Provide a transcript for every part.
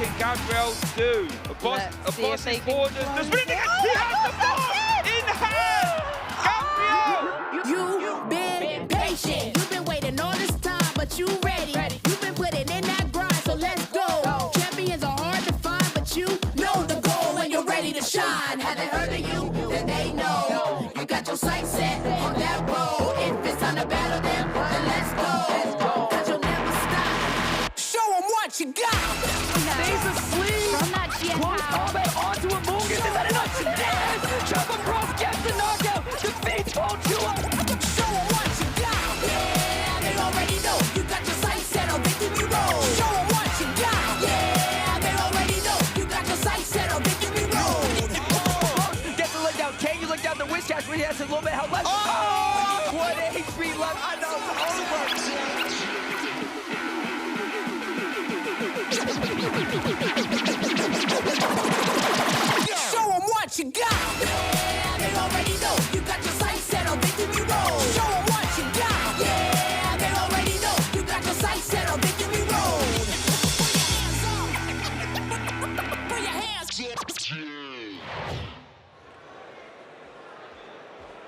can Gabriel do? Across his borders. The spinning again. He has the ball in hand. Gabriel. You've been patient. You've been waiting all this time, but you ready. You've been putting in that grind, so let's go. Champions are hard to find, but you know the goal and you're ready to shine. Have they heard of you? Then they know. You got your sights set on that road. If it's time to battle them, then let's go. Cause you'll never stop. Show them what you got. Stays asleep. From that GS Close combat onto a Mungus. Is that enough? Yes! Jump across, gets the knockout. Defeats Voltua. Show them what you got. Yeah, they already know. You got your sights set on victory road. Show them what you got. Yeah, they already know. You got your sights set on victory road. Gets the leg down. Can you look down the Wiz Cash where he has a little bit of health left? Oh! What HP left. I know. Show them what you got. Yeah, they already know. You got your sights set on victory road. Show them what you got. Yeah, they already know. You got your sights set on victory road. Put your hands up.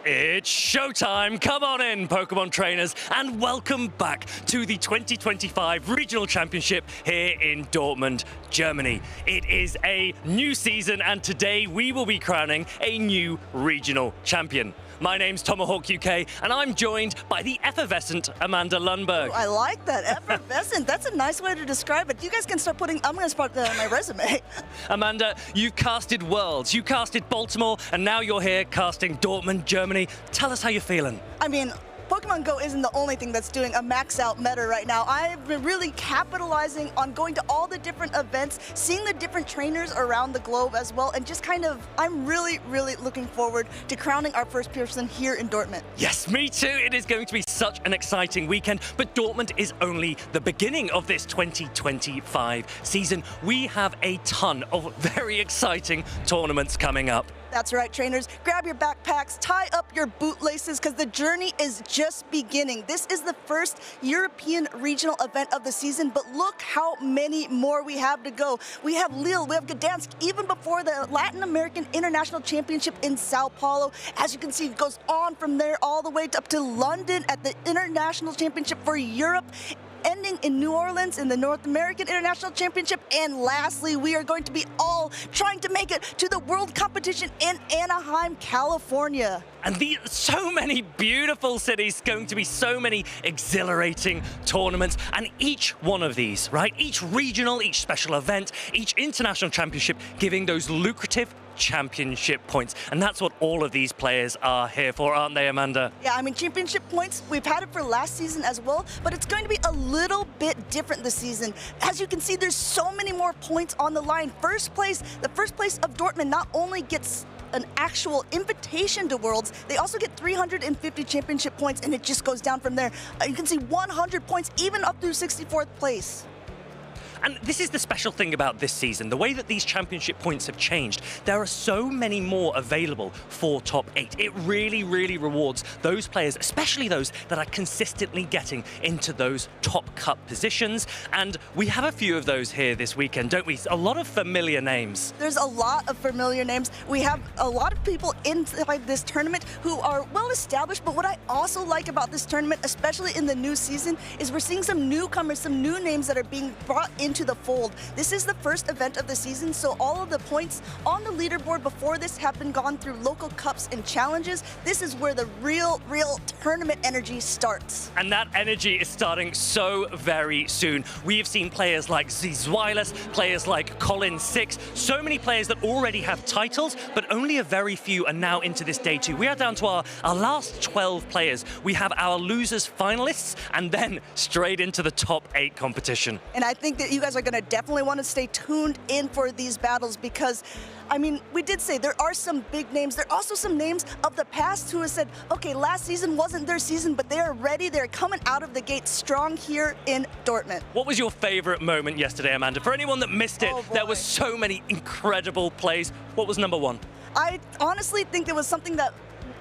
It's showtime! Come on in, Pokemon trainers, and welcome back to the 2025 Regional Championship here in Dortmund, Germany. It is a new season, and today we will be crowning a new regional champion. My name's Tomahawk UK, and I'm joined by the effervescent Amanda Lundberg. I like that, effervescent. That's a nice way to describe it. You guys can start putting, I'm going to start that on my resume. Amanda, you've casted Worlds, you casted Baltimore, and now you're here casting Dortmund, Germany. Tell us how you're feeling. I mean, Pokemon Go isn't the only thing that's doing a max out meta right now. I've been really capitalizing on going to all the different events, seeing the different trainers around the globe as well, and just kind of, I'm really, really looking forward to crowning our first person here in Dortmund. Yes, me too. It is going to be such an exciting weekend, but Dortmund is only the beginning of this 2025 season. We have a ton of very exciting tournaments coming up. That's right, trainers. Grab your backpacks, tie up your bootlaces, because the journey is just beginning. This is the first European regional event of the season, but look how many more we have to go. We have Lille, we have Gdansk, even before the Latin American International Championship in Sao Paulo. As you can see, it goes on from there all the way up to London at the International Championship for Europe, ending in New Orleans in the North American International Championship. And lastly, we are going to be all trying to make it to the World Competition in Anaheim, California. And so many beautiful cities, going to be so many exhilarating tournaments. And each one of these, right? Each regional, each special event, each international championship giving those lucrative championship points. And that's what all of these players are here for, aren't they, Amanda? Yeah, I mean, championship points, we've had it for last season as well, but it's going to be a little bit different this season. As you can see, there's so many more points on the line. The first place of Dortmund not only gets an actual invitation to Worlds, they also get 350 championship points, and it just goes down from there. You can see 100 points even up through 64th place. And this is the special thing about this season, the way that these championship points have changed. There are so many more available for top 8. It really, really rewards those players, especially those that are consistently getting into those top cup positions. And we have a few of those here this weekend, don't we? A lot of familiar names. There's a lot of familiar names. We have a lot of people inside this tournament who are well established, but what I also like about this tournament, especially in the new season, is we're seeing some newcomers, some new names that are being brought into the fold. This is the first event of the season, so all of the points on the leaderboard before this have been gone through local cups and challenges. This is where the real tournament energy starts. And that energy is starting so very soon. We have seen players like Zizwilas, players like Colin Six, so many players that already have titles, but only a very few are now into this day 2. We are down to our last 12 players. We have our losers finalists, and then straight into the top 8 competition. And I think that you guys are going to definitely want to stay tuned in for these battles because, I mean, we did say there are some big names. There are also some names of the past who have said, okay, last season wasn't their season, but they are ready. They're coming out of the gate strong here in Dortmund. What was your favorite moment yesterday, Amanda? For anyone that missed it, there were so many incredible plays. What was number 1? I honestly think it was something that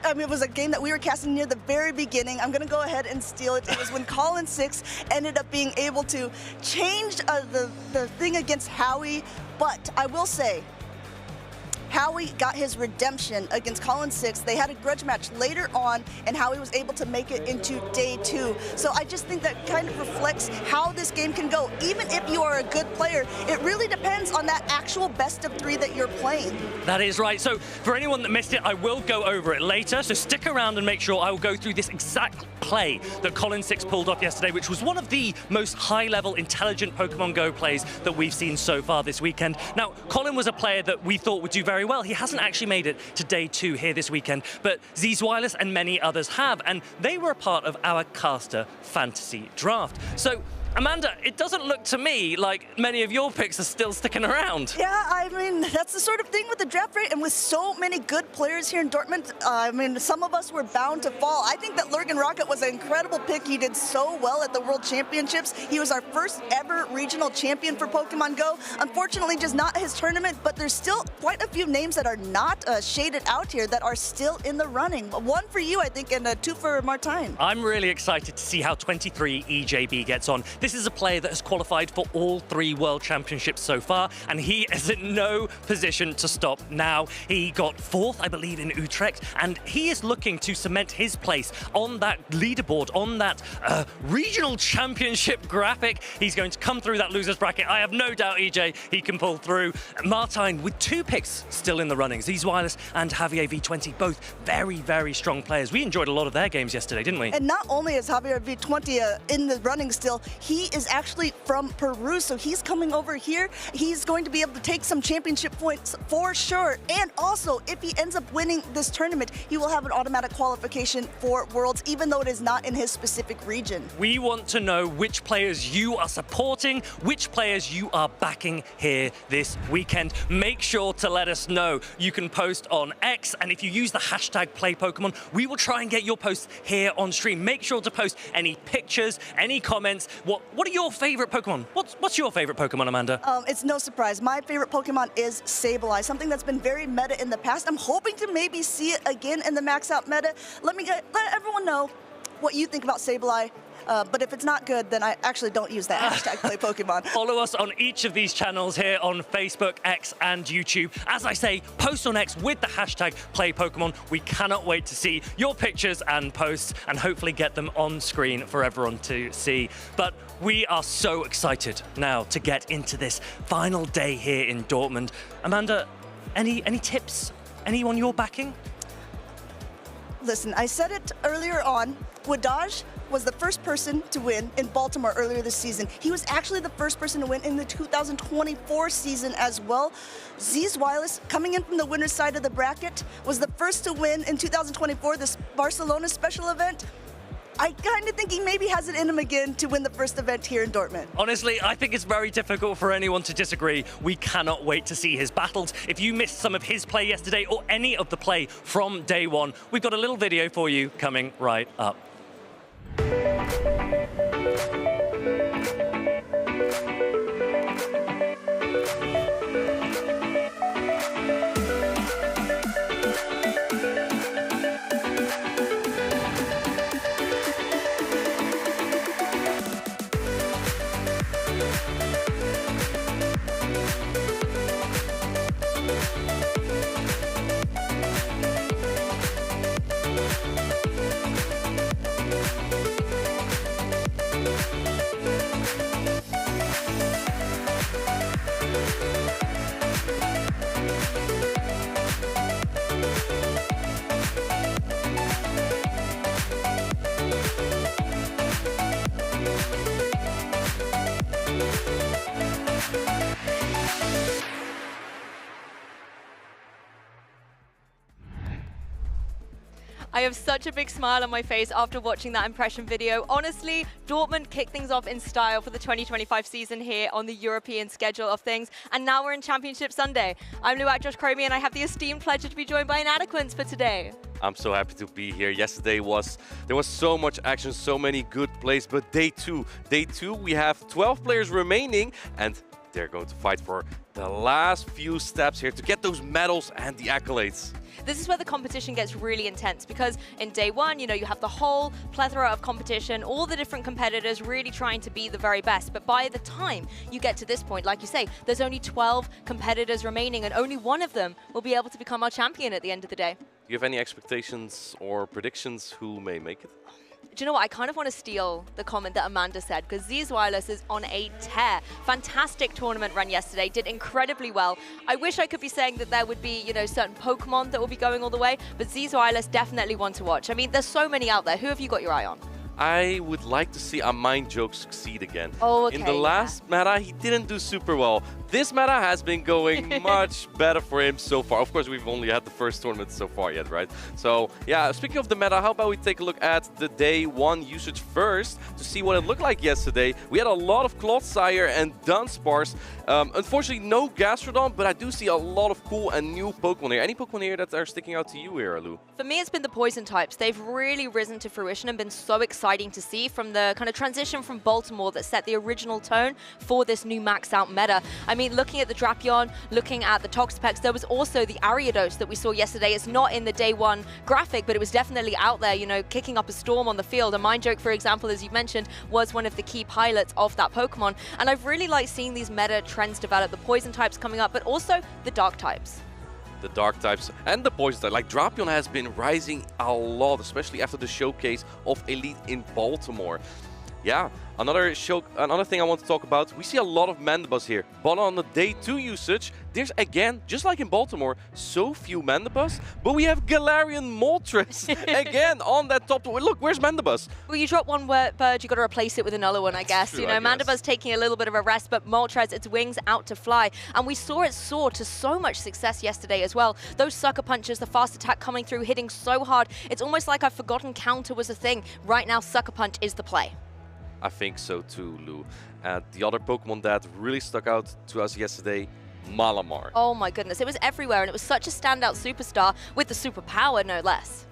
I mean, it was a game that we were casting near the very beginning. I'm going to go ahead and steal it. It was when Colin 6 ended up being able to change the thing against Howie. But I will say, Howie got his redemption against Colin 6. They had a grudge match later on, and Howie was able to make it into day 2. So I just think that kind of reflects how this game can go. Even if you are a good player, it really depends on that actual best of 3 that you're playing. That is right. So for anyone that missed it, I will go over it later. So stick around and make sure I will go through this exact play that Colin 6 pulled off yesterday, which was one of the most high-level, intelligent Pokemon Go plays that we've seen so far this weekend. Now, Colin was a player that we thought would do very well. He hasn't actually made it to day 2 here this weekend, but Z's Wireless and many others have, and they were a part of our caster fantasy draft. So, Amanda, it doesn't look to me like many of your picks are still sticking around. Yeah, I mean, that's the sort of thing with the draft rate, and with so many good players here in Dortmund, I mean, some of us were bound to fall. I think that Lurgan Rocket was an incredible pick. He did so well at the World Championships. He was our first ever regional champion for Pokemon Go. Unfortunately, just not his tournament, but there's still quite a few names that are not shaded out here that are still in the running. 1 for you, I think, and 2 for Martijn. I'm really excited to see how 23 EJB gets on. This is a player that has qualified for all 3 World Championships so far, and he is in no position to stop now. He got 4th, I believe, in Utrecht, and he is looking to cement his place on that leaderboard, on that regional championship graphic. He's going to come through that loser's bracket. I have no doubt, EJ, he can pull through. Martijn with 2 picks still in the running. Z's Wireless and Javier V20, both very, very strong players. We enjoyed a lot of their games yesterday, didn't we? And not only is Javier V20 in the running still, he is actually from Peru, so he's coming over here. He's going to be able to take some championship points for sure. And also, if he ends up winning this tournament, he will have an automatic qualification for Worlds, even though it is not in his specific region. We want to know which players you are supporting, which players you are backing here this weekend. Make sure to let us know. You can post on X, and if you use the hashtag #PlayPokemon, we will try and get your posts here on stream. Make sure to post any pictures, any comments. What are your favorite Pokemon? What's your favorite Pokemon, Amanda? It's no surprise. My favorite Pokemon is Sableye, something that's been very meta in the past. I'm hoping to maybe see it again in the max out meta. Let everyone know what you think about Sableye. But if it's not good, then I actually don't use that hashtag #PlayPokemon. Follow us on each of these channels here on Facebook, X, and YouTube. As I say, post on X with the hashtag #PlayPokemon. We cannot wait to see your pictures and posts and hopefully get them on screen for everyone to see. But we are so excited now to get into this final day here in Dortmund. Amanda, any tips? Anyone you're backing? Listen, I said it earlier on. Wadaj was the first person to win in Baltimore earlier this season. He was actually the first person to win in the 2024 season as well. Z's Wireless, coming in from the winner's side of the bracket, was the first to win in 2024, this Barcelona special event. I kind of think he maybe has it in him again to win the first event here in Dortmund. Honestly, I think it's very difficult for anyone to disagree. We cannot wait to see his battles. If you missed some of his play yesterday or any of the play from day 1, we've got a little video for you coming right up. I have such a big smile on my face after watching that impression video. Honestly, Dortmund kicked things off in style for the 2025 season here on the European schedule of things. And now we're in Championship Sunday. I'm Luak Josh Cromie, and I have the esteemed pleasure to be joined by Inadequence for today. I'm so happy to be here. Yesterday there was so much action, so many good plays, but day two we have 12 players remaining, and they're going to fight for the last few steps here to get those medals and the accolades. This is where the competition gets really intense because in day one, you know, you have the whole plethora of competition, all the different competitors really trying to be the very best. But by the time you get to this point, like you say, there's only 12 competitors remaining and only one of them will be able to become our champion at the end of the day. Do you have any expectations or predictions who may make it? Do you know what? I kind of want to steal the comment that Amanda said because Z's Wireless is on a tear. Fantastic tournament run yesterday, did incredibly well. I wish I could be saying that there would be, you know, certain Pokemon that will be going all the way, but Z's Wireless definitely one to watch. I mean, there's so many out there. Who have you got your eye on? I would like to see a Mind Joke succeed again. Oh, okay, in the last meta, he didn't do super well. This meta has been going much better for him so far. Of course, we've only had the first tournament so far yet, right? So, yeah, speaking of the meta, how about we take a look at the day one usage first to see what it looked like yesterday. We had a lot of Clodsire and Dunsparce. Unfortunately, no Gastrodon, but I do see a lot of cool and new Pokemon here. Any Pokemon here that are sticking out to you here, Lou? For me, it's been the poison types. They've really risen to fruition and been so exciting to see from the kind of transition from Baltimore that set the original tone for this new maxed out meta. I mean, looking at the Drapion, looking at the Toxapex, there was also the Ariados that we saw yesterday. It's not in the day one graphic, but it was definitely out there, you know, kicking up a storm on the field. A Mind Joke, for example, as you mentioned, was one of the key pilots of that Pokemon. And I've really liked seeing these meta trends develop, the poison types coming up, but also the dark types. The dark types and the poison type. Like Drapion has been rising a lot, especially after the showcase of Elite in Baltimore. Yeah, another thing I want to talk about, we see a lot of Mandibuzz here, but on the day 2 usage, there's again, just like in Baltimore, so few Mandibuzz, but we have Galarian Moltres again on that top 2. Look, where's Mandibuzz? Well, you drop one bird, you got to replace it with another one, I guess. True, you know, Mandibuzz taking a little bit of a rest, but Moltres, its wings out to fly. And we saw it soar to so much success yesterday as well. Those sucker punches, the fast attack coming through, hitting so hard. It's almost like I've forgotten counter was a thing. Right now, sucker punch is the play. I think so too, Lou. And the other Pokemon that really stuck out to us yesterday, Malamar. Oh my goodness, it was everywhere and it was such a standout superstar with the superpower, no less.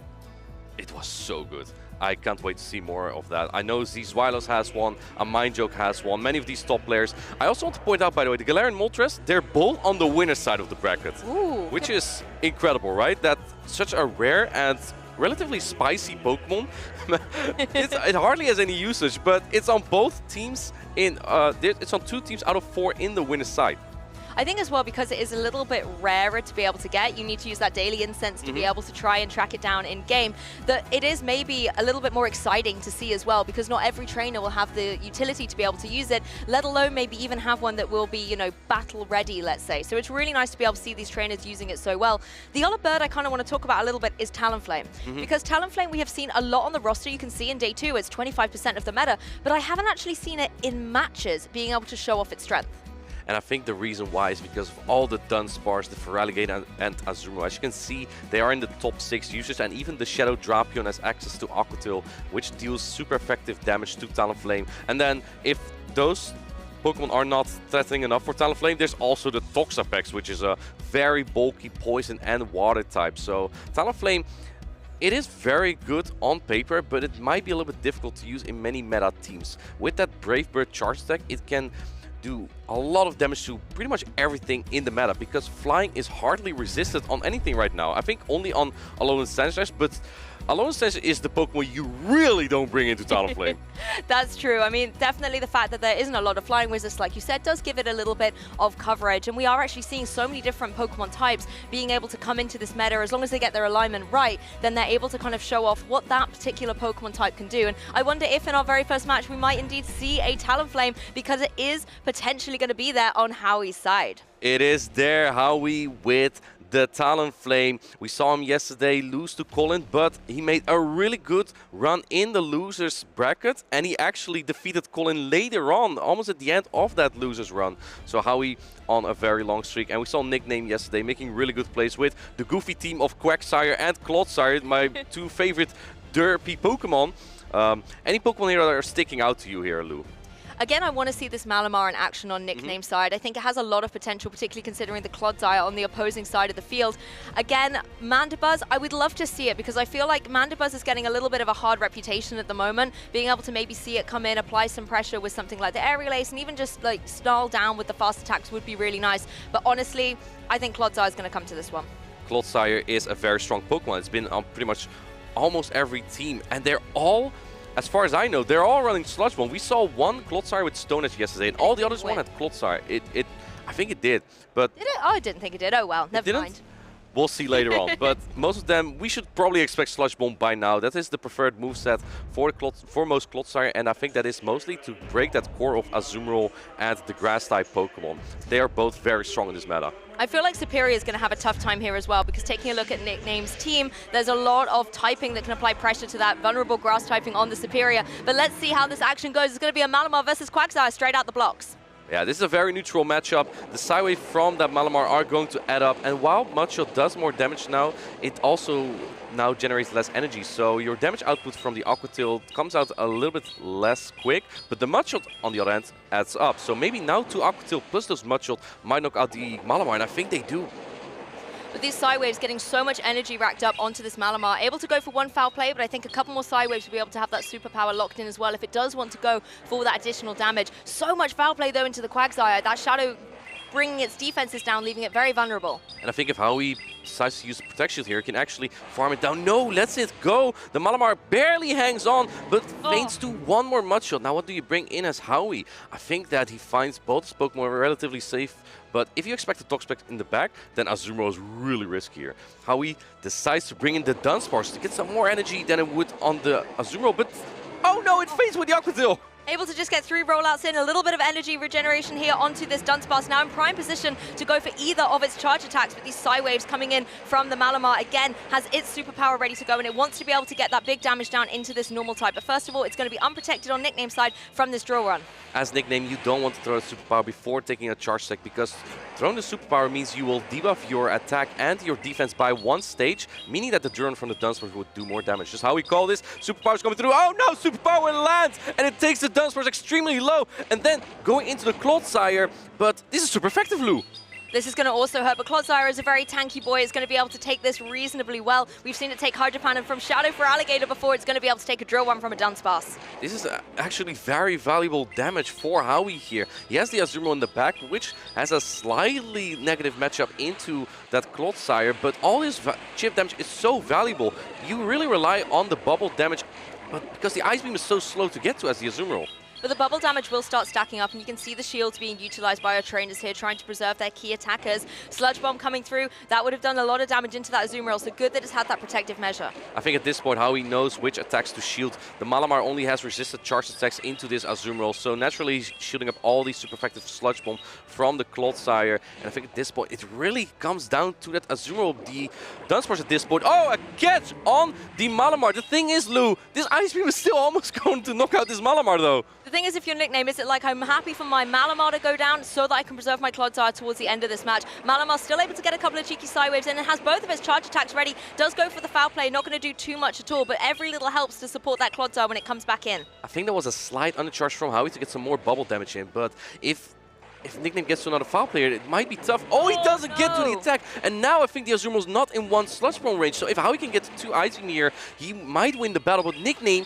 It was so good. I can't wait to see more of that. I know Zweilos has one, a Mind Joke has one, many of these top players. I also want to point out, by the way, the Galarian Moltres, they're both on the winner's side of the bracket. Ooh, which is incredible, right? That such a rare and relatively spicy Pokemon. It hardly has any usage, but it's on both teams. It's on 2 teams out of 4 in the winner's side. I think as well, because it is a little bit rarer to be able to get, you need to use that daily incense to be able to try and track it down in game, that it is maybe a little bit more exciting to see as well, because not every trainer will have the utility to be able to use it, let alone maybe even have one that will be, you know, battle ready, let's say. So it's really nice to be able to see these trainers using it so well. The other bird I kind of want to talk about a little bit is Talonflame, because Talonflame we have seen a lot on the roster. You can see in day 2 it's 25% of the meta, but I haven't actually seen it in matches being able to show off its strength. And I think the reason why is because of all the Dunsparce, the Feraligatr and Azumarill. As you can see, they are in the top 6 users, and even the Shadow Drapion has access to Aquatil, which deals super effective damage to Talonflame. And then if those Pokemon are not threatening enough for Talonflame, there's also the Toxapex, which is a very bulky poison and water type. So Talonflame, it is very good on paper, but it might be a little bit difficult to use in many meta teams. With that Brave Bird charge attack, it can do a lot of damage to pretty much everything in the meta, because flying is hardly resisted on anything right now. I think only on Alolan Sandslash, but Alolan Sandslash is the Pokemon you really don't bring into Talonflame. That's true. I mean, definitely the fact that there isn't a lot of flying resist, like you said, does give it a little bit of coverage. And we are actually seeing so many different Pokemon types being able to come into this meta. As long as they get their alignment right, then they're able to kind of show off what that particular Pokemon type can do. And I wonder if in our very first match we might indeed see a Talonflame, because it is potentially going to be there on Howie's side. It is there, Howie, with the Talonflame. We saw him yesterday lose to Colin, but he made a really good run in the losers bracket, and he actually defeated Colin later on, almost at the end of that losers run. So Howie on a very long streak, and we saw Nickname yesterday making really good plays with the goofy team of Quagsire and Clodsire, my 2 favorite derpy Pokemon. Any Pokemon here that are sticking out to you here, Lou? Again, I want to see this Malamar in action on Nickname's side. I think it has a lot of potential, particularly considering the Clodsire on the opposing side of the field. Again, Mandibuzz, I would love to see it because I feel like Mandibuzz is getting a little bit of a hard reputation at the moment. Being able to maybe see it come in, apply some pressure with something like the Aerial Ace, and even just like snarl down with the fast attacks would be really nice. But honestly, I think Clodsire is going to come to this one. Clodsire is a very strong Pokemon. It's been on pretty much almost every team, and they're all, as far as I know, they're all running Sludge Bomb. We saw one Clodsire with Stone Edge yesterday, and all the others one had Clodsire. I think it did, but... Did it? Oh, I didn't think it did. Oh, well, never mind. We'll see later on, but most of them, we should probably expect Sludge Bomb by now. That is the preferred moveset for most Clodsire, and I think that is mostly to break that core of Azumarill and the Grass-type Pokemon. They are both very strong in this meta. I feel like Superior is going to have a tough time here as well, because taking a look at Nickname's team, there's a lot of typing that can apply pressure to that vulnerable grass typing on the Superior. But let's see how this action goes. It's going to be a Malamar versus Quagsire straight out the blocks. Yeah, this is a very neutral matchup. The Psywave from that Malamar are going to add up, and while Mudshot does more damage now, it also now generates less energy, so your damage output from the Aqua Tail comes out a little bit less quick, but the Mudshot on the other hand adds up. So maybe now 2 Aqua Tail plus those Mudshot might knock out the Malamar, and I think they do. But these Psywaves getting so much energy racked up onto this Malamar, able to go for one foul play, but I think a couple more Psywaves will be able to have that superpower locked in as well if it does want to go for that additional damage. So much foul play though into the Quagsire, that Shadow bringing its defenses down, leaving it very vulnerable. And I think if Howie decides to use the Protect Shield here, he can actually farm it down. No, lets it go. The Malamar barely hangs on, but feigns to one more Mudshot. Now what do you bring in as Howie? I think that he finds both his Pokemon relatively safe, but if you expect a Toxapex in the back, then Azumarill is really risky here. Howie decides to bring in the Dunsparce to get some more energy than it would on the Azumarill, but oh no, it fades with the Aqua Tail. Able to just get 3 rollouts in, a little bit of energy regeneration here onto this Dunsparce. Now in prime position to go for either of its charge attacks, but these Psywaves coming in from the Malamar again has its superpower ready to go, and it wants to be able to get that big damage down into this normal type. But first of all, it's going to be unprotected on Nickname's side from this drill run. As Nickname, you don't want to throw a superpower before taking a charge attack, because throwing the superpower means you will debuff your attack and your defense by 1 stage, meaning that the drill run from the Dunsparce would do more damage. Just how we call this. Superpower's coming through. Oh no, superpower lands, and it takes the Dunsparce extremely low, and then going into the Clodsire, but this is super effective, Lou. This is going to also hurt, but Clodsire is a very tanky boy. It's going to be able to take this reasonably well. We've seen it take Hydro Cannon from Shadow for Alligator before. It's going to be able to take a drill one from a Dunsparce. This is actually very valuable damage for Howie here. He has the Azumarill in the back, which has a slightly negative matchup into that Clodsire, but all his chip damage is so valuable. You really rely on the bubble damage, but because the Ice Beam is so slow to get to as the Azumarill. But the bubble damage will start stacking up, and you can see the shields being utilized by our trainers here, trying to preserve their key attackers. Sludge Bomb coming through, that would have done a lot of damage into that Azumarill, so good that it's had that protective measure. I think at this point, Howie knows which attacks to shield. The Malamar only has resisted charge attacks into this Azumarill, so naturally he's shielding up all these super effective Sludge Bomb from the Clodsire. And I think at this point, it really comes down to that Azumarill. The Dunsparce at this point. Oh, a catch on the Malamar. The thing is, Lou, this Ice Beam is still almost going to knock out this Malamar, though. The thing is, if your Nickname, is it like I'm happy for my Malamar to go down so that I can preserve my Clodsire towards the end of this match? Malamar's still able to get a couple of cheeky Psywaves in and has both of its charge attacks ready. Does go for the foul play, not going to do too much at all, but every little helps to support that Clodsire when it comes back in. I think that was a slight undercharge from Howie to get some more bubble damage in, but if Nickname gets to another foul player, it might be tough. Oh, he doesn't get to the attack. And now I think the Azumarill's not in 1 Sludge Bomb range. So if Howie can get to 2 Ice Beam here, he might win the battle. But Nickname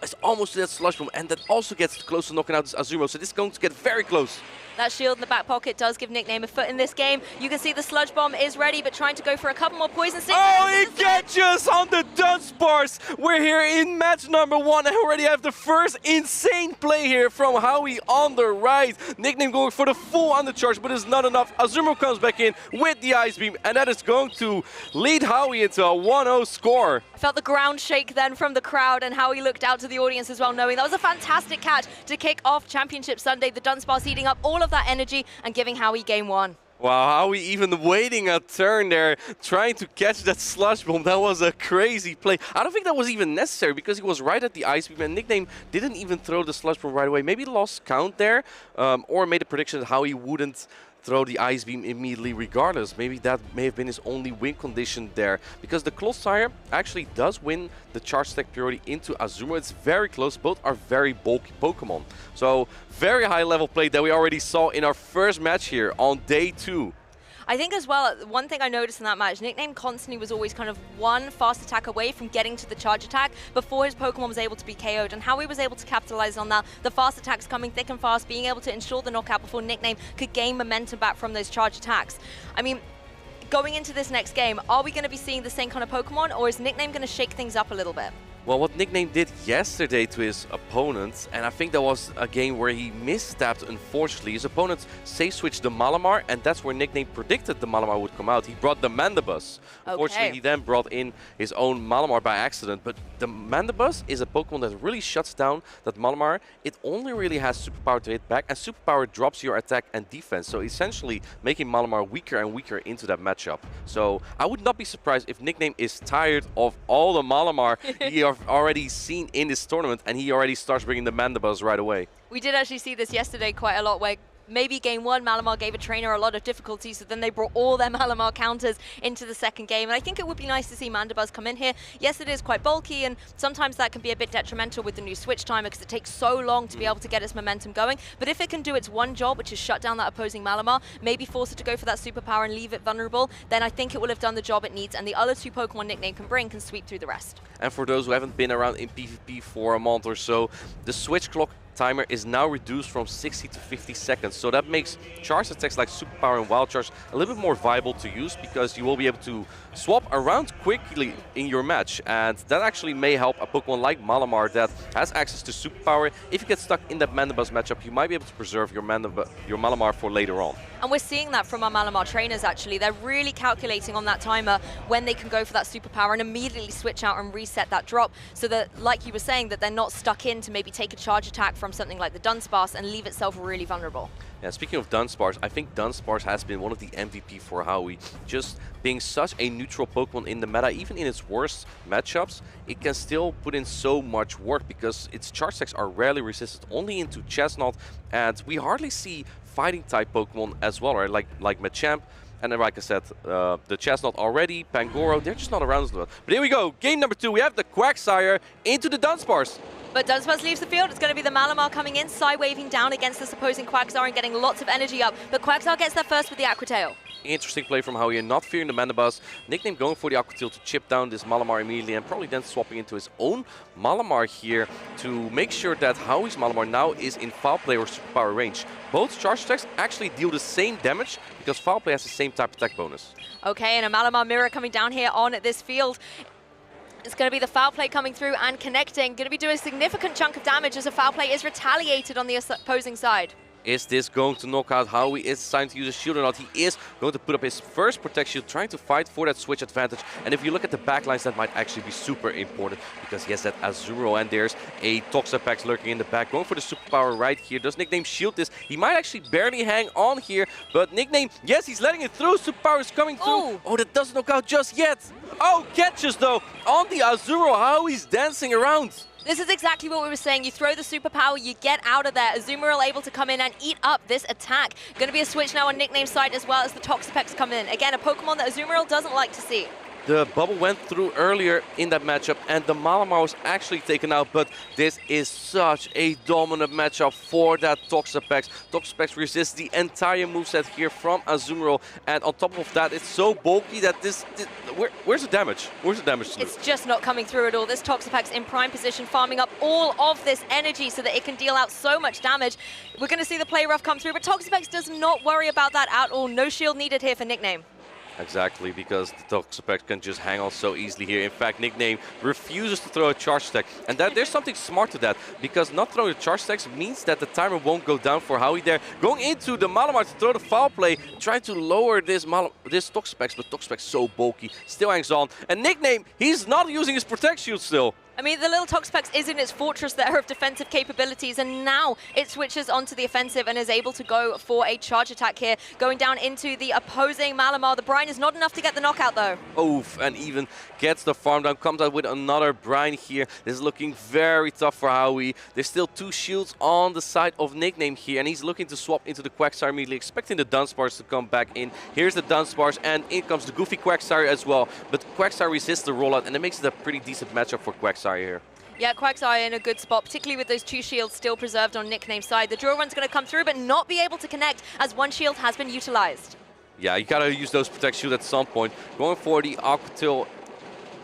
is almost to that Sludge Bomb, and that also gets close to knocking out this Azumarill. So this is going to get very close. That shield in the back pocket does give Nickname a foot in this game. You can see the Sludge Bomb is ready, but trying to go for a couple more poison sticks. Oh, he catches on the Dunsparce. We're here in match number 1. I already have the first insane play here from Howie on the right. Nickname going for the full undercharge, but it's not enough. Azumarill comes back in with the Ice Beam, and that is going to lead Howie into a 1-0 score. I felt the ground shake then from the crowd, and Howie looked out to the audience as well, knowing that was a fantastic catch to kick off Championship Sunday. The Dunsparce eating up all of that energy and giving Howie game 1. Wow, Howie even waiting a turn there, trying to catch that Sludge Bomb. That was a crazy play. I don't think that was even necessary because he was right at the Ice Beam, and Nickname didn't even throw the Sludge Bomb right away. Maybe lost count there, or made a prediction that Howie wouldn't throw the Ice Beam immediately regardless. Maybe that may have been his only win condition there, because the Clodsire actually does win the charge attack priority into Azumarill. It's very close. Both are very bulky Pokemon. So very high level play that we already saw in our first match here on day 2. I think as well, one thing I noticed in that match, Nickname constantly was always kind of one fast attack away from getting to the charge attack before his Pokemon was able to be KO'd, and how he was able to capitalize on that, the fast attacks coming thick and fast, being able to ensure the knockout before Nickname could gain momentum back from those charge attacks. I mean, going into this next game, are we going to be seeing the same kind of Pokemon, or is Nickname going to shake things up a little bit? Well, what Nickname did yesterday to his opponent, and I think that was a game where he misstepped, unfortunately. His opponent safe switched the Malamar, and that's where Nickname predicted the Malamar would come out. He brought the Mandibuzz. Unfortunately, he then brought in his own Malamar by accident, but the Mandibuzz is a Pokemon that really shuts down that Malamar. It only really has Superpower to hit back, and Superpower drops your attack and defense, so essentially making Malamar weaker and weaker into that matchup. So I would not be surprised if Nickname is tired of all the Malamar he have already seen in this tournament, and he already starts bringing the Mandibuzz right away. We did actually see this yesterday quite a lot, where maybe game 1, Malamar gave a trainer a lot of difficulty, so then they brought all their Malamar counters into the second game. And I think it would be nice to see Mandibuzz come in here. Yes, it is quite bulky, and sometimes that can be a bit detrimental with the new switch timer because it takes so long to be able to get its momentum going. But if it can do its one job, which is shut down that opposing Malamar, maybe force it to go for that superpower and leave it vulnerable, then I think it will have done the job it needs, and the other 2 Pokemon Nickname can bring can sweep through the rest. And for those who haven't been around in PvP for a month or so, the switch clock timer is now reduced from 60 to 50 seconds. So that makes charge attacks like Superpower and Wild Charge a little bit more viable to use, because you will be able to swap around quickly in your match. And that actually may help a Pokemon like Malamar that has access to Superpower. If you get stuck in that Mandibuzz matchup, you might be able to preserve your Malamar for later on. And we're seeing that from our Malamar trainers, actually. They're really calculating on that timer when they can go for that Superpower and immediately switch out and reset that drop, so that, like you were saying, that they're not stuck in to maybe take a charge attack from something like the Dunsparce and leave itself really vulnerable. Yeah, speaking of Dunsparce, I think Dunsparce has been one of the MVP for Howie. Just being such a neutral Pokemon in the meta, even in its worst matchups, it can still put in so much work because its charge attacks are rarely resisted only into Chestnut, and we hardly see fighting type Pokemon as well, right? Like Machamp. And then, like I said, the Chestnut already, Pangoro, they're just not around as well. But here we go, game number 2, we have the Quagsire into the Dunsparce. But Dunsparce leaves the field. It's going to be the Malamar coming in, side-waving down against this opposing Quagsire and getting lots of energy up. But Quagsire gets there first with the Aqua Tail. Interesting play from Howie, not fearing the Mandibuzz. Nickname going for the Aqua Tail to chip down this Malamar immediately, and probably then swapping into his own Malamar here to make sure that Howie's Malamar now is in Foul Play or Superpower range. Both charge attacks actually deal the same damage because Foul Play has the same type attack bonus. Okay, and a Malamar Mirror coming down here on this field. It's going to be the Foul Play coming through and connecting. Going to be doing a significant chunk of damage as a Foul Play is retaliated on the opposing side. Is this going to knock out Howie? Is deciding to use a shield or not? He is going to put up his first Protect Shield, trying to fight for that switch advantage. And if you look at the backlines, that might actually be super important because he has that Azumarill, and there's a Toxapex lurking in the back. Going for the Superpower right here. Does Nickname shield this? He might actually barely hang on here, but Nickname, yes, he's letting it through. Superpower is coming through. Oh, that doesn't knock out just yet. Oh, catches though on the Azumarill. Howie's dancing around. This is exactly what we were saying. You throw the Superpower, you get out of there. Azumarill able to come in and eat up this attack. Going to be a switch now on Nickname's side as well as the Toxapex come in. Again, a Pokemon that Azumarill doesn't like to see. The bubble went through earlier in that matchup, and the Malamar was actually taken out, but this is such a dominant matchup for that Toxapex. Toxapex resists the entire moveset here from Azumarill, and on top of that, it's so bulky that where's the damage? Where's the damage to do? It's just not coming through at all. This Toxapex in prime position, farming up all of this energy so that it can deal out so much damage. We're going to see the play rough come through, but Toxapex does not worry about that at all. No shield needed here for Nickname. Exactly, because the Toxapex can just hang on so easily here. In fact, Nickname refuses to throw a charge attack. And there's something smart to that, because not throwing a charge attack means that the timer won't go down for Howie there. Going into the Malamar to throw the Foul Play, trying to lower this Toxapex, but Toxapex so bulky, still hangs on. And Nickname, he's not using his Protect Shield still. I mean, the little Toxapex is in its fortress there of defensive capabilities, and now it switches onto the offensive and is able to go for a charge attack here, going down into the opposing Malamar. The Brine is not enough to get the knockout, though. Oof, and even gets the farm down, comes out with another Brine here. This is looking very tough for Howie. There's still 2 shields on the side of Nickname here, and he's looking to swap into the Quagsire immediately, expecting the Dunsparce to come back in. Here's the Dunsparce, and in comes the goofy Quagsire as well. But Quagsire resists the rollout, and it makes it a pretty decent matchup for Quagsire here. Yeah, Quagsire in a good spot, particularly with those 2 shields still preserved on Nickname's side. The drill run's going to come through, but not be able to connect as 1 shield has been utilized. Yeah, you gotta use those protect shields at some point. Going for the Aquatil.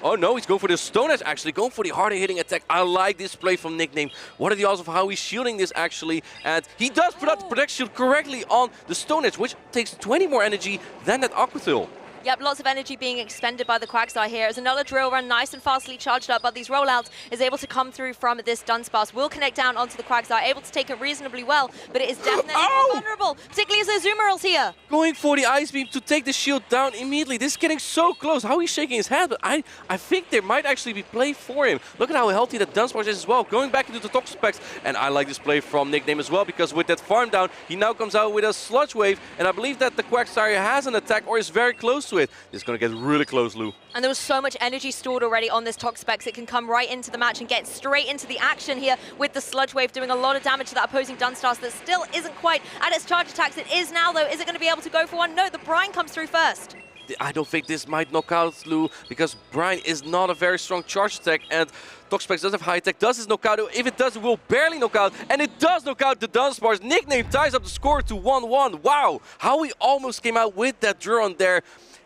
Oh no, he's going for the Stone Edge actually, going for the harder hitting attack. I like this play from Nickname. What are the odds of how he's shielding this actually? And he does put out the protect shield correctly on the Stone Edge, which takes 20 more energy than that Aquatil. Yep, lots of energy being expended by the Quagsire here as another drill run nice and fastly charged up, but these rollouts is able to come through from this Dunsparce. Will connect down onto the Quagsire, able to take it reasonably well, but it is definitely more vulnerable, particularly as Azumarill's here. Going for the Ice Beam to take the shield down immediately. This is getting so close. How he's shaking his head, but I think there might actually be play for him. Look at how healthy that Dunsparce is as well. Going back into the Toxapex, and I like this play from Nickname as well, because with that farm down, he now comes out with a Sludge Wave, and I believe that the Quagsire has an attack or is very close to it. This is going to get really close, Lou. And there was so much energy stored already on this Toxapex, it can come right into the match and get straight into the action here with the Sludge Wave, doing a lot of damage to that opposing Dunsparce that still isn't quite at its charge attacks. It is now, though. Is it going to be able to go for one? No, the Brine comes through first. I don't think this might knock out Lou, because Brine is not a very strong charge attack, and Toxapex does have high attack. Does this knock out? If it does, it will barely knock out, and it does knock out the Dunsparce. Nickname ties up the score to 1-1. Wow, how he almost came out with that drill on there.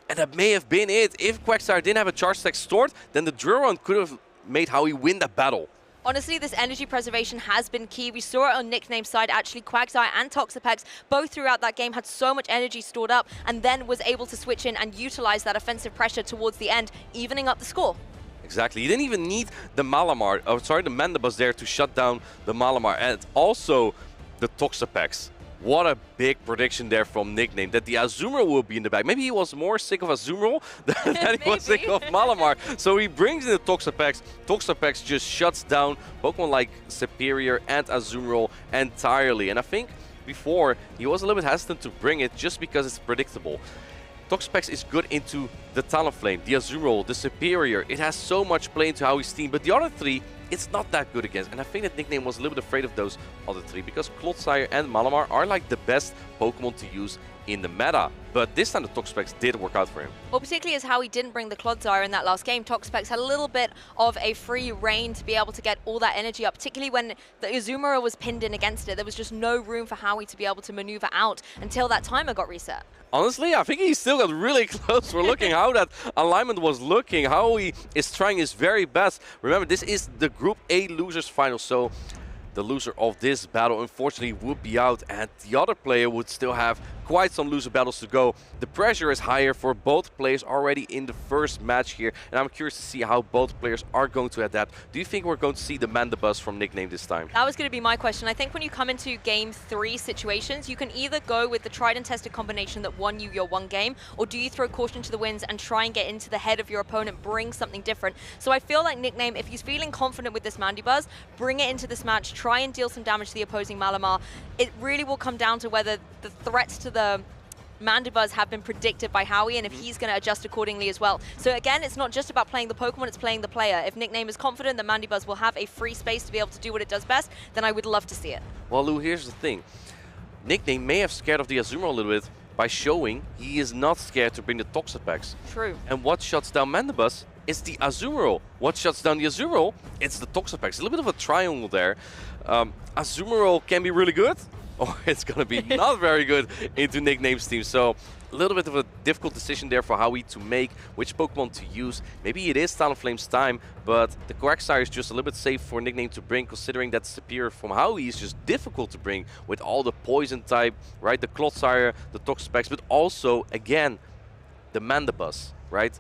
And that may have been it. If Quagsire didn't have a charge attack stored, then the drill run could have made Howie win that battle. Honestly, this energy preservation has been key. We saw it on Nickname's side, actually. Quagsire and Toxapex, both throughout that game, had so much energy stored up and then was able to switch in and utilize that offensive pressure towards the end, evening up the score. Exactly. You didn't even need the Malamar, the Mandibus there to shut down the Malamar, and also the Toxapex. What a big prediction there from Nickname, that the Azumarill will be in the back. Maybe he was more sick of Azumarill than he was sick of Malamar. So he brings in the Toxapex. Toxapex just shuts down Pokemon like Superior and Azumarill entirely. And I think before he was a little bit hesitant to bring it just because it's predictable. Toxapex is good into the Talonflame, the Azumarill, the Superior. It has so much play into how he's team, but the other 3, it's not that good against. And I think that Nickname was a little bit afraid of those other 3, because Clodsire and Malamar are like the best Pokemon to use in the meta. But this time the Toxapex did work out for him. Well, particularly as how he didn't bring the Clodsire in that last game, Toxapex had a little bit of a free reign to be able to get all that energy up, particularly when the Azumarill was pinned in against it. There was just no room for Howie to be able to maneuver out until that timer got reset. Honestly, I think he still got really close. We're looking how that alignment was looking, how he is trying his very best. Remember, this is the Group A losers final, so the loser of this battle unfortunately would be out, and the other player would still have quite some loser battles to go. The pressure is higher for both players already in the first match here, and I'm curious to see how both players are going to adapt. Do you think we're going to see the Mandibus from Nickname this time? That was going to be my question. I think when you come into Game 3 situations, you can either go with the tried and tested combination that won you your one game, or do you throw caution to the winds and try and get into the head of your opponent, bring something different? So I feel like Nickname, if he's feeling confident with this Mandibus, bring it into this match, try and deal some damage to the opposing Malamar. It really will come down to whether the threats to the Mandibus have been predicted by Howie, and if he's going to adjust accordingly as well. So again, it's not just about playing the Pokemon, it's playing the player. If Nickname is confident that Mandibus will have a free space to be able to do what it does best, then I would love to see it. Well, Lou, here's the thing. Nickname may have scared of the Azumarill a little bit by showing he is not scared to bring the Toxapex. True. And what shuts down Mandibus is the Azumarill. What shuts down the Azumarill? It's the Toxapex. A little bit of a triangle there. Azumarill can be really good, or it's going to be not very good into Nickname's team. So a little bit of a difficult decision there for Howie to make which Pokemon to use. Maybe it is Talonflame's time, but the Quagsire is just a little bit safe for Nickname to bring, considering that Superior from Howie is just difficult to bring with all the poison type, right? The Clodsire, the Toxapex, but also, again, the Mandibus, right?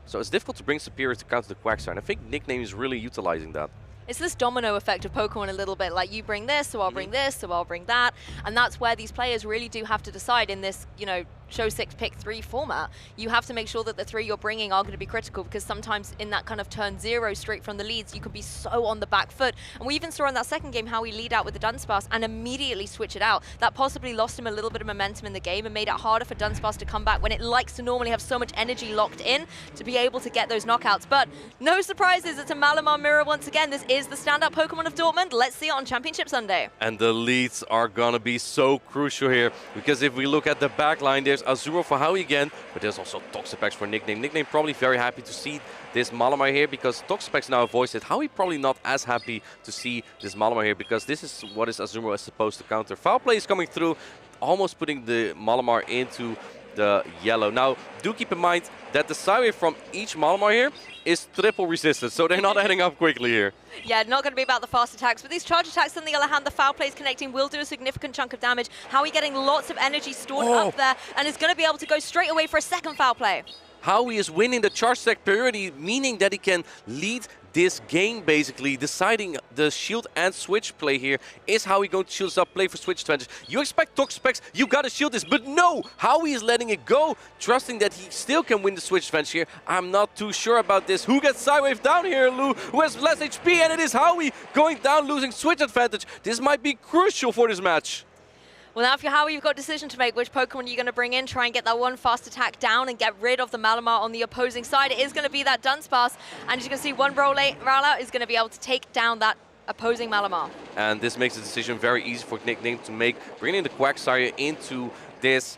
So it's difficult to bring Superior to counter the Quagsire, and I think Nickname is really utilizing that. It's this domino effect of Pokemon a little bit, like you bring this, so I'll bring this, so I'll bring that. And that's where these players really do have to decide in this, you know, show 6 pick 3 format, you have to make sure that the 3 you're bringing are going to be critical, because sometimes in that kind of turn 0 straight from the leads, you can be so on the back foot. And we even saw in that second game how we lead out with the Dunsparce and immediately switch it out. That possibly lost him a little bit of momentum in the game and made it harder for Dunsparce to come back when it likes to normally have so much energy locked in to be able to get those knockouts. But no surprises, it's a Malamar mirror once again. This is the standout Pokemon of Dortmund. Let's see it on Championship Sunday. And the leads are gonna be so crucial here, because if we look at the back line, there's Azuro for Howie again, but there's also Toxapex for Nickname. Nickname probably very happy to see this Malamar here, because Toxapex now voiced it. Howie probably not as happy to see this Malamar here, because this is what Azuro is supposed to counter. Foul play is coming through, almost putting the Malamar into the yellow. Now, do keep in mind that the Psywave from each Malamar here is triple resisted, so they're not adding up quickly here. Yeah, not going to be about the fast attacks, but these charge attacks, on the other hand, the foul plays connecting will do a significant chunk of damage. Howie getting lots of energy stored up there, and is going to be able to go straight away for a second foul play. Howie is winning the charge attack priority, meaning that he can lead this game, basically. Deciding the shield and switch play here is Howie going to shield up, play for switch advantage. You expect Toxapex, you gotta shield this, but no! Howie is letting it go, trusting that he still can win the switch advantage here. I'm not too sure about this. Who gets Psywave down here, Lou? Who has less HP? And it is Howie going down, losing switch advantage. This might be crucial for this match. Well, now if you're Howie, you've got a decision to make. Which Pokemon you're going to bring in, try and get that one fast attack down and get rid of the Malamar on the opposing side. It is going to be that Dunsparce, and as you can see, one rollout is going to be able to take down that opposing Malamar. And this makes the decision very easy for Nickname to make, bringing in the Quagsire into this.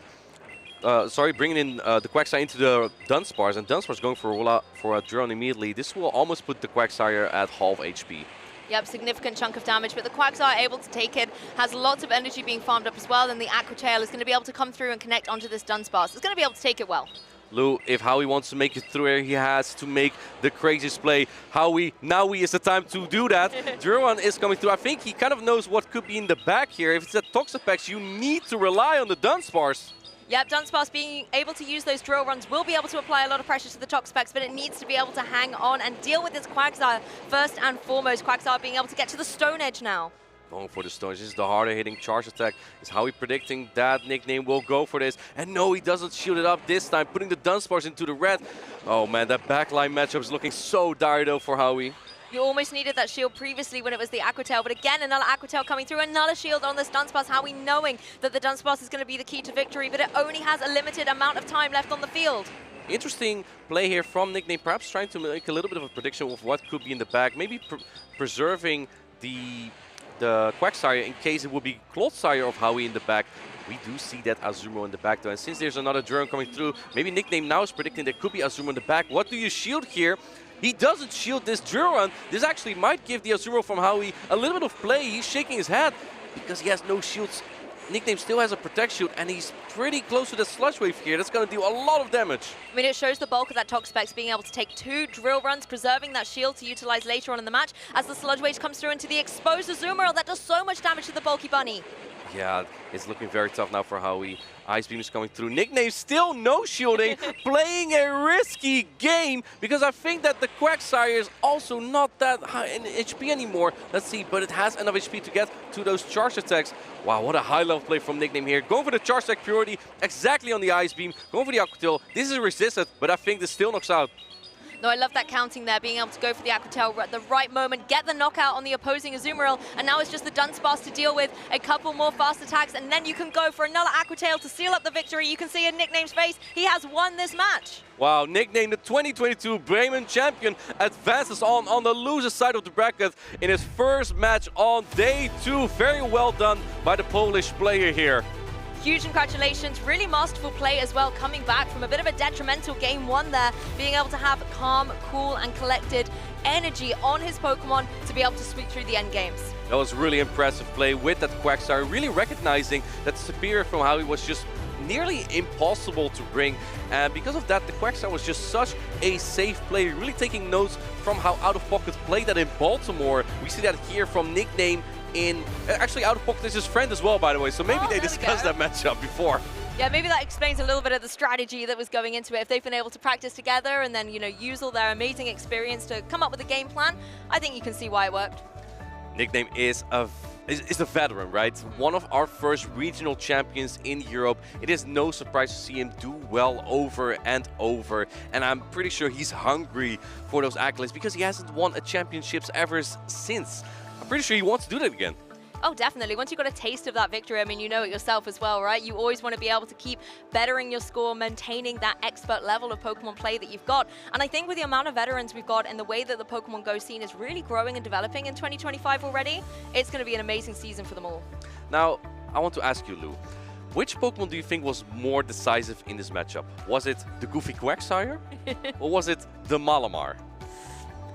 Bringing in the Quagsire into the Dunsparce, and Dunsparce going for a rollout for a drone immediately. This will almost put the Quagsire at half HP. Yep, significant chunk of damage, but the Quacks are able to take it, has lots of energy being farmed up as well, and the Aqua Tail is going to be able to come through and connect onto this Dunsparce. It's going to be able to take it well. Lou, if Howie wants to make it through here, he has to make the craziest play. Howie, now is the time to do that. Duran is coming through. I think he kind of knows what could be in the back here. If it's a Toxapex, you need to rely on the Dunsparce. Yep, Dunsparce being able to use those drill runs will be able to apply a lot of pressure to the Toxapex, but it needs to be able to hang on and deal with this Quagsire first and foremost. Quagsire being able to get to the Stone Edge now. Going for the Stone Edge. This is the harder hitting charge attack. Is Howie predicting that Nickname will go for this. And no, he doesn't shield it up this time, putting the Dunsparce into the red. Oh man, that backline matchup is looking so dire though for Howie. You almost needed that shield previously when it was the Aqua Tail, but again, another Aqua Tail coming through, another shield on this Dunsparce. Howie knowing that the Dunsparce is going to be the key to victory, but it only has a limited amount of time left on the field. Interesting play here from Nickname, perhaps trying to make a little bit of a prediction of what could be in the back. Maybe preserving the Quagsire in case it would be Clodsire of Howie in the back. We do see that Azumarill in the back though, and since there's another drone coming through, maybe Nickname now is predicting there could be Azumarill in the back. What do you shield here? He doesn't shield this drill run. This actually might give the Azumarill from Howie a little bit of play. He's shaking his head because he has no shields. Nickname still has a protect shield, and he's pretty close to the Sludge Wave here. That's going to do a lot of damage. I mean, it shows the bulk of that Toxapex being able to take 2 drill runs, preserving that shield to utilize later on in the match as the Sludge Wave comes through into the exposed Azumarill. That does so much damage to the bulky bunny. Yeah, it's looking very tough now for Howie. Ice Beam is coming through. Nickname still no shielding, playing a risky game because I think that the Quagsire is also not that high in HP anymore. Let's see, but it has enough HP to get to those charge attacks. Wow, what a high level play from Nickname here. Going for the charge attack priority exactly on the Ice Beam. Going for the Aqua Tail. This is resisted, but I think this still knocks out. No, I love that counting there, being able to go for the Aqua Tail at the right moment, get the knockout on the opposing Azumarill, and now it's just the Dunsparce to deal with, a couple more fast attacks, and then you can go for another Aqua Tail to seal up the victory. You can see in Nickname's face, he has won this match. Wow, Nickname, the 2022 Bremen champion, advances on the loser side of the bracket in his first match on day 2. Very well done by the Polish player here. Huge congratulations, really masterful play as well, coming back from a bit of a detrimental game 1 there, being able to have calm, cool and collected energy on his Pokemon to be able to sweep through the end games. That was really impressive play with that Quagsire, really recognizing that the Superior from Howie was just nearly impossible to bring, and because of that the Quagsire was just such a safe play, really taking notes from how Out of Pocket played that in Baltimore. We see that here from Nickname in, actually Out of Pocket is his friend as well, by the way, so maybe they discussed that matchup before. Yeah, maybe that explains a little bit of the strategy that was going into it. If they've been able to practice together and then, you know, use all their amazing experience to come up with a game plan, I think you can see why it worked. Nickname is a is a veteran, right? One of our first regional champions in Europe. It is no surprise to see him do well over and over. And I'm pretty sure he's hungry for those accolades because he hasn't won a championships ever since. I'm pretty sure he wants to do that again. Oh, definitely. Once you've got a taste of that victory, I mean, you know it yourself as well, right? You always want to be able to keep bettering your score, maintaining that expert level of Pokemon play that you've got. And I think with the amount of veterans we've got and the way that the Pokemon Go scene is really growing and developing in 2025 already, it's going to be an amazing season for them all. Now, I want to ask you, Lou, which Pokemon do you think was more decisive in this matchup? Was it the goofy Quagsire or was it the Malamar?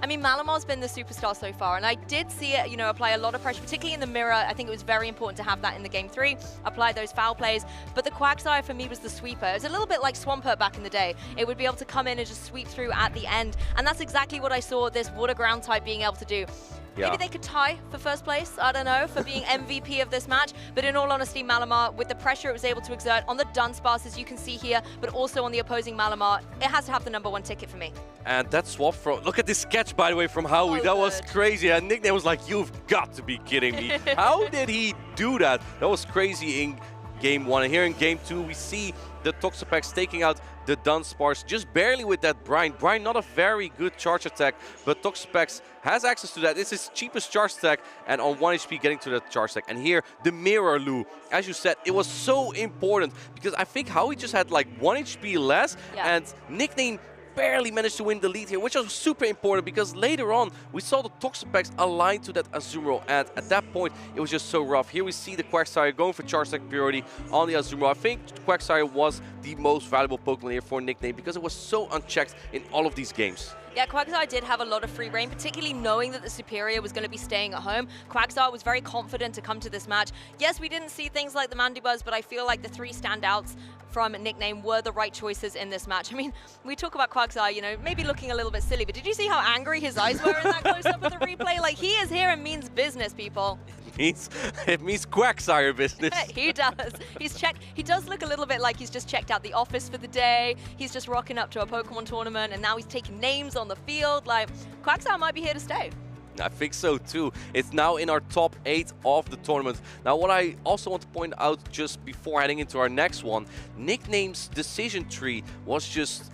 I mean, Malamar's been the superstar so far, and I did see it, you know, apply a lot of pressure, particularly in the mirror. I think it was very important to have that in the Game 3, apply those foul plays. But the Quagsire, for me, was the sweeper. It was a little bit like Swampert back in the day. It would be able to come in and just sweep through at the end. And that's exactly what I saw this Water Ground type being able to do. Yeah. Maybe they could tie for first place, I don't know, for being MVP of this match. But in all honesty, Malamar, with the pressure it was able to exert on the Dunsparce, as you can see here, but also on the opposing Malamar, it has to have the #1 ticket for me. And that swap from, look at this sketch, by the way, from Howie. So that was good. crazy. And Nickname was like, you've got to be kidding me. How did he do that? That was crazy in Game 1. And here in Game 2, we see the Toxapex taking out the Dunsparce just barely with that Brine. Brine, not a very good charge attack, but Toxapex has access to that. It's his cheapest charge attack, and on 1 HP getting to that charge attack. And here, the mirror, Lou, as you said, it was so important because I think Howie just had like 1 HP less, and Nickname barely managed to win the lead here, which was super important because later on we saw the Toxapex aligned to that Azumarill, and at that point it was just so rough. Here we see the Quagsire going for charge attack priority on the Azumarill. I think Quagsire was the most valuable Pokemon here for Nickname because it was so unchecked in all of these games. Yeah, Quagsire did have a lot of free reign, particularly knowing that the Superior was going to be staying at home. Quagsire was very confident to come to this match. Yes, we didn't see things like the Mandibuzz, but I feel like the 3 standouts from Nickname were the right choices in this match. I mean, we talk about Quagsire, you know, maybe looking a little bit silly, but did you see how angry his eyes were in that close-up of the replay? Like, he is here and means business, people. It means Quagsire business. He does. He does look a little bit like he's just checked out the office for the day. He's just rocking up to a Pokemon tournament, and now he's taking names on the field. Like, Quagsire might be here to stay. I think so too. It's now in our top 8 of the tournament. Now, what I also want to point out just before heading into our next one, Nickname's decision tree was just...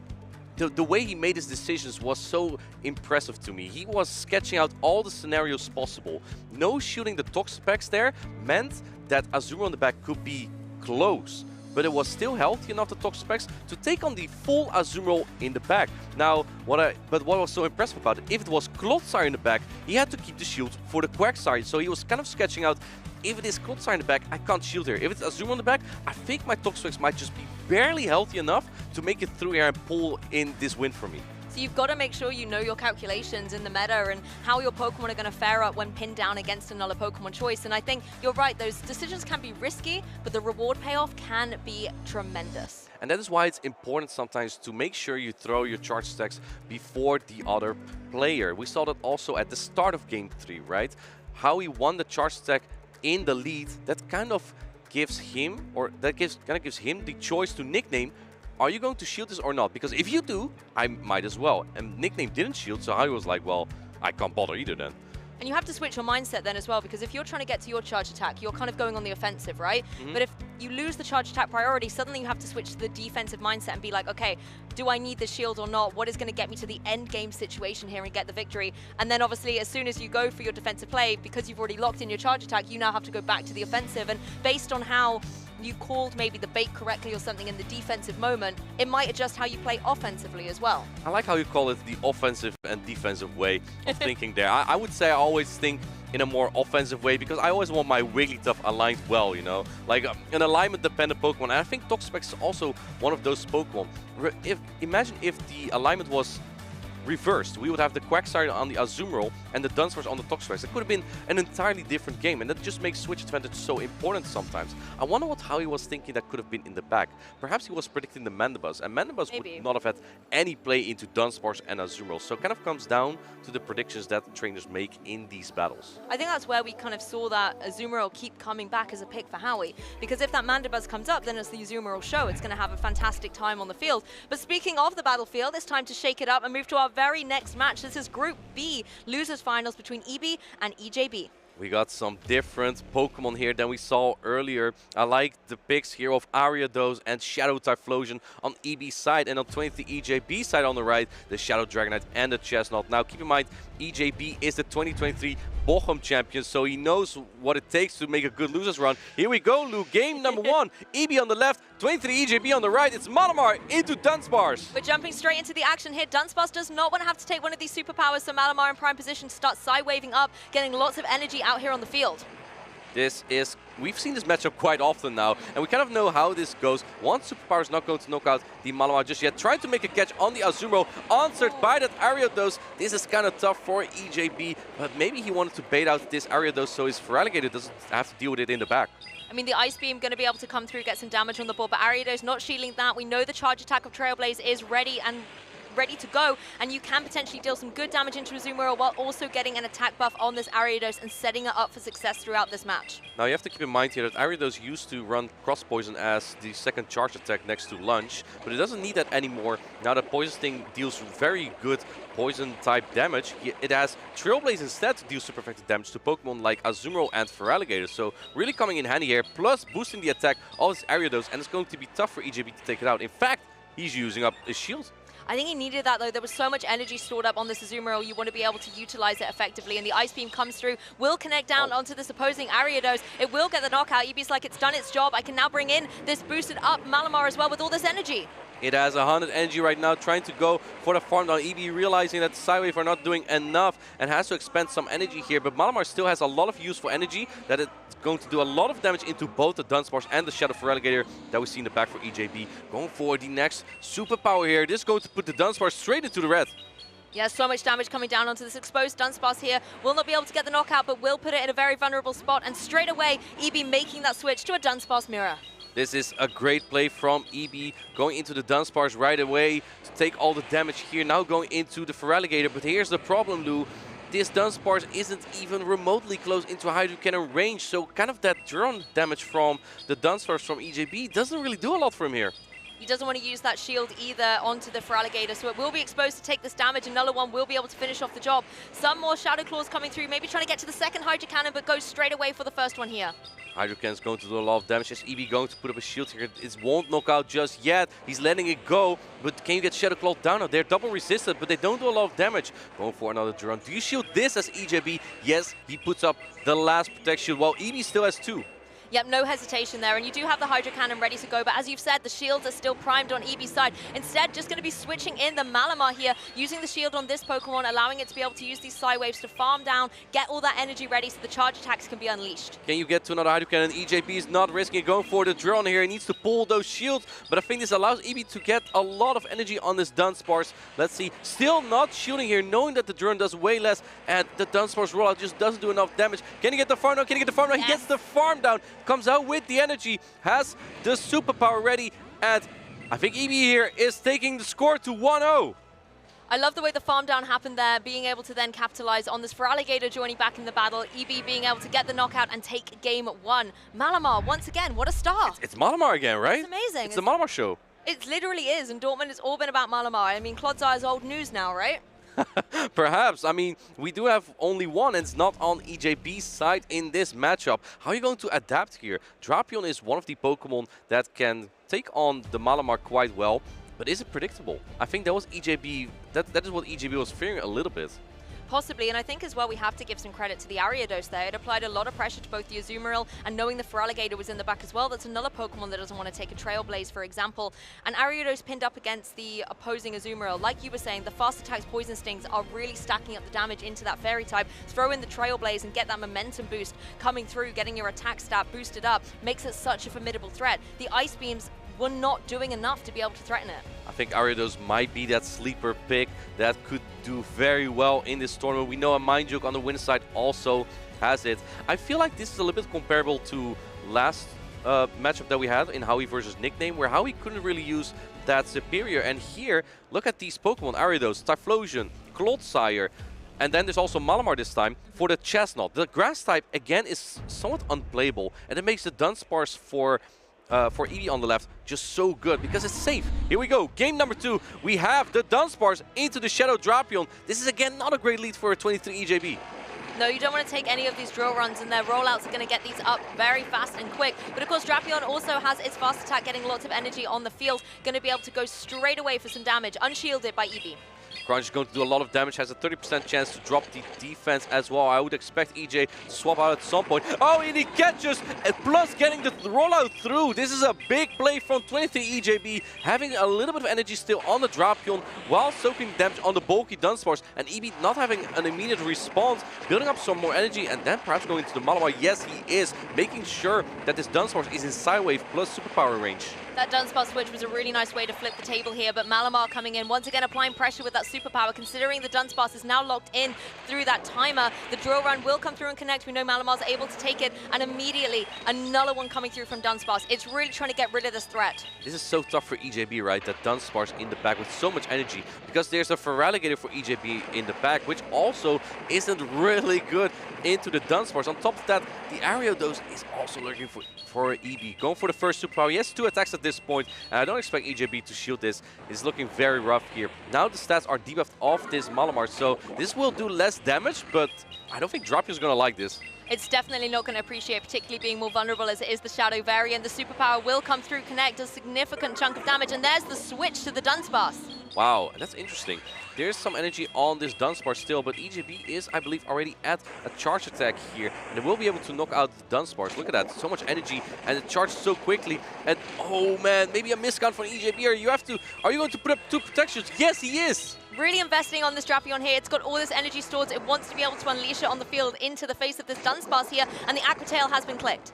The way he made his decisions was so impressive to me. He was sketching out all the scenarios possible. No shooting the Toxapex there meant that Azumarill on the back could be close, but it was still healthy enough, the Toxapex, to take on the full Azumarill in the back. Now, what was so impressive about it, if it was Clodsire in the back, he had to keep the shield for the Quagsire. So he was kind of sketching out, if it is Clodsire in the back, I can't shield here. If it's Azumarill in the back, I think my Toxapex might just be barely healthy enough to make it through here and pull in this win for me. So you've got to make sure you know your calculations in the meta and how your Pokemon are going to fare up when pinned down against another Pokemon choice. And I think you're right, those decisions can be risky, but the reward payoff can be tremendous. And that is why it's important sometimes to make sure you throw your charge attacks before the other player. We saw that also at the start of Game 3, right? How he won the charge attack in the lead, that kind of gives him, or that kind of gives him the choice to Nickname, are you going to shield this or not? Because if you do, I might as well. And Nickname didn't shield, so I was like, well, I can't bother either then. And you have to switch your mindset then as well, because if you're trying to get to your charge attack, you're kind of going on the offensive, right? But if you lose the charge attack priority, suddenly you have to switch to the defensive mindset and be like, okay, do I need the shield or not? What is going to get me to the end game situation here and get the victory? And then obviously, as soon as you go for your defensive play, because you've already locked in your charge attack, you now have to go back to the offensive. And based on how you called maybe the bait correctly or something in the defensive moment, it might adjust how you play offensively as well. I like how you call it the offensive and defensive way of thinking there. I would say I always think in a more offensive way because I always want my Wigglytuff aligned well, you know? Like an alignment-dependent Pokemon. And I think Toxapex is also one of those Pokemon. Imagine if the alignment was reversed. We would have the Quagsire on the Azumarill and the Dunsparce on the Toxapex. It could have been an entirely different game, and that just makes switch advantage so important sometimes. I wonder how he was thinking that could have been in the back. Perhaps he was predicting the Mandibuzz, and Mandibuzz would not have had any play into Dunsparce and Azumarill. So it kind of comes down to the predictions that trainers make in these battles. I think that's where we kind of saw that Azumarill keep coming back as a pick for Howie, because if that Mandibuzz comes up, then it's the Azumarill show. It's going to have a fantastic time on the field. But speaking of the battlefield, it's time to shake it up and move to our very next match. This is Group B, losers finals between EB and EJB. We got some different Pokemon here than we saw earlier. I like the picks here of Ariados and Shadow Typhlosion on EB's side, and on 23 EJB side on the right, the Shadow Dragonite and the Chestnut. Now keep in mind, EJB is the 2023 Bochum champion, so he knows what it takes to make a good losers run. Here we go, Lou. Game number 1. EB on the left, 23 EJB on the right. It's Malamar into Dunsparce. We're jumping straight into the action here. Dunsparce does not want to have to take one of these superpowers, so Malamar in prime position to start side-waving up, getting lots of energy out here on the field. We've seen this matchup quite often now, and we kind of know how this goes. One superpower is not going to knock out the Malamar just yet. Trying to make a catch on the Azumarill, answered by that Ariados. This is kind of tough for EJB, but maybe he wanted to bait out this Ariados so his Feraligatr doesn't have to deal with it in the back. I mean, the Ice Beam going to be able to come through, get some damage on the board, but Ariados not shielding that. We know the charge attack of Trailblaze is ready to go, and you can potentially deal some good damage into Azumarill while also getting an attack buff on this Ariados and setting it up for success throughout this match. Now you have to keep in mind here that Ariados used to run Cross Poison as the second charge attack next to Lunge, but it doesn't need that anymore. Now that Poison Sting deals very good poison type damage, it has Trailblaze instead to deal super effective damage to Pokemon like Azumarill and Feraligatr, so really coming in handy here, plus boosting the attack of this Ariados, and it's going to be tough for EJB to take it out. In fact, he's using up his shield. I think he needed that, though. There was so much energy stored up on this Azumarill. You want to be able to utilize it effectively. And the Ice Beam comes through, will connect down onto this opposing Ariados. It will get the knockout. EB's like, it's done its job. I can now bring in this boosted up Malamar as well with all this energy. It has 100 energy right now, trying to go for the farm down. EB realizing that Sidewave are not doing enough and has to expend some energy here. But Malamar still has a lot of useful energy that it's going to do a lot of damage into both the Dunsparce and the Shadow Feraligatr that we see in the back for EJB. Going for the next superpower here. This is going to put the Dunsparce straight into the red. Yeah, so much damage coming down onto this exposed Dunsparce here. Will not be able to get the knockout, but will put it in a very vulnerable spot. And straight away, EB making that switch to a Dunsparce mirror. This is a great play from EB, going into the Dunsparce right away to take all the damage here. Now going into the Feraligatr, but here's the problem, Lou. This Dunsparce isn't even remotely close into Hydro Cannon range, so kind of that drone damage from the Dunsparce from EJB doesn't really do a lot for him here. He doesn't want to use that shield either onto the Feraligatr, so it will be exposed to take this damage. Another one will be able to finish off the job. Some more Shadow Claws coming through, maybe trying to get to the second Hydro Cannon, but goes straight away for the first one here. Hydro Cannon's going to do a lot of damage. Is EB going to put up a shield here? It won't knock out just yet. He's letting it go, but can you get Shadow Claw down? They're double resisted, but they don't do a lot of damage. Going for another drone. Do you shield this as EJB? Yes, he puts up the last Protect Shield, while EB still has 2. Yep, no hesitation there, and you do have the Hydro Cannon ready to go, but as you've said, the shields are still primed on EB's side. Instead, just going to be switching in the Malamar here, using the shield on this Pokemon, allowing it to be able to use these Psy Waves to farm down, get all that energy ready so the charge attacks can be unleashed. Can you get to another Hydro Cannon? EJB is not risking it, going for the drone here. He needs to pull those shields, but I think this allows EB to get a lot of energy on this Dunsparce. Let's see, still not shielding here, knowing that the drone does way less, and the Dunsparce rollout just doesn't do enough damage. Can he get the farm down? Can he get the farm down? Yes. He gets the farm down, comes out with the energy, has the superpower ready, and I think EB here is taking the score to 1-0. I love the way the farm down happened there, being able to then capitalize on this Feraligatr joining back in the battle, EB being able to get the knockout and take game 1. Malamar, once again, what a start. It's Malamar again, right? It's amazing. It's the Malamar show. It literally is, and Dortmund has all been about Malamar. I mean, Clodsire is old news now, right? Perhaps. I mean, we do have only one, and it's not on EJB's side in this matchup. How are you going to adapt here? Drapion is one of the Pokemon that can take on the Malamar quite well, but is it predictable? I think that was EJB, that is what EJB was fearing a little bit. Possibly, and I think as well we have to give some credit to the Ariados there. It applied a lot of pressure to both the Azumarill, and knowing the Feraligatr was in the back as well, that's another Pokemon that doesn't want to take a Trailblaze, for example. And Ariados pinned up against the opposing Azumarill. Like you were saying, the fast attacks, Poison Stings are really stacking up the damage into that Fairy type. Throw in the Trailblaze and get that momentum boost coming through, getting your attack stat boosted up, makes it such a formidable threat. The Ice Beams were not doing enough to be able to threaten it. I think Ariados might be that sleeper pick that could do very well in this tournament. We know a Mind Joke on the win side also has it. I feel like this is a little bit comparable to last matchup that we had in Howie versus Nickname, where Howie couldn't really use that Superior. And here, look at these Pokemon, Ariados, Typhlosion, Clodsire, and then there's also Malamar this time for the Chestnut. The Grass type, again, is somewhat unplayable, and it makes the Dunsparce for EB on the left just so good because it's safe. Here we go, game number 2. We have the Dunsparce into the Shadow Drapion. This is again not a great lead for a 23 EJB. No, you don't want to take any of these drill runs, and their rollouts are going to get these up very fast and quick. But of course, Drapion also has its fast attack getting lots of energy on the field, going to be able to go straight away for some damage, unshielded by EB. Crunch is going to do a lot of damage, has a 30% chance to drop the defense as well. I would expect EJ to swap out at some point. Oh, and he catches, and plus getting the rollout through. This is a big play from 23 EJB, having a little bit of energy still on the Drapion while soaking damage on the bulky Dunsparce, and EB not having an immediate response, building up some more energy, and then perhaps going to the Malamar. Yes, he is, making sure that this Dunsparce is in Psywave plus superpower range. That Dunsparce switch was a really nice way to flip the table here, but Malamar coming in, once again applying pressure with that superpower, considering the Dunsparce is now locked in through that timer. The drill run will come through and connect. We know Malamar's able to take it, and immediately another one coming through from Dunsparce. It's really trying to get rid of this threat. This is so tough for EJB, right? That Dunsparce in the back with so much energy, because there's a Feraligatr for EJB in the back, which also isn't really good into the Dunsparce. On top of that, the Ariados is also looking for EB. Going for the first superpower. He has 2 attacks at this point, and I don't expect EJB to shield this. It's looking very rough here. Now the stats are debuffed off this Malamar, so this will do less damage, but I don't think Drapion's gonna like this. It's definitely not going to appreciate, particularly being more vulnerable as it is the Shadow variant. The superpower will come through, connect a significant chunk of damage, and there's the switch to the Dunsparce. Wow, that's interesting. There's some energy on this Dunsparce still, but EJB is, I believe, already at a charge attack here, and they will be able to knock out the Dunsparce. Look at that, so much energy, and it charges so quickly. And oh man, maybe a miscount from EJB. Are you going to put up 2 protections? Yes, he is. Really investing on this Drapion here. It's got all this energy stored. It wants to be able to unleash it on the field into the face of this Dunsparce here, and the Aqua Tail has been clicked.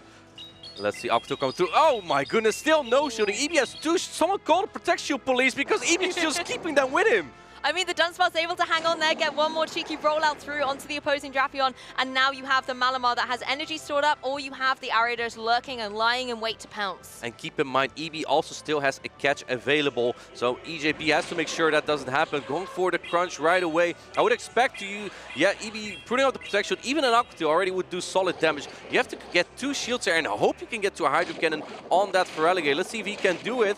Let's see Octo come through. Oh my goodness, still no shielding. EB has 2. Someone call the protection police because EB is just keeping them with him. I mean, the Dunsparce able to hang on there, get one more cheeky rollout through onto the opposing Drapion, and now you have the Malamar that has energy stored up, or you have the Ariados lurking and lying in wait to pounce. And keep in mind, EB also still has a catch available, so EJB has to make sure that doesn't happen. Going for the crunch right away. I would expect EB putting out the protection, even an Aqua Tail already would do solid damage. You have to get 2 shields here, and I hope you can get to a Hydro Cannon on that Feraligatr. Let's see if he can do it.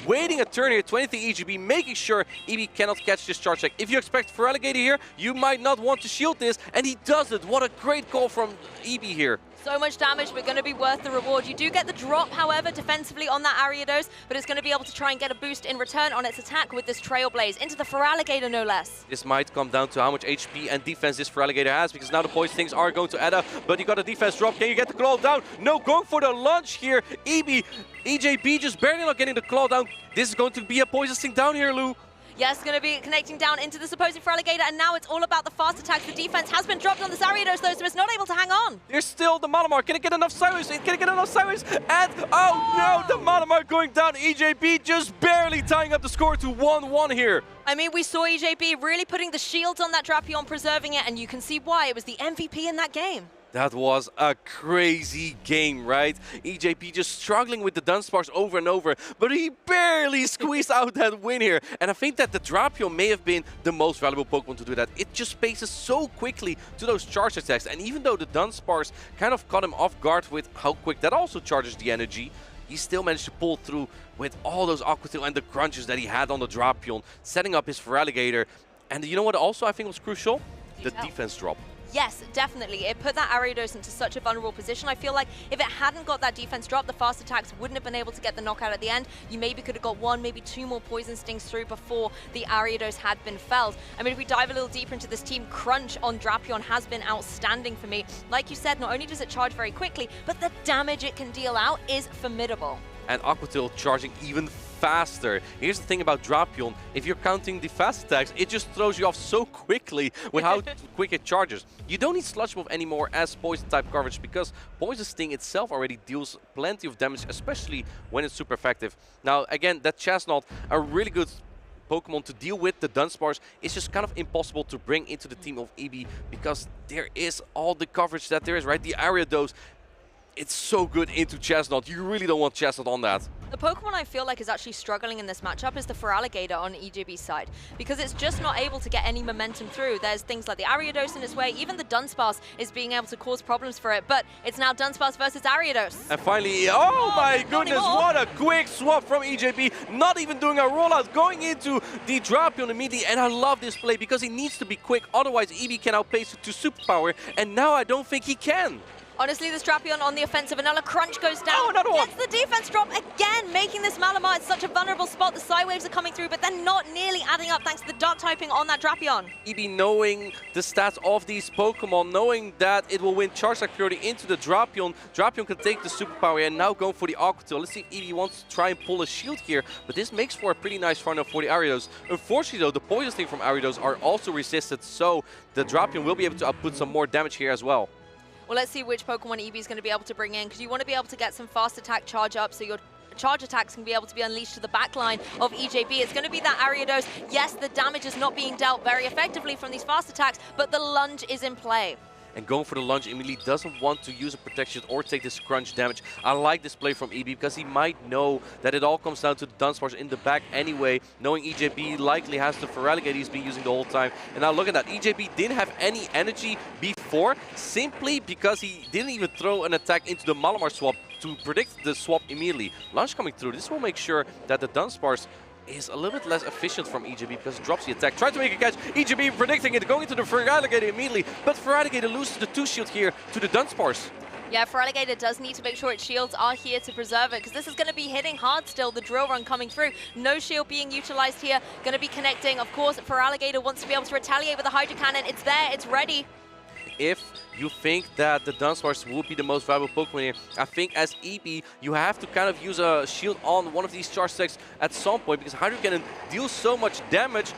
Waiting a turn here, 23 EJB, making sure EB cannot catch this charge attack. If you expect Feraligatr here, you might not want to shield this, and he does it. What a great call from EB here. So much damage, but going to be worth the reward. You do get the drop, however, defensively on that Ariados, but it's going to be able to try and get a boost in return on its attack with this Trailblaze into the Feraligatr, no less. This might come down to how much HP and defense this Feraligatr has, because now the poison things are going to add up, but you got a defense drop. Can you get the claw down? No, going for the lunge here. EJB just barely not getting the claw down. This is going to be a poison sting down here, Lou. Yes, going to be connecting down into this opposing Feraligatr, and now it's all about the fast attacks. The defense has been dropped on this Ariados, though, so it's not able to hang on. There's still the Malamar. Can it get enough sideways? Can it get enough sideways? And, oh no, the Malamar going down. EJB just barely tying up the score to 1-1 here. I mean, we saw EJB really putting the shields on that Drapion, preserving it, and you can see why. It was the MVP in that game. That was a crazy game, right? EJB just struggling with the Dunsparce over and over, but he barely squeezed out that win here. And I think that the Drapion may have been the most valuable Pokemon to do that. It just spaces so quickly to those charge attacks. And even though the Dunsparce kind of caught him off guard with how quick that also charges the energy, he still managed to pull through with all those Aqua Tail and the crunches that he had on the Drapion, setting up his Feraligatr. And you know what also I think was crucial? The defense drop. Yes, definitely. It put that Ariados into such a vulnerable position. I feel like if it hadn't got that defense drop, the fast attacks wouldn't have been able to get the knockout at the end. You maybe could have got 1, maybe 2 more poison stings through before the Ariados had been felled. I mean, if we dive a little deeper into this team, Crunch on Drapion has been outstanding for me. Like you said, not only does it charge very quickly, but the damage it can deal out is formidable. And Aqua Tail charging even faster. Here's the thing about Drapion, if you're counting the fast attacks, it just throws you off so quickly with how quick it charges. You don't need Sludge Bomb anymore as poison type coverage, because Poison Sting itself already deals plenty of damage, especially when it's super effective. Now again, that Chestnut, a really good Pokemon to deal with the Dunsparce. It's just kind of impossible to bring into the team of EB, because there is all the coverage that there is, right? The Ariados. it's so good into Chestnut. You really don't want Chestnut on that. The Pokemon I feel like is actually struggling in this matchup is the Feraligatr on EJB's side, because it's just not able to get any momentum through. There's things like the Ariados in its way, even the Dunsparce is being able to cause problems for it, but it's now Dunsparce versus Ariados. And finally, oh my goodness, what a quick swap from EJB, not even doing a rollout, going into the Drapion immediately, and I love this play because he needs to be quick, otherwise EB can outpace it to Superpower, and now I don't think he can. Honestly, this Drapion on the offensive, another crunch goes down. Oh, another one. Gets the defense drop again, making this Malamar such a vulnerable spot. The side waves are coming through, but they're not nearly adding up thanks to the dark typing on that Drapion. EB knowing the stats of these Pokemon, knowing that it will win Charge Attack Priority into the Drapion. Drapion can take the Superpower and now go for the Aquatail. Let's see if EB wants to try and pull a shield here, but this makes for a pretty nice front up for the Ariados. Unfortunately though, the Poison Sting from Ariados are also resisted, so the Drapion will be able to output some more damage here as well. Well, let's see which Pokemon EB is going to be able to bring in, because you want to be able to get some fast attack charge up so your charge attacks can be able to be unleashed to the back line of EJB. It's going to be that Ariados. Yes, the damage is not being dealt very effectively from these fast attacks, but the lunge is in play. And going for the lunge, immediately doesn't want to use a protection or take this crunch damage. I like this play from EB because he might know that it all comes down to the Dunsparce in the back anyway, knowing EJB likely has the Feraligatr he's been using the whole time. And now look at that, EJB didn't have any energy before, simply because he didn't even throw an attack into the Malamar swap to predict the swap immediately. Lunge coming through, this will make sure that the Dunsparce is a little bit less efficient from EJB because it drops the attack. Try to make a catch. EJB predicting it, going into the Feraligatr immediately, but Feraligatr loses the 2-shield here to the Dunsparce. Yeah, Feraligatr does need to make sure its shields are here to preserve it, because this is going to be hitting hard still, the drill run coming through. No shield being utilized here, going to be connecting. Of course, Feraligatr wants to be able to retaliate with a Hydro Cannon. It's there, it's ready. If you think that the Dunsparce will be the most valuable Pokemon here, I think as EB, you have to kind of use a shield on one of these charge attacks at some point, because Hydro Cannon deals so much damage.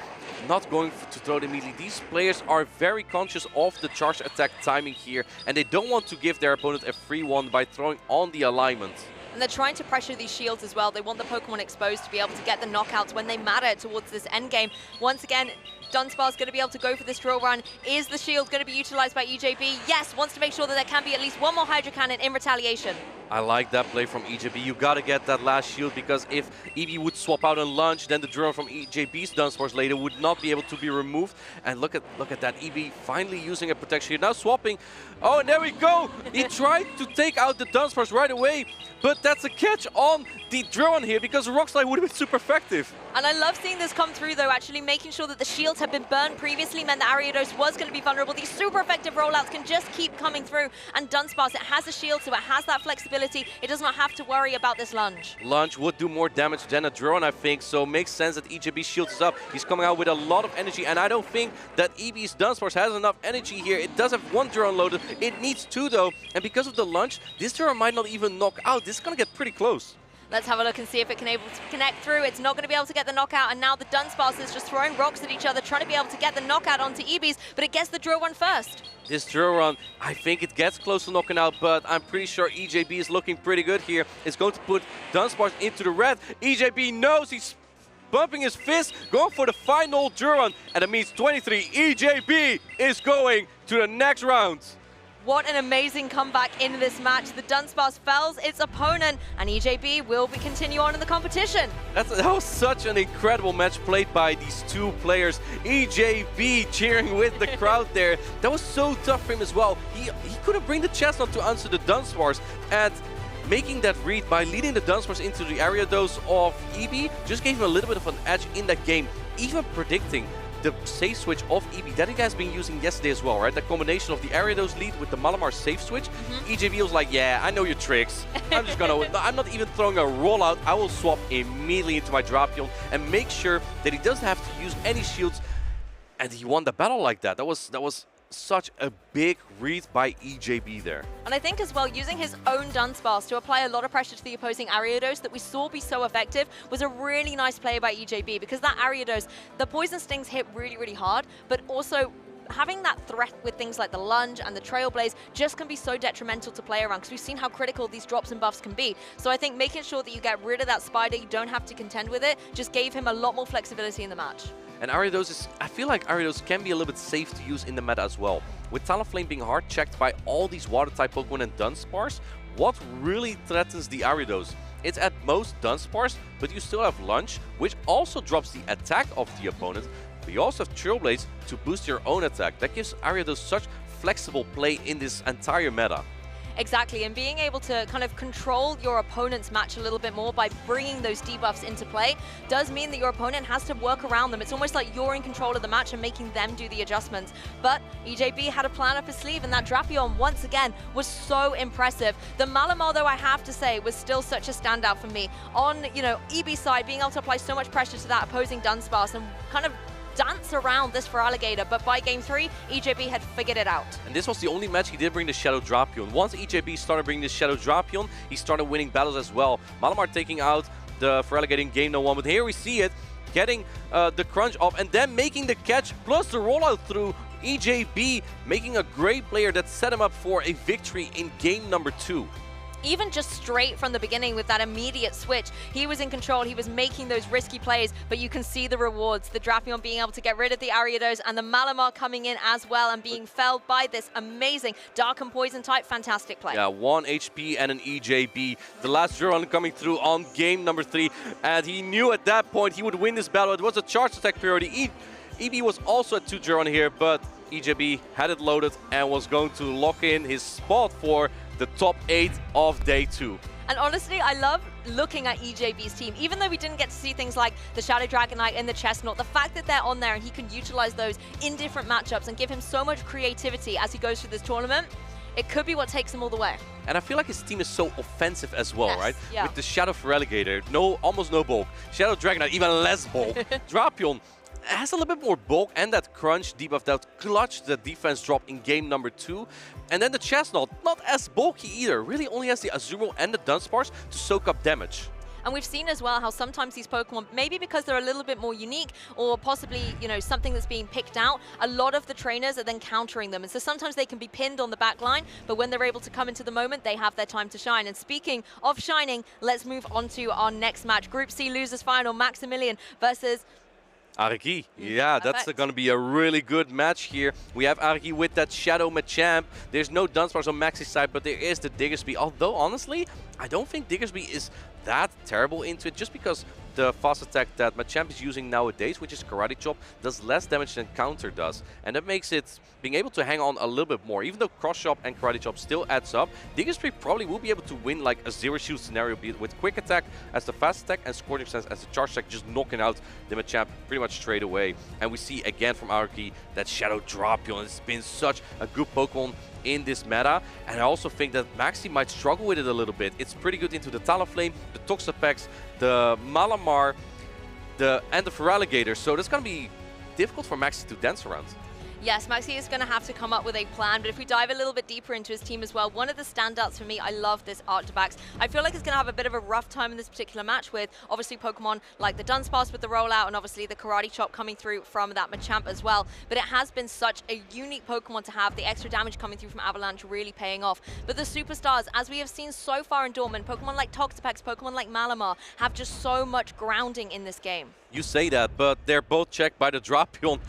Not going to throw it immediately. These players are very conscious of the charge attack timing here, and they don't want to give their opponent a free one by throwing on the alignment. And they're trying to pressure these shields as well. They want the Pokemon exposed to be able to get the knockouts when they matter towards this endgame. Once again, Dunsparce going to be able to go for this drill run. Is the shield going to be utilized by EJB? Yes, wants to make sure that there can be at least one more Hydro Cannon in retaliation. I like that play from EJB. You gotta get that last shield, because if EB would swap out and lunge, then the drill from EJB's Dunsparce later would not be able to be removed. And look at that, EB finally using a protection here. Now swapping. Oh, and there we go. He tried to take out the Dunsparce right away, but that's a catch on the drill on here, because Rock Slide would have been super effective. And I love seeing this come through though, actually making sure that the shields have been burned previously meant that Ariados was going to be vulnerable. These super effective rollouts can just keep coming through, and Dunsparce, it has a shield, so it has that flexibility. It does not have to worry about this lunge. Lunge would do more damage than a drone, I think, so it makes sense that EJB shields up. He's coming out with a lot of energy, and I don't think that EB's Dunsparce has enough energy here. It does have one drone loaded. It needs two though, and because of the lunge, this drone might not even knock out. This is going to get pretty close. Let's have a look and see if it can able to connect through. It's not going to be able to get the knockout, and now the Dunsparce is just throwing rocks at each other, trying to be able to get the knockout onto EB's, but it gets the drill run first. This drill run, I think it gets close to knocking out, but I'm pretty sure EJB is looking pretty good here. It's going to put Dunsparce into the red. EJB knows he's bumping his fist, going for the final drill run, and it means 23. EJB is going to the next round. What an amazing comeback in this match. The Dunsparce fells its opponent, and EJB will continue on in the competition. That was such an incredible match played by these two players. EJB cheering with the crowd there. That was so tough for him as well. He couldn't bring the Chestnut to answer the Dunsparce, and making that read by leading the Dunsparce into the Ariados of EB just gave him a little bit of an edge in that game. Even predicting the safe switch of EB that he has been using yesterday as well, right? The combination of the Ariados lead with the Malamar safe switch. EJB was like, yeah, I know your tricks. I'm just gonna, I'm not even throwing a rollout. I will swap immediately into my Drapion and make sure that he doesn't have to use any shields. And he won the battle like that. That was such a big read by EJB there. And I think as well, using his own Dunsparce to apply a lot of pressure to the opposing Ariados that we saw be so effective was a really nice play by EJB, because that Ariados, the Poison Stings hit really, really hard, but also having that threat with things like the lunge and the Trailblaze just can be so detrimental to play around, because we've seen how critical these drops and buffs can be. So I think making sure that you get rid of that Spider, you don't have to contend with it, just gave him a lot more flexibility in the match. And Ariados is, I feel like Ariados can be a little bit safe to use in the meta as well. With Talonflame being hard checked by all these water type Pokemon and Dunsparce, what really threatens the Ariados? It's at most Dunsparce, but you still have Lunge, which also drops the attack of the opponent. But you also have Trailblades to boost your own attack. That gives Ariados such flexible play in this entire meta. Exactly, and being able to kind of control your opponent's match a little bit more by bringing those debuffs into play does mean that your opponent has to work around them. It's almost like you're in control of the match and making them do the adjustments. But EJB had a plan up his sleeve, and that Drapion, once again, was so impressive. The Malamar, though, I have to say, was still such a standout for me. On, EB side, being able to apply so much pressure to that opposing Dunsparce and kind of dance around this Feraligatr, but by game 3, EJB had figured it out. And this was the only match he did bring the Shadow Drapion. Once EJB started bringing the Shadow Drapion, he started winning battles as well. Malamar taking out the Feraligatr in game #1, but here we see it, getting the crunch off and then making the catch, plus the rollout through. EJB making a great player that set him up for a victory in game #2. Even just straight from the beginning with that immediate switch, he was in control, he was making those risky plays, but you can see the rewards. The Drapion being able to get rid of the Ariados and the Malamar coming in as well and being felled by this amazing Dark and Poison type. Fantastic play. Yeah, 1 HP and an EJB. The last Juron coming through on game #3, and he knew at that point he would win this battle. It was a charge attack priority. EB was also at 2 Juron here, but EJB had it loaded and was going to lock in his spot for the top 8 of day 2. And honestly, I love looking at EJB's team. Even though we didn't get to see things like the Shadow Dragonite and the Chestnut, the fact that they're on there and he can utilize those in different matchups and give him so much creativity as he goes through this tournament, it could be what takes him all the way. And I feel like his team is so offensive as well, Yes, right? yeah. With the Shadow Feraligatr, almost no bulk. Shadow Dragonite, even less bulk. Drapion has a little bit more bulk and that crunch debuff that clutched the defense drop in game #2. And then the Chestnut, not as bulky either. Really only has the Azumarill and the Dunsparce to soak up damage. And we've seen as well how sometimes these Pokemon, maybe because they're a little bit more unique or possibly, something that's being picked out, a lot of the trainers are then countering them. And so sometimes they can be pinned on the back line, but when they're able to come into the moment, they have their time to shine. And speaking of shining, let's move on to our next match. Group C losers final, Maximilian versus Argi, yeah, that's going to be a really good match here. We have Argi with that Shadow Machamp. There's no Dunsparce on Maxi's side, but there is the Diggersby. Although, honestly, I don't think Diggersby is that terrible into it, just because the fast attack that Machamp is using nowadays, which is Karate Chop, does less damage than Counter does. And that makes it being able to hang on a little bit more. Even though Cross Chop and Karate Chop still adds up, Diggersby probably will be able to win like a zero shield scenario, be it with Quick Attack as the fast attack and Scorching Sense as the charge attack, just knocking out the Machamp pretty much straight away. And we see again from Argi that Shadow Drapion has been such a good Pokemon in this meta, and I also think that Maxi might struggle with it a little bit. It's pretty good into the Talonflame, the Toxapex, the Malamar, and the Feraligatr, so that's going to be difficult for Maxi to dance around. Yes, Maxi is going to have to come up with a plan, but if we dive a little bit deeper into his team as well, one of the standouts for me, I love this Arctobax. I feel like it's going to have a bit of a rough time in this particular match with obviously Pokemon like the Dunsparce with the rollout and obviously the Karate Chop coming through from that Machamp as well. But it has been such a unique Pokemon to have, the extra damage coming through from Avalanche really paying off. But the superstars, as we have seen so far in Dortmund, Pokemon like Toxapex, Pokemon like Malamar have just so much grounding in this game. You say that, but they're both checked by the Drapion,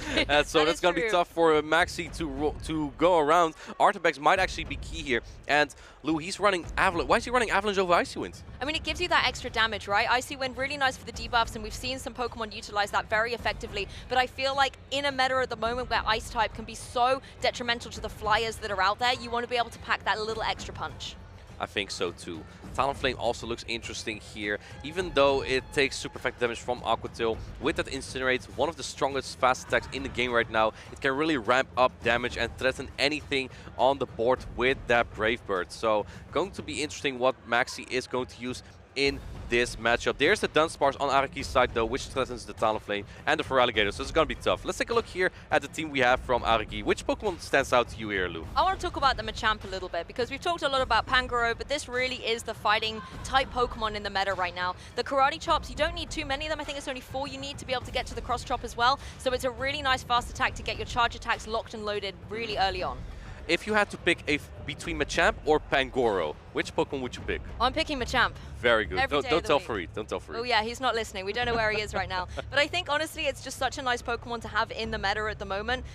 so that's going to be tough for Maxi to go around. Arctobax might actually be key here, and Lou, he's running Avalanche. Why is he running Avalanche over Icy Wind? I mean, it gives you that extra damage, right? Icy Wind, really nice for the debuffs, and we've seen some Pokemon utilize that very effectively, but I feel like in a meta at the moment where Ice type can be so detrimental to the flyers that are out there, you want to be able to pack that little extra punch. I think so too. Talonflame also looks interesting here, even though it takes super effective damage from Aqua Tail. With that Incinerate, one of the strongest fast attacks in the game right now, it can really ramp up damage and threaten anything on the board with that Brave Bird. So going to be interesting what Maxi is going to use in this matchup. There's the Dunsparce on Araki's side though, which threatens the Talonflame and the Feraligatr, so it's gonna be tough. Let's take a look here at the team we have from Araki. Which Pokemon stands out to you here, Lou? I want to talk about the Machamp a little bit because we've talked a lot about Pangoro, but this really is the fighting type Pokemon in the meta right now. The Karate Chops, you don't need too many of them. I think it's only 4 you need to be able to get to the Cross Chop as well. So it's a really nice fast attack to get your charge attacks locked and loaded really early on. If you had to pick between Machamp or Pangoro, which Pokemon would you pick? I'm picking Machamp. Very good. Every day Don't of the tell week. Farid. Don't tell Farid. Oh yeah, he's not listening. We don't know where he is right now. But I think honestly, it's just such a nice Pokemon to have in the meta at the moment.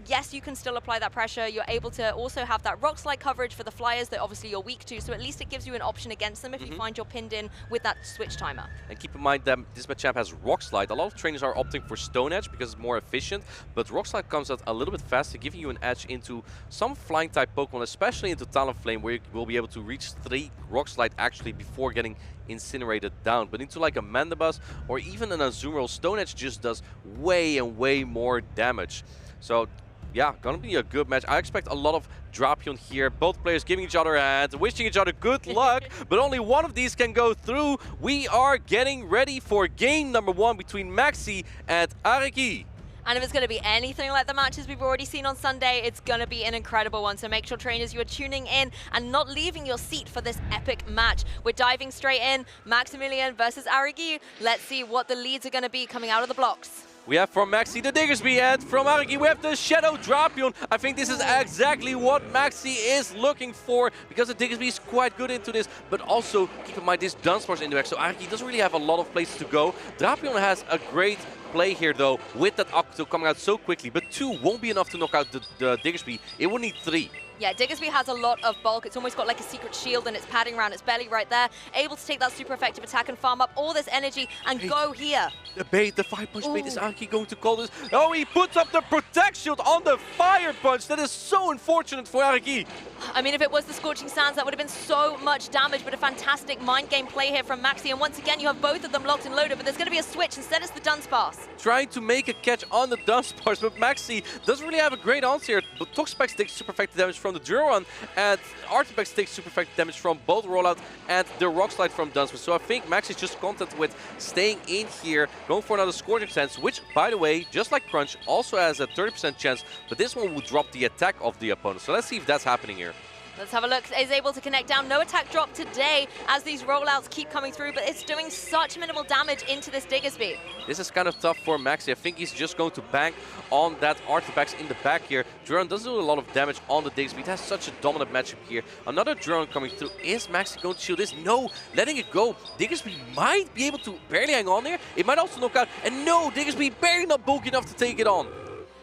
yes, you can still apply that pressure. You're able to also have that rock slide coverage for the flyers that obviously you're weak to, so at least it gives you an option against them if you find you're pinned in with that switch timer. And keep in mind that this Machamp has Rock Slide. A lot of trainers are opting for Stone Edge because it's more efficient, but Rock Slide comes out a little bit faster, giving you an edge into some flying type Pokemon, especially into Talonflame, where you will be able to reach 3 Rock Slide actually before getting incinerated down. But into like a Mandibuzz or even an Azumarill, Stone Edge just does way and way more damage. So yeah, gonna be a good match. I expect a lot of Drapion here. Both players giving each other a hand, wishing each other good luck, but only one of these can go through. We are getting ready for game number 1 between Maxi and Ariki. And if it's going to be anything like the matches we've already seen on Sunday, it's going to be an incredible one. So make sure, trainers, you are tuning in and not leaving your seat for this epic match. We're diving straight in. Maximilian versus Arigi. Let's see what the leads are going to be coming out of the blocks. We have from Maxi the Diggersby, and from Ariki we have the Shadow Drapion. I think this is exactly what Maxi is looking for, because the Diggersby is quite good into this, but also keep in mind this Dunsparce in the back, so Ariki doesn't really have a lot of places to go. Drapion has a great play here though, with that Octo coming out so quickly, but 2 won't be enough to knock out the Diggersby. It will need 3. Yeah, Diggersby has a lot of bulk. It's almost got like a secret shield and it's padding around its belly right there. Able to take that super effective attack and farm up all this energy and go here. The bait, the Fire Punch bait, is Ariki going to call this? Oh, he puts up the Protect Shield on the Fire Punch. That is so unfortunate for Ariki. I mean, if it was the Scorching Sands, that would have been so much damage, but a fantastic mind game play here from Maxi. And once again, you have both of them locked and loaded, but there's going to be a switch. Instead, it's the Dunsparce. Trying to make a catch on the Dunsparce, but Maxi doesn't really have a great answer here. But Toxapex takes super effective damage from the Duron, and Artipex takes super effective damage from both Rollout and the Rock Slide from Dunsparce. So I think Maxi is just content with staying in here, going for another Scorching Sands, which, by the way, just like Crunch, also has a 30% chance, but this one will drop the attack of the opponent. So let's see if that's happening here. Let's have a look. Is able to connect down. No attack drop today as these rollouts keep coming through, but it's doing such minimal damage into this Diggersby. This is kind of tough for Maxi. I think he's just going to bank on that Artifax in the back here. Duron doesn't do a lot of damage on the Diggersby. It has such a dominant matchup here. Another Duron coming through. Is Maxi going to shield this? No, letting it go. Diggersby might be able to barely hang on there. It might also knock out. And no, Diggersby barely not bulky enough to take it on.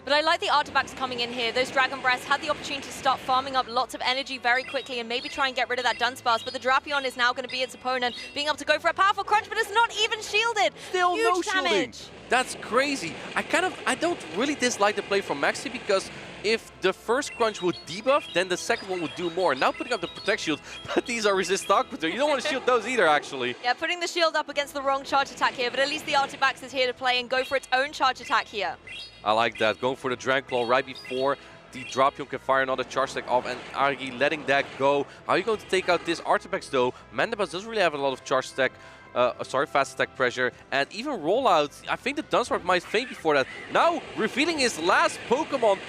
But I like the Artifacts coming in here. Those Dragon Breaths had the opportunity to start farming up lots of energy very quickly and maybe try and get rid of that Dunsparce, but the Drapion is now going to be its opponent, being able to go for a powerful crunch, but it's not even shielded. Still Huge no damage. shielding. That's crazy. I don't really dislike the play from Maxi, because if the first crunch would debuff, then the second one would do more. Now putting up the Protect Shield, but these are resist stock, but you don't want to shield those either, actually. Yeah, putting the shield up against the wrong charge attack here, but at least the Artifacts is here to play and go for its own charge attack here. I like that. Going for the Dragon Claw right before the Drapion can fire another charge attack off, and Arigi letting that go. How are you going to take out this Artifacts though? Mandibuzz doesn't really have a lot of charge attack. Fast attack pressure, and even rollout. I think the Dunsparce might faint before that. Now revealing his last Pokemon.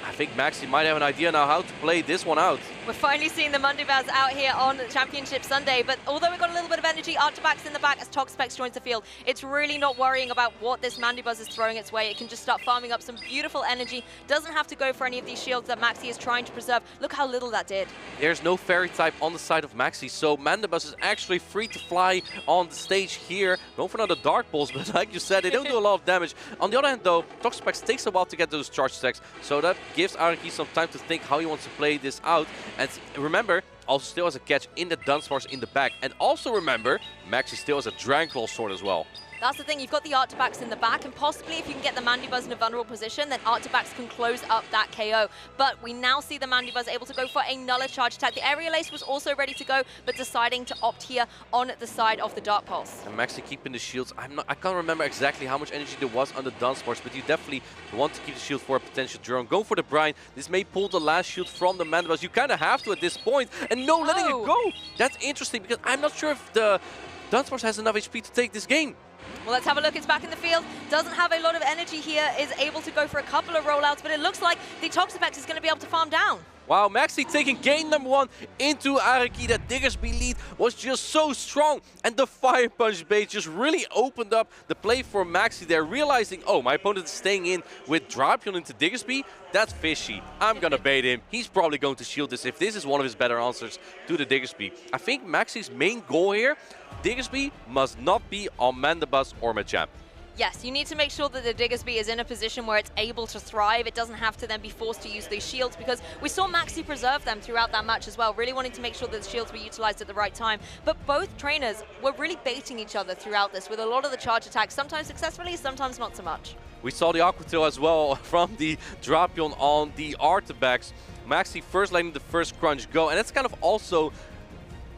I think Maxi might have an idea now how to play this one out. We're finally seeing the Mandibuzz out here on Championship Sunday, but although we've got a little bit of energy, Artifacts in the back as Toxapex joins the field, it's really not worrying about what this Mandibuzz is throwing its way. It can just start farming up some beautiful energy. Doesn't have to go for any of these shields that Maxi is trying to preserve. Look how little that did. There's no Fairy type on the side of Maxi, so Mandibuzz is actually free to fly on the stage here. Going for another Dark Pulse, but like you said, they don't do a lot of damage. On the other hand though, Toxapex takes a while to get those charge attacks, so that gives Ariki some time to think how he wants to play this out. And remember, also still has a catch in the Dunsparce in the back. And also remember, Maxi still has a Dragon Claw sword as well. That's the thing, you've got the Artifacts in the back, and possibly if you can get the Mandibuzz in a vulnerable position, then Artifacts can close up that KO. But we now see the Mandibuzz able to go for another charge attack. The Aerial Ace was also ready to go, but deciding to opt here on the side of the Dark Pulse. And Maxi keeping the shields. I can't remember exactly how much energy there was on the Dunsparce, but you definitely want to keep the shield for a potential drone. Go for the Brine. This may pull the last shield from the Mandibuzz. You kind of have to at this point. And no, letting it go. That's interesting, because I'm not sure if the Dunsparce has enough HP to take this game. Well, let's have a look. It's back in the field. Doesn't have a lot of energy here. Is able to go for a couple of rollouts, but it looks like the Toxapex is going to be able to farm down. Wow, Maxi taking game number 1 into Ariki. That Diggersby lead was just so strong. And the Fire Punch bait just really opened up the play for Maxi there, realizing, oh, my opponent is staying in with Drapion into Diggersby. That's fishy. I'm going to bait him. He's probably going to shield this if this is one of his better answers to the Diggersby. I think Maxi's main goal here, Diggersby must not be on Mandibuzz or Machamp. Yes, you need to make sure that the Diggersby is in a position where it's able to thrive. It doesn't have to then be forced to use these shields, because we saw Maxi preserve them throughout that match as well, really wanting to make sure that the shields were utilized at the right time. But both trainers were really baiting each other throughout this with a lot of the charge attacks, sometimes successfully, sometimes not so much. We saw the Aquatail as well from the Drapion on the Artifacts. Maxi first letting the first crunch go, and that's kind of also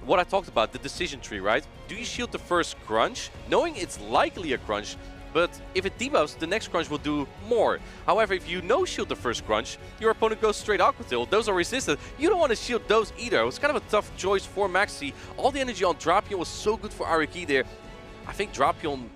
what I talked about, the decision tree, right? Do you shield the first crunch, knowing it's likely a crunch, but if it debuffs, the next crunch will do more. However, if you no-shield the first crunch, your opponent goes straight Aquatail. Those are resisted. You don't want to shield those either. It was kind of a tough choice for Maxi. All the energy on Drapion was so good for Araki there. I think Drapion,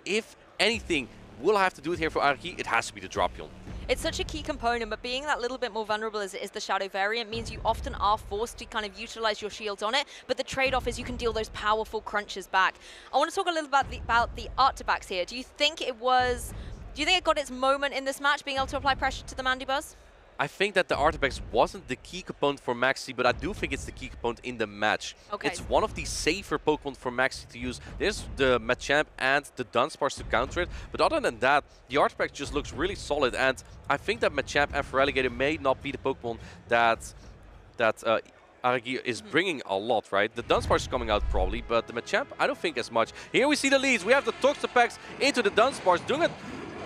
if anything, will have to do it here for Araki. It has to be the Drapion. It's such a key component, but being that little bit more vulnerable as it is the Shadow variant means you often are forced to kind of utilize your shields on it, but the trade-off is you can deal those powerful crunches back. I want to talk a little about the Artifacts here. Do you think it got its moment in this match, being able to apply pressure to the Mandibuzz? I think that the Artifacts wasn't the key component for Maxi, but I do think it's the key component in the match. Okay. It's one of the safer Pokemon for Maxi to use. There's the Machamp and the Dunsparce to counter it, but other than that, the Artifact just looks really solid, and I think that Machamp and Feraligatr may not be the Pokemon that Araki is bringing a lot, right? The Dunsparce is coming out probably, but the Machamp, I don't think as much. Here we see the leads. We have the Toxapex into the Dunsparce, doing it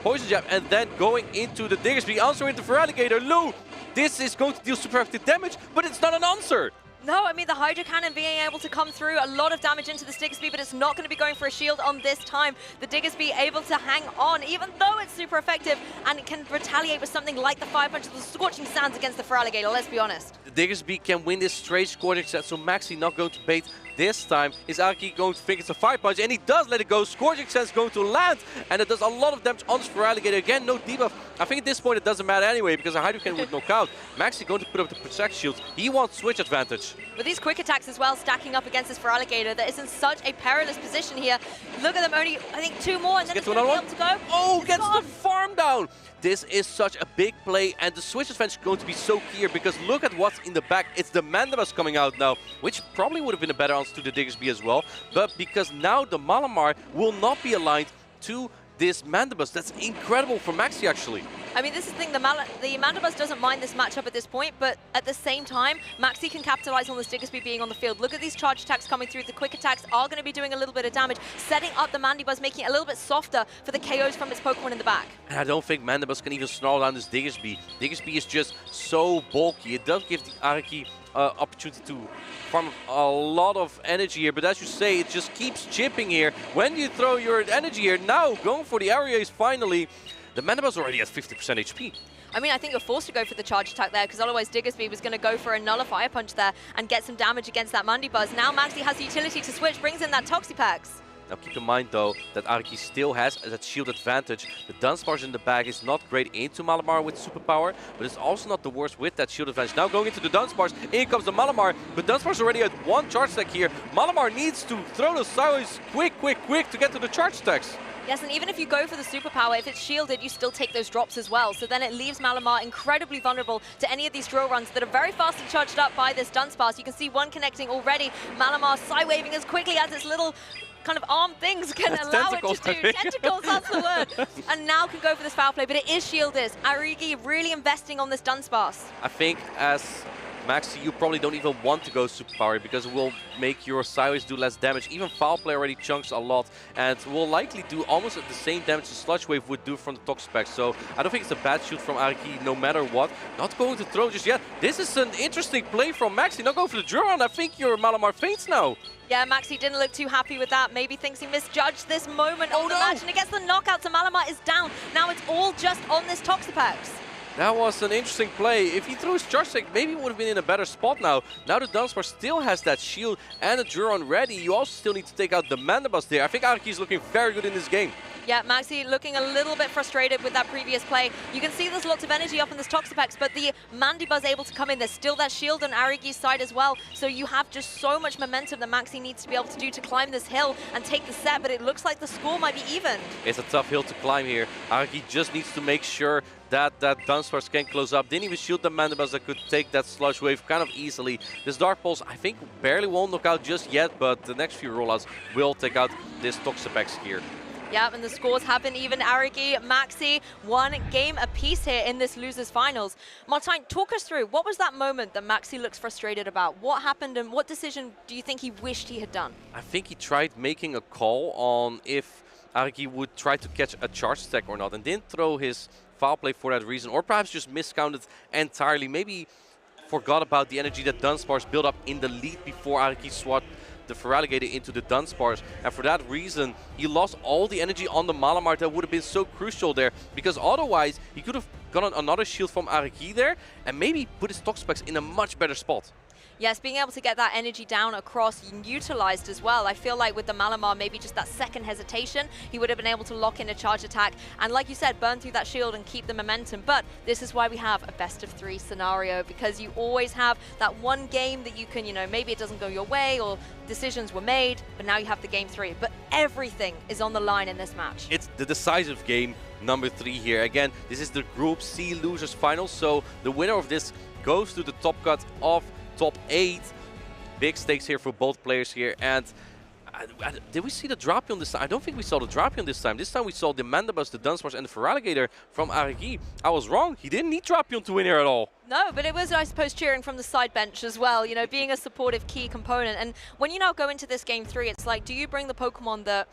Poison Jab, and then going into the Diggersby, answering the Feraligatr. Lou, this is going to deal super effective damage, but it's not an answer. No, I mean, the Hydro Cannon being able to come through, a lot of damage into the Diggersby, but it's not going to be going for a shield on this time. The Diggersby able to hang on, even though it's super effective, and it can retaliate with something like the Fire Punch, the Scorching Sands against the Feraligatr, let's be honest. The Diggersby can win this straight Scorching Sands, so Maxi not going to bait this time. Is Araki going to think it's a Fire Punch, and he does let it go. Scorching Sands going to land, and it does a lot of damage on this Feraligatr. Again, no debuff. I think at this point it doesn't matter anyway, because a Hydro Cannon would knock out. Maxi going to put up the Protect Shield. He wants switch advantage. With these quick attacks as well, stacking up against this Feraligatr that is in such a perilous position here. Look at them, only, I think, 2 more, and then it's going to be able to go. Oh, gets the farm down. This is such a big play, and the switch advantage is going to be so clear, because look at what's in the back. It's the Mandibuzz coming out now, which probably would have been a better answer to the Diggersby as well. But because now the Malamar will not be aligned to this Mandibuzz, that's incredible for Maxi actually. I mean, this is the thing, the Mandibuzz doesn't mind this matchup at this point, but at the same time, Maxi can capitalize on this Diggersby being on the field. Look at these charge attacks coming through. The quick attacks are going to be doing a little bit of damage, setting up the Mandibuzz, making it a little bit softer for the KOs from its Pokemon in the back. And I don't think Mandibuzz can even snarl down this Diggersby. Diggersby is just so bulky. It does give the Araki opportunity to farm a lot of energy here, but as you say, it just keeps chipping here. When you throw your energy here, now going for the areas finally. The Mandibuzz already has 50% HP. I mean, I think you're forced to go for the charge attack there, because otherwise Diggersby was going to go for a Fire Punch there and get some damage against that Mandibuzz. Now Maxi has the utility to switch, brings in that Toxapex. Now keep in mind though that Araki still has that shield advantage. The Dunsparce in the back is not great into Malamar with superpower, but it's also not the worst with that shield advantage. Now going into the Dunsparce, in comes the Malamar, but Dunsparce already at 1 charge stack here. Malamar needs to throw the sideways quick to get to the charge stacks. Yes, and even if you go for the superpower, if it's shielded, you still take those drops as well. So then it leaves Malamar incredibly vulnerable to any of these drill runs that are very fast and charged up by this Dunsparce. You can see one connecting already. Malamar side-waving as quickly as its little kind of arm things can allow it to do. Tentacles, that's the word. And now can go for this foul play, but it is shielded. Ariki really investing on this Dunsparce. I think as Maxi, you probably don't even want to go superpower, because it will make your sideways do less damage. Even foul play already chunks a lot, and will likely do almost the same damage the Sludge Wave would do from the Toxapex. So I don't think it's a bad shoot from Araki no matter what. Not going to throw just yet. This is an interesting play from Maxi. Not going for the drill round. I think your Malamar faints now. Yeah, Maxi didn't look too happy with that. Maybe thinks he misjudged this moment of the match, and it gets the knockout, so Malamar is down. Now it's all just on this Toxapex. That was an interesting play. If he threw his charge stack, maybe he would have been in a better spot now. Now the Dunsparce still has that shield and a Duron ready. You also still need to take out the Mandibuzz there. I think Araki is looking very good in this game. Yeah, Maxi looking a little bit frustrated with that previous play. You can see there's lots of energy up in this Toxapex, but the Mandibuzz able to come in. There's still that shield on Arigi's side as well. So you have just so much momentum that Maxi needs to be able to do to climb this hill and take the set, but it looks like the score might be even. It's a tough hill to climb here. Araki just needs to make sure that Dunsparce can close up. Didn't even shield the Mandibuzz that could take that Sludge Wave kind of easily. This Dark Pulse, I think, barely won't knock out just yet, but the next few rollouts will take out this Toxapex here. Yep, and the scores have been even. Arigi, Maxi, one game apiece here in this losers finals. Martijn, talk us through, what was that moment that Maxi looks frustrated about? What happened and what decision do you think he wished he had done? I think he tried making a call on if Arigi would try to catch a charge stack or not, and didn't throw his foul play for that reason, or perhaps just miscounted entirely. Maybe forgot about the energy that Dunsparce built up in the lead before Arigi swapped the Feraligatr into the Dunsparce, and for that reason he lost all the energy on the Malamar that would have been so crucial there, because otherwise he could have gotten another shield from Arigi there and maybe put his Toxapex in a much better spot. Yes, being able to get that energy down across and utilized as well. I feel like with the Malamar, maybe just that second hesitation, he would have been able to lock in a charge attack and, like you said, burn through that shield and keep the momentum. But this is why we have a best-of-3 scenario, because you always have that one game that you can, maybe it doesn't go your way or decisions were made, but now you have the game 3. But everything is on the line in this match. It's the decisive game number 3 here. Again, this is the Group C losers final, so the winner of this goes to the top cut of top 8. Big stakes here for both players here. And did we see the Drapion this time? I don't think we saw the Drapion this time. This time we saw the Mandibus, the Dunsparce, and the Feraligatr from Arigi. I was wrong. He didn't need Drapion to win here at all. No, but it was, I suppose, cheering from the side bench as well, being a supportive key component. And when you now go into this game 3, it's like, do you bring the Pokemon that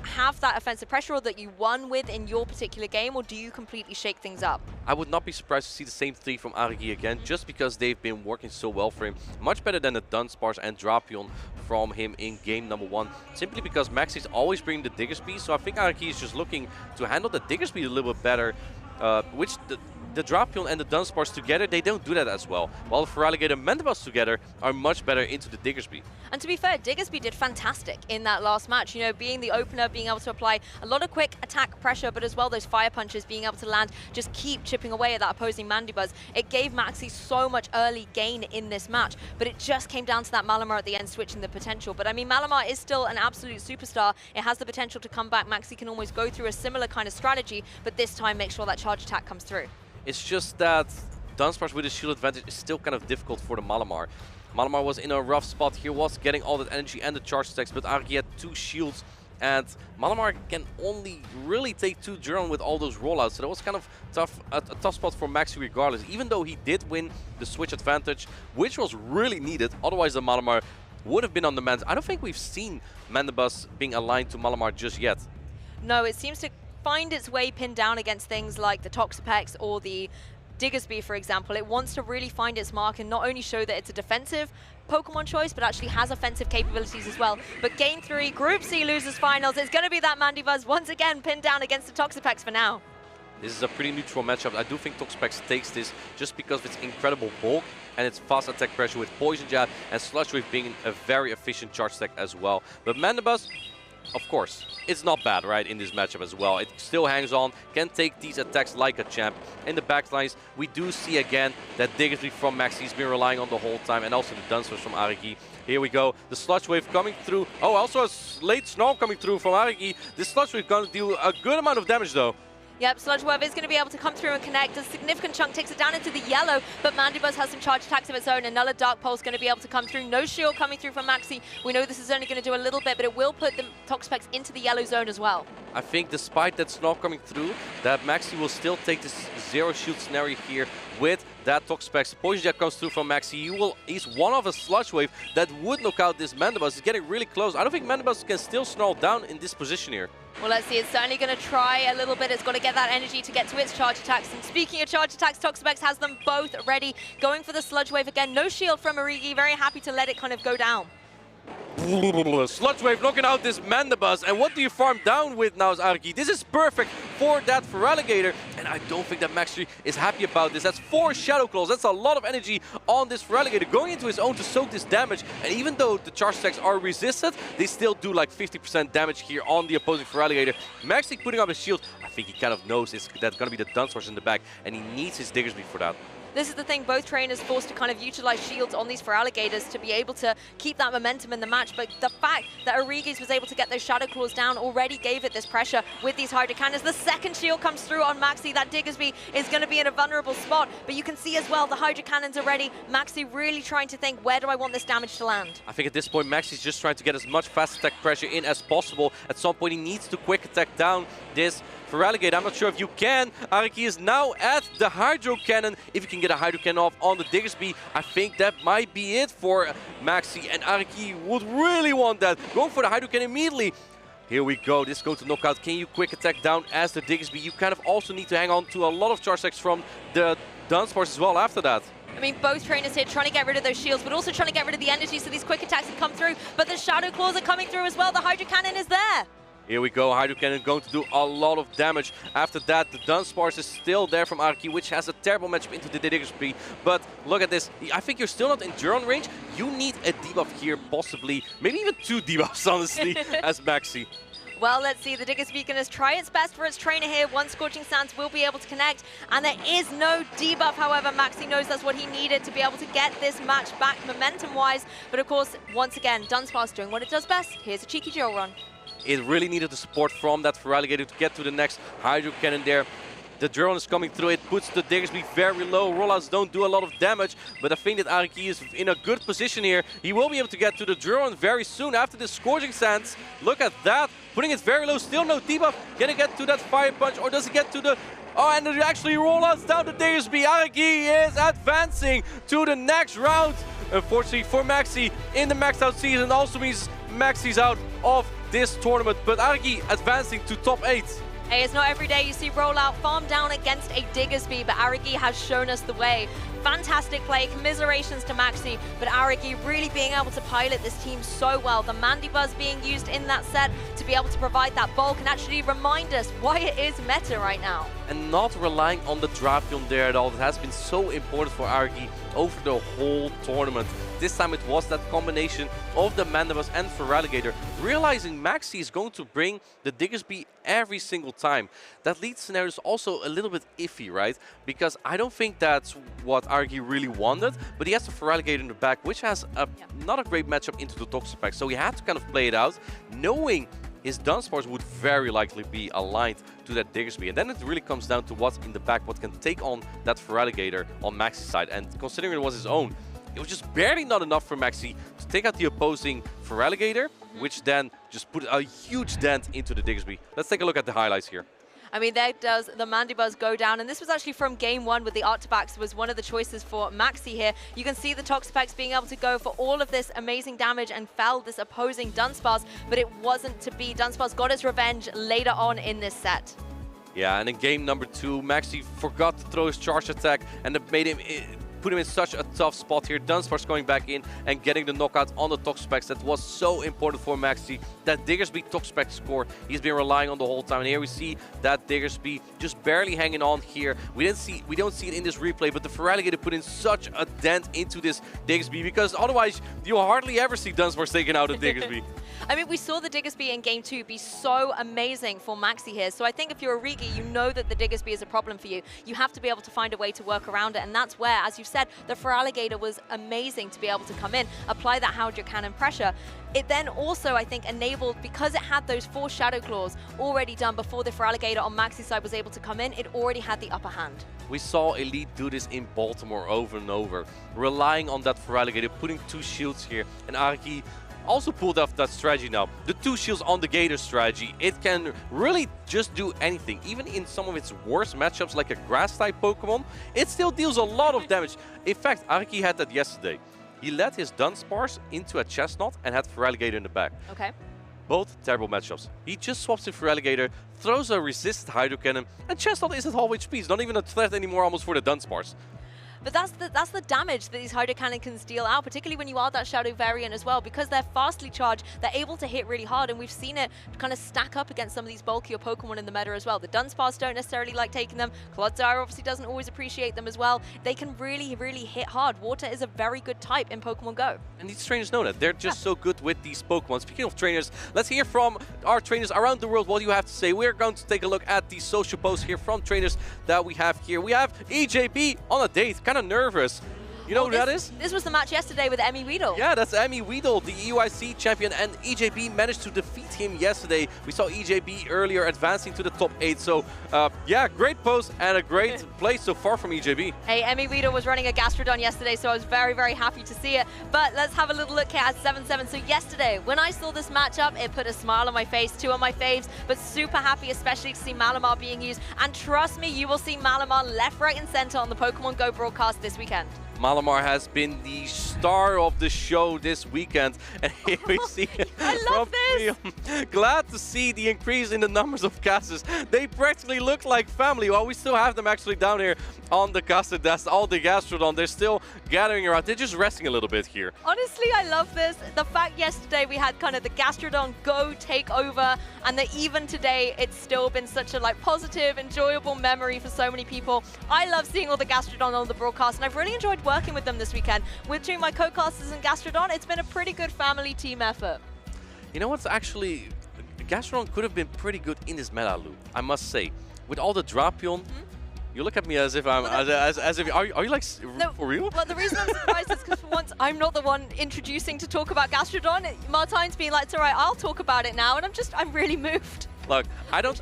have that offensive pressure or that you won with in your particular game, or do you completely shake things up? I would not be surprised to see the same 3 from Arigi again, just because they've been working so well for him. Much better than the Dunsparce and Drapion from him in game number 1. Simply because Maxi's always bringing the Diggersby, so I think Arigi is just looking to handle the Diggersby a little bit better, which the Drapion and the Dunsparce together, they don't do that as well. While the Feraligatr and Mandibus together are much better into the Diggersby. And to be fair, Diggersby did fantastic in that last match. Being the opener, being able to apply a lot of quick attack pressure, but as well those fire punches, being able to land, just keep chipping away at that opposing Mandibuzz. It gave Maxi so much early gain in this match, but it just came down to that Malamar at the end switching the potential. But I mean, Malamar is still an absolute superstar. It has the potential to come back. Maxi can almost go through a similar kind of strategy, but this time make sure that charge attack comes through. It's just that Dunsparce with his shield advantage is still kind of difficult for the Malamar. Malamar was in a rough spot. He was getting all that energy and the charge stacks, but Arigi had 2 shields, and Malamar can only really take 2 Duron with all those rollouts. So that was kind of tough, a tough spot for Maxi regardless, even though he did win the switch advantage, which was really needed. Otherwise, the Malamar would have been on the mend. I don't think we've seen Mandibus being aligned to Malamar just yet. No, it seems to find its way pinned down against things like the Toxapex or the Diggersby, for example. It wants to really find its mark and not only show that it's a defensive Pokemon choice, but actually has offensive capabilities as well. But game 3, Group C losers finals, it's going to be that Mandibuzz once again pinned down against the Toxapex for now. This is a pretty neutral matchup. I do think Toxapex takes this just because of its incredible bulk and its fast attack pressure with Poison Jab and Sludge Wave being a very efficient charge stack as well. But Mandibuzz, of course, it's not bad, right, in this matchup as well. It still hangs on, can take these attacks like a champ. In the backlines, we do see again that Diggersby from Maxi's been relying on the whole time, and also the Dunsparce from Arigi. Here we go, the Sludge Wave coming through. Oh, also a late Snarl coming through from Arigi. This Sludge Wave gonna do a good amount of damage though. Yep, Sludge Wave is going to be able to come through and connect. A significant chunk takes it down into the yellow, but Mandibuzz has some charge attacks of its own. Another Dark Pulse going to be able to come through. No shield coming through from Maxi. We know this is only going to do a little bit, but it will put the Toxapex into the yellow zone as well. I think despite that Snarl coming through, that Maxi will still take this 0 shield scenario here with that Toxapex. Poison Jab comes through from Maxi. He's one of a Sludge Wave that would knock out this Mandibuzz. It's getting really close. I don't think Mandibuzz can still Snarl down in this position here. Well, let's see. It's certainly going to try a little bit. It's got to get that energy to get to its charge attacks. And speaking of charge attacks, Toxapex has them both ready. Going for the Sludge Wave again. No shield from Arigi. Very happy to let it kind of go down. Sludge Wave knocking out this Mandibuzz, and what do you farm down with now, Arigi? This is perfect for that Feraligatr, and I don't think that Maxi is happy about this. That's 4 Shadow Claws, that's a lot of energy on this Feraligatr, going into his own to soak this damage, and even though the charge attacks are resisted, they still do like 50% damage here on the opposing Feraligatr. Maxi putting up his shield, I think he kind of knows that's going to be the Dunsparce in the back, and he needs his Diggersby for that. this is the thing, both trainers forced to kind of utilize shields on these Feraligators to be able to keep that momentum in the match. But the fact that Origi's was able to get those Shadow Claws down already gave it this pressure with these Hydro Cannons. The second shield comes through on Maxi. That Diggersby is going to be in a vulnerable spot. But you can see as well, the Hydro Cannons are ready. Maxi really trying to think, where do I want this damage to land? I think at this point, Maxi's just trying to get as much fast attack pressure in as possible. At some point, he needs to quick attack down this Feraligatr. I'm not sure if you can. Araki is now at the Hydro Cannon. If you can get a Hydro Cannon off on the Diggersby, I think that might be it for Maxi. And Araki would really want that. Going for the Hydro Cannon immediately. Here we go. This goes to knockout. Can you quick attack down as the Diggersby? You kind of also need to hang on to a lot of charge attacks from the Dunsparce as well after that. I mean, both trainers here trying to get rid of those shields, but also trying to get rid of the energy so these quick attacks can come through. But the Shadow Claws are coming through as well. The Hydro Cannon is there. Here we go, Hydro Cannon going to do a lot of damage. After that, the Dunsparce is still there from Araki, which has a terrible matchup into the Diggersby. But look at this, I think you're still not in Duron range. You need a debuff here, possibly, maybe even 2 debuffs, honestly, as Maxi. Well, let's see. The Diggersby going to try its best for its trainer here. One Scorching Sands will be able to connect. And there is no debuff. However, Maxi knows that's what he needed to be able to get this match back momentum-wise. But of course, once again, Dunsparce doing what it does best. Here's a cheeky drill run. It really needed the support from that Feraligatr to get to the next Hydro Cannon there. The drone is coming through, it puts the Diggersby very low. Rollouts don't do a lot of damage, but I think that Araki is in a good position here. He will be able to get to the drone very soon after the Scorching Sands. Look at that, putting it very low, still no debuff. Can it get to that Fire Punch, or does it get to the... Oh, and it actually rollouts down the Diggersby. Araki is advancing to the next round. Unfortunately for Maxi, in the maxed out season also means Maxi's out of this tournament, but Araki advancing to top 8. Hey, it's not every day you see rollout farm down against a Diggersby, but Araki has shown us the way. Fantastic play, commiserations to Maxi, but Araki really being able to pilot this team so well. The Mandibuzz being used in that set to be able to provide that bulk and actually remind us why it is meta right now. And not relying on the Drapion there at all. That has been so important for Araki over the whole tournament. This time it was that combination of the Mandibuzz and Feraligatr. Realizing Maxi is going to bring the Diggersby every single time. That lead scenario is also a little bit iffy, right? Because I don't think that's what Araki really wanted, but he has the Feraligatr in the back, which has not a great matchup into the Toxapex. So he had to kind of play it out, knowing his Dunsparce would very likely be aligned to that Diggersby. And then it really comes down to what's in the back, what can take on that Feraligatr on Maxi's side. And considering it was his own, it was just barely not enough for Maxi to take out the opposing Feraligatr, which then just put a huge dent into the Diggersby. Let's take a look at the highlights here. I mean, there does the Mandibuzz go down, and this was actually from game 1 with the Artifax was one of the choices for Maxi here. You can see the Toxapex being able to go for all of this amazing damage and fell this opposing Dunsparce, but it wasn't to be. Dunsparce got his revenge later on in this set. Yeah, and in game number 2, Maxi forgot to throw his charge attack, and it made him... put him in such a tough spot here. Dunsparce going back in and getting the knockout on the Toxapex. That was so important for Maxi. That Diggersby Toxapex score he's been relying on the whole time. And here we see that Diggersby just barely hanging on here. We don't see it in this replay, but the Feraligatr put in such a dent into this Diggersby, because otherwise you hardly ever see Dunsparce taking out a Diggersby. I mean, we saw the Diggersby in game 2 be so amazing for Maxi here. So I think if you're a Rigi, you know that the Diggersby is a problem for you. You have to be able to find a way to work around it. And that's where, as you've said, the Feraligatr was amazing to be able to come in, apply that Hydro Cannon pressure. It then also, I think, enabled, because it had those 4 Shadow Claws already done before the Feraligatr on Maxi's side was able to come in, it already had the upper hand. We saw Elite do this in Baltimore over and over, relying on that Feraligatr, putting 2 shields here, and Araki also pulled off that strategy now. The 2 shields on the Gator strategy, it can really just do anything. Even in some of its worst matchups like a Grass-type Pokemon, it still deals a lot of damage. In fact, Araki had that yesterday. He led his Dunsparce into a Chestnut and had Feraligatr in the back. Okay. Both terrible matchups. He just swaps in Feraligatr, throws a resisted Hydro Cannon, and Chestnut is at half HP. It's not even a threat anymore almost for the Dunsparce. But that's the damage that these Hydro Cannon can deal out, particularly when you are that Shadow variant as well. Because they're fastly charged, they're able to hit really hard, and we've seen it kind of stack up against some of these bulkier Pokemon in the meta as well. The Dunsparce don't necessarily like taking them. Clodsire obviously doesn't always appreciate them as well. They can really, really hit hard. Water is a very good type in Pokemon Go. And these trainers know that. They're just so good with these Pokemon. Speaking of trainers, let's hear from our trainers around the world what you have to say. We're going to take a look at the social posts here from trainers that we have here. We have EJP on a date, kind of kind of nervous. You know who that is? This was the match yesterday with Emmy Weedle. Yeah, that's Emmy Weedle, the EUIC champion, and EJB managed to defeat him yesterday. We saw EJB earlier advancing to the top 8, so yeah, great post and a great play so far from EJB. Hey, Emmy Weedle was running a Gastrodon yesterday, so I was very, very happy to see it. But let's have a little look here at 7-7. So yesterday, when I saw this matchup, it put a smile on my face, 2 of my faves, but super happy, especially to see Malamar being used. And trust me, you will see Malamar left, right, and center on the Pokemon Go broadcast this weekend. Malamar has been the star of the show this weekend, and here we see I love this! Glad to see the increase in the numbers of casters. They practically look like family. Well, we still have them actually down here on the caster desk, all the Gastrodon. They're still gathering around. They're just resting a little bit here. Honestly, I love this. The fact yesterday we had kind of the Gastrodon Go take over, and that even today it's still been such a positive, enjoyable memory for so many people. I love seeing all the Gastrodon on the broadcast, and I've really enjoyed working with them this weekend. Between my co-casters and Gastrodon, it's been a pretty good family team effort. You know what's actually, Gastrodon could have been pretty good in this meta loop, I must say. With all the Drapion, you look at me as if I'm, as if, are you like, no, for real? Well, the reason I'm surprised is because for once I'm not the one introducing to talk about Gastrodon. Martine's being like, it's all right, I'll talk about it now, and I'm really moved. Look, I don't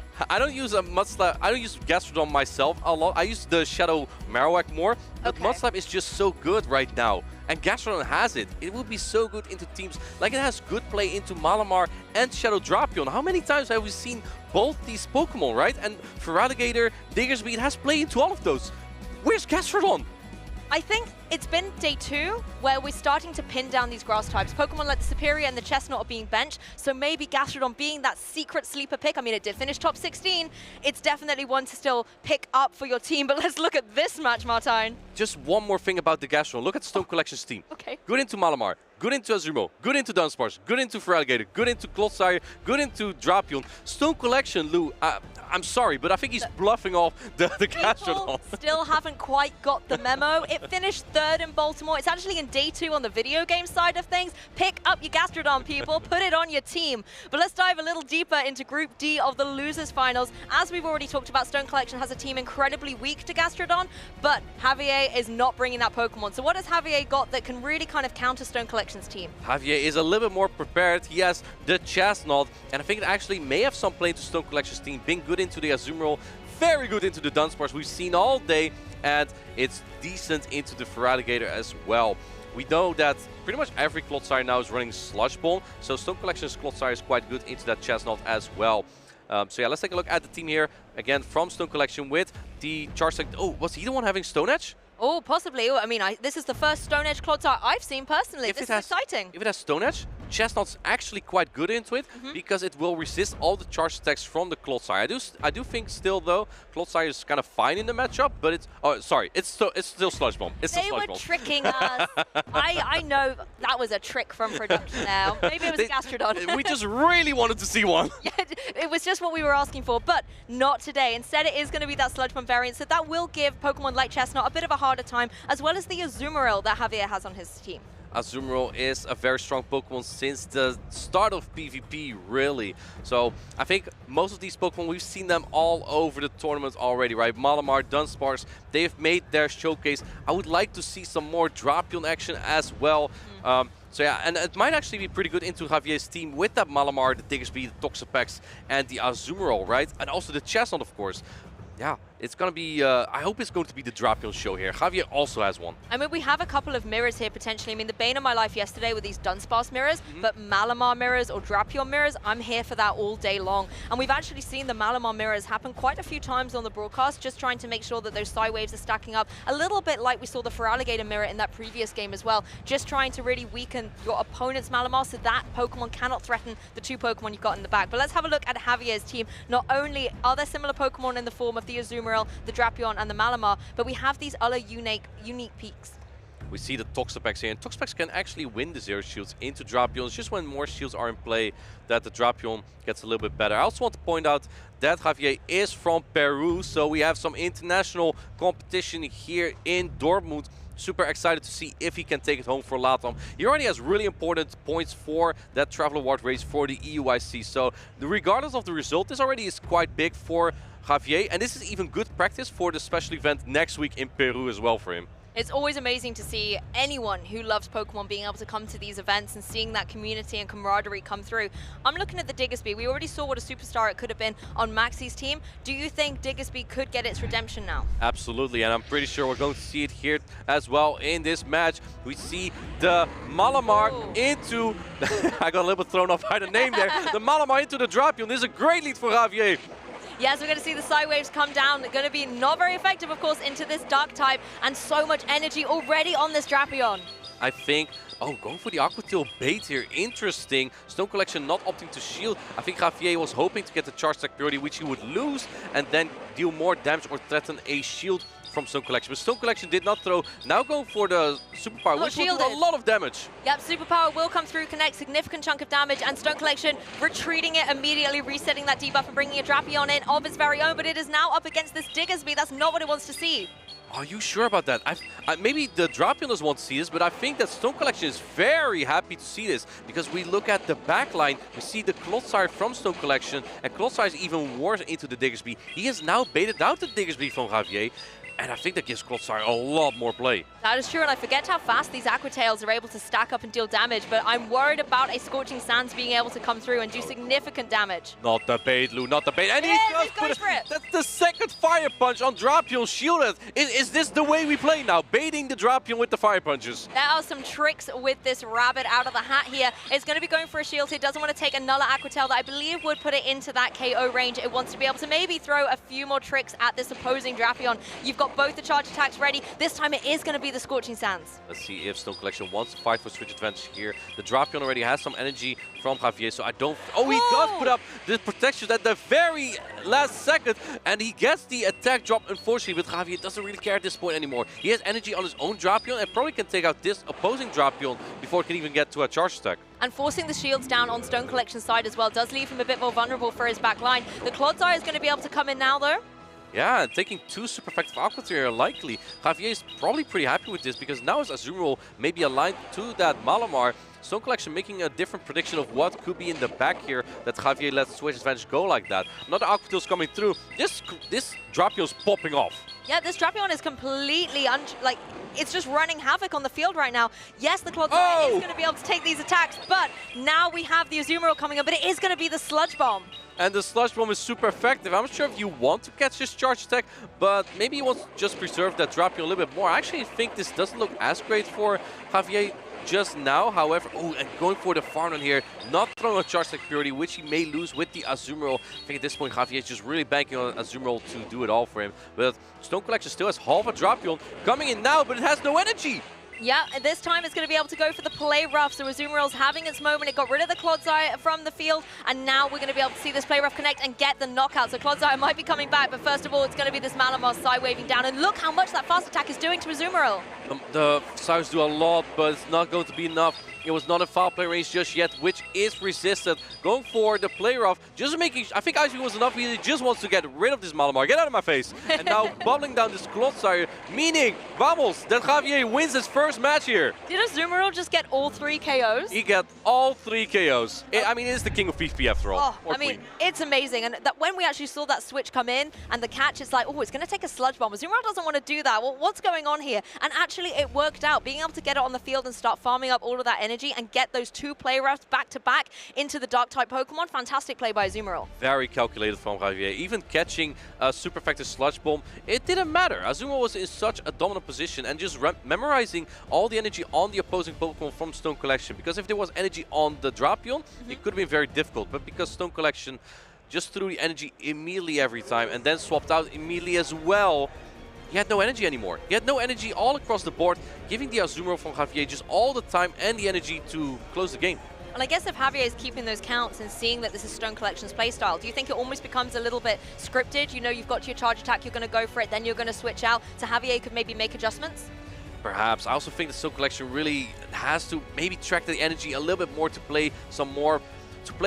use a Mudslap. I don't use Gastrodon myself a lot. I use the Shadow Marowak more, but Mudslap is just so good right now. And Gastrodon has it. It will be so good into teams. Like it has good play into Malamar and Shadow Drapion. How many times have we seen both these Pokemon, right? And Feraligatr, Diggersby, it has play into all of those. Where's Gastrodon? I think it's been day 2 where we're starting to pin down these grass types. Pokemon like the Superior and the Chestnut are being benched, so maybe Gastrodon being that secret sleeper pick. I mean, it did finish top 16. It's definitely one to still pick up for your team, but let's look at this match, Martine. Just one more thing about the Gastrodon. Look at Stone Collection's team. Okay. Good into Malamar, good into Azumarill, good into Dunsparce, good into Feraligatr, good into Clodsire, good into Drapion. Stone Collection, Lou, I'm sorry, but I think he's bluffing off the Gastrodon. Still haven't quite got the memo. It finished 3rd in Baltimore. It's actually in day 2 on the video game side of things. Pick up your Gastrodon, people. Put it on your team. But let's dive a little deeper into Group D of the Losers Finals. As we've already talked about, Stone Collection has a team incredibly weak to Gastrodon, but Javier is not bringing that Pokemon. So what has Javier got that can really kind of counter Stone Collection's team? Javier is a little bit more prepared. He has the Chestnut, and I think it actually may have some play to Stone Collection's team. Being good into the Azumarill, very good into the Dunsparce we've seen all day, and it's decent into the Feraligatr as well. We know that pretty much every Clodsire now is running Sludge Bomb, so Stone Collection's Clodsire is quite good into that Chestnut as well. So yeah, let's take a look at the team here, again from Stone Collection with the Charge Tech. Oh, was he the one having Stone Edge? Oh, possibly. I mean, this is the first Stone Edge Clodsire I've seen personally. This is exciting. If it has Stone Edge, Chestnut's actually quite good into it because it will resist all the charge attacks from the Clodsire. I do think still though, Clodsire is kind of fine in the matchup, but it's it's still Sludge Bomb. They were tricking us. I know that was a trick from production now. Maybe it was Gastrodon. We just really wanted to see one. Yeah, it was just what we were asking for, but not today. Instead, it is going to be that Sludge Bomb variant, so that will give Pokemon like Chestnut a bit of a harder time, as well as the Azumarill that Javier has on his team. Azumarill is a very strong Pokemon since the start of PvP, really. So I think most of these Pokemon, we've seen them all over the tournament already, right? Malamar, Dunsparce, they've made their showcase. I would like to see some more Drapion action as well. So yeah, and it might actually be pretty good into Javier's team with that Malamar, the Diggersby, the Toxapex, and the Azumarill, right? And also the Chestnut, of course. Yeah, it's going to be, I hope it's going to be the Drapion show here. Javier also has one. I mean, we have a couple of mirrors here potentially. I mean, the bane of my life yesterday were these Dunsparce mirrors, but Malamar mirrors or Drapion mirrors, I'm here for that all day long. And we've actually seen the Malamar mirrors happen quite a few times on the broadcast, just trying to make sure that those Psy waves are stacking up. A little bit like we saw the Feraligatr mirror in that previous game as well, just trying to really weaken your opponent's Malamar so that Pokemon cannot threaten the 2 Pokemon you've got in the back. But let's have a look at Javier's team. Not only are there similar Pokemon in the form of the Azumarill, the Drapion, and the Malamar, but we have these other unique peaks. We see the Toxapex here, and Toxapex can actually win the Zero Shields into Drapion. It's just when more shields are in play that the Drapion gets a little bit better. I also want to point out that Javier is from Peru, so we have some international competition here in Dortmund. Super excited to see if he can take it home for LATAM. He already has really important points for that Travel Award race for the EUIC. So regardless of the result, this already is quite big for Javier. And this is even good practice for the special event next week in Peru as well for him. It's always amazing to see anyone who loves Pokemon being able to come to these events and seeing that community and camaraderie come through. I'm looking at the Diggersby. We already saw what a superstar it could have been on Maxi's team. Do you think Diggersby could get its redemption now? Absolutely, and I'm pretty sure we're going to see it here as well in this match. We see the Malamar into... I got a little bit thrown off by the name there. The Malamar into the Drapion. This is a great lead for Javier. Yes, we're going to see the Psy Waves come down. They're going to be not very effective, of course, into this Dark type, and so much energy already on this Drapion. I think, going for the Aqua Tail bait here. Interesting. Stone Collection not opting to shield. I think Javier was hoping to get the Charge Attack priority, which he would lose, and then deal more damage or threaten a shield from Stone Collection. But Stone Collection did not throw. Now going for the Superpower, which will do a lot of damage. Yep, Superpower will come through, connect significant chunk of damage, and Stone Collection retreating it immediately, resetting that debuff and bringing a Drapion in of its very own, but it is now up against this Diggersby. That's not what it wants to see. Are you sure about that? Maybe the Drapion doesn't want to see this, but I think that Stone Collection is very happy to see this, because we look at the backline, we see the Clodsire from Stone Collection, and Clodsire is even worse into the Diggersby. He has now baited out the Diggersby from Javier, and I think that gives Clodsire a lot more play. That is true, and I forget how fast these Aqua Tails are able to stack up and deal damage, but I'm worried about a Scorching Sands being able to come through and do significant damage. Not the bait, Lou, not the bait. And he goes for it. That's the second Fire Punch on Drapion shielded. Is this the way we play now? Baiting the Drapion with the Fire Punches. There are some tricks with this rabbit out of the hat here. It's going to be going for a shield. It doesn't want to take another Aqua Tail that I believe would put it into that KO range. It wants to be able to maybe throw a few more tricks at this opposing Drapion. You've got both the charge attacks ready. This time it is going to be the Scorching Sands. Let's see if Stone Collection wants to fight for switch advantage here. The Drapion already has some energy from Javier, so I don't... Oh, he does put up the protection at the very last second, and he gets the attack drop, unfortunately, but Javier doesn't really care at this point anymore. He has energy on his own Drapion and probably can take out this opposing Drapion before it can even get to a charge attack. And forcing the shields down on Stone Collection's side as well does leave him a bit more vulnerable for his back line. The Clodsire is going to be able to come in now, though. Yeah, and taking two super effective Aqua Tail likely. Javier is probably pretty happy with this, because now his Azumarill may be aligned to that Malamar. Stone Collection making a different prediction of what could be in the back here that Javier lets Switch Advantage go like that. Another Aqua Tail's coming through. This Drapion's popping off. Yeah, this Drapion is completely, it's just running havoc on the field right now. Yes, the Clodsire is going to be able to take these attacks, but now we have the Azumarill coming up, but it is going to be the Sludge Bomb. And the Sludge Bomb is super effective. I'm not sure if you want to catch this charge attack, but maybe you want to just preserve that Drapion a little bit more. I actually think this doesn't look as great for Javier just now. However, and going for the Farnon here, not throwing a charge attack purity, which he may lose with the Azumarill. I think at this point Javier is just really banking on Azumarill to do it all for him. But Stone Collection still has half a Drapion coming in now, but it has no energy. Yeah, this time it's going to be able to go for the play rough. So Azumarill's having its moment. It got rid of the Clodsire from the field, and now we're going to be able to see this play rough connect and get the knockout. So Clodsire might be coming back, but first of all, it's going to be this Malamar Psy waving down. And look how much that fast attack is doing to Azumarill. The Psys do a lot, but it's not going to be enough. It was not a foul play range just yet, which is resisted. Going for the play rough, just making... I think Ivy was enough. He just wants to get rid of this Malamar. Get out of my face. And now bubbling down this Clodsire, meaning, vamos, that Javier wins his first match here. Did Azumarill just get all 3 KOs? He got all 3 KOs. I mean, it's the king of PvP after all. Oh, I mean, it's amazing. And that when we actually saw that switch come in and the catch, it's like, oh, it's going to take a Sludge Bomb. Azumarill doesn't want to do that. Well, what's going on here? And actually, it worked out. Being able to get it on the field and start farming up all of that energy and get those 2 play roughs back to back into the Dark-type Pokemon. Fantastic play by Azumarill. Very calculated from Javier. Even catching a super effective Sludge Bomb, it didn't matter. Azumarill was in such a dominant position and just memorizing all the energy on the opposing Pokemon from Stone Collection. Because if there was energy on the Drapion, it could have been very difficult. But because Stone Collection just threw the energy immediately every time and then swapped out immediately as well, he had no energy anymore. He had no energy all across the board, giving the Azumarill from Javier just all the time and the energy to close the game. And I guess if Javier is keeping those counts and seeing that this is Stone Collection's playstyle, do you think it almost becomes a little bit scripted? You know, you've got your charge attack, you're going to go for it, then you're going to switch out, so Javier could maybe make adjustments? Perhaps. I also think the Stone Collection really has to maybe track the energy a little bit more to play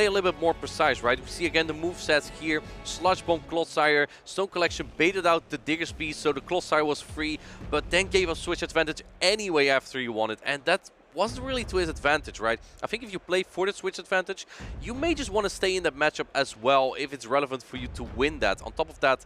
a little bit more precise, right? We see again the movesets here. Sludge Bomb, Clodsire. Stone Collection baited out the Diggersby, so the Clodsire was free, but then gave us switch advantage anyway after you won it, and that wasn't really to his advantage, right? I think if you play for the switch advantage, you may just want to stay in that matchup as well if it's relevant for you to win that. On top of that,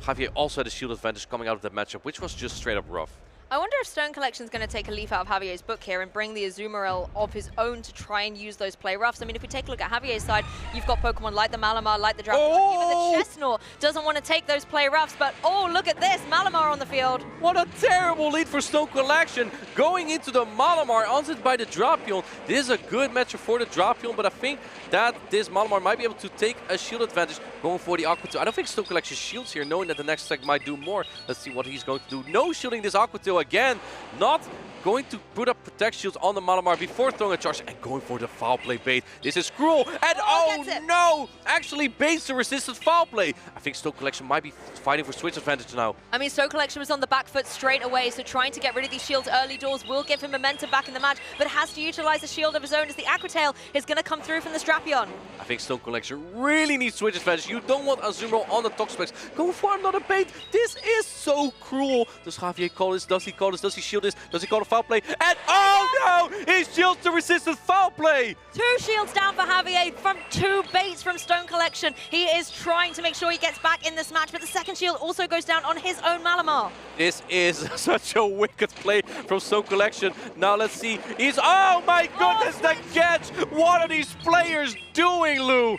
Javier also had a shield advantage coming out of that matchup, which was just straight up rough. I wonder if Stone Collection's going to take a leaf out of Javier's book here and bring the Azumarill of his own to try and use those play roughs. I mean, if we take a look at Javier's side, you've got Pokemon like the Malamar, like the Drapion, even the Chestnut doesn't want to take those play roughs, but oh, look at this, Malamar on the field. What a terrible lead for Stone Collection. Going into the Malamar, answered by the Drapion. This is a good matchup for the Drapion, but I think that this Malamar might be able to take a shield advantage going for the Aqua Tail. I don't think Stone Collection shields here, knowing that the next attack might do more. Let's see what he's going to do. No shielding this Aqua Tail again. Not going to put up protect shields on the Malamar before throwing a charge and going for the foul play bait. This is cruel, and oh no! Actually baits the resisted foul play. I think Stone Collection might be fighting for switch advantage now. I mean, Stone Collection was on the back foot straight away, so trying to get rid of these shields early doors will give him momentum back in the match, but has to utilize a shield of his own as the Aqua Tail is going to come through from the Drapion. I think Stone Collection really needs switch advantage. You don't want Azumarill on the Toxapex. Go for another bait. This is so cruel. Does Javier call this? Does he call this? Does he shield this? Does he call a foul play? And oh no! He shields the resisted foul play! 2 shields down for Javier from 2 baits from Stone Collection. He is trying to make sure he gets back in this match, but the second shield also goes down on his own Malamar. This is such a wicked play from Stone Collection. Now let's see. He's, oh my goodness, the catch! What are these players doing, Lou?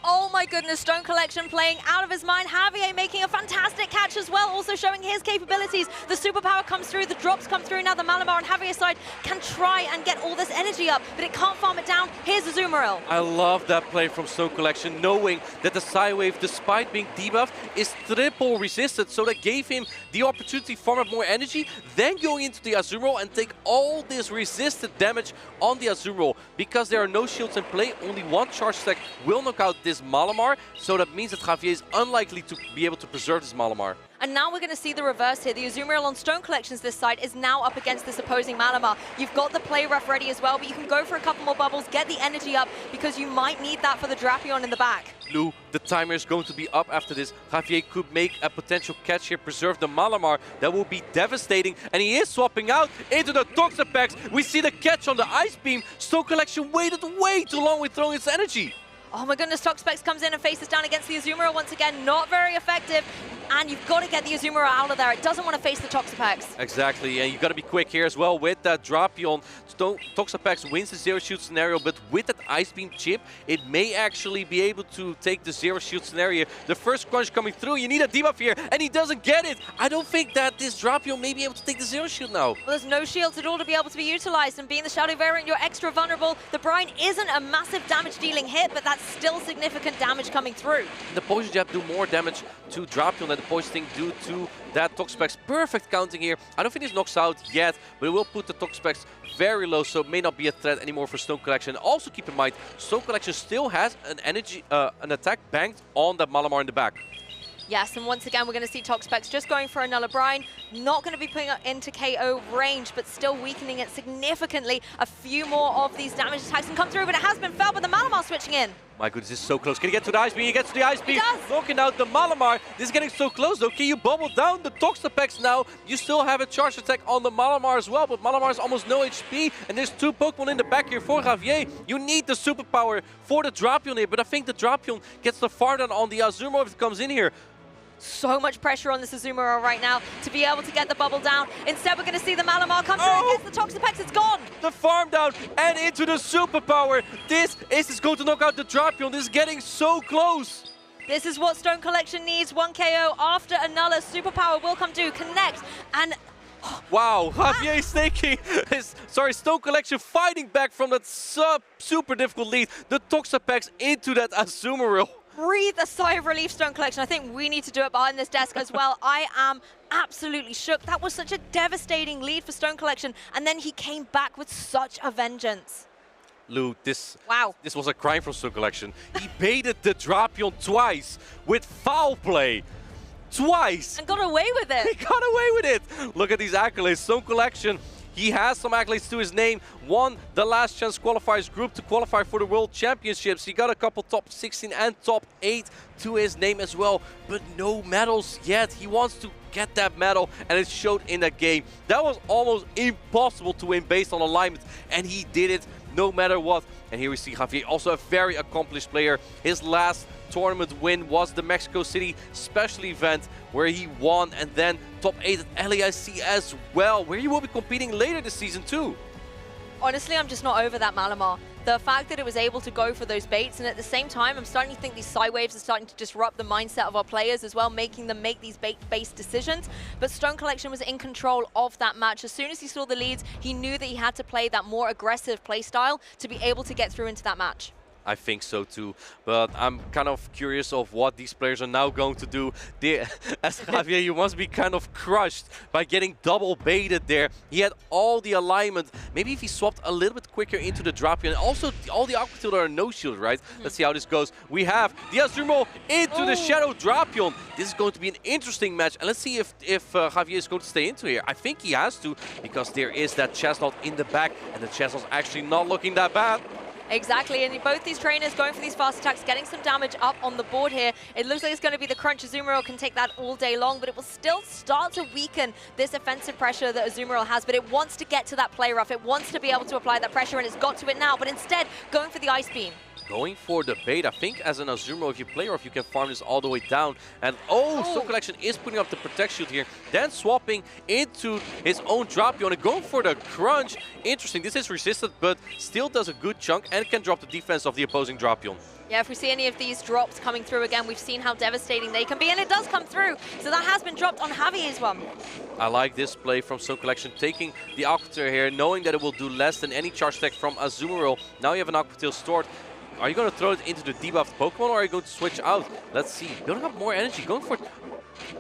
Oh my goodness, Stone Collection playing out of his mind. Javier making a fantastic catch as well, also showing his capabilities. The superpower comes through, the drops come through. Now the Malamar on Javier's side can try and get all this energy up, but it can't farm it down. Here's Azumarill. I love that play from Stone Collection, knowing that the Psywave, despite being debuffed, is triple resisted, so that gave him the opportunity to farm up more energy, then going into the Azumarill and take all this resisted damage on the Azumarill. Because there are no shields in play, only 1 charge stack will knock out this Malamar, so that means that Javier is unlikely to be able to preserve this Malamar. And now we're going to see the reverse here. The Azumarill on Stone Collection's this side is now up against this opposing Malamar. You've got the play rough ready as well, but you can go for a couple more bubbles, get the energy up, because you might need that for the Drapion in the back. Lou, the timer is going to be up after this. Javier could make a potential catch here, preserve the Malamar. That will be devastating, and he is swapping out into the Toxapex. We see the catch on the Ice Beam. Stone Collection waited way too long with throwing its energy. Oh my goodness, Toxapex comes in and faces down against the Azumarill once again. Not very effective. And you've got to get the Azumarill out of there. It doesn't want to face the Toxapex. Exactly, and you've got to be quick here as well with that Drapion. Toxapex wins the zero shield scenario, but with that Ice Beam chip, it may actually be able to take the zero shield scenario. The first crunch coming through, you need a debuff here, and he doesn't get it. I don't think that this Drapion may be able to take the zero shield now. Well, there's no shields at all to be able to be utilized, and being the Shadow variant, you're extra vulnerable. The Brine isn't a massive damage-dealing hit, but that's still significant damage coming through. The Poison Jab do more damage to Drapion than the Poison Sting do to that Toxapex. Perfect counting here. I don't think this knocks out yet, but it will put the Toxapex very low, so it may not be a threat anymore for Stone Collection. Also keep in mind, Stone Collection still has an attack banked on that Malamar in the back. Yes, and once again, we're going to see Toxapex just going for another Brine. Not going to be putting it into KO range, but still weakening it significantly. A few more of these damage attacks can come through, but it has been felt, but the Malamar switching in. My goodness, this is so close. Can he get to the Ice Beam? He gets to the Ice Beam. He does. Knocking out the Malamar. This is getting so close, though. Can you bubble down the Toxapex now? You still have a charge attack on the Malamar as well, but Malamar is almost no HP, and there's 2 Pokemon in the back here for Javier. You need the superpower for the Drapion here, but I think the Drapion gets the far down on the Azumarill if it comes in here. So much pressure on this Azumarill right now to be able to get the bubble down. Instead, we're going to see the Malamar come through against the Toxapex. It's gone. The farm down and into the superpower. This is going to knock out the Drapion. This is getting so close. This is what Stone Collection needs. 1 KO after another. Superpower will come through. Connect and... Wow, Javier is taking his, Stone Collection fighting back from that super difficult lead. The Toxapex into that Azumarill. Breathe a sigh of relief, Stone Collection. I think we need to do it behind this desk as well. I am absolutely shook. That was such a devastating lead for Stone Collection, and then he came back with such a vengeance. Lou, this was a crime from Stone Collection. He baited the Drapion twice with foul play. Twice! And got away with it. He got away with it. Look at these accolades. Stone Collection, he has some accolades to his name. Won the last chance qualifiers group to qualify for the World Championships. He got a couple top 16 and top 8 to his name as well, but no medals yet. He wants to get that medal, and it showed in that game. That was almost impossible to win based on alignment, and he did it. no matter what. And here we see Javier, also a very accomplished player. His last tournament win was the Mexico City special event where he won, and then top 8 at LAIC as well, where he will be competing later this season too. Honestly, I'm just not over that Malamar. The fact that it was able to go for those baits, and at the same time, I'm starting to think these side waves are starting to disrupt the mindset of our players as well, making them make these bait-based decisions. But Stone Collection was in control of that match. As soon as he saw the leads, he knew that he had to play that more aggressive play style to be able to get through into that match. I think so too, but I'm kind of curious of what these players are now going to do. As Javier, you must be kind of crushed by getting double baited there. He had all the alignment. Maybe if he swapped a little bit quicker into the drop, and also all the Aquatilda are no shield, right? Let's see how this goes. We have the Azumo into the Shadow Drapion. This is going to be an interesting match, and let's see if Javier is going to stay into here. I think he has to, because there is that chestnut in the back, and the chestnut's actually not looking that bad. Exactly, and both these trainers going for these fast attacks, getting some damage up on the board here. It looks like it's going to be the crunch. Azumarill can take that all day long, but it will still start to weaken this offensive pressure that Azumarill has, but it wants to get to that play rough. It wants to be able to apply that pressure, and it's got to it now, but instead going for the Ice Beam. Going for the bait. I think as an Azumarill, if you play rough, you can farm this all the way down. And Stone Collection is putting up the Protect Shield here, then swapping into his own Drapion and going for the crunch. Interesting. This is resisted, but still does a good chunk and can drop the defense of the opposing Drapion. Yeah, if we see any of these drops coming through again, we've seen how devastating they can be, and it does come through. So that has been dropped on Javier's one. I like this play from Stone Collection, taking the Aquatil here, knowing that it will do less than any charge attack from Azumarill. Now you have an Aquatil stored. Are you going to throw it into the debuffed Pokemon, or are you going to switch out? Let's see. Building up more energy, going for it.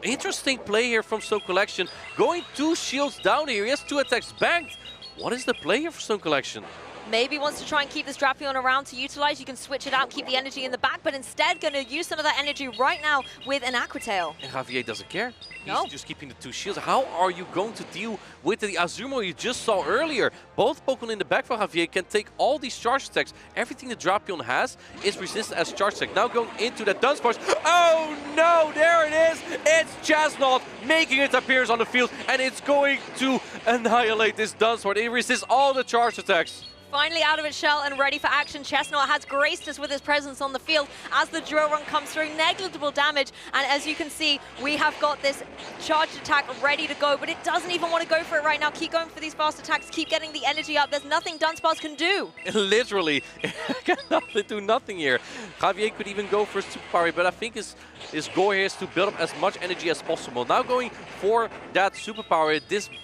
Interesting play here from Stone Collection. Going 2 shields down here. He has 2 attacks banked. What is the play here for Stone Collection? Maybe wants to try and keep this Drapion around to utilize. You can switch it out, keep the energy in the back, but instead going to use some of that energy right now with an Aquatail. And Javier doesn't care. No. He's just keeping the 2 shields. How are you going to deal with the Azumarill you just saw earlier? Both Pokemon in the back for Javier can take all these charge attacks. Everything the Drapion has is resisted as charge attack. Now going into that Dunsparce. Oh no, there it is. It's Chestnut making its appearance on the field, and it's going to annihilate this Dunsparce. It resists all the charge attacks. Finally out of its shell and ready for action. Chestnut has graced us with his presence on the field as the drill run comes through. Negligible damage, and as you can see, we have got this charged attack ready to go, but it doesn't even want to go for it right now. Keep going for these fast attacks, keep getting the energy up. There's nothing Dunsparce can do. Literally, cannot do nothing here. Javier could even go for superpower, but I think his goal here is to build up as much energy as possible. Now going for that superpower,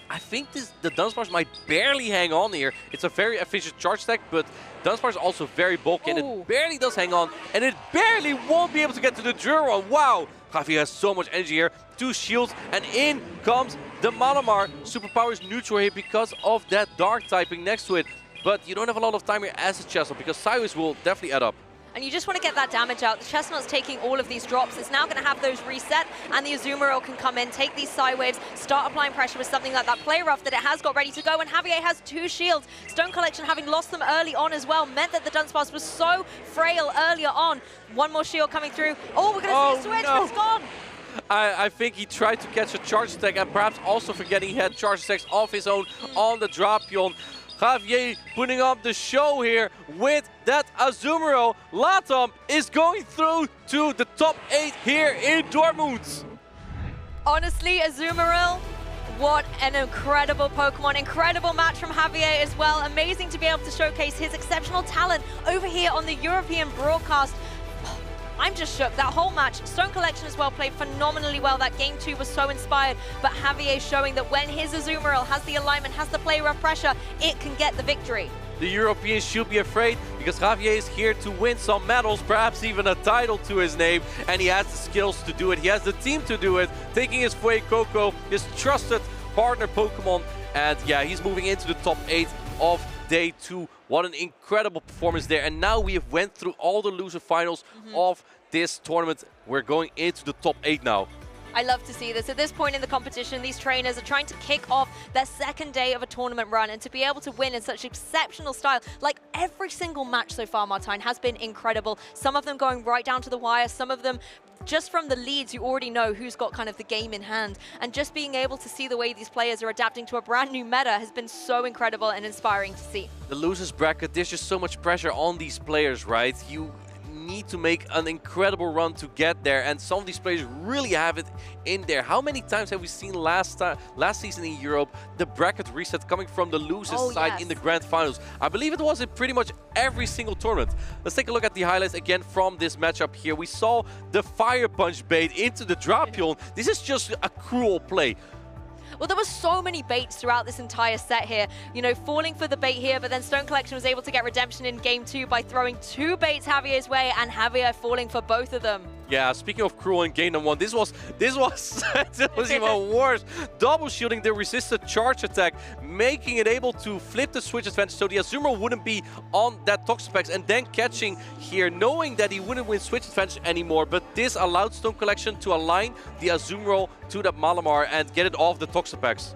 I think the Dunsparce might barely hang on here. It's a very efficient charge attack, but Dunsparce is also very bulky, and it barely does hang on, and it barely won't be able to get to the drill run. Wow, Javier has so much energy here. 2 shields, and in comes the Malamar. Superpower is neutral here because of that dark typing next to it, but you don't have a lot of time here as a Chestnut, because Sideways will definitely add up. And you just want to get that damage out. The Chestnut's taking all of these drops. It's now going to have those reset, and the Azumarill can come in, take these side waves, start applying pressure with something like that play rough that it has got ready to go. And Javier has 2 shields. Stone Collection, having lost them early on as well, meant that the Dunsparce was so frail earlier on. 1 more shield coming through. Oh, we're going to see a switch, but it's gone. I think he tried to catch a charge attack, and perhaps also forgetting he had charge attacks of his own on the Drapion. Javier putting up the show here with that Azumarill. Latam is going through to the top 8 here in Dortmund. Honestly, Azumarill, what an incredible Pokemon. Incredible match from Javier as well. Amazing to be able to showcase his exceptional talent over here on the European broadcast. I'm just shook. That whole match, Stone Collection as well played phenomenally well. That game 2 was so inspired, but Javier showing that when his Azumarill has the alignment, has the play rough pressure, it can get the victory. The Europeans should be afraid, because Javier is here to win some medals, perhaps even a title to his name, and he has the skills to do it. He has the team to do it, taking his Fuecoco, his trusted partner Pokemon, and yeah, he's moving into the top 8 of day 2. What an incredible performance there. And now we have went through all the loser finals of this tournament. We're going into the top 8 now. I love to see this. At this point in the competition, these trainers are trying to kick off their 2nd day of a tournament run, and to be able to win in such exceptional style, like every single match so far, Martijn, has been incredible. Some of them going right down to the wire, some of them just from the leads, you already know who's got kind of the game in hand. And just being able to see the way these players are adapting to a brand new meta has been so incredible and inspiring to see. The losers bracket, there's just so much pressure on these players, right? You need to make an incredible run to get there, and some of these players really have it in there. How many times have we seen last season in Europe the bracket reset coming from the losers side in the grand finals? I believe it was in pretty much every single tournament. Let's take a look at the highlights again from this matchup here. We saw the fire punch bait into the Drapion. This is just a cruel play. Well, there were so many baits throughout this entire set here. You know, falling for the bait here, but then Stone Collection was able to get redemption in game 2 by throwing 2 baits Javier's way, and Javier falling for both of them. Yeah, speaking of cruel in game number 1, this was even worse. Double shielding the resisted charge attack, making it able to flip the switch advantage so the Azumarill wouldn't be on that Toxapex, and then catching here, knowing that he wouldn't win switch advantage anymore. But this allowed Stone Collection to align the Azumarill to that Malamar and get it off the Toxapex.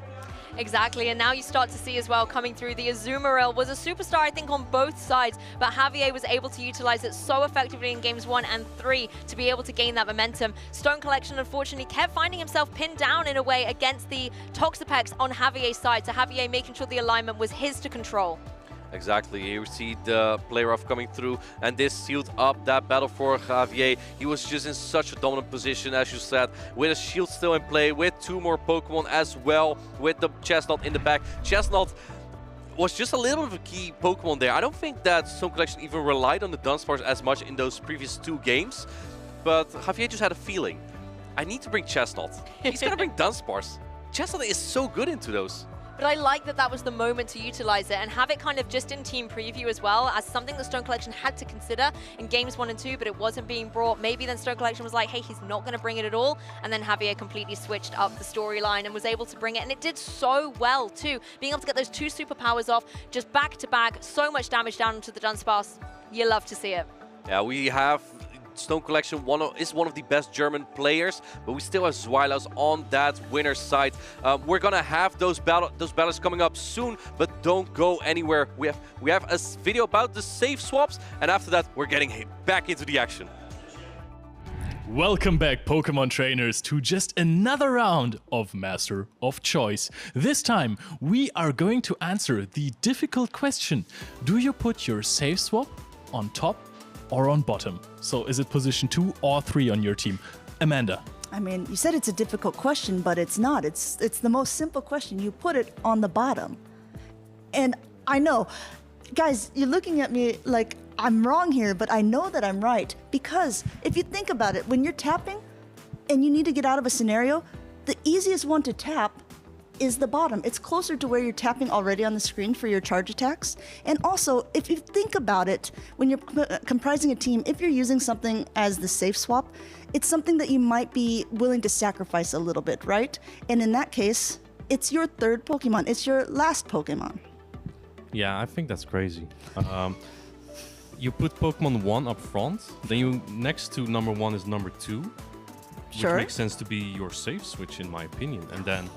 Exactly, and now you start to see as well coming through, the Azumarill was a superstar, I think, on both sides, but Javier was able to utilize it so effectively in games 1 and 3 to be able to gain that momentum. Stone Collection, unfortunately, kept finding himself pinned down in a way against the Toxapex on Javier's side, so Javier making sure the alignment was his to control. Exactly, here we see the player off coming through, and this sealed up that battle for Javier. He was just in such a dominant position, as you said, with a shield still in play, with 2 more Pokemon as well, with the Chestnut in the back. Chestnut was just a little bit of a key Pokemon there. I don't think that Stone Collection even relied on the Dunsparce as much in those previous 2 games, but Javier just had a feeling. I need to bring Chestnut. He's gonna bring Dunsparce. Chestnut is so good into those. But I like that that was the moment to utilize it and have it kind of just in team preview as well as something that Stone Collection had to consider in games 1 and 2, but it wasn't being brought. Maybe then Stone Collection was like, hey, he's not going to bring it at all. And then Javier completely switched up the storyline and was able to bring it. And it did so well too. Being able to get those 2 superpowers off just back to back, so much damage down into the Dunsparce. You love to see it. Yeah, we have Stone Collection is one of the best German players, but we still have Zweilhaus on that winner's side. We're gonna have those battles coming up soon, but don't go anywhere. We have a video about the save swaps, and after that, we're getting back into the action. Welcome back, Pokemon trainers, to just another round of Master of Choice. This time, we are going to answer the difficult question: do you put your save swap on top or on bottom? So is it position 2 or 3 on your team? Amanda. I mean, you said it's a difficult question, but it's not. It's the most simple question. You put it on the bottom. And I know, guys, you're looking at me like I'm wrong here, but I know that I'm right. Because if you think about it, when you're tapping and you need to get out of a scenario, the easiest one to tap is the bottom. It's closer to where you're tapping already on the screen for your charge attacks. And also, if you think about it, when you're comprising a team, if you're using something as the safe swap, it's something that you might be willing to sacrifice a little bit, right? And in that case, it's your 3rd Pokemon. It's your last Pokemon. Yeah, I think that's crazy. You put Pokemon 1 up front, then you next to number 1 is number 2, which makes sense to be your safe switch in my opinion. And then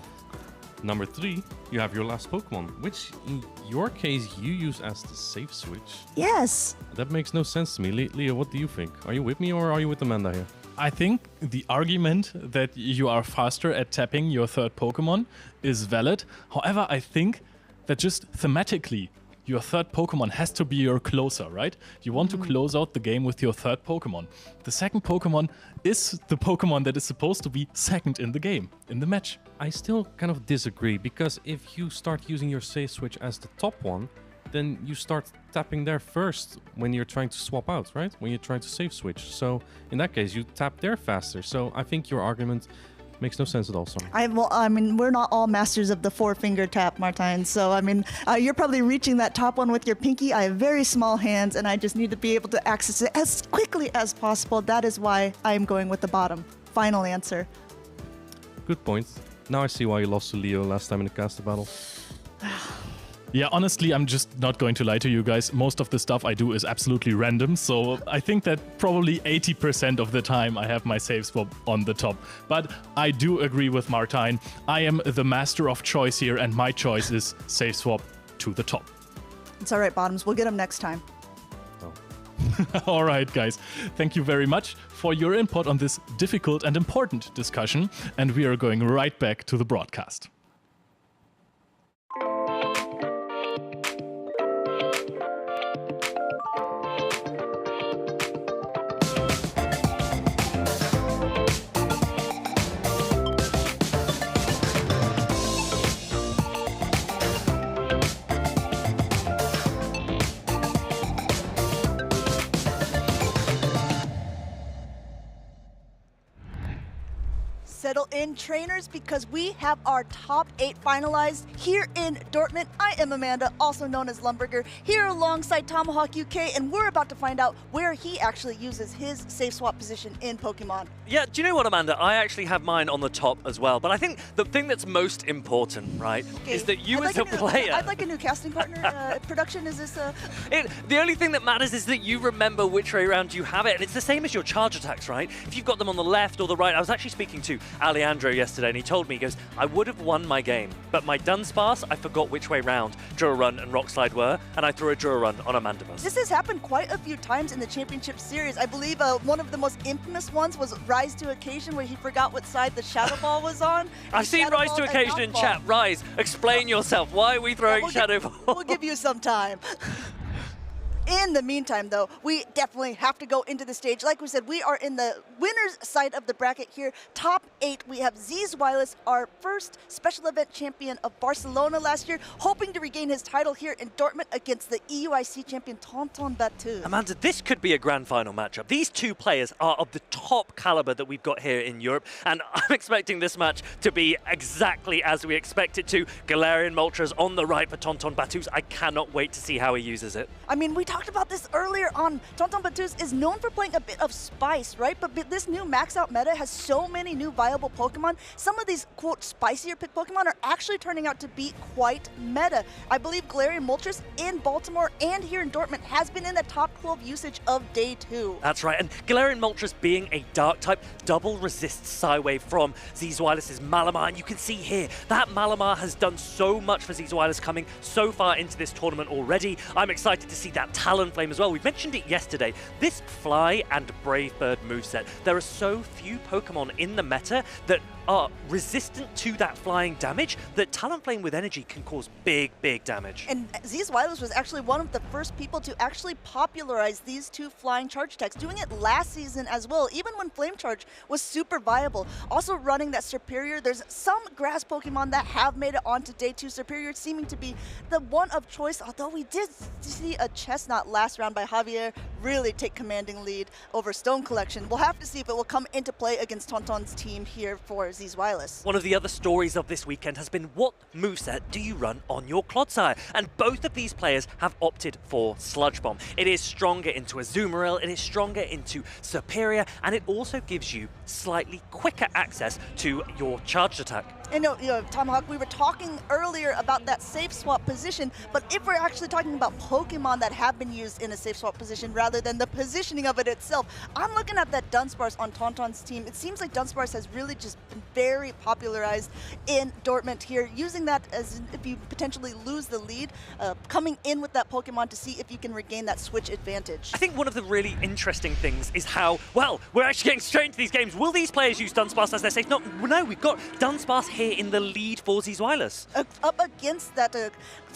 number 3, you have your last Pokemon, which in your case you use as the safe switch. Yes. That makes no sense to me. Leo, what do you think? Are you with me or are you with Amanda here? I think the argument that you are faster at tapping your 3rd Pokemon is valid. However, I think that just thematically, your 3rd Pokemon has to be your closer, right? You want to close out the game with your 3rd Pokemon. The 2nd Pokemon is the Pokemon that is supposed to be 2nd in the game, in the match. I still kind of disagree, because if you start using your safe switch as the top one, then you start tapping there first when you're trying to swap out, right? When you're trying to safe switch. So in that case, you tap there faster. So I think your argument makes no sense at all, sorry. I mean, we're not all masters of the 4-finger tap, Martijn. So, I mean, you're probably reaching that top one with your pinky. I have very small hands, and I just need to be able to access it as quickly as possible. That is why I am going with the bottom. Final answer. Good point. Now I see why you lost to Leo last time in the caster battle. Yeah, honestly, I'm just not going to lie to you guys. Most of the stuff I do is absolutely random, so I think that probably 80% of the time I have my save swap on the top. But I do agree with Martijn. I am the master of choice here, and my choice is save swap to the top. It's all right, Bottoms. We'll get them next time. Oh. All right, guys. Thank you very much for your input on this difficult and important discussion. And we are going right back to the broadcast. Settle in, trainers, because we have our top 8 finalized here in Dortmund. I am Amanda, also known as Lumberger, here alongside Tomahawk UK, and we're about to find out where he actually uses his safe swap position in Pokemon. Yeah, do you know what, Amanda? I actually have mine on the top as well. But I think the thing that's most important, right, is that you as a player... I'd like a new casting partner. Production, is this the only thing that matters is that you remember which way around you have it. And it's the same as your charge attacks, right? If you've got them on the left or the right... I was actually speaking to Alejandro yesterday, and he told me, he goes, I would have won my game, but my Dunsparce, I forgot which way round Draw Run and Rock Slide were, and I threw a Draw Run on a Mandibus. This has happened quite a few times in the Championship Series. I believe one of the most infamous ones was Rise to Occasion, where he forgot what side the Shadow Ball was on. I've seen Rise to Occasion in chat. Rise, explain yourself. Why are we throwing Shadow Ball? We'll give you some time. In the meantime, though, we definitely have to go into the stage. Like we said, we are in the winner's side of the bracket here. Top 8, we have Z's Wireless, our first special event champion of Barcelona last year, hoping to regain his title here in Dortmund against the EUIC champion Tonton Batu. Amanda, this could be a grand final matchup. These two players are of the top caliber that we've got here in Europe, and I'm expecting this match to be exactly as we expect it to. Galarian Moltres on the right for Tonton Batus. I cannot wait to see how he uses it. I mean, we talked about this earlier on. Tonton Batus is known for playing a bit of spice, right? But this new max out meta has so many new viable Pokemon. Some of these, quote, spicier pick Pokemon are actually turning out to be quite meta. I believe Galarian Moltres in Baltimore and here in Dortmund has been in the top 12 usage of day 2. That's right, and Galarian Moltres being a dark type double resists Psywave from Z's Wireless's Malamar, and you can see here that Malamar has done so much for Z's Wireless coming so far into this tournament already. I'm excited to see that Talonflame as well. We mentioned it yesterday. This Fly and Brave Bird moveset, there are so few Pokemon in the meta that are resistant to that flying damage that Talonflame with energy can cause big, big damage. And Z's Wireless was actually one of the first people to actually popularize these two flying charge attacks, doing it last season as well, even when Flame Charge was super viable. Also running that Superior, there's some grass Pokemon that have made it onto day 2. Superior seeming to be the one of choice, although we did see a Chestnut last round by Javier really take commanding lead over Stone Collection. We'll have to see if it will come into play against Tonton's team here for Z's Wireless. One of the other stories of this weekend has been, what moveset do you run on your Clodsire? And both of these players have opted for Sludge Bomb. It is stronger into Azumarill, it is stronger into Superior, and it also gives you slightly quicker access to your charged attack. And you know, Tomahawk, we were talking earlier about that safe swap position, but if we're actually talking about Pokemon that have been used in a safe swap position rather than the positioning of it itself, I'm looking at that Dunsparce on Tonton's team. It seems like Dunsparce has really just been very popularized in Dortmund here, using that as if you potentially lose the lead, coming in with that Pokemon to see if you can regain that switch advantage. I think one of the really interesting things is how, well, we're actually getting straight into these games. Will these players use Dunsparce as their safe? No, we've got Dunsparce here in the lead for Z's Wireless. Up against that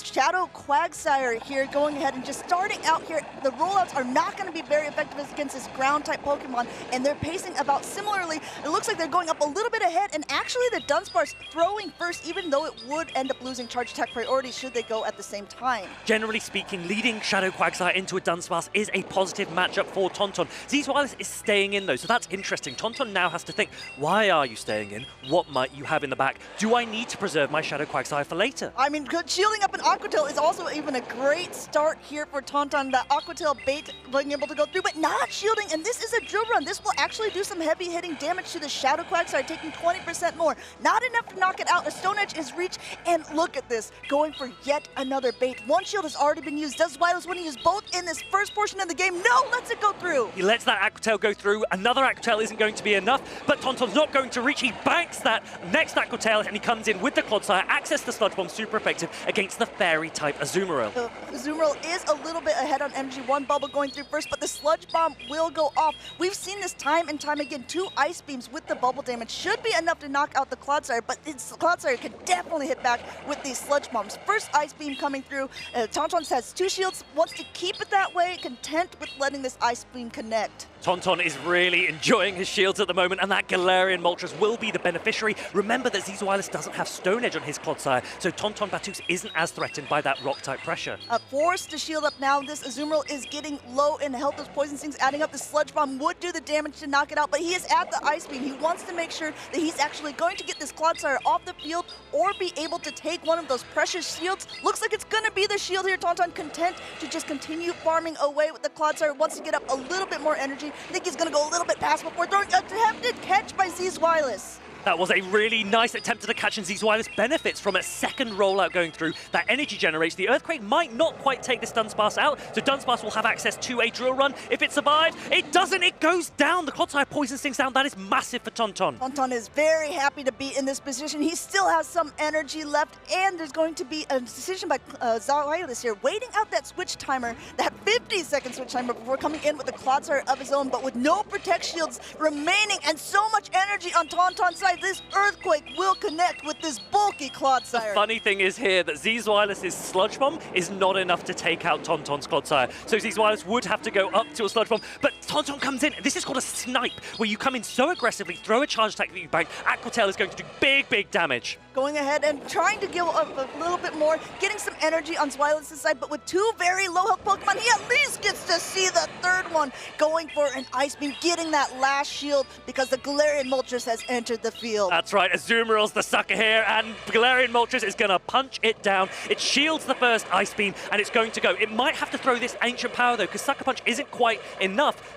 Shadow Quagsire here, going ahead and just starting out here. The rollouts are not going to be very effective against this ground-type Pokemon, and they're pacing about similarly. It looks like they're going up a little bit ahead, and actually the Dunsparce throwing first, even though it would end up losing charge attack priority should they go at the same time. Generally speaking, leading Shadow Quagsire into a Dunsparce is a positive matchup for Tonton. Z's Wireless is staying in though, so that's interesting. Tonton now has to think, why are you staying in? What might you have in the back? Do I need to preserve my Shadow Quagsire for later? I mean, shielding up an Aquatail is also even a great start here for Tonton. The Aquatail bait being able to go through, but not shielding, and this is a drill run. This will actually do some heavy hitting damage to the Shadow Quagsire, taking 20% more. Not enough to knock it out. A Stone Edge is reached, and look at this, going for yet another bait. One shield has already been used. Does Wireless want to use both in this first portion of the game? No, lets it go through. He lets that Aquatail go through. Another Aquatail isn't going to be enough, but Tonton's not going to reach. He banks that next Aquatail Tail, and he comes in with the Clodsire, access the Sludge Bomb, super effective against the Fairy-type Azumarill. Azumarill is a little bit ahead on MG. One bubble going through first, but the Sludge Bomb will go off. We've seen this time and time again. 2 Ice Beams with the bubble damage should be enough to knock out the Clodsire, but Clodsire can definitely hit back with these Sludge Bombs. First Ice Beam coming through. Tauntaun has 2 shields, wants to keep it that way, content with letting this Ice Beam connect. Tauntaun is really enjoying his shields at the moment, and that Galarian Moltres will be the beneficiary. Remember that Zizwilus doesn't have Stone Edge on his Clodsire, so Tauntaun Batux isn't as threatened by that Rock-type pressure. Forced to shield up now. This Azumarill is getting low in health. Those Poison Stings adding up. The Sludge Bomb would do the damage to knock it out, but he is at the Ice Beam. He wants to make sure that he's actually going to get this Clodsire off the field or be able to take one of those precious shields. Looks like it's going to be the shield here. Tauntaun content to just continue farming away with the Clodsire. Wants to get up a little bit more energy. I think he's going to go a little bit past before throwing attempted catch by Zizwilus. That was a really nice attempt at a catch, and Zizwilus benefits from a second rollout going through. That energy generates. The Earthquake might not quite take this Dunsparce out, so Dunsparce will have access to a Drill Run. If it survives, it doesn't. It goes down. The Clodsire Poison Stings down. That is massive for Tauntaun. Tauntaun is very happy to be in this position. He still has some energy left, and there's going to be a decision by Zizwilus here, waiting out that switch timer, that 50-second switch timer before coming in with a Clodsire of his own, but with no Protect Shields remaining and so much energy on Tauntaun's side. This Earthquake will connect with this bulky Clodsire. The funny thing is here that Zizwilus' Sludge Bomb is not enough to take out Tauntaun's Clodsire. So Zizwilus would have to go up to a Sludge Bomb, but Tauntaun comes in. This is called a snipe, where you come in so aggressively, throw a charge attack that you bank. Aqua Tail is going to do big damage. Going ahead and trying to give up a little bit more, getting some energy on Zwilus's side, but with 2 very low health Pokemon, he at least gets to see the third one, going for an Ice Beam, getting that last shield because the Galarian Moltres has entered the field. That's right, Azumarill's the sucker here, and Galarian Moltres is going to punch it down. It shields the first Ice Beam, and it's going to go. It might have to throw this Ancient Power, though, because Sucker Punch isn't quite enough.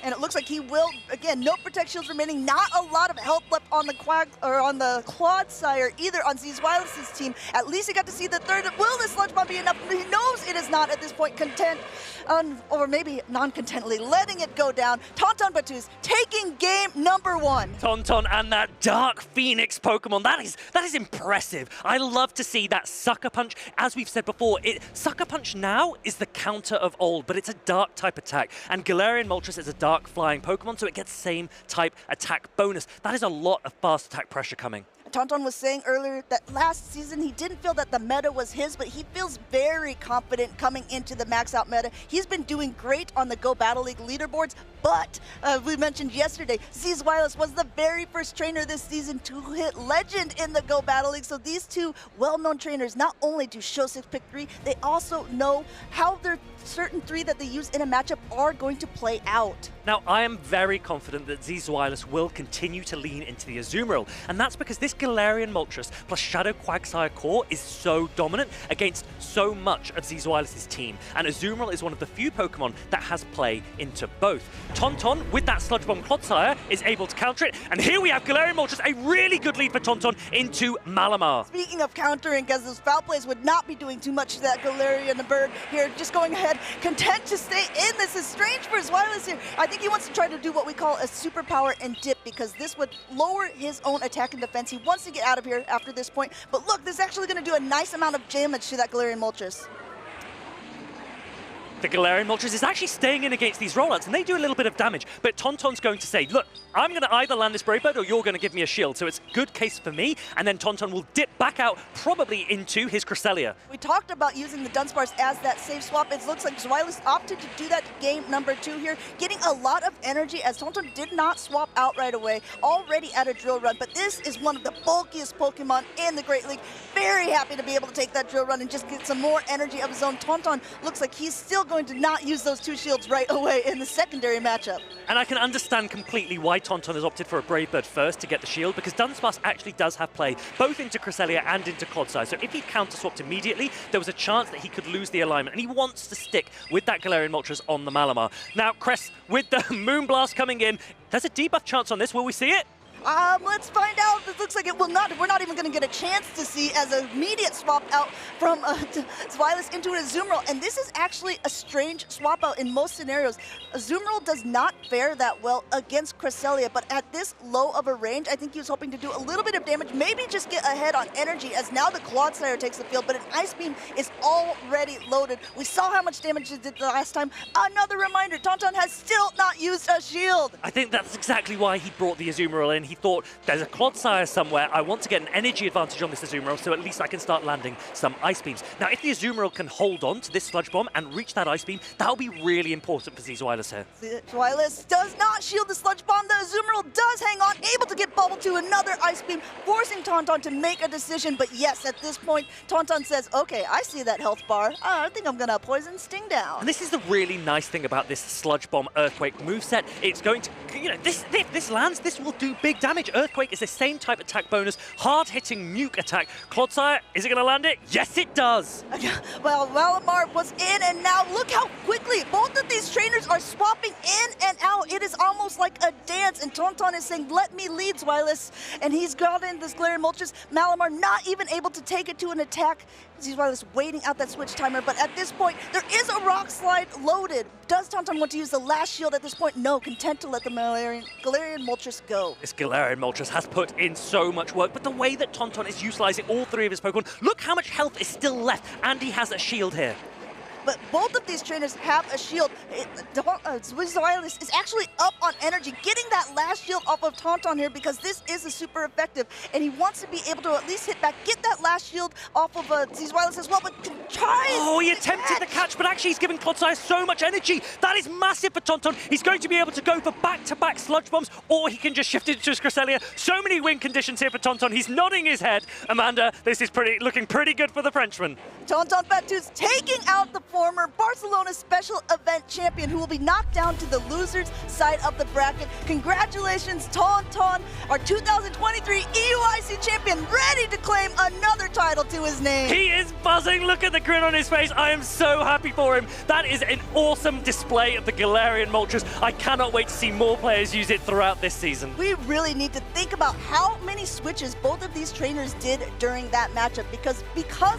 And it looks like he will, again, no Protect Shields remaining, not a lot of health left on the Clodsire either on Zizwilus' team. At least he got to see the third. Will this Sludge Bomb be enough? He knows it is not at this point content, or maybe non-contently, letting it go down. Tauntaun Batux taking game number 1. Tauntaun and that Dark Phoenix Pokemon, that is impressive. I love to see that Sucker Punch. As we've said before, Sucker Punch now is the counter of old, but it's a dark type attack, and Galarian Moltres is a dark flying Pokemon, so it gets same type attack bonus. That is a lot of fast attack pressure coming. Tauntaun was saying earlier that last season he didn't feel that the meta was his, but he feels very confident coming into the max out meta. He's been doing great on the Go Battle League leaderboards, but we mentioned yesterday, Zizwilus was the very first trainer this season to hit Legend in the Go Battle League. So these 2 well-known trainers not only do show 6 pick 3, they also know how their certain 3 that they use in a matchup are going to play out. Now, I am very confident that Zizwilus will continue to lean into the Azumarill, and that's because this Galarian Moltres plus Shadow Quagsire Core is so dominant against so much of Zizwilus' team, and Azumarill is one of the few Pokemon that has play into both. Tauntaun, with that Sludge Bomb Clodsire, is able to counter it, and here we have Galarian Moltres, a really good lead for Tauntaun into Malamar. Speaking of countering, because those foul plays would not be doing too much to that Galarian bird here, just going ahead, content to stay in. This is strange for Zwilis here. I think he wants to try to do what we call a superpower and dip, because this would lower his own attack and defense. He wants to get out of here after this point, but look, this is actually going to do a nice amount of damage to that Galarian Moltres. The Galarian Moltres is actually staying in against these rollouts, and they do a little bit of damage, but Tauntaun's going to say, look, I'm going to either land this Brave Bird or you're going to give me a shield, so it's a good case for me, and then Tauntaun will dip back out, probably into his Cresselia. We talked about using the Dunsparce as that safe swap. It looks like Zwilis opted to do that game number 2 here, getting a lot of energy as Tauntaun did not swap out right away, already at a Drill Run, but this is one of the bulkiest Pokemon in the Great League. Very happy to be able to take that Drill Run and just get some more energy of his own. Tauntaun looks like he's still going to not use those 2 shields right away in the secondary matchup. And I can understand completely why Tauntaun has opted for a Brave Bird first to get the shield, because Dunsparce actually does have play both into Cresselia and into Clodsire. So if he counter-swapped immediately, there was a chance that he could lose the alignment, and he wants to stick with that Galarian Moltres on the Malamar. Now, Cress, with the Moonblast coming in, there's a debuff chance on this. Will we see it? Let's find out. This looks like it will not. We're not even going to get a chance to see as an immediate swap out from Zweilous into an Azumarill. And this is actually a strange swap out in most scenarios. Azumarill does not fare that well against Cresselia, but at this low of a range, I think he was hoping to do a little bit of damage, maybe just get ahead on energy as now the Clodsire takes the field, but an Ice Beam is already loaded. We saw how much damage it did the last time. Another reminder, Tauntaun has still not used a shield. I think that's exactly why he brought the Azumarill in. He thought, there's a Clodsire somewhere. I want to get an energy advantage on this Azumarill, so at least I can start landing some Ice Beams. Now, if the Azumarill can hold on to this Sludge Bomb and reach that Ice Beam, that'll be really important for Zweilous here. Zweilous does not shield the Sludge Bomb. The Azumarill does hang on, able to get bubbled to another Ice Beam, forcing Tauntaun to make a decision. But yes, at this point, Tauntaun says, okay, I see that health bar. I think I'm going to Poison Sting down. And this is the really nice thing about this Sludge Bomb Earthquake moveset. It's going to, you know, if this lands, this will do big damage. Earthquake is the same type attack bonus, hard-hitting nuke attack. Clodsire, is it going to land it? Yes, it does. Well, Malamar was in, and now look how quickly both of these trainers are swapping in and out. It is almost like a dance, and Tauntaun is saying, let me lead, Zweilous. And he's got in this Galarian Moltres. Malamar not even able to take it to an attack. Zweilous waiting out that switch timer, but at this point, there is a Rock Slide loaded. Does Tauntaun want to use the last shield at this point? No, content to let the Galarian Moltres go. This Galarian Moltres has put in so much work, but the way that Tauntaun is utilizing all three of his Pokemon, look how much health is still left, and he has a shield here. But both of these trainers have a shield. Zweilous is actually up on energy, getting that last shield off of Tauntaun here because this is a super effective, and he wants to be able to at least hit back, get that last shield off of Zweilous as well, but tries. Oh, he attempted the catch, but actually he's giving Clodsire so much energy. That is massive for Tauntaun. He's going to be able to go for back-to-back Sludge Bombs, or he can just shift it to his Cresselia. So many win conditions here for Tauntaun. He's nodding his head. Amanda, this is looking pretty good for the Frenchman. Tauntaun Fatou's taking out the former Barcelona special event champion who will be knocked down to the losers side of the bracket. Congratulations, Tauntaun, our 2023 EUIC champion, ready to claim another title to his name. He is buzzing. Look at the grin on his face. I am so happy for him. That is an awesome display of the Galarian Moltres. I cannot wait to see more players use it throughout this season. We really need to think about how many switches both of these trainers did during that matchup because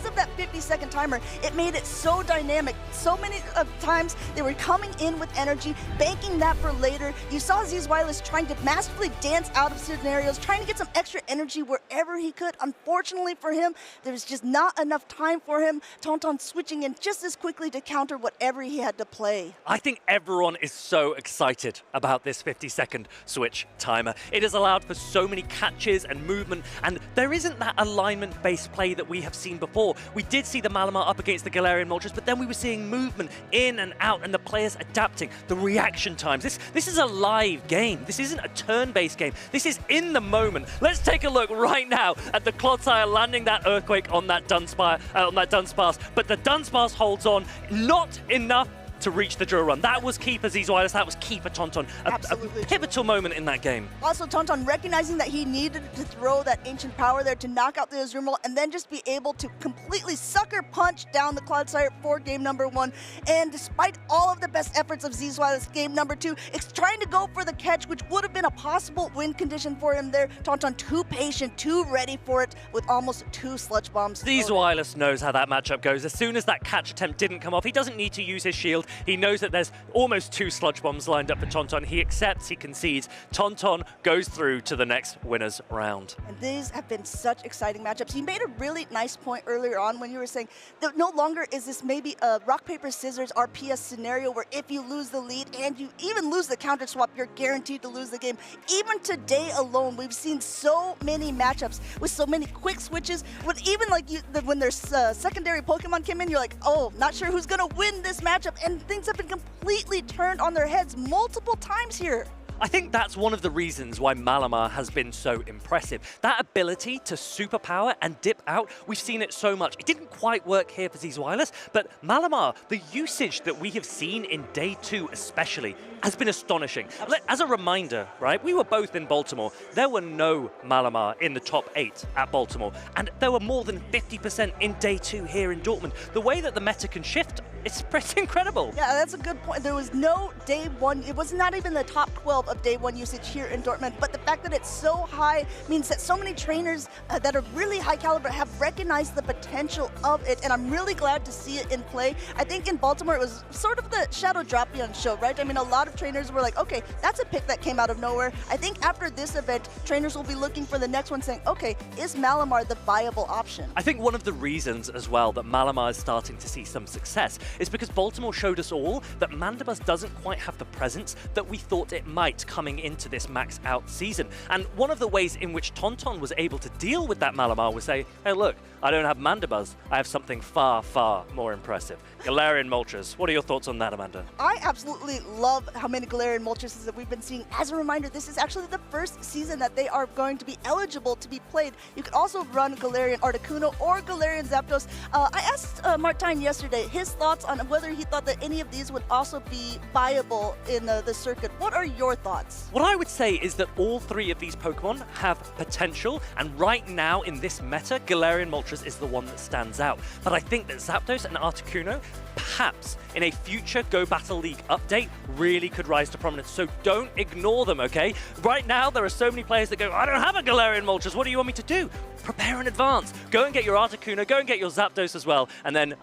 of that 50-second timer, it made it so dynamic. So many times they were coming in with energy, banking that for later. You saw Zweilous trying to masterfully dance out of scenarios, trying to get some extra energy wherever he could. Unfortunately for him, there's just not enough time for him. Tauntaun switching in just as quickly to counter whatever he had to play. I think everyone is so excited about this 50-second switch timer. It has allowed for so many catches and movement, and there isn't that alignment-based play that we have seen before. We did see the Malamar up against the Galarian Moltres, but then we were seeing movement in and out and the players adapting, the reaction times. This is a live game. This isn't a turn-based game. This is in the moment. Let's take a look right now at the Clodsire landing that Earthquake on that Dunsparce, but the Dunsparce holds on. Not enough to reach the drill run. That was key for Zweilous, that was key for Tauntaun. A pivotal moment in that game. Also, Tauntaun recognizing that he needed to throw that ancient power there to knock out the Azumarill and then just be able to completely sucker punch down the Clodsire for game number 1. And despite all of the best efforts of Zweilous, game number 2, it's trying to go for the catch, which would have been a possible win condition for him there. Tauntaun too patient, too ready for it with almost 2 Sludge Bombs. Zweilous knows how that matchup goes. As soon as that catch attempt didn't come off, he doesn't need to use his shield. He knows that there's almost 2 Sludge Bombs lined up for Tauntaun. He accepts, he concedes. Tauntaun goes through to the next winners round. And these have been such exciting matchups. You made a really nice point earlier on when you were saying that no longer is this maybe a rock, paper, scissors RPS scenario where if you lose the lead and you even lose the counter swap, you're guaranteed to lose the game. Even today alone, we've seen so many matchups with so many quick switches. When even like when there's secondary Pokemon came in, you're like, oh, not sure who's gonna win this matchup, and things have been completely turned on their heads multiple times here. I think that's one of the reasons why Malamar has been so impressive. That ability to superpower and dip out, we've seen it so much. It didn't quite work here for Zweilous, but Malamar, the usage that we have seen in day 2 especially, has been astonishing. As a reminder, right, we were both in Baltimore. There were no Malamar in the top 8 at Baltimore, and there were more than 50% in day 2 here in Dortmund. The way that the meta can shift it's pretty incredible. Yeah, that's a good point. There was no day one, it was not even the top 12 of day one usage here in Dortmund, but the fact that it's so high means that so many trainers that are really high caliber have recognized the potential of it, and I'm really glad to see it in play. I think in Baltimore it was sort of the Shadow Dropion show, right? I mean, a lot of trainers were like, okay, that's a pick that came out of nowhere. I think after this event, trainers will be looking for the next one saying, okay, is Malamar the viable option? I think one of the reasons as well that Malamar is starting to see some success is because Baltimore showed us all that Mandibuzz doesn't quite have the presence that we thought it might coming into this max out season. And one of the ways in which Tonton was able to deal with that Malamar was say, hey look, I don't have Mandibuzz, I have something far, far more impressive. Galarian Moltres. What are your thoughts on that, Amanda? I absolutely love how many Galarian Moltres that we've been seeing. As a reminder, this is actually the first season that they are going to be eligible to be played. You could also run Galarian Articuno or Galarian Zapdos. I asked Martijn yesterday his thoughts on whether he thought that any of these would also be viable in the circuit. What are your thoughts? What I would say is that all three of these Pokemon have potential, and right now in this meta, Galarian Moltres is the one that stands out. But I think that Zapdos and Articuno, perhaps in a future Go Battle League update, really could rise to prominence. So don't ignore them, okay? Right now, there are so many players that go, I don't have a Galarian Moltres, what do you want me to do? Prepare in advance. Go and get your Articuno, go and get your Zapdos as well, and then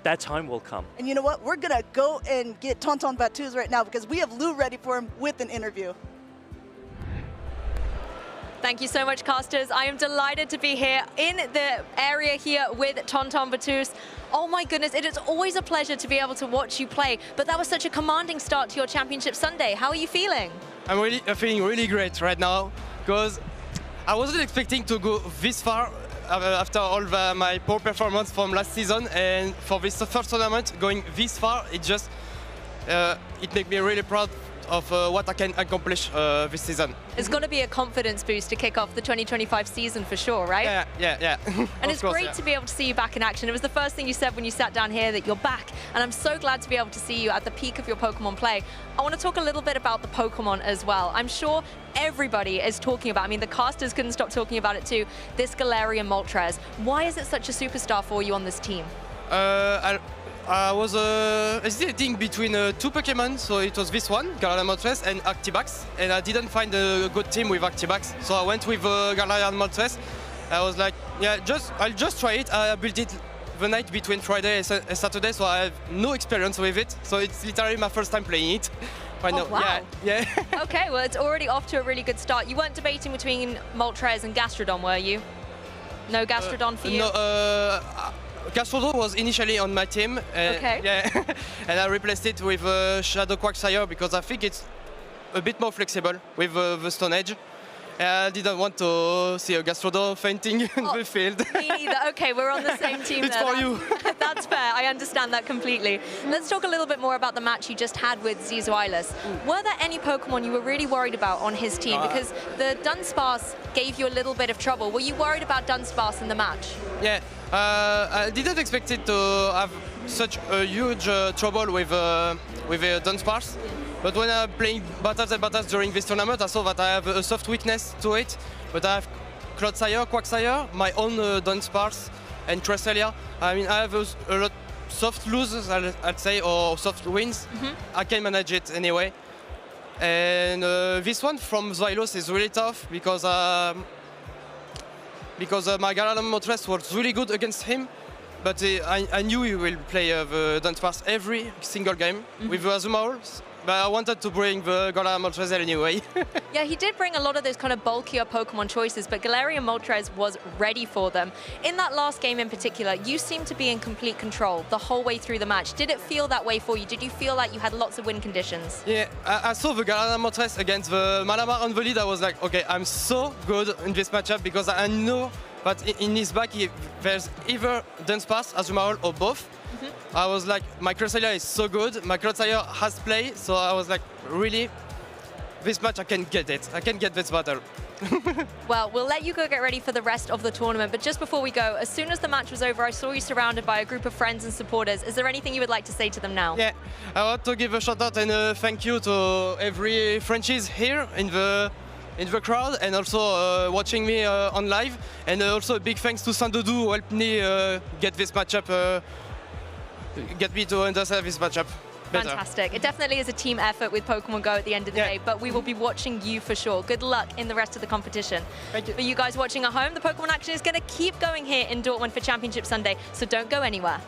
their time will come. And you know what? We're gonna go and get Tonton Batuz right now because we have Lou ready for him with an interview. Thank you so much, casters. I am delighted to be here in the area here with Tonton Batuz. Oh my goodness, it is always a pleasure to be able to watch you play, but that was such a commanding start to your Championship Sunday. How are you feeling? I'm feeling really great right now because I wasn't expecting to go this far after all my poor performance from last season, and for this first tournament going this far, it just it makes me really proud of what I can accomplish this season. It's going to be a confidence boost to kick off the 2025 season for sure, right? Yeah. And it's great to be able to see you back in action. It was the first thing you said when you sat down here, that you're back, and I'm so glad to be able to see you at the peak of your Pokemon play. I want to talk a little bit about the Pokemon as well. I'm sure everybody is talking about, I mean, the casters couldn't stop talking about it too, this Galarian Moltres. Why is it such a superstar for you on this team? I was hesitating between two Pokemon, so it was this one, Galarian Moltres, and Actibax, and I didn't find a good team with Actibax, so I went with Galarian Moltres. I was like, yeah, I'll just try it. I built it the night between Friday and Saturday, so I have no experience with it, so it's literally my first time playing it. Oh, wow. Yeah. Okay, well, it's already off to a really good start. You weren't debating between Moltres and Gastrodon, were you? No Gastrodon for you? No, Gastrodon was initially on my team. Okay. Yeah, and I replaced it with Shadow Quagsire because I think it's a bit more flexible with the Stone Edge. I didn't want to see a Gastrodon fainting in the field. Me neither. Okay, we're on the same team it's there. For you. That's fair. I understand that completely. Let's talk a little bit more about the match you just had with Zizoilis. Were there any Pokemon you were really worried about on his team? Because the Dunsparce gave you a little bit of trouble. Were you worried about Dunsparce in the match? Yeah, I didn't expect it to have such a huge trouble with Dunsparce. But when I'm playing battles and battles during this tournament, I saw that I have a soft weakness to it. But I have Clodsire, Quagsire, my own Dunsparce, and Tresselia. I mean, I have a lot soft loses, I'd say, or soft wins. I can manage it anyway. And this one from Zylos is really tough because my Galarian Moltres was really good against him. But I knew he will play the Dunsparce every single game with the Azumarill. But I wanted to bring the Galarian Moltres anyway. Yeah, he did bring a lot of those kind of bulkier Pokemon choices, but Galarian Moltres was ready for them. In that last game in particular, you seemed to be in complete control the whole way through the match. Did it feel that way for you? Did you feel like you had lots of win conditions? Yeah, I saw the Galarian Moltres against the Malamar on the lead. I was like, okay, I'm so good in this matchup because I know that in his back there's either Dunsparce, Azumarill, or both. I was like, my Cresselia is so good, my Clodsire has play, so I was like, really, this match I can get it. I can get this battle. Well, we'll let you go get ready for the rest of the tournament, but just before we go, as soon as the match was over, I saw you surrounded by a group of friends and supporters. Is there anything you would like to say to them now? Yeah, I want to give a shout out and a thank you to every franchise here in the crowd and also watching me on live, and also a big thanks to Sandodu who helped me get this matchup get me to understand this matchup better. Fantastic. It definitely is a team effort with Pokemon Go at the end of the day, but we will be watching you for sure. Good luck in the rest of the competition. Thank you. For you guys watching at home, the Pokemon action is going to keep going here in Dortmund for Championship Sunday, so don't go anywhere.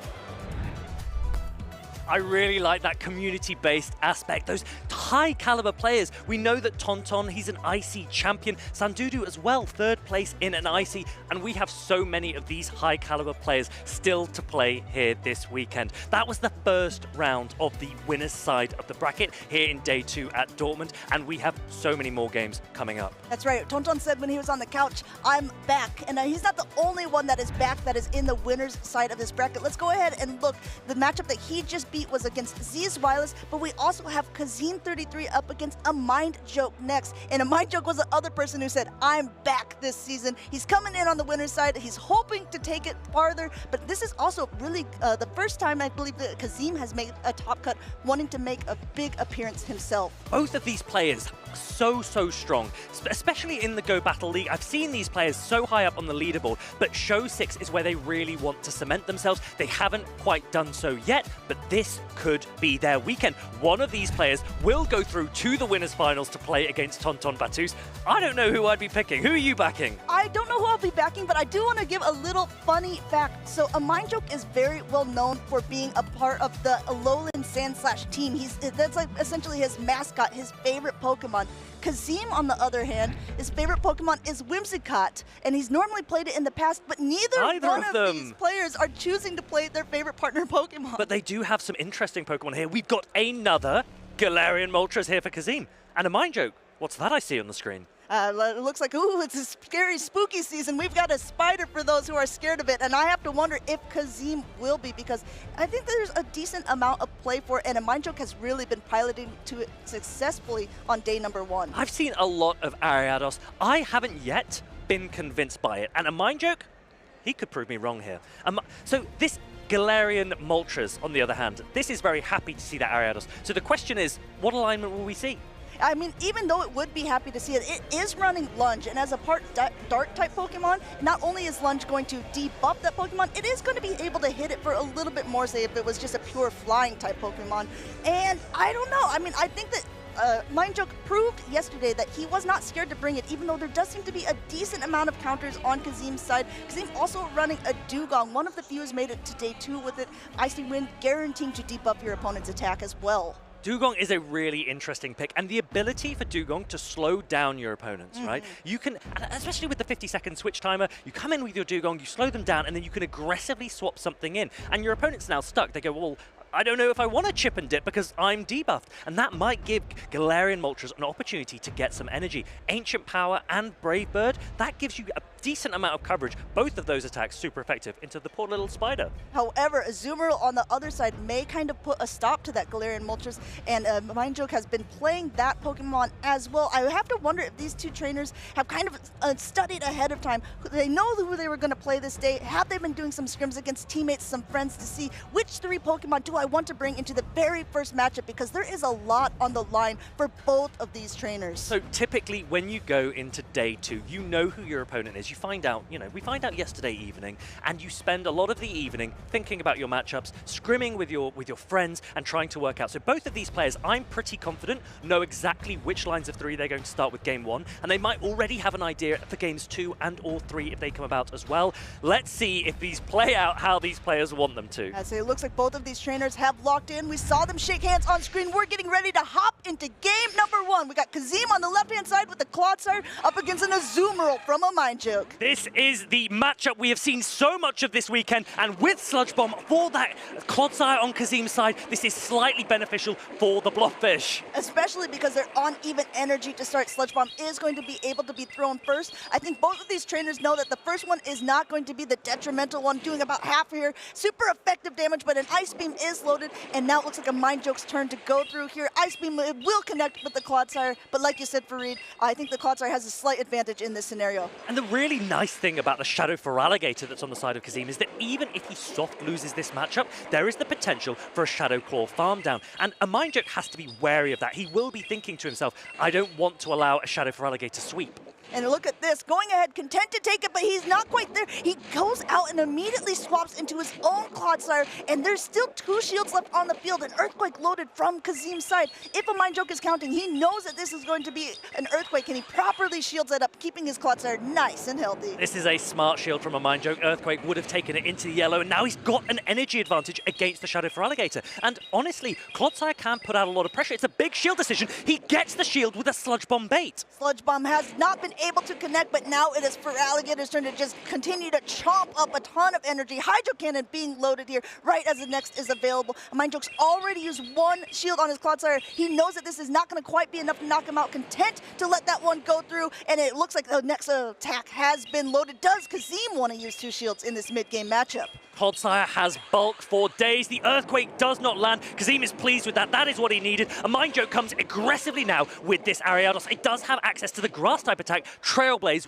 I really like that community-based aspect, those high-caliber players. We know that Tonton, he's an IC champion. Sandudu as well, 3rd place in an IC. And we have so many of these high-caliber players still to play here this weekend. That was the first round of the winner's side of the bracket here in day 2 at Dortmund. And we have so many more games coming up. That's right. Tonton said when he was on the couch, I'm back. And he's not the only one that is back that is in the winner's side of this bracket. Let's go ahead and look. The matchup that he just beat was against Z's Wireless, but we also have Kazim33 up against a Mind Joke next. And a Mind Joke was the other person who said, I'm back this season. He's coming in on the winner's side. He's hoping to take it farther, but this is also really the first time I believe that Kazim has made a top cut, wanting to make a big appearance himself. Both of these players so strong, especially in the Go Battle League. I've seen these players so high up on the leaderboard, but Show 6 is where they really want to cement themselves. They haven't quite done so yet, but this could be their weekend. One of these players will go through to the winners finals to play against Tonton Batus. I don't know who I'd be picking. Who are you backing? I don't know who I'll be backing, but I do want to give a little funny fact. So a Mind Joke is very well known for being a part of the Alolan Sandslash team. That's like essentially his mascot, his favorite Pokemon. Kazim, on the other hand, his favorite Pokemon is Whimsicott, and he's normally played it in the past, but neither one of these players are choosing to play their favorite partner Pokemon. But they do have some interesting Pokemon here. We've got another Galarian Moltres here for Kazim, and a Mind Joke. What's that I see on the screen? It looks like, ooh, it's a scary, spooky season. We've got a spider for those who are scared of it, and I have to wonder if Kazim will be, because I think there's a decent amount of play for it, and a Mind Joke has really been piloting to it successfully on day number 1. I've seen a lot of Ariados. I haven't yet been convinced by it, and a Mind Joke, he could prove me wrong here. So this Galarian Moltres, on the other hand, this is very happy to see that Ariados. So the question is, what alignment will we see? I mean, even though it would be happy to see it, it is running Lunge, and as a part Dark-type Pokemon, not only is Lunge going to debuff that Pokemon, it is going to be able to hit it for a little bit more, say, if it was just a pure Flying-type Pokemon. And I don't know. I mean, I think that Mind Joke proved yesterday that he was not scared to bring it, even though there does seem to be a decent amount of counters on Kazim's side. Kazim also running a Dugong. One of the few has made it to day 2 with it. Icy Wind guaranteeing to debuff your opponent's attack as well. Dugong is a really interesting pick, and the ability for Dugong to slow down your opponents, right? You can, especially with the 50-second switch timer, you come in with your Dugong, you slow them down, and then you can aggressively swap something in. And your opponent's now stuck. They go, well, I don't know if I want to chip and dip because I'm debuffed. And that might give Galarian Moltres an opportunity to get some energy. Ancient Power and Brave Bird, that gives you a decent amount of coverage. Both of those attacks super effective into the poor little spider. However, Azumarill on the other side may kind of put a stop to that Galarian Moltres, and Mind Joke has been playing that Pokemon as well. I have to wonder if these two trainers have kind of studied ahead of time. They know who they were going to play this day. Have they been doing some scrims against teammates, some friends, to see which 3 Pokemon do I want to bring into the very first matchup, because there is a lot on the line for both of these trainers. So typically when you go into day 2, you know who your opponent is. You find out, we find out yesterday evening, and you spend a lot of the evening thinking about your matchups, scrimming with your friends and trying to work out. So both of these players, I'm pretty confident, know exactly which lines of 3 they're going to start with game 1, and they might already have an idea for games 2 and or 3 if they come about as well. Let's see if these play out how these players want them to. So it looks like both of these trainers have locked in. We saw them shake hands on screen. We're getting ready to hop into game number 1. We got Kazim on the left-hand side with the Clodsire up against an Azumarill from a Mind Joke. This is the matchup we have seen so much of this weekend, and with Sludge Bomb for that Clodsire on Kazim's side, this is slightly beneficial for the Blobfish. Especially because they're on even energy to start. Sludge Bomb is going to be able to be thrown first. I think both of these trainers know that the first one is not going to be the detrimental one, doing about half here. Super effective damage, but an Ice Beam is loaded, and now it looks like a Mind Joke's turn to go through here. Ice Beam will connect with the Clodsire, but like you said, Fareed, I think the Clodsire has a slight advantage in this scenario. And the really nice thing about the Shadow Feraligatr that's on the side of Kazim is that even if he soft loses this matchup, there is the potential for a Shadow Claw farm down. And a Mind Joke has to be wary of that. He will be thinking to himself, I don't want to allow a Shadow Feraligatr sweep. And look at this, going ahead, content to take it, but he's not quite there. He goes out and immediately swaps into his own Clodsire, and there's still 2 shields left on the field, an Earthquake loaded from Kazim's side. If a Mind Joke is counting, he knows that this is going to be an Earthquake, and he properly shields it up, keeping his Clodsire nice and healthy. This is a smart shield from a Mind Joke. Earthquake would have taken it into the yellow, and now he's got an energy advantage against the Shadow Feraligatr. And honestly, Clodsire can put out a lot of pressure. It's a big shield decision. He gets the shield with a Sludge Bomb bait. Sludge Bomb has not been able to connect, but now it is Feraligator's turn to just continue to chomp up a ton of energy. Hydro Cannon being loaded here right as the next is available. Mind Joke's already used 1 shield on his Clodsire. He knows that this is not going to quite be enough to knock him out. Content to let that one go through, and it looks like the next attack has been loaded. Does Kazim want to use 2 shields in this mid-game matchup? Clodsire has bulk for days. The Earthquake does not land. Kazim is pleased with that. That is what he needed. A Mind Joke comes aggressively now with this Ariados. It does have access to the Grass-type attack. Trailblaze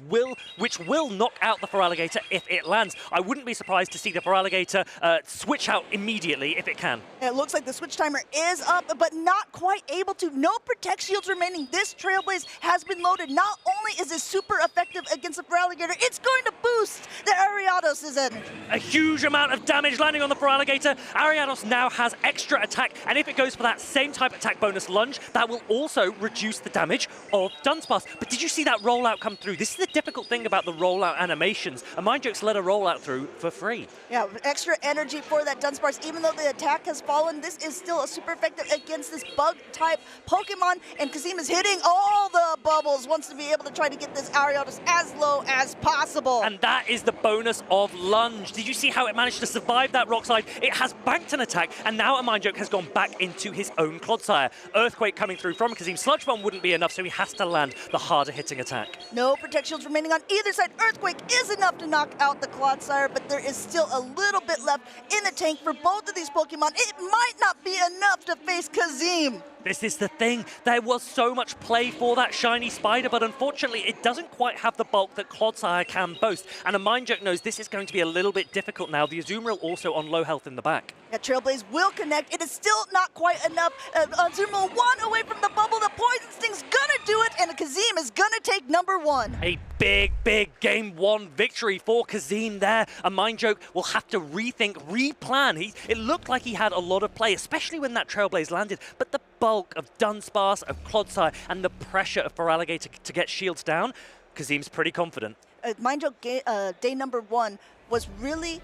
which will knock out the Feraligator if it lands. I wouldn't be surprised to see the Feraligator switch out immediately if it can. It looks like the switch timer is up, but not quite able to. No Protect Shields remaining. This Trailblaze has been loaded. Not only is it super effective against the Feraligator, it's going to boost the Ariados' energy. A huge amount of damage landing on the Feraligator. Ariados now has extra attack, and if it goes for that same type attack bonus lunge, that will also reduce the damage of Dunsparce. But did you see that rollout come through? This is the difficult thing about the rollout animations. A Mind Joke's let a rollout through for free. Yeah, extra energy for that Dunsparce. Even though the attack has fallen, this is still a super effective against this bug-type Pokemon, and Kazim is hitting all the bubbles, wants to be able to try to get this Ariados as low as possible. And that is the bonus of lunge. Did you see how it managed to survive that rock slide? It has banked an attack, and now a Mind Joke has gone back into his own Clodsire. Earthquake coming through from Kazim. Sludge Bomb wouldn't be enough, so he has to land the harder hitting attack. No Protect Shields remaining on either side. Earthquake is enough to knock out the Clodsire, but there is still a little bit left in the tank for both of these Pokemon. It might not be enough to face Kazim. This is the thing. There was so much play for that shiny spider, but unfortunately it doesn't quite have the bulk that Clodsire can boast. And a Mind Joke knows this is going to be a little bit difficult now. The Azumarill also on low health in the back. Yeah, Trailblaze will connect. It is still not quite enough. Azumarill 1 away from the bubble. The Poison Sting's gonna do it, and Kazim is gonna take number 1. A big Game 1 victory for Kazim there. A Mind Joke will have to rethink, replan. It looked like he had a lot of play, especially when that Trailblaze landed, but the bulk of Dunsparce, of Clodsire, and the pressure of Feraligator to get shields down, Kazim's pretty confident. Mind Joke day number 1 was really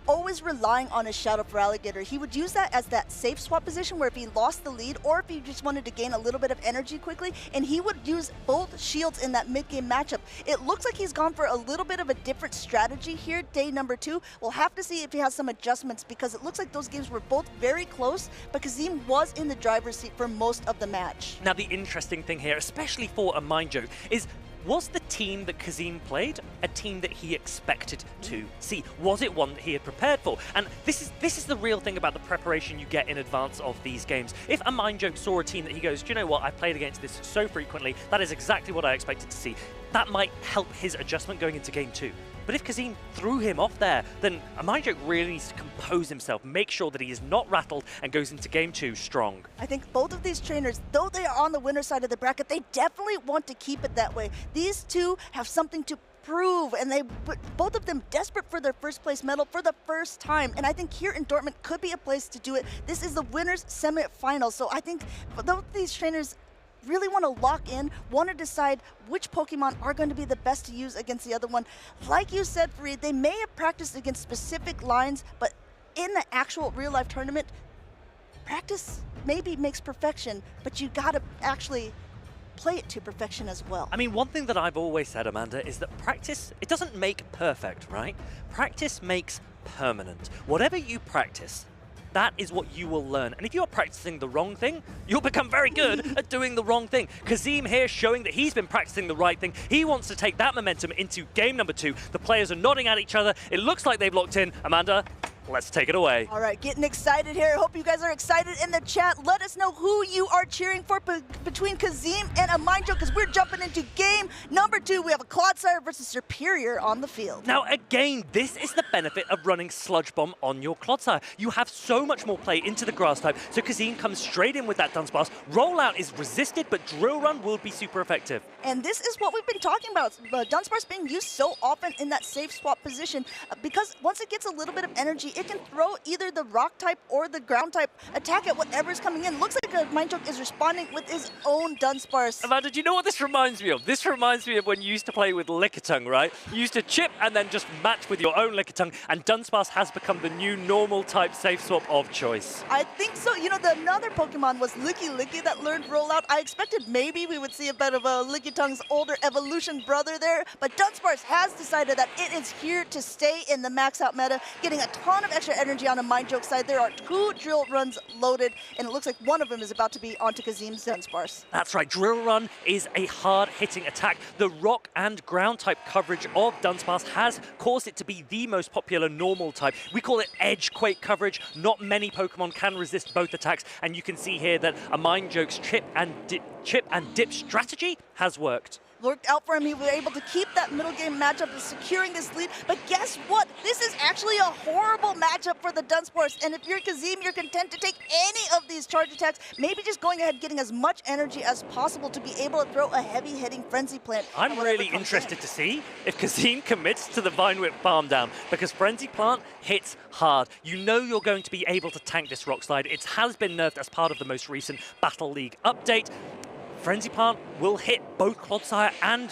always relying on his Shadow Feraligator. He would use that as that safe swap position where if he lost the lead or if he just wanted to gain a little bit of energy quickly, and he would use both shields in that mid-game matchup. It looks like he's gone for a little bit of a different strategy here, day number 2. We'll have to see if he has some adjustments because it looks like those games were both very close, but Kazim was in the driver's seat for most of the match. Now the interesting thing here, especially for a Mind Joke, is was the team that Kazim played a team that he expected to see? Was it one that he had prepared for? And this is the real thing about the preparation you get in advance of these games. If a Mind Joke saw a team that he goes, do you know what, I've played against this so frequently, that is exactly what I expected to see, that might help his adjustment going into game 2. But if Kazim threw him off there, then a Mind Joke really needs to compose himself, make sure that he is not rattled and goes into game 2 strong. I think both of these trainers, though they are on the winner side of the bracket, they definitely want to keep it that way. These two have something to prove, and both of them desperate for their first place medal for the first time. And I think here in Dortmund could be a place to do it. This is the winners semifinal. So I think both these trainers really want to lock in, want to decide which Pokemon are going to be the best to use against the other one. Like you said, Fareed, they may have practiced against specific lines, but in the actual real-life tournament, practice maybe makes perfection, but you got to actually play it to perfection as well. I mean, one thing that I've always said, Amanda, is that practice, it doesn't make perfect, right? Practice makes permanent. Whatever you practice, that is what you will learn. And if you're practicing the wrong thing, you'll become very good at doing the wrong thing. Kazim here showing that he's been practicing the right thing. He wants to take that momentum into game number 2. The players are nodding at each other. It looks like they've locked in. Amanda, let's take it away. All right, getting excited here. I hope you guys are excited in the chat. Let us know who you are cheering for between Kazim and Amindjo, because we're jumping into game number 2. We have a Clodsire versus Superior on the field. Now, again, this is the benefit of running Sludge Bomb on your Clodsire. You have so much more play into the grass type, so Kazim comes straight in with that Dunsparce. Rollout is resisted, but Drill Run will be super effective. And this is what we've been talking about. Dunsparce being used so often in that safe swap position, because once it gets a little bit of energy, it can throw either the rock type or the ground type attack at whatever's coming in. Looks like Amindjo is responding with his own Dunsparce. Amanda, do you know what this reminds me of? This reminds me of when you used to play with Lickitung, right? You used to chip and then just match with your own Lickitung, and Dunsparce has become the new normal type safe swap of choice. I think so. You know, another Pokemon was Licky that learned Rollout. I expected maybe we would see a bit of a Lickitun's older evolution brother there, but Dunsparce has decided that it is here to stay in the max out meta, getting a ton of extra energy on Amindjo's side. There are 2 Drill Runs loaded, and it looks like one of them is about to be onto Kazim's Dunsparce. That's right, Drill Run is a hard-hitting attack. The rock and ground type coverage of Dunsparce has caused it to be the most popular normal type. We call it edge quake coverage. Not many Pokemon can resist both attacks, and you can see here that Amindjo's chip and dip strategy has worked. Worked out for him. He was able to keep that middle game matchup of securing this lead. But guess what? This is actually a horrible matchup for the Dunsparce. And if you're Kazim, you're content to take any of these charge attacks. Maybe just going ahead, getting as much energy as possible to be able to throw a heavy-hitting Frenzy Plant. I'm really interested to see if Kazim commits to the Vine Whip Palm Down, because Frenzy Plant hits hard. You know you're going to be able to tank this Rock Slide. It has been nerfed as part of the most recent Battle League update. Frenzy Plant will hit both Clodsire and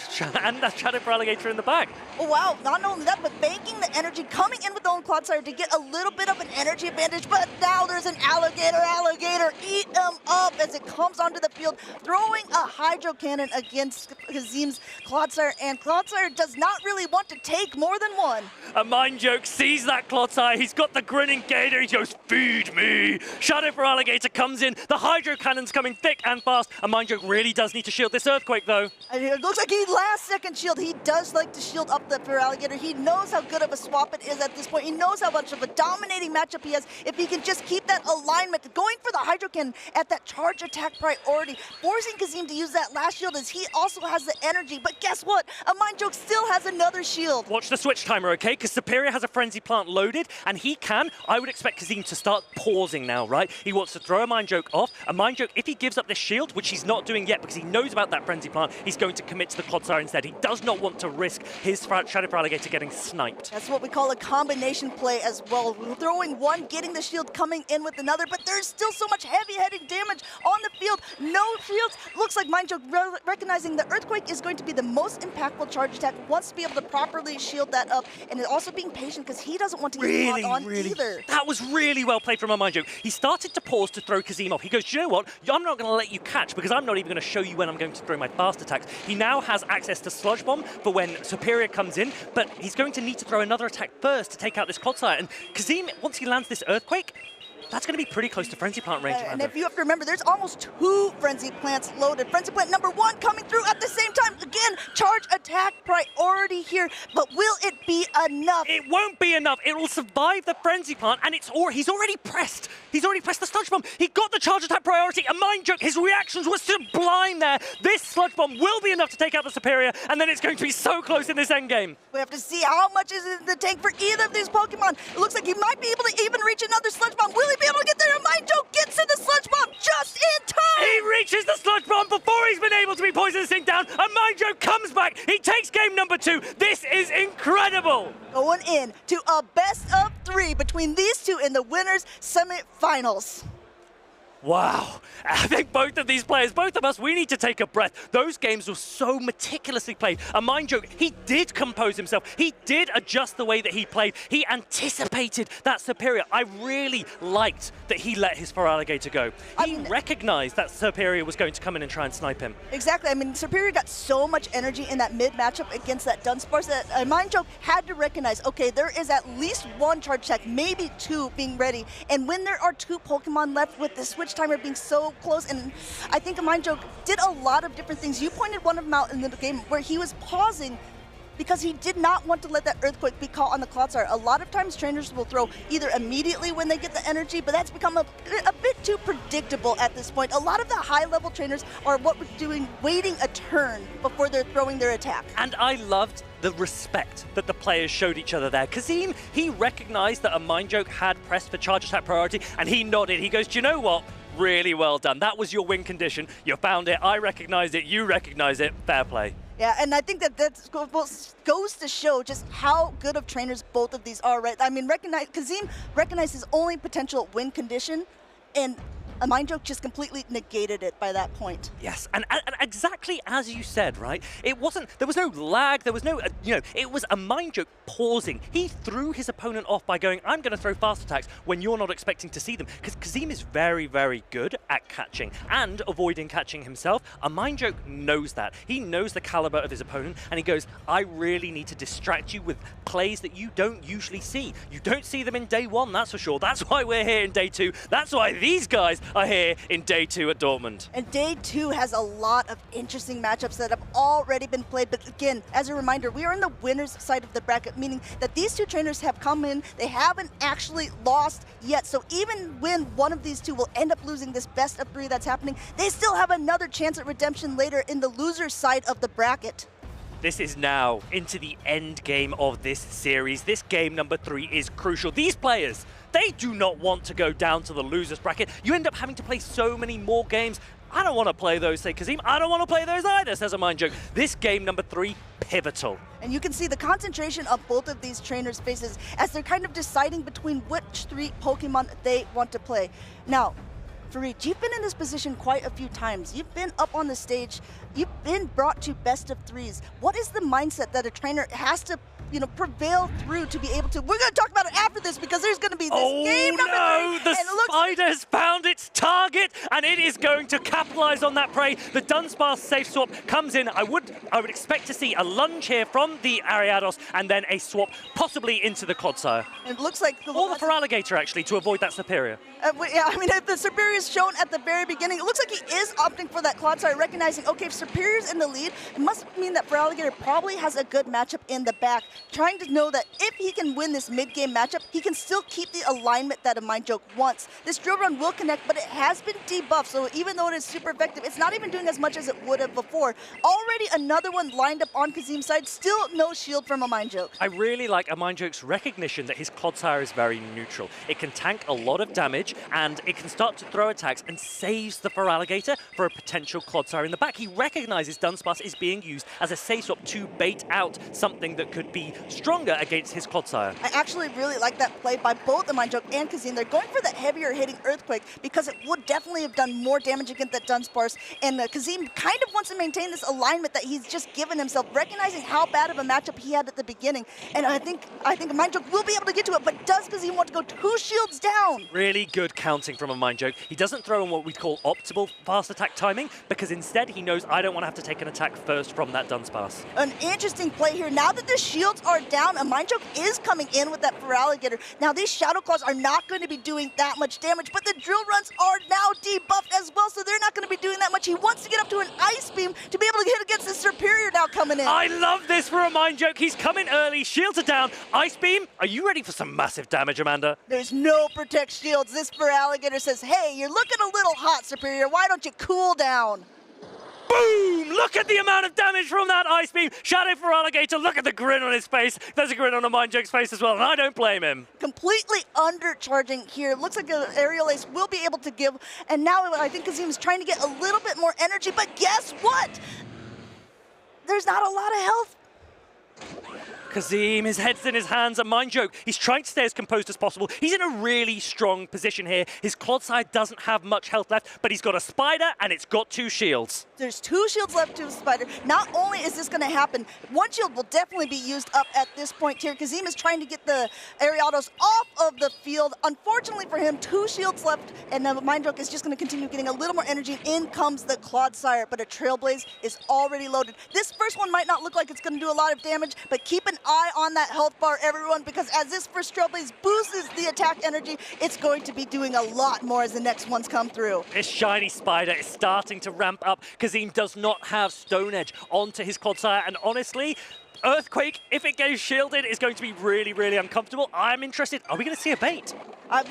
that Shadow for Alligator in the back. Oh, wow. Not only that, but banking the energy, coming in with the own Clodsire to get a little bit of an energy advantage. But now there's an Alligator. Eat him up as it comes onto the field, throwing a Hydro Cannon against Kazim's Clodsire. And Clodsire does not really want to take more than one. Amindjo sees that Clodsire. He's got the grinning gator. He goes, feed me. Shadow for Alligator comes in. The Hydro Cannon's coming thick and fast. Amindjo really does need to shield this Earthquake, though. And it looks like he last-second shield. He does like to shield up the Feraligatr. He knows how good of a swap it is at this point. He knows how much of a dominating matchup he has. If he can just keep that alignment, going for the Hydro Cannon at that charge attack priority, forcing Kazim to use that last shield as he also has the energy. But guess what? Amindjo still has another shield. Watch the switch timer, okay? Because Superior has a Frenzy Plant loaded, and he can. I would expect Kazim to start pausing now, right? He wants to throw Amindjo off. Amindjo, if he gives up this shield, which he's not doing yet because he knows about that Frenzy Plant, he's going to commit to the Clodsire instead. He does not want to risk his Shadow for Alligator getting sniped. That's what we call a combination play as well. Throwing one, getting the shield, coming in with another, but there's still so much heavy-hitting damage on the field. No shields. Looks like Mindjoke recognizing the Earthquake is going to be the most impactful charge attack, wants to be able to properly shield that up, and also being patient because he doesn't want to get caught on either. That was really well played from Amindjo. He started to pause to throw Kazim off. He goes, you know what? I'm not going to let you catch because I'm not even going to show you when I'm going to throw my fast attacks. He now has access to Sludge Bomb for when Superior comes in, but he's going to need to throw another attack first to take out this Clodsire. And Kazim, once he lands this Earthquake, that's going to be pretty close to Frenzy Plant range. And if you have to remember, there's almost 2 Frenzy Plants loaded. Frenzy Plant number 1 coming through at the same time. Again, charge attack priority here, but will it be enough? It won't be enough. It will survive the Frenzy Plant, and he's already pressed. He's already pressed the Sludge Bomb. He got the charge attack priority. A Mindjoke, his reactions were sublime there. This Sludge Bomb will be enough to take out the Superior, and then it's going to be so close in this endgame. We have to see how much is in the tank for either of these Pokemon. It looks like he might be able to even reach another Sludge Bomb. Will he be able to get there? Mindjoke gets to the Sludge Bomb just in time! He reaches the Sludge Bomb before he's been able to be Poison Sink down, and Mindjoke comes back. He takes game number 2. This is incredible! Going in to a best of 3 between these two in the winners' semifinals. Wow. I think both of these players, both of us, we need to take a breath. Those games were so meticulously played. And Mindjoke, he did compose himself. He did adjust the way that he played. He anticipated that Superior. I really liked that he let his Feraligatr go. He recognized that Superior was going to come in and try and snipe him. Exactly. I mean, Superior got so much energy in that mid matchup against that Dunsparce that Mindjoke had to recognize, okay, there is at least 1 charge attack, maybe 2 being ready. And when there are 2 Pokemon left with the switch timer being so close, and I think Amindjo did a lot of different things. You pointed one of them out in the game where he was pausing because he did not want to let that Earthquake be caught on the Clodsire. A lot of times trainers will throw either immediately when they get the energy, but that's become a bit too predictable at this point. A lot of the high-level trainers are what we're doing, waiting a turn before they're throwing their attack. And I loved the respect that the players showed each other there. Kazim, he recognized that a Mind Joke had pressed for charge attack priority, and he nodded. He goes, do you know what? Really well done. That was your win condition. You found it. I recognized it. You recognized it. Fair play. Yeah, and I think that goes to show just how good of trainers both of these are, right? I mean, Kazim recognized his only potential win condition, and a Mind Joke just completely negated it by that point. Yes, and exactly as you said, right? It wasn't, there was no lag, there was no, it was a Mind Joke pausing. He threw his opponent off by going, I'm going to throw fast attacks when you're not expecting to see them. Because Kazim is very, very good at catching and avoiding catching himself. A Mind Joke knows that. He knows the caliber of his opponent, and he goes, I really need to distract you with plays that you don't usually see. You don't see them in day one, that's for sure. That's why we're here in day two. That's why these guys are here in day two at Dortmund. And day two has a lot of interesting matchups that have already been played. But again, as a reminder, we are on the winner's side of the bracket, meaning that these two trainers have come in, they haven't actually lost yet. So even when one of these two will end up losing this best of three that's happening, they still have another chance at redemption later in the loser's side of the bracket. This is now into the end game of this series. This game number 3 is crucial. These players, they do not want to go down to the loser's bracket. You end up having to play so many more games. I don't want to play those, say Kazim. I don't want to play those either, says a Mind Joke. This game number 3, pivotal. And you can see the concentration of both of these trainers' faces as they're kind of deciding between which 3 Pokemon they want to play. Now, Farid, you've been in this position quite a few times. You've been up on the stage. You've been brought to best of 3s. What is the mindset that a trainer has to, prevail through to be able to? We're going to talk about it after this because there's going to be this game number 3. The spider has found its target and it is going to capitalize on that prey. The Dunsparce safe swap comes in. I would expect to see a lunge here from the Ariados and then a swap possibly into the Clodsire. It looks like or the Feraligatr actually to avoid that Superior. Yeah, I mean, if the Superior is shown at the very beginning, it looks like he is opting for that Clodsire, recognizing, okay, if Superior's in the lead, it must mean that Feraligatr probably has a good matchup in the back, trying to know that if he can win this mid-game matchup, he can still keep the alignment that a Mind Joke wants. This drill run will connect, but it has been debuffed, so even though it is super effective, it's not even doing as much as it would have before. Already another one lined up on Kazim's side, still no shield from a Mind Joke. I really like a Mind Joke's recognition that his Clodsire is very neutral. It can tank a lot of damage, and it can start to throw attacks and saves the Feraligatr for a potential Clodsire in the back. He recognizes Dunsparce is being used as a safe swap to bait out something that could be stronger against his Clodsire. I actually really like that play by both the Mind Joke and Kazim. They're going for that heavier hitting Earthquake because it would definitely have done more damage against that Dunsparce, and Kazim kind of wants to maintain this alignment that he's just given himself, recognizing how bad of a matchup he had at the beginning. And I think Mind Joke will be able to get to it, but does Kazim want to go 2 shields down? Really good counting from a Mind Joke. He doesn't throw in what we'd call optimal fast attack timing because instead he knows I don't want to have to take an attack first from that Dunsparce. An interesting play here. Now that the shields are down, a Mind Joke is coming in with that Feraligatr. Now these Shadow Claws are not going to be doing that much damage, but the drill runs are now debuffed as well, so they're not going to be doing that much. He wants to get up to an Ice Beam to be able to hit against the Superior now coming in. I love this for a Mind Joke. He's coming early, shields are down. Ice Beam, are you ready for some massive damage, Amanda? There's no Protect Shields. This Feraligatr says, hey, you're looking a little hot, Superior. Why don't you cool down? Boom! Look at the amount of damage from that Ice Beam. Shadow Feraligatr, look at the grin on his face. There's a grin on a Mind Joke's face as well, and I don't blame him. Completely undercharging here. Looks like an Aerial Ace will be able to give, and now I think Kazim is trying to get a little bit more energy, but guess what? There's not a lot of health. Kazim, his head's in his hands, a Mind Joke. He's trying to stay as composed as possible. He's in a really strong position here. His Clodsire doesn't have much health left, but he's got a Spider and it's got 2 shields. There's 2 shields left to a Spider. Not only is this going to happen, 1 shield will definitely be used up at this point here. Kazim is trying to get the Ariados off of the field. Unfortunately for him, 2 shields left, and the Mind Joke is just going to continue getting a little more energy. In comes the Clodsire, but a Trailblaze is already loaded. This first one might not look like it's going to do a lot of damage, but keep an eye on that health bar, everyone, because as this first Trailblaze boosts the attack energy, it's going to be doing a lot more as the next ones come through. This shiny Spider is starting to ramp up. Kazim does not have Stone Edge onto his Clodsire, and honestly, Earthquake, if it goes shielded, is going to be really, really uncomfortable. I'm interested. Are we going to see a bait?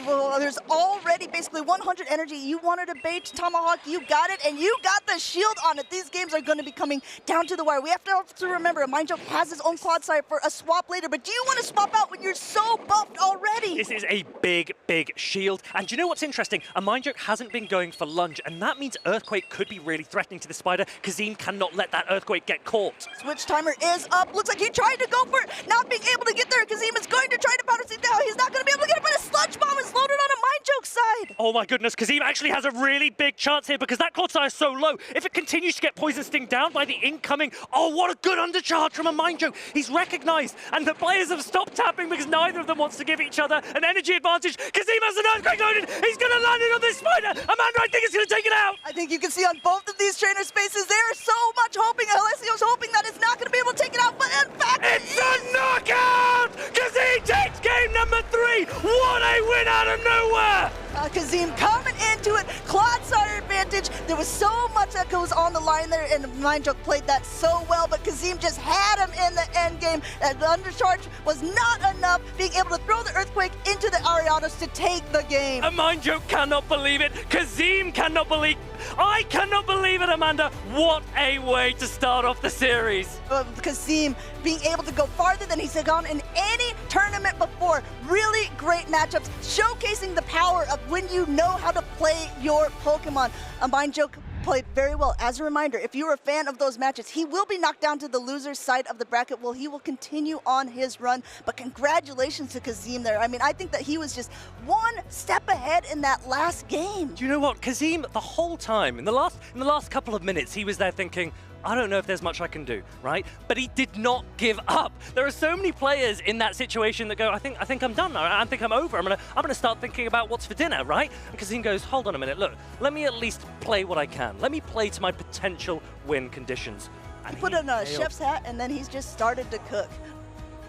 Well, there's already basically 100 energy. You wanted a bait, Tomahawk, you got it, and you got the shield on it. These games are going to be coming down to the wire. We have to remember, Mindjoke has his own quad side for a swap later, but do you want to swap out when you're so buffed already? This is a big, big shield. And do you know what's interesting? A Mindjoke hasn't been going for lunge, and that means Earthquake could be really threatening to the Spider. Kazim cannot let that Earthquake get caught. Switch timer is up. Looks like he tried to go for it, not being able to get there. Kazim is going to try to powder seed down. He's not going to be able to get it, but a sludge bomb is loaded on a Mindjoke side. Oh my goodness, Kazim actually has a really big chance here because that Clodsire is so low. If it continues to get Poison Sting down by the incoming, oh, what a good undercharge from a Mindjoke. He's recognized, and the players have stopped tapping because neither of them wants to give each other an energy advantage. Kazim has an Earthquake loaded. He's going to land it on this Spider. Amanda, I think it's going to take it out. I think you can see on both of these trainer spaces, they're so much hoping, Alessio's hoping that it's not going to be able to take it out, but in fact, it's a knockout! Kazim takes game number 3. What a win out of nowhere! Kazim coming into it, Clodsire advantage. There was so much that goes on the line there, and Mindjoke played that so well, but Kazim just had him in the end game. That undercharge was not enough, being able to throw the Earthquake into the Ariados to take the game. A Mindjoke cannot believe it. Kazim cannot believe. I cannot believe it, Amanda. What a way to start off the series. Kazim being able to go farther than he's gone in any tournament before. Really great matchups, showcasing the power of when you know how to play your Pokemon. A Mindjoke played very well. As a reminder, if you're a fan of those matches, he will be knocked down to the loser's side of the bracket. Well, he will continue on his run, but congratulations to Kazim there. I mean, I think that he was just one step ahead in that last game. Do you know what? Kazim, the whole time, in the last couple of minutes, he was there thinking, I don't know if there's much I can do, right? But he did not give up. There are so many players in that situation that go, I think I'm done. I think I'm over. I'm gonna start thinking about what's for dinner, right? And Kazim goes, hold on a minute, look, let me at least play what I can. Let me play to my potential win conditions. And he put on a chef's hat, and then he's just started to cook.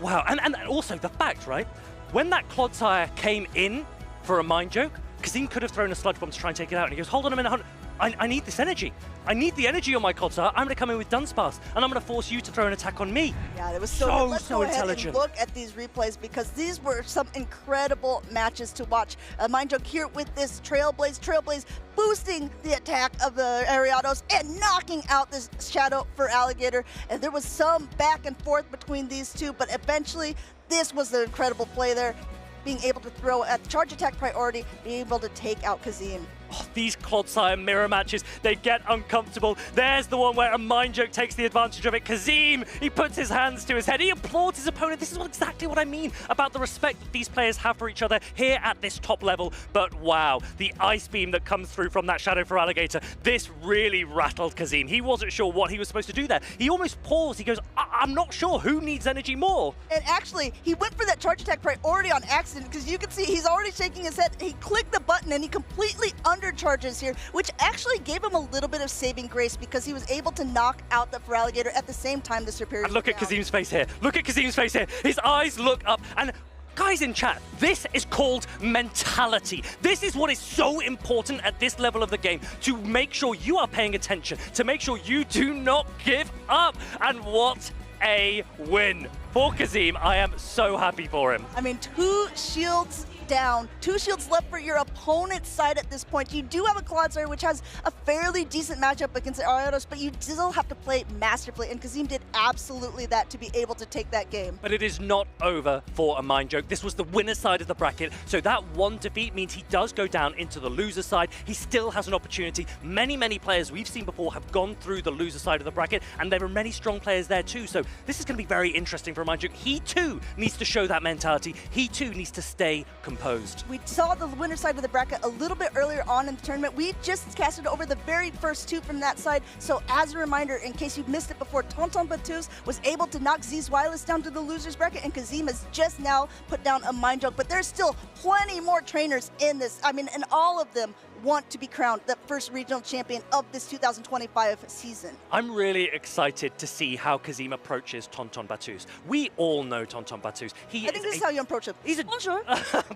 Wow, and also the fact, right? When that Clodsire came in for a Mindjoke, Kazim could have thrown a Sludge Bomb to try and take it out, and he goes, hold on a minute, I need this energy. I need the energy on my Clodsire. I'm going to come in with Dunsparce, and I'm going to force you to throw an attack on me. Yeah, it was so good. Let's go ahead intelligent. And look at these replays because these were some incredible matches to watch. Mindjoke here with this Trailblaze boosting the attack of the Ariados and knocking out this Shadow for Alligator. And there was some back and forth between these two, but eventually this was the incredible play there. Being able to throw at charge attack priority, being able to take out Kazim. Oh, these Clodsire mirror matches, they get uncomfortable. There's the one where a Mindjoke takes the advantage of it. Kazim, he puts his hands to his head. He applauds his opponent. This is exactly what I mean about the respect that these players have for each other here at this top level. But wow, the Ice Beam that comes through from that Shadow for Alligator, this really rattled Kazim. He wasn't sure what he was supposed to do there. He almost paused. He goes, I'm not sure who needs energy more. And actually, he went for that charge attack priority on accident because you can see he's already shaking his head. He clicked the button and he completely undercharges here, which actually gave him a little bit of saving grace because he was able to knock out the Feraligatr at the same time the Superior. And look at Kazim's face here. Look at Kazim's face here. His eyes look up and guys in chat, this is called mentality. This is what is so important at this level of the game, to make sure you are paying attention, to make sure you do not give up. And what a win for Kazim. I am so happy for him. I mean, 2 shields down, 2 shields left for your opponent's side at this point. You do have a Clodsire, which has a fairly decent matchup against the Ariados, but you still have to play masterfully, and Kazim did absolutely that to be able to take that game. But it is not over for a Mindjoke. This was the winner's side of the bracket, so that one defeat means he does go down into the loser side. He still has an opportunity. Many players we've seen before have gone through the loser side of the bracket, and there are many strong players there too, so this is going to be very interesting for a Mindjoke. He too needs to show that mentality. He too needs to stay composed. We saw the winner side of the bracket a little bit earlier on in the tournament. We just casted over the very first 2 from that side. So as a reminder, in case you missed it before, Tonton Batus was able to knock Z's Wireless down to the losers bracket, and Kazim has just now put down a Mindjoke. But there's still plenty more trainers in this. I mean, and all of them want to be crowned the first regional champion of this 2025 season. I'm really excited to see how Kazim approaches Tonton Batus. We all know Tonton Batus. I think this is how you approach him. He's a bonjour.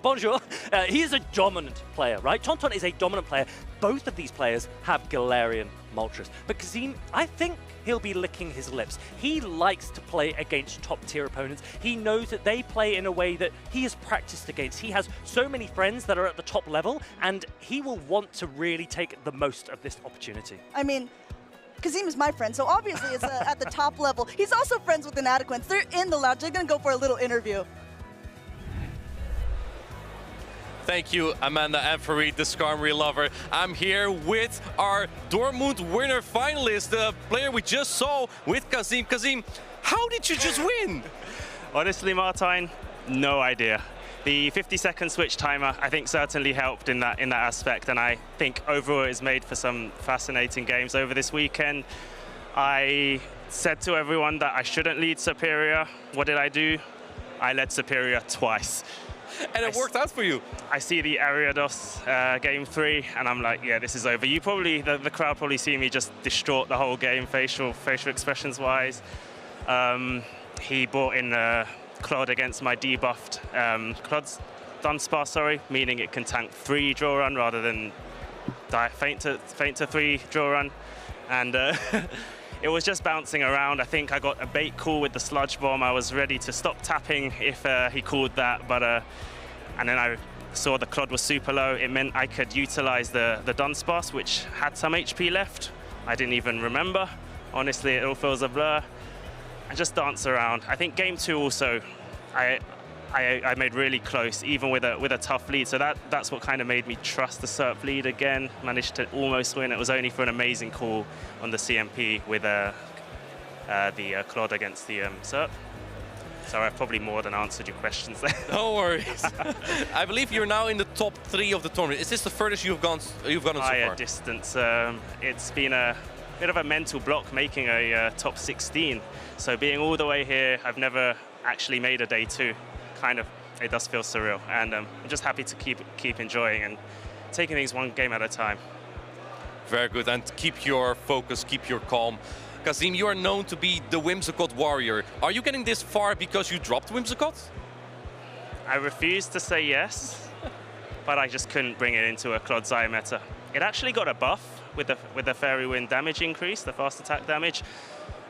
Bonjour. He is a dominant player, right? Tonton is a dominant player. Both of these players have Galarian Moltres. But Kazim, I think he'll be licking his lips. He likes to play against top-tier opponents. He knows that they play in a way that he has practiced against. He has so many friends that are at the top level, and he will want to really take the most of this opportunity. I mean, Kazim is my friend, so obviously it's at the top level. He's also friends with Inadequents. They're in the lounge. They're going to go for a little interview. Thank you, Amanda and Farid, the Skarmory lover. I'm here with our Dortmund winner finalist, the player we just saw with Kazim. Kazim, how did you just win? Honestly, Martijn, no idea. The 50-second switch timer, I think, certainly helped in that aspect, and I think overall it's made for some fascinating games over this weekend. I said to everyone that I shouldn't lead Superior. What did I do? I led Superior twice. And it worked out for you. I see the Ariados game 3, and I'm like, yeah, this is over. You probably, the crowd probably see me just distraught the whole game, facial expressions wise. He brought in Claude against my debuffed Claude's Dunsparce, sorry, meaning it can tank 3 draw run rather than faint to 3 draw run, and it was just bouncing around. I think I got a bait call with the Sludge Bomb. I was ready to stop tapping if he called that, but and then I saw the Claude was super low. It meant I could utilize the Dunsparce, which had some HP left. I didn't even remember. Honestly, it all feels a blur. I just dance around. I think game 2 also, I made really close, even with a tough lead. So that's what kind of made me trust the SERP lead again. Managed to almost win. It was only for an amazing call on the CMP with the Claude against the SERP. So I've probably more than answered your questions there. No worries. I believe you're now in the top 3 of the tournament. Is this the furthest you've gotten so far? Distance. It's been a bit of a mental block making a top 16. So being all the way here, I've never actually made a day 2. Kind of, it does feel surreal, and I'm just happy to keep enjoying and taking things one game at a time. Very good, and keep your focus, keep your calm. Kazim, you are known to be the Whimsicott warrior. Are you getting this far because you dropped Whimsicott? I refuse to say yes, but I just couldn't bring it into a Clodsire meta. It actually got a buff with the Fairy Wind damage increase, the fast attack damage,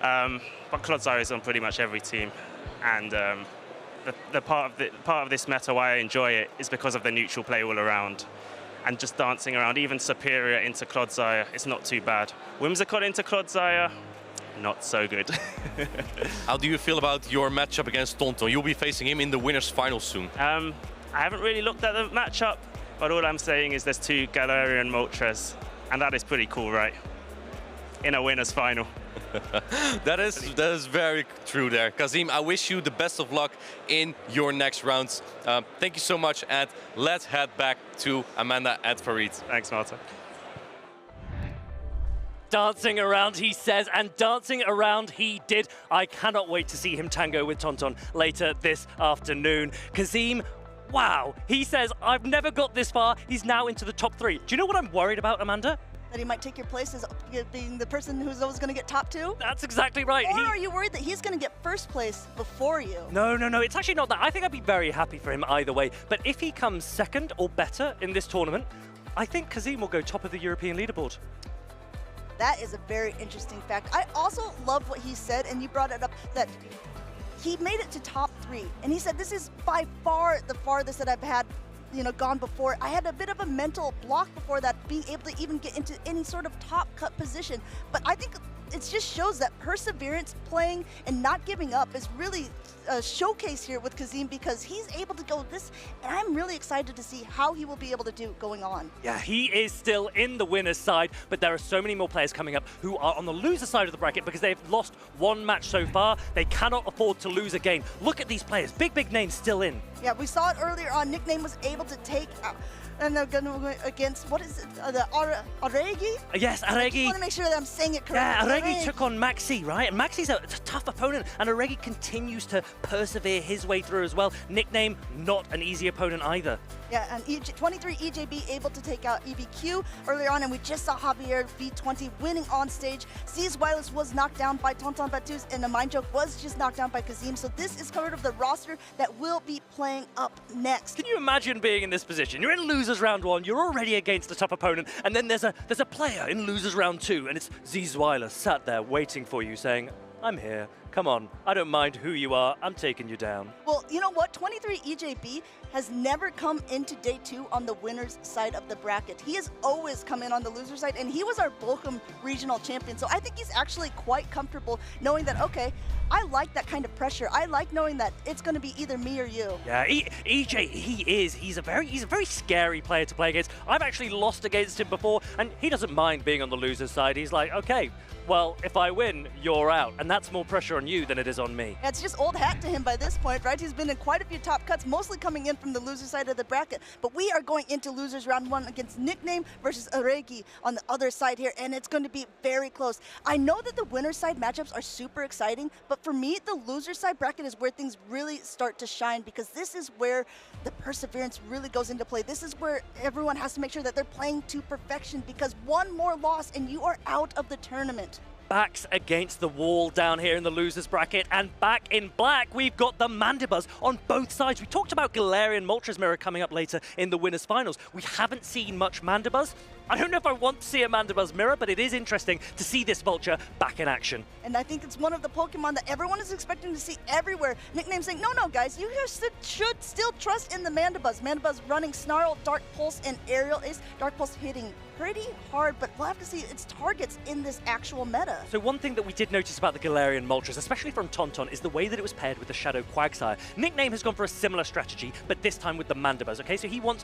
but Clodsire is on pretty much every team, and the part of this meta why I enjoy it is because of the neutral play all around, and just dancing around. Even Superior into Clodsire, it's not too bad. Whimsicott into Clodsire, not so good. How do you feel about your matchup against Tonton? You'll be facing him in the winners final soon. I haven't really looked at the matchup, but all I'm saying is there's 2 Galarian Moltres, and that is pretty cool, right? In a winners final. that is very true there. Kazim, I wish you the best of luck in your next rounds. Thank you so much, and let's head back to Amanda and Farid. Thanks, Martijn. Dancing around, he says, and dancing around he did. I cannot wait to see him tango with Tonton later this afternoon. Kazim, wow, he says, I've never got this far. He's now into the top 3. Do you know what I'm worried about, Amanda? That he might take your place as being the person who's always going to get top 2? That's exactly right. Or are you worried that he's going to get first place before you? No, it's actually not that. I think I'd be very happy for him either way. But if he comes second or better in this tournament, I think Kazim will go top of the European leaderboard. That is a very interesting fact. I also love what he said, and you brought it up, that he made it to top 3. And he said, this is by far the farthest that I've had, gone before. I had a bit of a mental block before that, being able to even get into any sort of top cut position. But I think it just shows that perseverance, playing, and not giving up is really a showcase here with Kazim, because he's able to go this, and I'm really excited to see how he will be able to do going on. Yeah, he is still in the winner's side, but there are so many more players coming up who are on the loser side of the bracket because they've lost 1 match so far. They cannot afford to lose again. Look at these players, big names still in. Yeah, we saw it earlier on. Nickname was able to take and they're going to go against, what is it, the Aregi? Yes, Aregi. I want to make sure that I'm saying it correctly. Yeah, Aregi took on Maxi, right? And Maxi's a tough opponent, and Aregi continues to persevere his way through as well. Nickname, not an easy opponent either. Yeah, and 23 EJB able to take out EVQ earlier on, and we just saw Javier V20 winning on stage. Z's Wireless was knocked down by Tonton Batus, and the Mind Joke was just knocked down by Kazim. So this is covered of the roster that will be playing up next. Can you imagine being in this position? You're in losers round 1, you're already against a tough opponent, and then there's a player in losers round 2, and it's Z's Wireless sat there waiting for you, saying, I'm here. Come on, I don't mind who you are, I'm taking you down. Well, you know what? 23 EJB has never come into day 2 on the winner's side of the bracket. He has always come in on the loser side, and he was our Bochum regional champion. So I think he's actually quite comfortable knowing that, okay, I like that kind of pressure. I like knowing that it's going to be either me or you. Yeah, EJ, he's a very scary player to play against. I've actually lost against him before, and he doesn't mind being on the loser's side. He's like, okay, well, if I win, you're out. And that's more pressure on you than it is on me. Yeah, it's just old hat to him by this point, right? He's been in quite a few top cuts, mostly coming in from the loser side of the bracket. But we are going into losers round 1 against Nickname versus Aregi on the other side here, and it's going to be very close. I know that the winner side matchups are super exciting, but for me, the loser side bracket is where things really start to shine, because this is where the perseverance really goes into play. This is where everyone has to make sure that they're playing to perfection, because one more loss and you are out of the tournament. Backs against the wall down here in the losers bracket, and back in black we've got the Mandibuzz on both sides. We talked about Galarian Moltres Mirror coming up later in the winners finals. We haven't seen much Mandibuzz. I don't know if I want to see a Mandibuzz Mirror, but it is interesting to see this Vulture back in action. And I think it's one of the Pokemon that everyone is expecting to see everywhere. Nickname saying, no, guys, you guys should still trust in the Mandibuzz. Mandibuzz running Snarl, Dark Pulse, and Aerial Ace. Dark Pulse hitting pretty hard, but we'll have to see its targets in this actual meta. So one thing that we did notice about the Galarian Moltres, especially from Tonton, is the way that it was paired with the Shadow Quagsire. Nickname has gone for a similar strategy, but this time with the Mandibuzz, okay? So he wants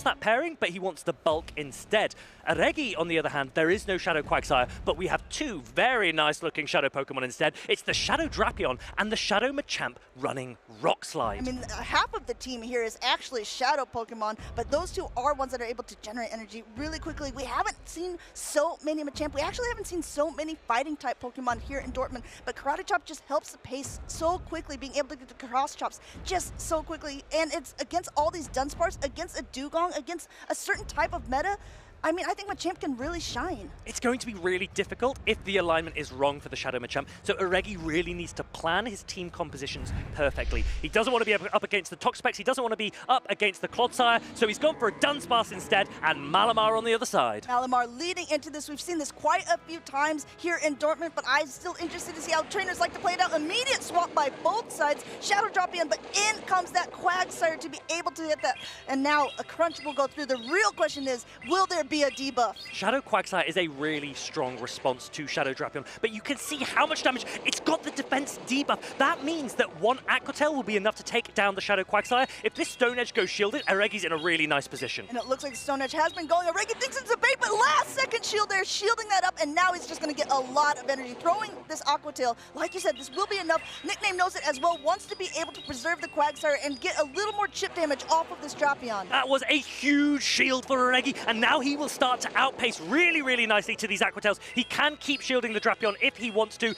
that pairing, but he wants the bulk instead. Aregi, on the other hand, there is no Shadow Quagsire, but we have 2 very nice-looking Shadow Pokemon instead. It's the Shadow Drapion and the Shadow Machamp running Rock Slide. I mean, half of the team here is actually Shadow Pokemon, but those 2 are ones that are able to generate energy really quickly. We haven't seen so many Machamp. We actually haven't seen so many fighting-type Pokemon here in Dortmund, but Karate Chop just helps the pace so quickly, being able to get the Cross Chops just so quickly, and it's against all these Dunsparce, against a Dugong, against a certain type of meta. I mean, I think Machamp can really shine. It's going to be really difficult if the alignment is wrong for the Shadow Machamp, so Aregi really needs to plan his team compositions perfectly. He doesn't want to be up against the Toxapex, he doesn't want to be up against the Clodsire, so he's gone for a Dunsparce instead, and Malamar on the other side. Malamar leading into this. We've seen this quite a few times here in Dortmund, but I'm still interested to see how trainers like to play it out. Immediate swap by both sides. Shadow Drapion, but in comes that Quagsire to be able to hit that. And now a Crunch will go through. The real question is, will there be a debuff? Shadow Quagsire is a really strong response to Shadow Drapion, but you can see how much damage. It's got the defense debuff. That means that one Aqua Tail will be enough to take down the Shadow Quagsire. If this Stone Edge goes shielded, Aregi's in a really nice position. And it looks like the Stone Edge has been going. Aregi thinks it's a bait, but last second shield there, shielding that up, and now he's just going to get a lot of energy. Throwing this Aqua Tail, like you said, this will be enough. Nickname knows it as well, wants to be able to preserve the Quagsire and get a little more chip damage off of this Drapion. That was a huge shield for Aregi, and now he will start to outpace really nicely to these Aqua Tails. He can keep shielding the Drapion if he wants to.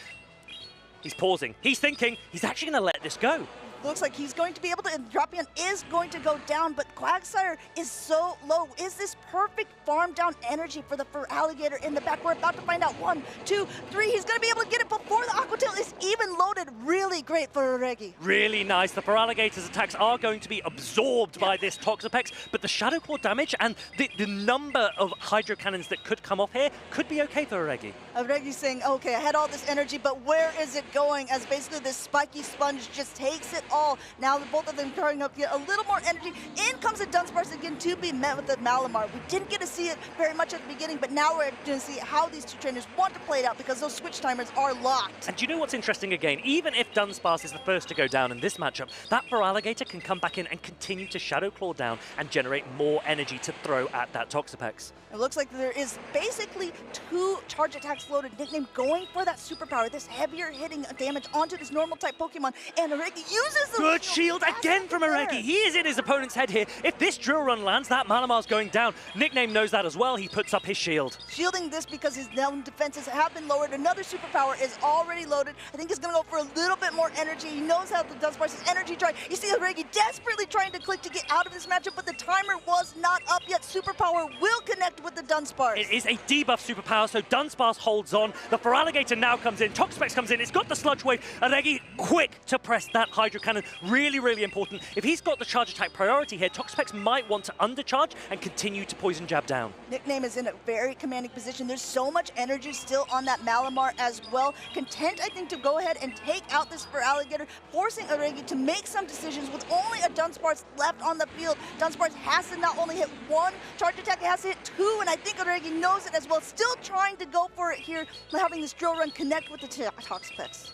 He's pausing. He's thinking. He's actually going to let this go. Looks like he's going to be able to, and Drapion is going to go down, but Quagsire is so low. Is this perfect farm down energy for the Feraligatr in the back? We're about to find out. 1, 2, 3. He's going to be able to get it before the Aqua Tail is even loaded. Really great for Aregi. Really nice. The Feraligator's attacks are going to be absorbed by this Toxapex, but the Shadow Claw damage and the number of Hydro Cannons that could come off here could be okay for Aregi. Aregi's saying, okay, I had all this energy, but where is it going? As basically this spiky sponge just takes it all. Now both of them throwing up get a little more energy. In comes a Dunsparce again to be met with the Malamar. We didn't get to see it very much at the beginning, but now we're going to see how these 2 trainers want to play it out, because those switch timers are locked. And do you know what's interesting again? Even if Dunsparce is the first to go down in this matchup, that Feraligatr can come back in and continue to Shadow Claw down and generate more energy to throw at that Toxapex. It looks like there is basically 2 charge attacks loaded. Nickname going for that superpower, this heavier hitting damage onto this normal type Pokemon, and Aregi uses loses the Good shield again from Aregi. He is in his opponent's head here. If this drill run lands, that Malamar's going down. Nickname knows that as well. He puts up his shield. Shielding this because his down defenses have been lowered. Another superpower is already loaded. I think he's going to go for a little bit more energy. He knows how the Dunsparce's energy try. You see Aregi desperately trying to click to get out of this matchup, but the timer was not up yet. Superpower will connect with the Dunsparce. It is a debuff superpower, so Dunsparce holds on. The Feraligatr now comes in. Toxapex comes in. It's got the Sludge Wave. Aregi quick to press that Hydro Cannon. Really, really important. If he's got the charge attack priority here, Toxapex might want to undercharge and continue to poison jab down. Nickname is in a very commanding position. There's so much energy still on that Malamar as well. Content, I think, to go ahead and take out this Feraligatr, forcing Aregi to make some decisions with only a Dunsparce left on the field. Dunsparce has to not only hit one charge attack, it has to hit two, and I think Aregi knows it as well. Still trying to go for it here, having this drill run connect with the Toxapex.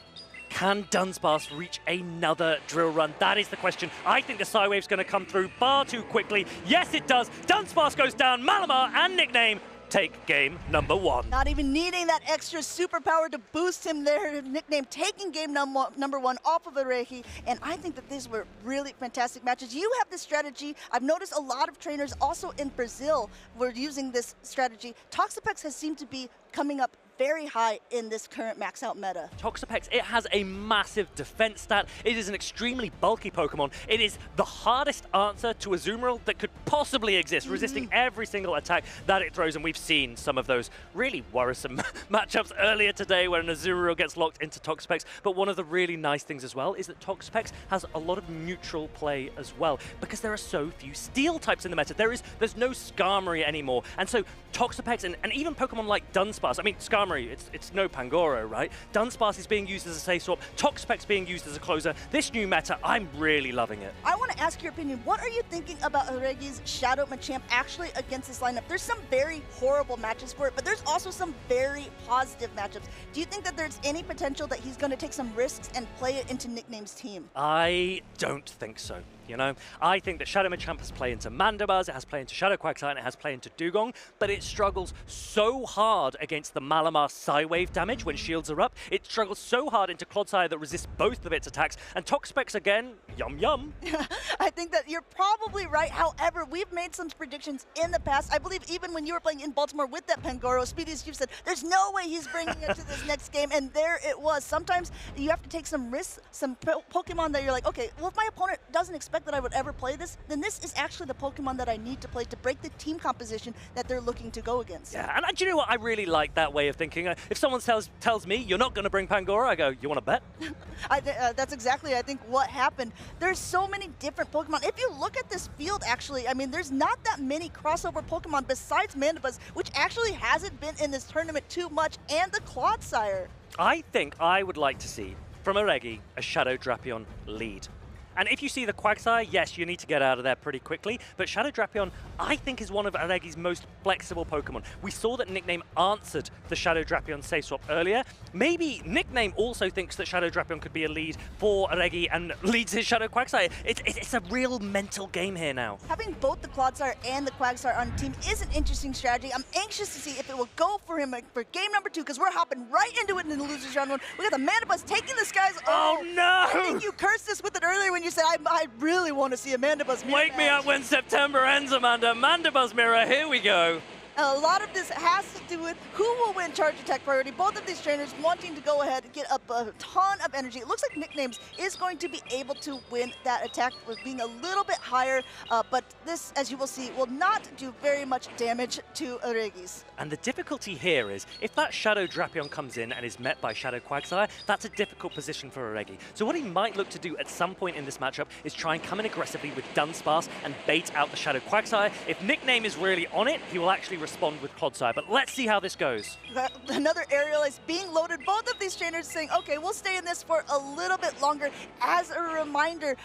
Can Dunsparce reach another drill run? That is the question. I think the Psy Wave's going to come through far too quickly. Yes, it does. Dunsparce goes down. Malamar and Nickname take game number 1. Not even needing that extra superpower to boost him there. Nickname taking game number 1 off of Aregi. And I think that these were really fantastic matches. You have this strategy. I've noticed a lot of trainers also in Brazil were using this strategy. Toxapex has seemed to be coming up very high in this current max out meta. Toxapex, it has a massive defense stat. It is an extremely bulky Pokemon. It is the hardest answer to Azumarill that could possibly exist, resisting every single attack that it throws. And we've seen some of those really worrisome matchups earlier today when Azumarill gets locked into Toxapex. But one of the really nice things as well is that Toxapex has a lot of neutral play as well, because there are so few steel types in the meta. There's no Skarmory anymore. And so Toxapex and even Pokemon like Dunsparce, I mean, Skarmory, it's no Pangoro, right? Dunsparce is being used as a safe swap, Toxapex being used as a closer. This new meta, I'm really loving it. I want to ask your opinion. What are you thinking about Aregi's Shadow Machamp actually against this lineup? There's some very horrible matches for it, but there's also some very positive matchups. Do you think that there's any potential that he's going to take some risks and play it into Nickname's team? I don't think so. You know, I think that Shadow Machamp has play into Mandibuzz, it has play into Shadow Quagsire, and it has play into Dugong, but it struggles so hard against the Malamar Psy-Wave damage when shields are up. It struggles so hard into Clodsire that resists both of its attacks, and Toxapex again, yum yum. I think that you're probably right. However, we've made some predictions in the past. I believe even when you were playing in Baltimore with that Pangoro, Speedy as you said, there's no way he's bringing it to this next game, and there it was. Sometimes you have to take some risks, some Pokemon that you're like, okay, well, if my opponent doesn't expect that I would ever play this, then this is actually the Pokemon that I need to play to break the team composition that they're looking to go against. Yeah, and do you know what? I really like that way of thinking. If someone tells me you're not going to bring Pangoro, I go, you want to bet? That's exactly, I think, what happened. There's so many different Pokemon. If you look at this field, actually, I mean, there's not that many crossover Pokemon besides Mandibuzz, which actually hasn't been in this tournament too much, and the Clodsire. I think I would like to see, from Aregi, a Shadow Drapion lead. And if you see the Quagsire, yes, you need to get out of there pretty quickly, but Shadow Drapion, I think, is one of Aregi's most flexible Pokemon. We saw that Nickname answered the Shadow Drapion safe swap earlier. Maybe Nickname also thinks that Shadow Drapion could be a lead for Aregi and leads his Shadow Quagsire. It's a real mental game here now. Having both the Clodsire and the Quagsire on the team is an interesting strategy. I'm anxious to see if it will go for him for game number 2, because we're hopping right into it in the losers round 1. We got the Mandibuzz taking the skies. Oh no! I think you cursed us with it earlier when you said, I really want to see a Mandibuzz mirror. Wake me up when September ends, Amanda. Mandibuzz mirror, here we go. A lot of this has to do with who will win charge attack priority. Both of these trainers wanting to go ahead and get up a ton of energy. It looks like Nicknames is going to be able to win that attack with being a little bit higher, but this, as you will see, will not do very much damage to Aregi's. And the difficulty here is, if that Shadow Drapion comes in and is met by Shadow Quagsire, that's a difficult position for Aregi. So what he might look to do at some point in this matchup is try and come in aggressively with Dunsparce and bait out the Shadow Quagsire. If Nickname is really on it, he will actually respond with Clodsire, but let's see how this goes. Another aerial is being loaded. Both of these trainers saying, okay, we'll stay in this for a little bit longer. As a reminder,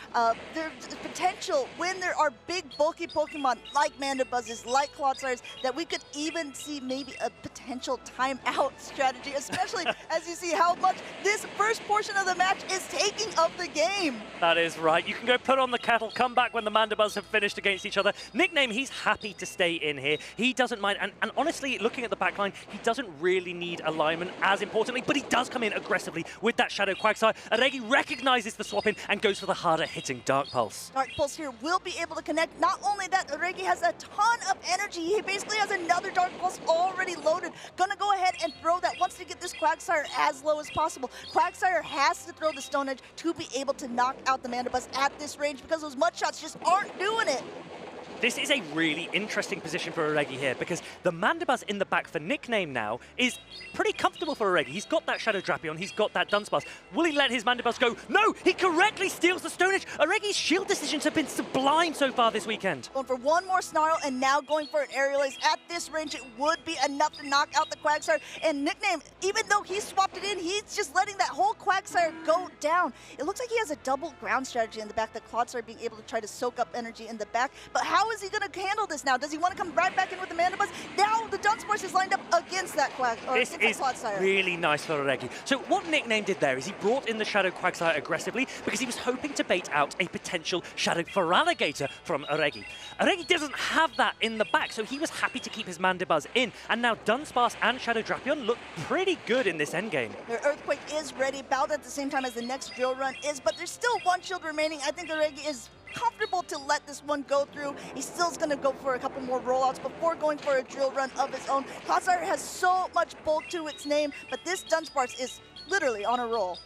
there's potential when there are big bulky Pokemon like Mandibuzzes, like Clodsires, that we could even see maybe a potential potential timeout strategy, especially as you see how much this first portion of the match is taking of the game. That is right. You can go put on the kettle, come back when the Mandibuzz have finished against each other. Nickname, he's happy to stay in here. He doesn't mind. And honestly, looking at the backline, he doesn't really need alignment as importantly, but he does come in aggressively with that Shadow Quagsire. Aregi recognizes the swap in and goes for the harder hitting Dark Pulse. Dark Pulse here will be able to connect. Not only that, Aregi has a ton of energy. He basically has another Dark Pulse already loaded. Gonna go ahead and throw that, wants to get this Quagsire as low as possible. Quagsire has to throw the Stone Edge to be able to knock out the Mandibuzz at this range because those Mud Shots just aren't doing it. This is a really interesting position for Aregi here because the Mandibuzz in the back for Nickname now is pretty comfortable for Aregi. He's got that Shadow Drapion, he's got that Dunsparce. Will he let his Mandibuzz go? No! He correctly steals the Stone Edge! Aregi's shield decisions have been sublime so far this weekend. Going for one more Snarl and now going for an Aerial Ace. At this range, it would be enough to knock out the Quagsire. And Nickname, even though he swapped it in, he's just letting that whole Quagsire go down. It looks like he has a double ground strategy in the back, the Clodsire being able to try to soak up energy in the back. But how is he going to handle this now? Does he want to come right back in with the Mandibuzz? Now the Dunsparce is lined up against that This is really nice for Aregi. So what Nickname did there is he brought in the Shadow Quagsire aggressively because he was hoping to bait out a potential Shadow Feraligatr from Aregi. Aregi doesn't have that in the back, so he was happy to keep his Mandibuzz in. And now Dunsparce and Shadow Drapion look pretty good in this endgame. Their Earthquake is ready, about at the same time as the next drill run is, but there's still one shield remaining. I think Aregi is comfortable to let this one go through. He still is going to go for a couple more rollouts before going for a drill run of his own. Clodsire has so much bulk to its name, but this Dunsparce is literally on a roll.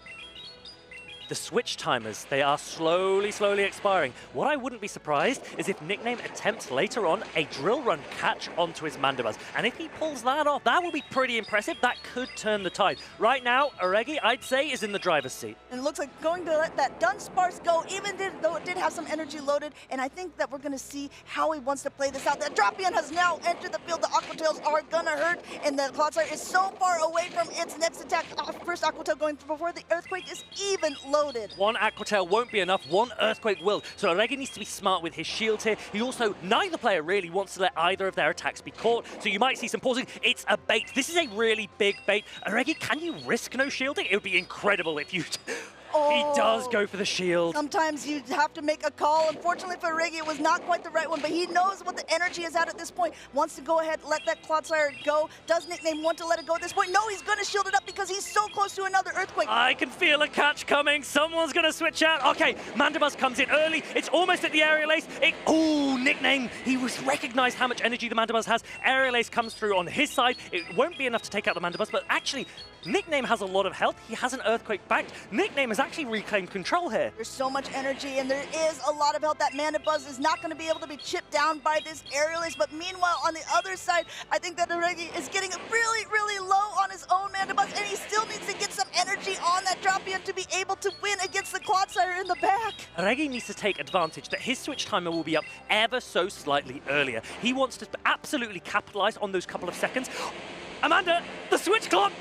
The switch timers, they are slowly expiring. What I wouldn't be surprised is if Nickname attempts later on a drill run catch onto his Mandibuzz. And if he pulls that off, that will be pretty impressive. That could turn the tide. Right now, Aregi, I'd say, is in the driver's seat. And it looks like going to let that Dunsparce go, even though it did have some energy loaded. And I think that we're going to see how he wants to play this out. That Drapion has now entered the field. The Aqua Tails are going to hurt. And the Clodsire is so far away from its next attack. First Aqua Tail going before the Earthquake is even loaded. One Aqua Tail won't be enough, one Earthquake will. So Aregi needs to be smart with his shield here. He also, neither player really wants to let either of their attacks be caught. So you might see some pausing. It's a bait. This is a really big bait. Aregi, can you risk no shielding? It would be incredible if you... He does go for the shield. Sometimes you have to make a call. Unfortunately for Aregi, it was not quite the right one, but he knows what the energy is at this point. Wants to go ahead, let that Clodsire go. Does Nickname want to let it go at this point? No, he's going to shield it up because he's so close to another Earthquake. I can feel a catch coming. Someone's going to switch out. Okay, Mandibuzz comes in early. It's almost at the Aerial Ace. Oh, Nickname. He was recognized how much energy the Mandibuzz has. Aerial Ace comes through on his side. It won't be enough to take out the Mandibuzz, but actually, Nickname has a lot of health. He has an Earthquake backed. Nickname has actually reclaimed control here. There's so much energy and there is a lot of health. That Mandibuzz is not going to be able to be chipped down by this Aerial Ace, but meanwhile on the other side, I think that Aregi is getting really low on his own Mandibuzz, and he still needs to get some energy on that Drapion to be able to win against the Clodsire in the back. Aregi needs to take advantage that his switch timer will be up ever so slightly earlier. He wants to absolutely capitalize on those couple of seconds. Amanda, the switch clock!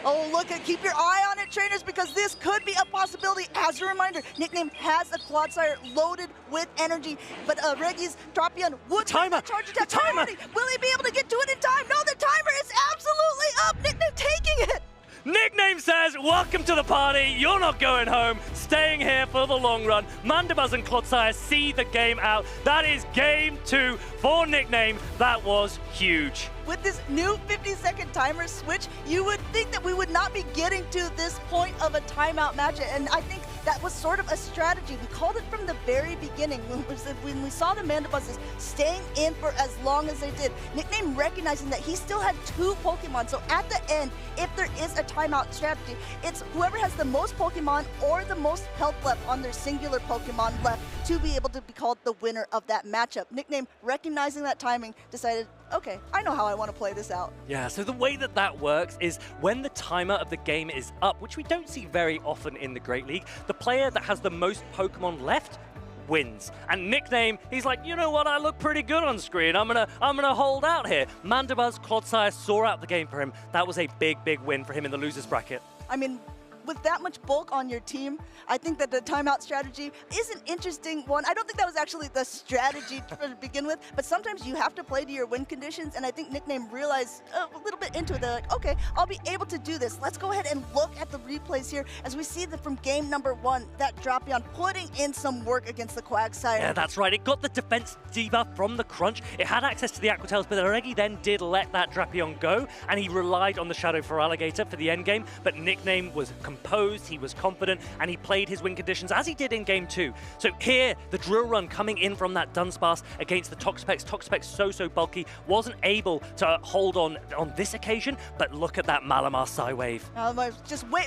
Oh, look, keep your eye on it, trainers, because this could be a possibility. As a reminder, Nickname has a Clodsire loaded with energy, but Regi's Drapion would charge attack priority. Will he be able to get to it in time? No, the timer is absolutely up. Nickname taking it. Nickname says, welcome to the party. You're not going home. Staying here for the long run. Mandibuzz and Clodsire see the game out. That is game 2 for Nickname. That was huge. With this new 50-second timer switch, you would think that we would not be getting to this point of a timeout match, and I think that was sort of a strategy. We called it from the very beginning when we saw the Mandibuzzes staying in for as long as they did. Nickname recognizing that he still had 2 Pokemon, so at the end, if there is a timeout strategy, it's whoever has the most Pokemon or the most health left on their singular Pokemon left to be able to be called the winner of that matchup. Nickname, recognizing that timing, decided, okay, I know how I want to play this out. Yeah, so the way that that works is when the timer of the game is up, which we don't see very often in the Great League, the player that has the most Pokemon left wins. And Nickname, he's like, you know what, I look pretty good on screen. I'm gonna hold out here. Mandibuzz, Clodsire saw out the game for him. That was a big win for him in the losers bracket. I mean, with that much bulk on your team, I think that the timeout strategy is an interesting one. I don't think that was actually the strategy to begin with, but sometimes you have to play to your win conditions, and I think Nickname realized a little bit into it. They're like, okay, I'll be able to do this. Let's go ahead and look at the replays here as we see that from game number 1, that Drapion putting in some work against the Quagsire. Yeah, that's right. It got the defense debuff from the crunch. It had access to the Aquatails, but Aregi then did let that Drapion go, and he relied on the Shadow for Alligator for the endgame, but Nickname was composed, he was confident, and he played his win conditions as he did in game 2. So here, the drill run coming in from that Dunsparce against the Toxapex. Toxapex so bulky, wasn't able to hold on this occasion, but look at that Malamar Psywave.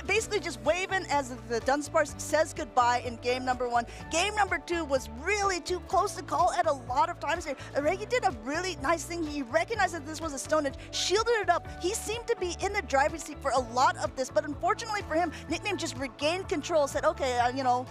Basically just waving as the Dunsparce says goodbye in game number 1. Game number 2 was really too close to call at a lot of times here. Aregi did a really nice thing. He recognized that this was a Stone Edge, shielded it up. He seemed to be in the driver's seat for a lot of this, but unfortunately for him, Nickname just regained control, said, okay, you know,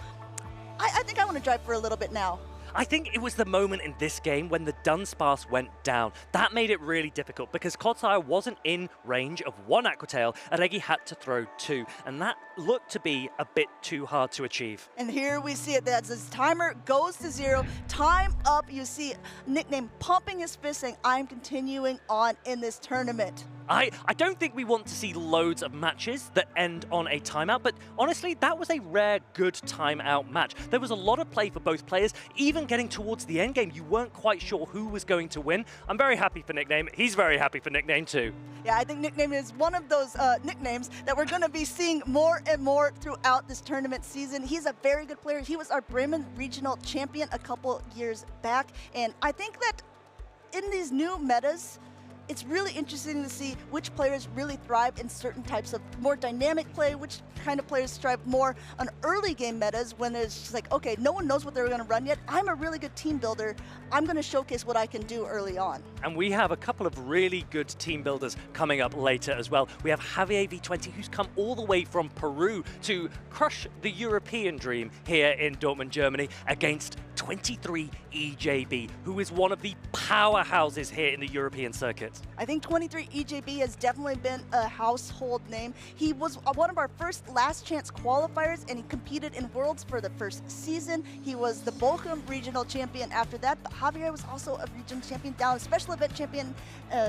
I think I want to drive for a little bit now. I think it was the moment in this game when the Dunsparce went down. That made it really difficult because Quagsire wasn't in range of 1 Aquatail, Aregi had to throw 2, and that looked to be a bit too hard to achieve. And here we see it, as his timer goes to 0, time up, you see Nickname pumping his fist saying, I'm continuing on in this tournament. I don't think we want to see loads of matches that end on a timeout, but honestly, that was a rare good timeout match. There was a lot of play for both players. Even getting towards the end game, you weren't quite sure who was going to win. I'm very happy for Nickname. He's very happy for Nickname too. Yeah, I think Nickname is one of those nicknames that we're going to be seeing more and more throughout this tournament season. He's a very good player. He was our Bremen Regional Champion a couple years back, and I think that in these new metas, it's really interesting to see which players really thrive in certain types of more dynamic play, which kind of players thrive more on early game metas when it's just like, okay, no one knows what they're going to run yet. I'm a really good team builder. I'm going to showcase what I can do early on. And we have a couple of really good team builders coming up later as well. We have Javier V20, who's come all the way from Peru to crush the European dream here in Dortmund, Germany, against 23 EJB, who is one of the powerhouses here in the European circuit. I think 23 EJB has definitely been a household name. He was one of our first last chance qualifiers, and he competed in Worlds for the first season. He was the Bochum Regional Champion after that, but Javier was also a regional champion down, a special event champion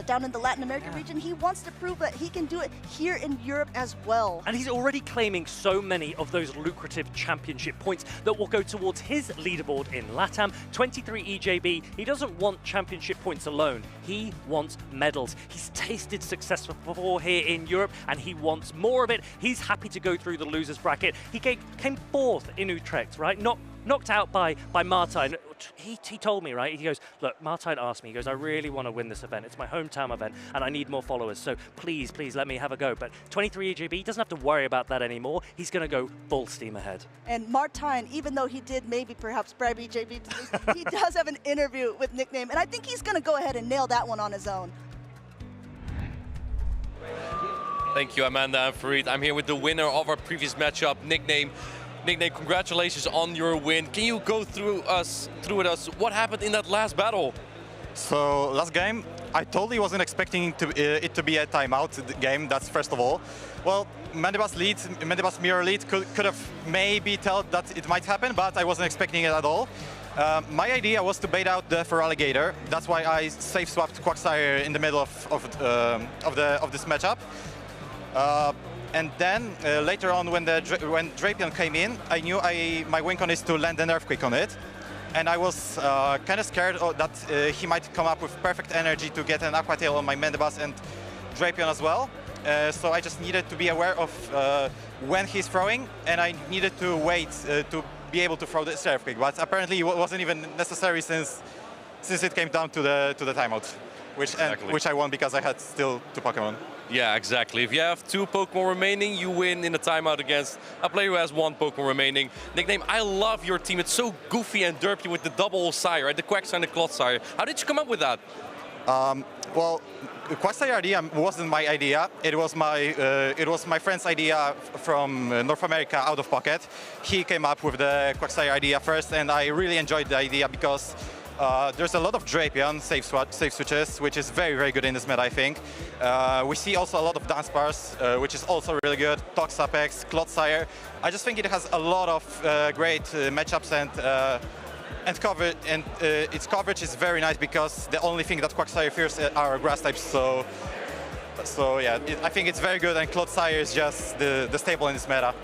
down in the Latin America region. He wants to prove that he can do it here in Europe as well. And he's already claiming so many of those lucrative championship points that will go towards his leaderboard in LATAM. 23 EJB, he doesn't want championship points alone. He wants medals. He's tasted success before here in Europe, and he wants more of it. He's happy to go through the losers bracket. He came 4th in Utrecht, right? Knocked out by Martijn. He told me, right? He goes, look, Martijn asked me, he goes, I really want to win this event. It's my hometown event, and I need more followers. So please let me have a go. But 23 EJB, he doesn't have to worry about that anymore. He's going to go full steam ahead. And Martijn, even though he did maybe perhaps bribe EJB to this, he does have an interview with Nickname, and I think he's going to go ahead and nail that one on his own. Thank you, Amanda and Farid. I'm here with the winner of our previous matchup, Nickname. Nickname, congratulations on your win. Can you go through with us what happened in that last battle? So last game, I totally wasn't expecting it to be a timeout game. That's first of all. Well, Mendebas mirror lead could have maybe told that it might happen, but I wasn't expecting it at all. My idea was to bait out the Feraligator. That's why I safe swapped Quagsire in the middle of this matchup. And then later on, when Drapion came in, I knew my win con is to land an Earthquake on it. And I was kind of scared that he might come up with perfect energy to get an Aquatail on my Mendebas and Drapion as well. So I just needed to be aware of when he's throwing, and I needed to wait to be able to throw this Earthquake. But apparently it wasn't even necessary since it came down to the timeout, which I won because I had still 2 Pokemon. Yeah, exactly. If you have 2 Pokemon remaining, you win in a timeout against a player who has 1 Pokemon remaining. Nickname, I love your team. It's so goofy and derpy with the double Sire, right? The Quagsire and the Clodsire. How did you come up with that? Well, the Quagsire idea wasn't my idea. It was my friend's idea from North America, out of pocket. He came up with the Quagsire idea first, and I really enjoyed the idea because There's a lot of Drapion safe switches, which is very, very good in this meta, I think. We see also a lot of dance bars, which is also really good. Tox Apex, Clodsire. I just think it has a lot of great matchups and cover, and its coverage is very nice because the only thing that Quagsire fears are grass types. So yeah, I think it's very good, and Clodsire is just the staple in this meta.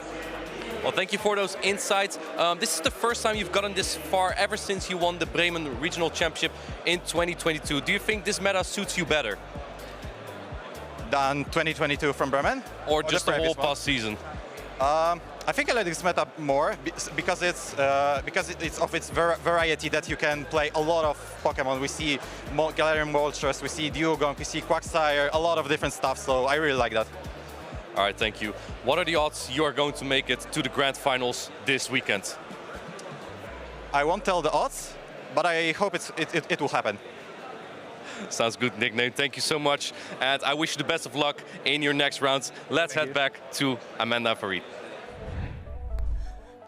Well, thank you for those insights. This is the first time you've gotten this far ever since you won the Bremen Regional Championship in 2022. Do you think this meta suits you better? Than 2022 from Bremen? Or just the whole past season? I think I like this meta more because it's of its variety that you can play a lot of Pokemon. We see Galarian Moltres, we see Dewgong, we see Quagsire, a lot of different stuff, so I really like that. All right, thank you. What are the odds you are going to make it to the grand finals this weekend? I won't tell the odds, but I hope it will happen. Sounds good, nickname. Thank you so much, and I wish you the best of luck in your next rounds. Let's head back to Amanda Farid.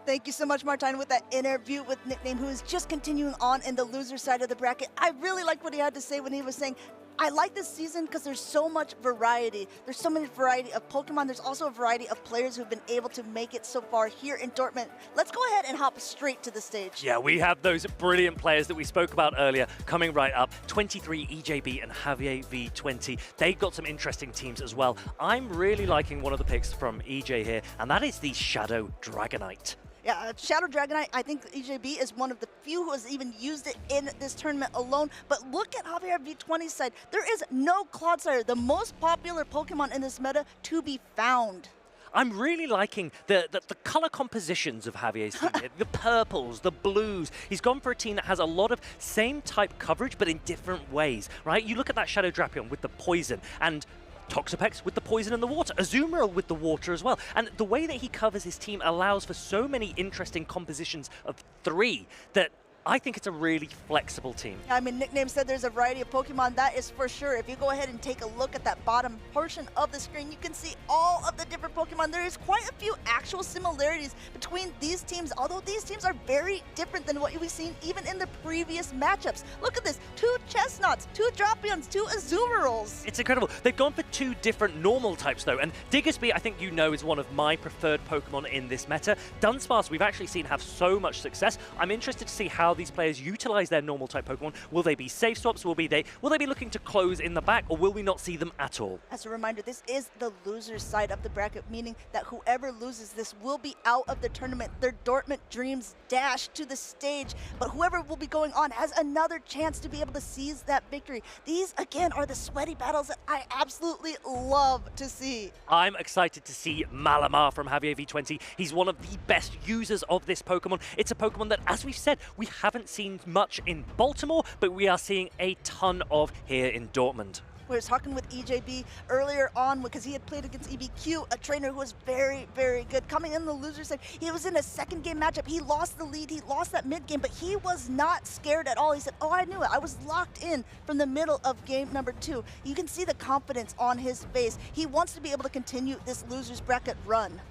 Thank you so much, Martijn, with that interview with Nickname, who is just continuing on in the loser side of the bracket. I really liked what he had to say when he was saying, I like this season because there's so much variety. There's so many variety of Pokemon. There's also a variety of players who've been able to make it so far here in Dortmund. Let's go ahead and hop straight to the stage. Yeah, we have those brilliant players that we spoke about earlier coming right up. 23 EJB and Javier V20. They've got some interesting teams as well. I'm really liking one of the picks from EJ here, and that is the Shadow Dragonite. Yeah, Shadow Dragonite, I think EJB is one of the few who has even used it in this tournament alone. But look at Javier V20's side. There is no Clodsire, the most popular Pokemon in this meta, to be found. I'm really liking the color compositions of Javier's team here. The purples, the blues. He's gone for a team that has a lot of same type coverage, but in different ways, right? You look at that Shadow Drapion with the poison, and Toxapex with the poison and the water, Azumarill with the water as well. And the way that he covers his team allows for so many interesting compositions of 3 that I think it's a really flexible team. I mean, Nickname said there's a variety of Pokemon, that is for sure. If you go ahead and take a look at that bottom portion of the screen, you can see all of the different Pokemon. There is quite a few actual similarities between these teams, although these teams are very different than what we've seen even in the previous matchups. Look at this, 2 Chestnuts, 2 Drapions, 2 Azumarills. It's incredible. They've gone for 2 different normal types though, and Diggersby, I think you know, is one of my preferred Pokemon in this meta. Dunsparce, we've actually seen have so much success. I'm interested to see how these players utilize their normal type Pokemon. Will they be safe swaps? Will they be looking to close in the back, or will we not see them at all? As a reminder, this is the loser's side of the bracket, meaning that whoever loses this will be out of the tournament. Their Dortmund dreams dash to the stage, but whoever will be going on has another chance to be able to seize that victory. These, again, are the sweaty battles that I absolutely love to see. I'm excited to see Malamar from Javier V20. He's one of the best users of this Pokemon. It's a Pokemon that, as we've said, we haven't seen much in Baltimore, but we are seeing a ton of here in Dortmund. We were talking with EJB earlier on because he had played against EBQ, a trainer who was very, very good. Coming in the loser side, he was in a second game matchup. He lost the lead, he lost that mid game, but he was not scared at all. He said, oh, I knew it. I was locked in from the middle of game number 2. You can see the confidence on his face. He wants to be able to continue this loser's bracket run.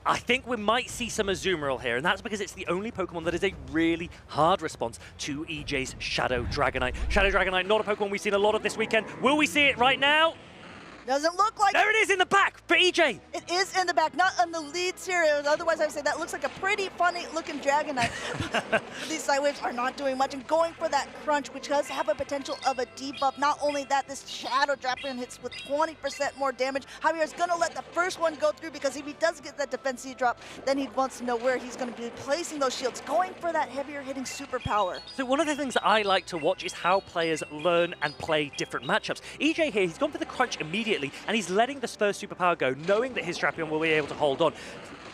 I think we might see some Azumarill here, and that's because it's the only Pokemon that is a really hard response to EJ's Shadow Dragonite. Shadow Dragonite, not a Pokemon we've seen a lot of this weekend. Will we see it right now? Doesn't look like there it is in the back for EJ. It is in the back, not on the leads here. Otherwise, I would say that looks like a pretty funny looking Dragonite. These side waves are not doing much and going for that crunch, which does have a potential of a debuff. Not only that, this Shadow Drapion hits with 20% more damage. Javier's going to let the first one go through because if he does get that defense drop, then he wants to know where he's going to be placing those shields, going for that heavier hitting superpower. So one of the things that I like to watch is how players learn and play different matchups. EJ here, he's gone for the crunch immediately, and he's letting this first superpower go, knowing that his Drapion will be able to hold on.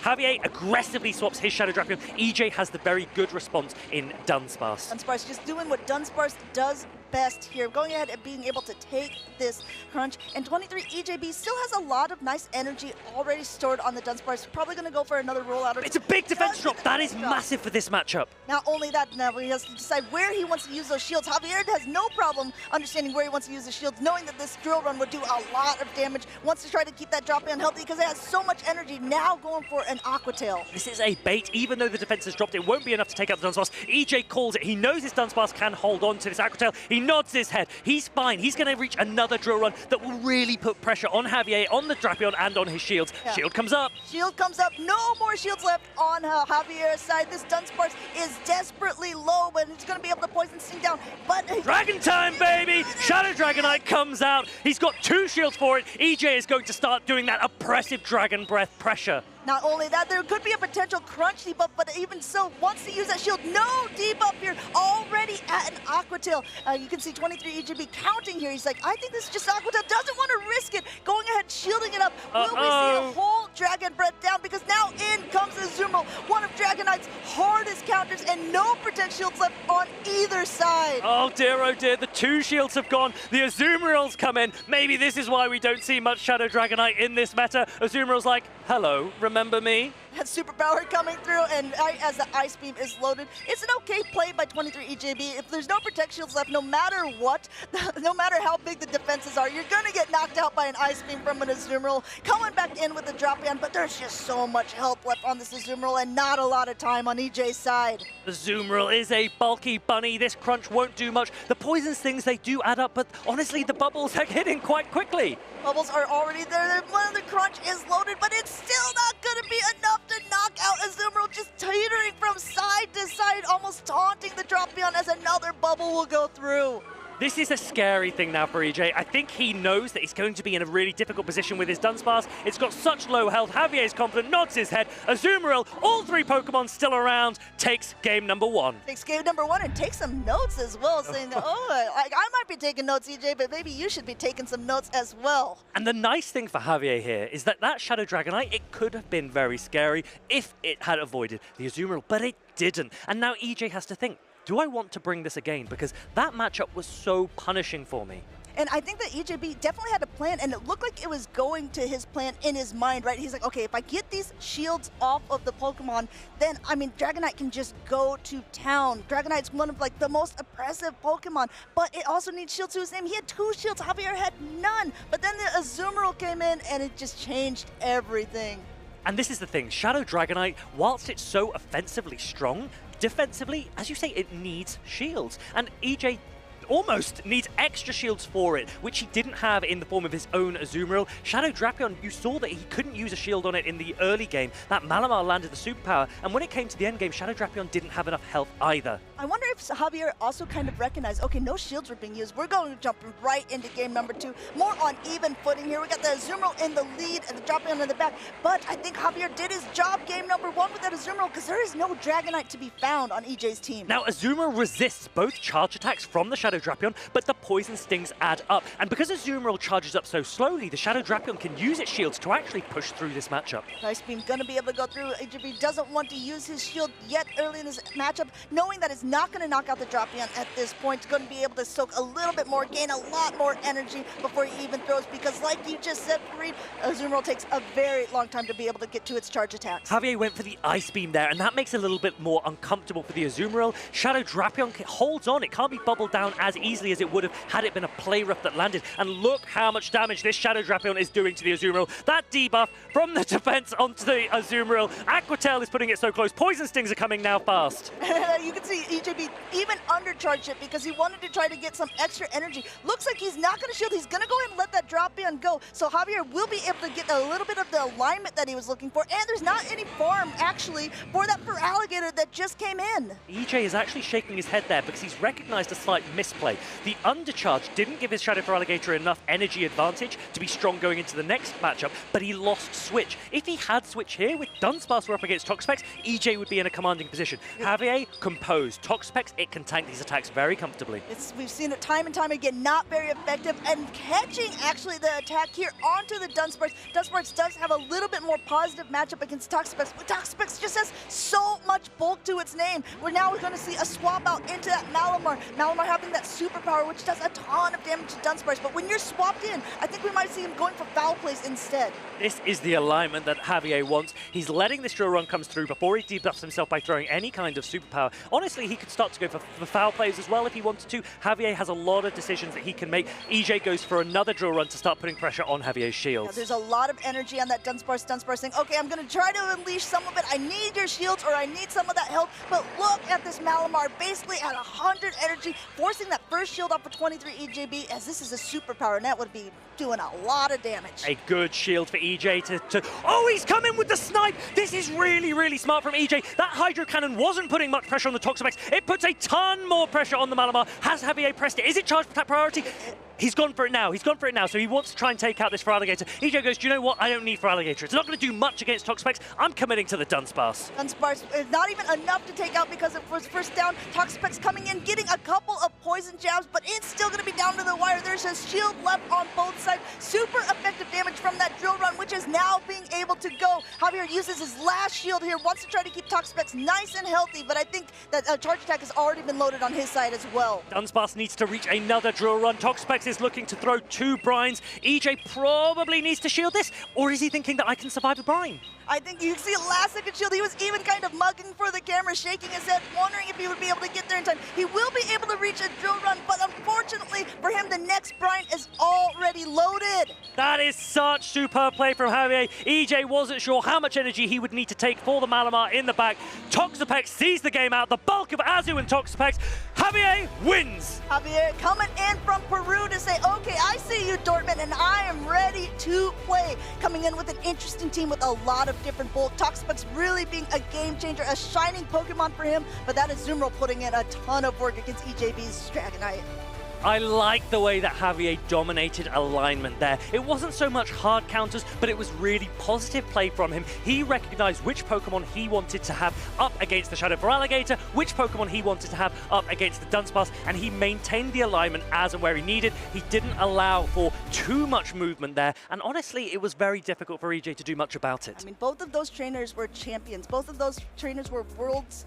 Javier aggressively swaps his Shadow Drapion. EJ has the very good response in Dunsparce. Dunsparce just doing what Dunsparce does best here, going ahead and being able to take this crunch. And 23 EJB still has a lot of nice energy already stored on the Dunsparce. Probably going to go for another rollout. It's a big defense drop. That is massive for this matchup. Not only that, now he has to decide where he wants to use those shields. Javier has no problem understanding where he wants to use the shields, knowing that this drill run would do a lot of damage. Wants to try to keep that drop in healthy because it has so much energy. Now going for an Aqua Tail. This is a bait. Even though the defense has dropped, it won't be enough to take out the Dunsparce. EJ calls it. He knows his Dunsparce can hold on to this Aqua Tail. He nods his head. He's fine. He's going to reach another drill run that will really put pressure on Javier, on the Drapion, and on his shields. Yeah. Shield comes up. Shield comes up. No more shields left on Javier's side. This Dunsparce is desperately low, but he's going to be able to poison Sting down. But Dragon time, baby! Shadow Dragonite comes out. He's got 2 shields for it. EJ is going to start doing that oppressive Dragon Breath pressure. Not only that, there could be a potential crunch debuff, but even so, wants to use that shield. No debuff here, already at an Aqua Tail. You can see 23 EJB counting here. He's like, I think this is just Aqua Tail. Doesn't want to risk it. Going ahead, shielding it up. Will we see a whole Dragon Breath down? Because now in comes Azumarill, one of Dragonite's hardest counters, and no pretend shields left on either side. Oh dear, the 2 shields have gone. The Azumarill's come in. Maybe this is why we don't see much Shadow Dragonite in this meta. Azumarill's like, hello, remember me? That superpower coming through, and as the Ice Beam is loaded, it's an okay play by 23 EJB. If there's no Protect Shields left, no matter what, no matter how big the defenses are, you're going to get knocked out by an Ice Beam from an Azumarill. Coming back in with the Drapion, but there's just so much health left on this Azumarill and not a lot of time on EJ's side. Azumarill is a bulky bunny. This crunch won't do much. The poison stings, they do add up, but honestly, the bubbles are hitting quite quickly. Bubbles are already there. One of the crunch is loaded, but it's still not going to be enough to knock out Azumarill, just teetering from side to side, almost taunting the Drapion as another bubble will go through. This is a scary thing now for EJ. I think he knows that he's going to be in a really difficult position with his Dunsparce. It's got such low health. Javier's confident, nods his head. Azumarill, all 3 Pokemon still around, takes game number 1. Takes game number 1 and takes some notes as well, saying that, I might be taking notes, EJ, but maybe you should be taking some notes as well. And the nice thing for Javier here is that Shadow Dragonite, it could have been very scary if it had avoided the Azumarill, but it didn't. And now EJ has to think, do I want to bring this again? Because that matchup was so punishing for me. And I think that EJB definitely had a plan, and it looked like it was going to his plan in his mind, right? He's like, okay, if I get these shields off of the Pokemon, then, I mean, Dragonite can just go to town. Dragonite's one of, like, the most oppressive Pokemon, but it also needs shields to his name. He had 2 shields, Javier had none. But then the Azumarill came in, and it just changed everything. And this is the thing, Shadow Dragonite, whilst it's so offensively strong, defensively, as you say, it needs shields. And EJ almost needs extra shields for it, which he didn't have in the form of his own Azumarill. Shadow Drapion, you saw that he couldn't use a shield on it in the early game. That Malamar landed the superpower, and when it came to the end game, Shadow Drapion didn't have enough health either. I wonder if Javier also kind of recognized, okay, no shields were being used. We're going to jump right into game number 2. More on even footing here. We got the Azumarill in the lead and the Drapion in the back, but I think Javier did his job game number 1 with that Azumarill because there is no Dragonite to be found on EJ's team. Now, Azumarill resists both charge attacks from the Shadow Drapion, but the poison stings add up. And because Azumarill charges up so slowly, the Shadow Drapion can use its shields to actually push through this matchup. Ice Beam gonna be able to go through. EJB doesn't want to use his shield yet early in this matchup, knowing that it's not gonna knock out the Drapion at this point. It's gonna be able to soak a little bit more, gain a lot more energy before he even throws, because like you just said, Fareed, Azumarill takes a very long time to be able to get to its charge attacks. Javier went for the Ice Beam there, and that makes it a little bit more uncomfortable for the Azumarill. Shadow Drapion holds on. It can't be bubbled down as easily as it would have had it been a play rough that landed. And look how much damage this Shadow Drapion is doing to the Azumarill. That debuff from the defense onto the Azumarill. Aqua Tail is putting it so close. Poison Stings are coming now fast. You can see EJB even undercharged it because he wanted to try to get some extra energy. Looks like he's not going to shield. He's going to go ahead and let that Drapion go. So Javier will be able to get a little bit of the alignment that he was looking for. And there's not any farm, actually, for that Feraligatr that just came in. EJ is actually shaking his head there because he's recognized a slight misplay. The undercharge didn't give his Shadow Feraligatr enough energy advantage to be strong going into the next matchup, but he lost Switch. If he had Switch here, with Dunsparce were up against Toxapex, EJ would be in a commanding position. Javier, composed. Toxapex, it can tank. These are attacks very comfortably. We've seen it time and time again, not very effective, and catching actually the attack here onto the Dunsparce. Dunsparce does have a little bit more positive matchup against Toxapex, but Toxapex just has so much bulk to its name. We're now going to see a swap out into that Malamar. Malamar having that superpower, which does a ton of damage to Dunsparce, but when you're swapped in, I think we might see him going for foul plays instead. This is the alignment that Javier wants. He's letting this drill run come through before he debuffs himself by throwing any kind of superpower. Honestly, he could start to go for foul plays as well if he wanted to. Javier has a lot of decisions that he can make. EJ goes for another drill run to start putting pressure on Javier's shields. Yeah, there's a lot of energy on that Dunsparce. Dunsparce saying, okay, I'm going to try to unleash some of it. I need your shields or I need some of that health. But look at this Malamar, basically at 100 energy, forcing that first shield off for 23 EJB, as this is a superpower, and that would be doing a lot of damage. A good shield for EJ to... Oh, he's coming with the snipe! This is really, really smart from EJ. That Hydro Cannon wasn't putting much pressure on the Toxapex. It puts a ton more pressure on the Malamar. Has Javier pressed it? Is it charged priority? He's gone for it now. He's gone for it now. So he wants to try and take out this Feraligatr. EJ goes, do you know what? I don't need Feraligatr. It's not going to do much against Toxapex. I'm committing to the Dunsparce. Dunsparce is not even enough to take out because it was first down. Toxapex coming in, getting a couple of poison jabs, but it's still going to be down to the wire. There's a shield left on both sides. Super effective damage from that drill run, which is now being able to go. Javier uses his last shield here, wants to try to keep Toxapex nice and healthy, but I think that charge attack has already been loaded on his side as well. Dunsparce needs to reach another drill run. Toxapex is looking to throw 2 brines. EJ probably needs to shield this, or is he thinking that I can survive the brine? I think you see a last-second shield. He was even kind of mugging for the camera, shaking his head, wondering if he would be able to get there in time. He will be able to reach a drill run, but unfortunately for him, the next brine is already loaded. That is such superb play from Javier. EJ wasn't sure how much energy he would need to take for the Malamar in the back. Toxapex sees the game out. The bulk of Azu and Toxapex. Javier wins. Javier coming in from Peru to say, okay, I see you, Dortmund, and I am ready to play. Coming in with an interesting team with a lot of different bulk. Toxapex really being a game changer, a shining Pokemon for him, but that is Zumro putting in a ton of work against EJB's Dragonite. I like the way that Javier dominated alignment there. It wasn't so much hard counters, but it was really positive play from him. He recognized which Pokemon he wanted to have up against the Shadow Feraligatr, which Pokemon he wanted to have up against the Dunsparce, and he maintained the alignment as and where he needed. He didn't allow for too much movement there, and honestly, it was very difficult for EJ to do much about it. I mean, both of those trainers were champions. Both of those trainers were world's,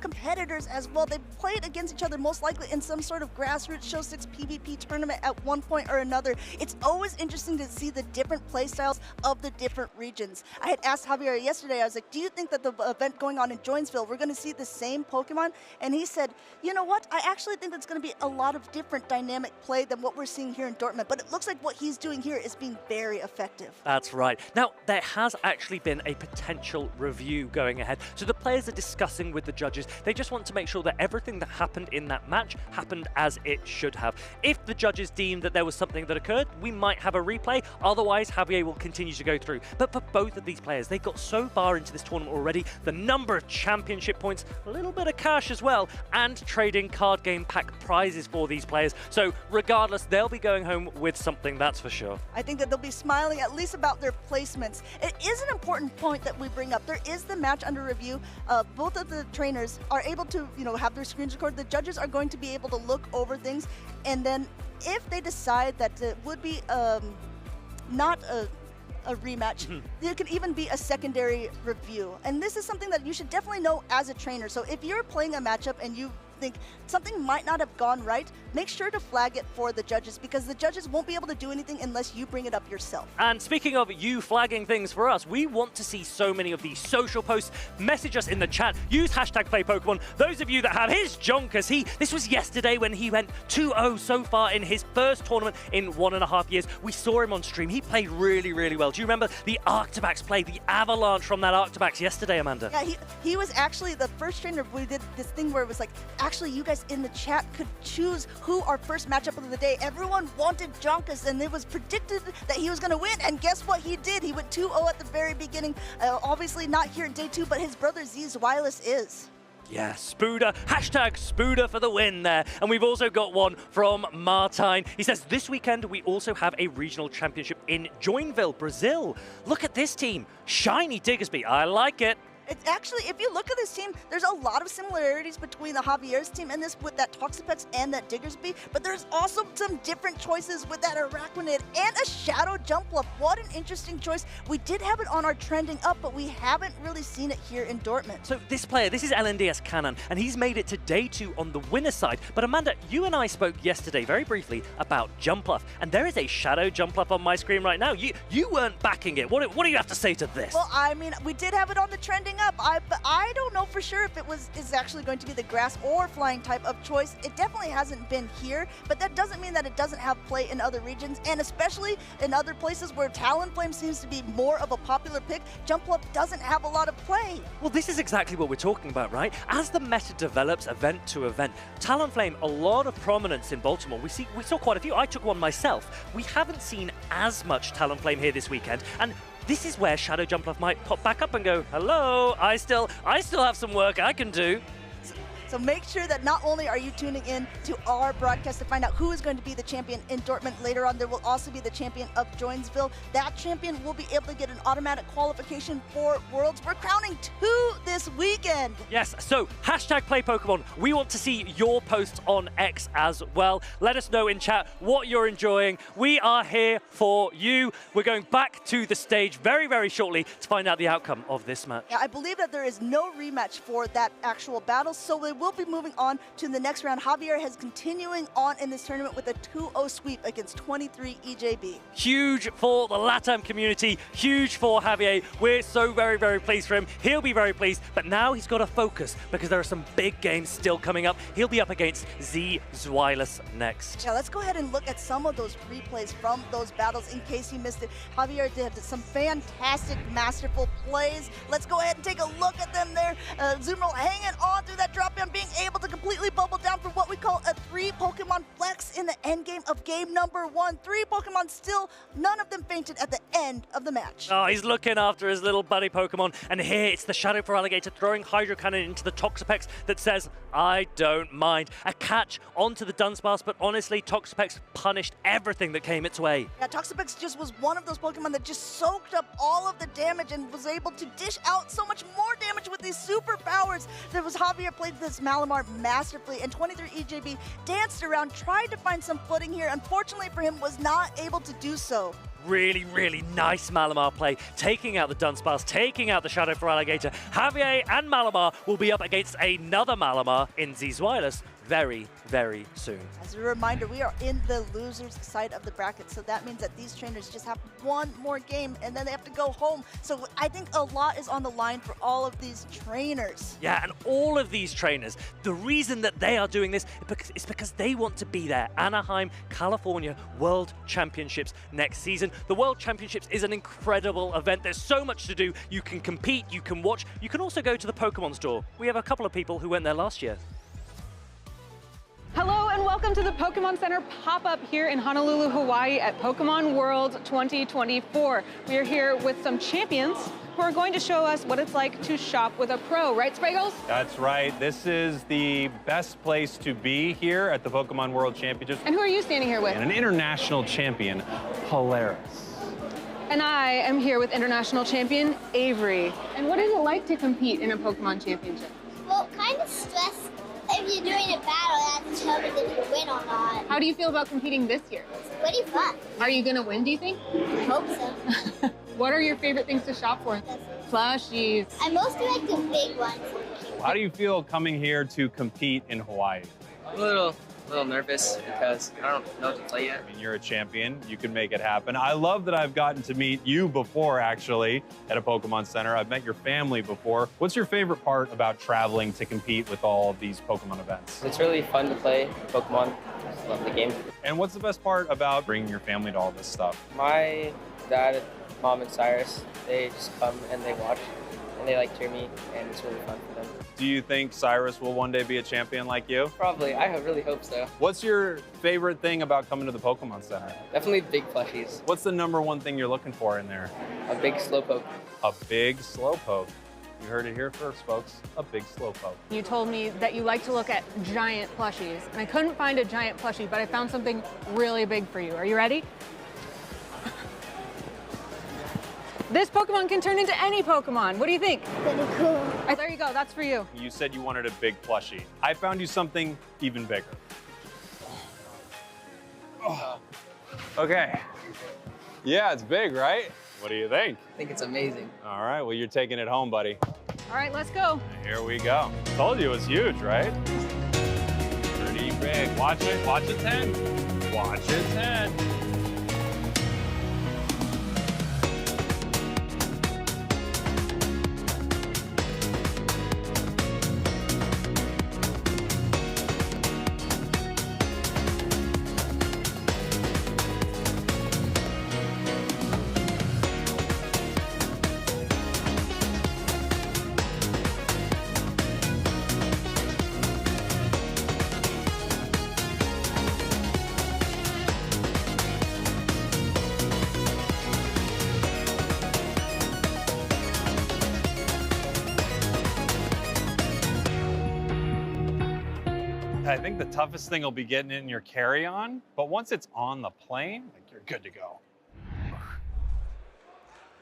competitors as well. They played against each other most likely in some sort of grassroots Show 6 PvP tournament at one point or another. It's always interesting to see the different play styles of the different regions. I had asked Javier yesterday, I was like, do you think that the event going on in Joinsville, we're going to see the same Pokemon? And he said, you know what? I actually think it's going to be a lot of different dynamic play than what we're seeing here in Dortmund. But it looks like what he's doing here is being very effective. That's right. Now, there has actually been a potential review going ahead. So the players are discussing with the judges. They just want to make sure that everything that happened in that match happened as it should have. If the judges deem that there was something that occurred, we might have a replay. Otherwise, Javier will continue to go through. But for both of these players, they got so far into this tournament already, the number of championship points, a little bit of cash as well, and trading card game pack prizes for these players. So regardless, they'll be going home with something, that's for sure. I think that they'll be smiling at least about their placements. It is an important point that we bring up. There is the match under review. Both of the trainers are able to, have their screens recorded. The judges are going to be able to look over things, and then if they decide that it would be not a rematch, there could even be a secondary review. And this is something that you should definitely know as a trainer. So if you're playing a matchup and you think something might not have gone right, make sure to flag it for the judges, because the judges won't be able to do anything unless you bring it up yourself. And speaking of you flagging things for us, we want to see so many of these social posts. Message us in the chat, use #PlayPokemon. Those of you that have his Jonkers, this was yesterday when he went 2-0 so far in his first tournament in 1.5 years. We saw him on stream. He played really, really well. Do you remember the Arctobax play, the avalanche from that Arctobax yesterday, Amanda? Yeah, he was actually the first trainer. We did this thing where it was like, actually, you guys in the chat could choose who our first matchup of the day. Everyone wanted Jonkus, and it was predicted that he was going to win. And guess what he did? He went 2-0 at the very beginning. Obviously not here at day 2, but his brother Z's Wireless is. Yeah, Spooder, #Spooder for the win there. And we've also got one from Martine. He says, this weekend we also have a regional championship in Joinville, Brazil. Look at this team. Shiny Diggersby, I like it. It's actually, if you look at this team, there's a lot of similarities between the Javier's team and this with that Toxapex and that Diggersby, but there's also some different choices with that Arachnid and a Shadow Jumpluff. What an interesting choice. We did have it on our trending up, but we haven't really seen it here in Dortmund. So this player, this is LNDS Cannon, and he's made it to day 2 on the winner's side. But Amanda, you and I spoke yesterday very briefly about Jumpluff, and there is a Shadow Jumpluff on my screen right now. You weren't backing it. What do you have to say to this? Well, I mean, we did have it on the trending up. But I don't know for sure if it is actually going to be the grass or flying type of choice. It definitely hasn't been here, but that doesn't mean that it doesn't have play in other regions, and especially in other places where Talonflame seems to be more of a popular pick, Jumpluff doesn't have a lot of play. Well, this is exactly what we're talking about, right? As the meta develops event to event, Talonflame, a lot of prominence in Baltimore. We saw quite a few. I took one myself. We haven't seen as much Talonflame here this weekend, and this is where Shadow Jumpluff might pop back up and go, hello, I still have some work I can do. So make sure that not only are you tuning in to our broadcast to find out who is going to be the champion in Dortmund later on, there will also be the champion of Joinsville. That champion will be able to get an automatic qualification for Worlds. We're crowning 2 this weekend. Yes, so #PlayPokemon. We want to see your posts on X as well. Let us know in chat what you're enjoying. We are here for you. We're going back to the stage very, very shortly to find out the outcome of this match. Yeah, I believe that there is no rematch for that actual battle, so we will be moving on to the next round. Javier has continuing on in this tournament with a 2-0 sweep against 23 EJB. Huge for the LATAM community, huge for Javier. We're so very, very pleased for him. He'll be very pleased, but now he's got to focus because there are some big games still coming up. He'll be up against Z Zweilous next. Yeah, let's go ahead and look at some of those replays from those battles in case you missed it. Javier did some fantastic, masterful plays. Let's go ahead and take a look at them there. Zoomerl hanging on through that drop down, being able to completely bubble down for what we call a 3 Pokemon flex in the end game of game number 1. 3 Pokemon still, none of them fainted at the end of the match. Oh, he's looking after his little buddy Pokemon, and here it's the Shadow for Alligator throwing Hydro Cannon into the Toxapex that says, I don't mind. A catch onto the Dunsparce, but honestly, Toxapex punished everything that came its way. Yeah, Toxapex just was one of those Pokemon that just soaked up all of the damage and was able to dish out so much more damage with these superpowers. There was Javier played this Malamar masterfully, and 23 EJB danced around, tried to find some footing here. Unfortunately for him, was not able to do so. Really, really nice Malamar play, taking out the Dunsparce, taking out the Shadow for Alligator. Javier and Malamar will be up against another Malamar in Z Zweilous very, very soon. As a reminder, we are in the loser's side of the bracket, so that means that these trainers just have one more game and then they have to go home. So I think a lot is on the line for all of these trainers. Yeah, and all of these trainers, the reason that they are doing this is because they want to be there. Anaheim, California World Championships next season. The World Championships is an incredible event. There's so much to do. You can compete, you can watch, you can also go to the Pokemon store. We have a couple of people who went there last year. Hello and welcome to the Pokemon Center pop-up here in Honolulu, Hawaii at Pokemon World 2024. We are here with some champions who are going to show us what it's like to shop with a pro, right, Spraggles? That's right. This is the best place to be here at the Pokemon World Championships. And who are you standing here with? And an international champion, Polaris. And I am here with international champion, Avery. And what is it like to compete in a Pokemon championship? Well, kind of stressful. If you're doing a battle, you have to determine if you win or not. How do you feel about competing this year? It's pretty fun. Are you gonna win, do you think? I hope so. What are your favorite things to shop for? Plushies. I mostly like the big ones. How do you feel coming here to compete in Hawaii? A little nervous because I don't know what to play yet. I mean, you're a champion. You can make it happen. I love that I've gotten to meet you before, actually, at a Pokemon Center. I've met your family before. What's your favorite part about traveling to compete with all of these Pokemon events? It's really fun to play Pokemon. I just love the game. And what's the best part about bringing your family to all this stuff? My dad, mom, and Cyrus, they just come and they watch. And they like cheer me, and it's really fun for them. Do you think Cyrus will one day be a champion like you? Probably. I really hope so. What's your favorite thing about coming to the Pokemon Center? Definitely big plushies. What's the #1 thing you're looking for in there? A big Slowpoke. A big Slowpoke. You heard it here first, folks. A big Slowpoke. You told me that you like to look at giant plushies, and I couldn't find a giant plushie, but I found something really big for you. Are you ready? This Pokemon can turn into any Pokemon. What do you think? Pretty cool. There you go, that's for you. You said you wanted a big plushie. I found you something even bigger. Oh. Okay. Yeah, it's big, right? What do you think? I think it's amazing. All right, well, you're taking it home, buddy. All right, let's go. Here we go. Told you it was huge, right? Pretty big. Watch it. Watch its head. Watch its head. I think the toughest thing will be getting it in your carry-on, but once it's on the plane, like, you're good to go.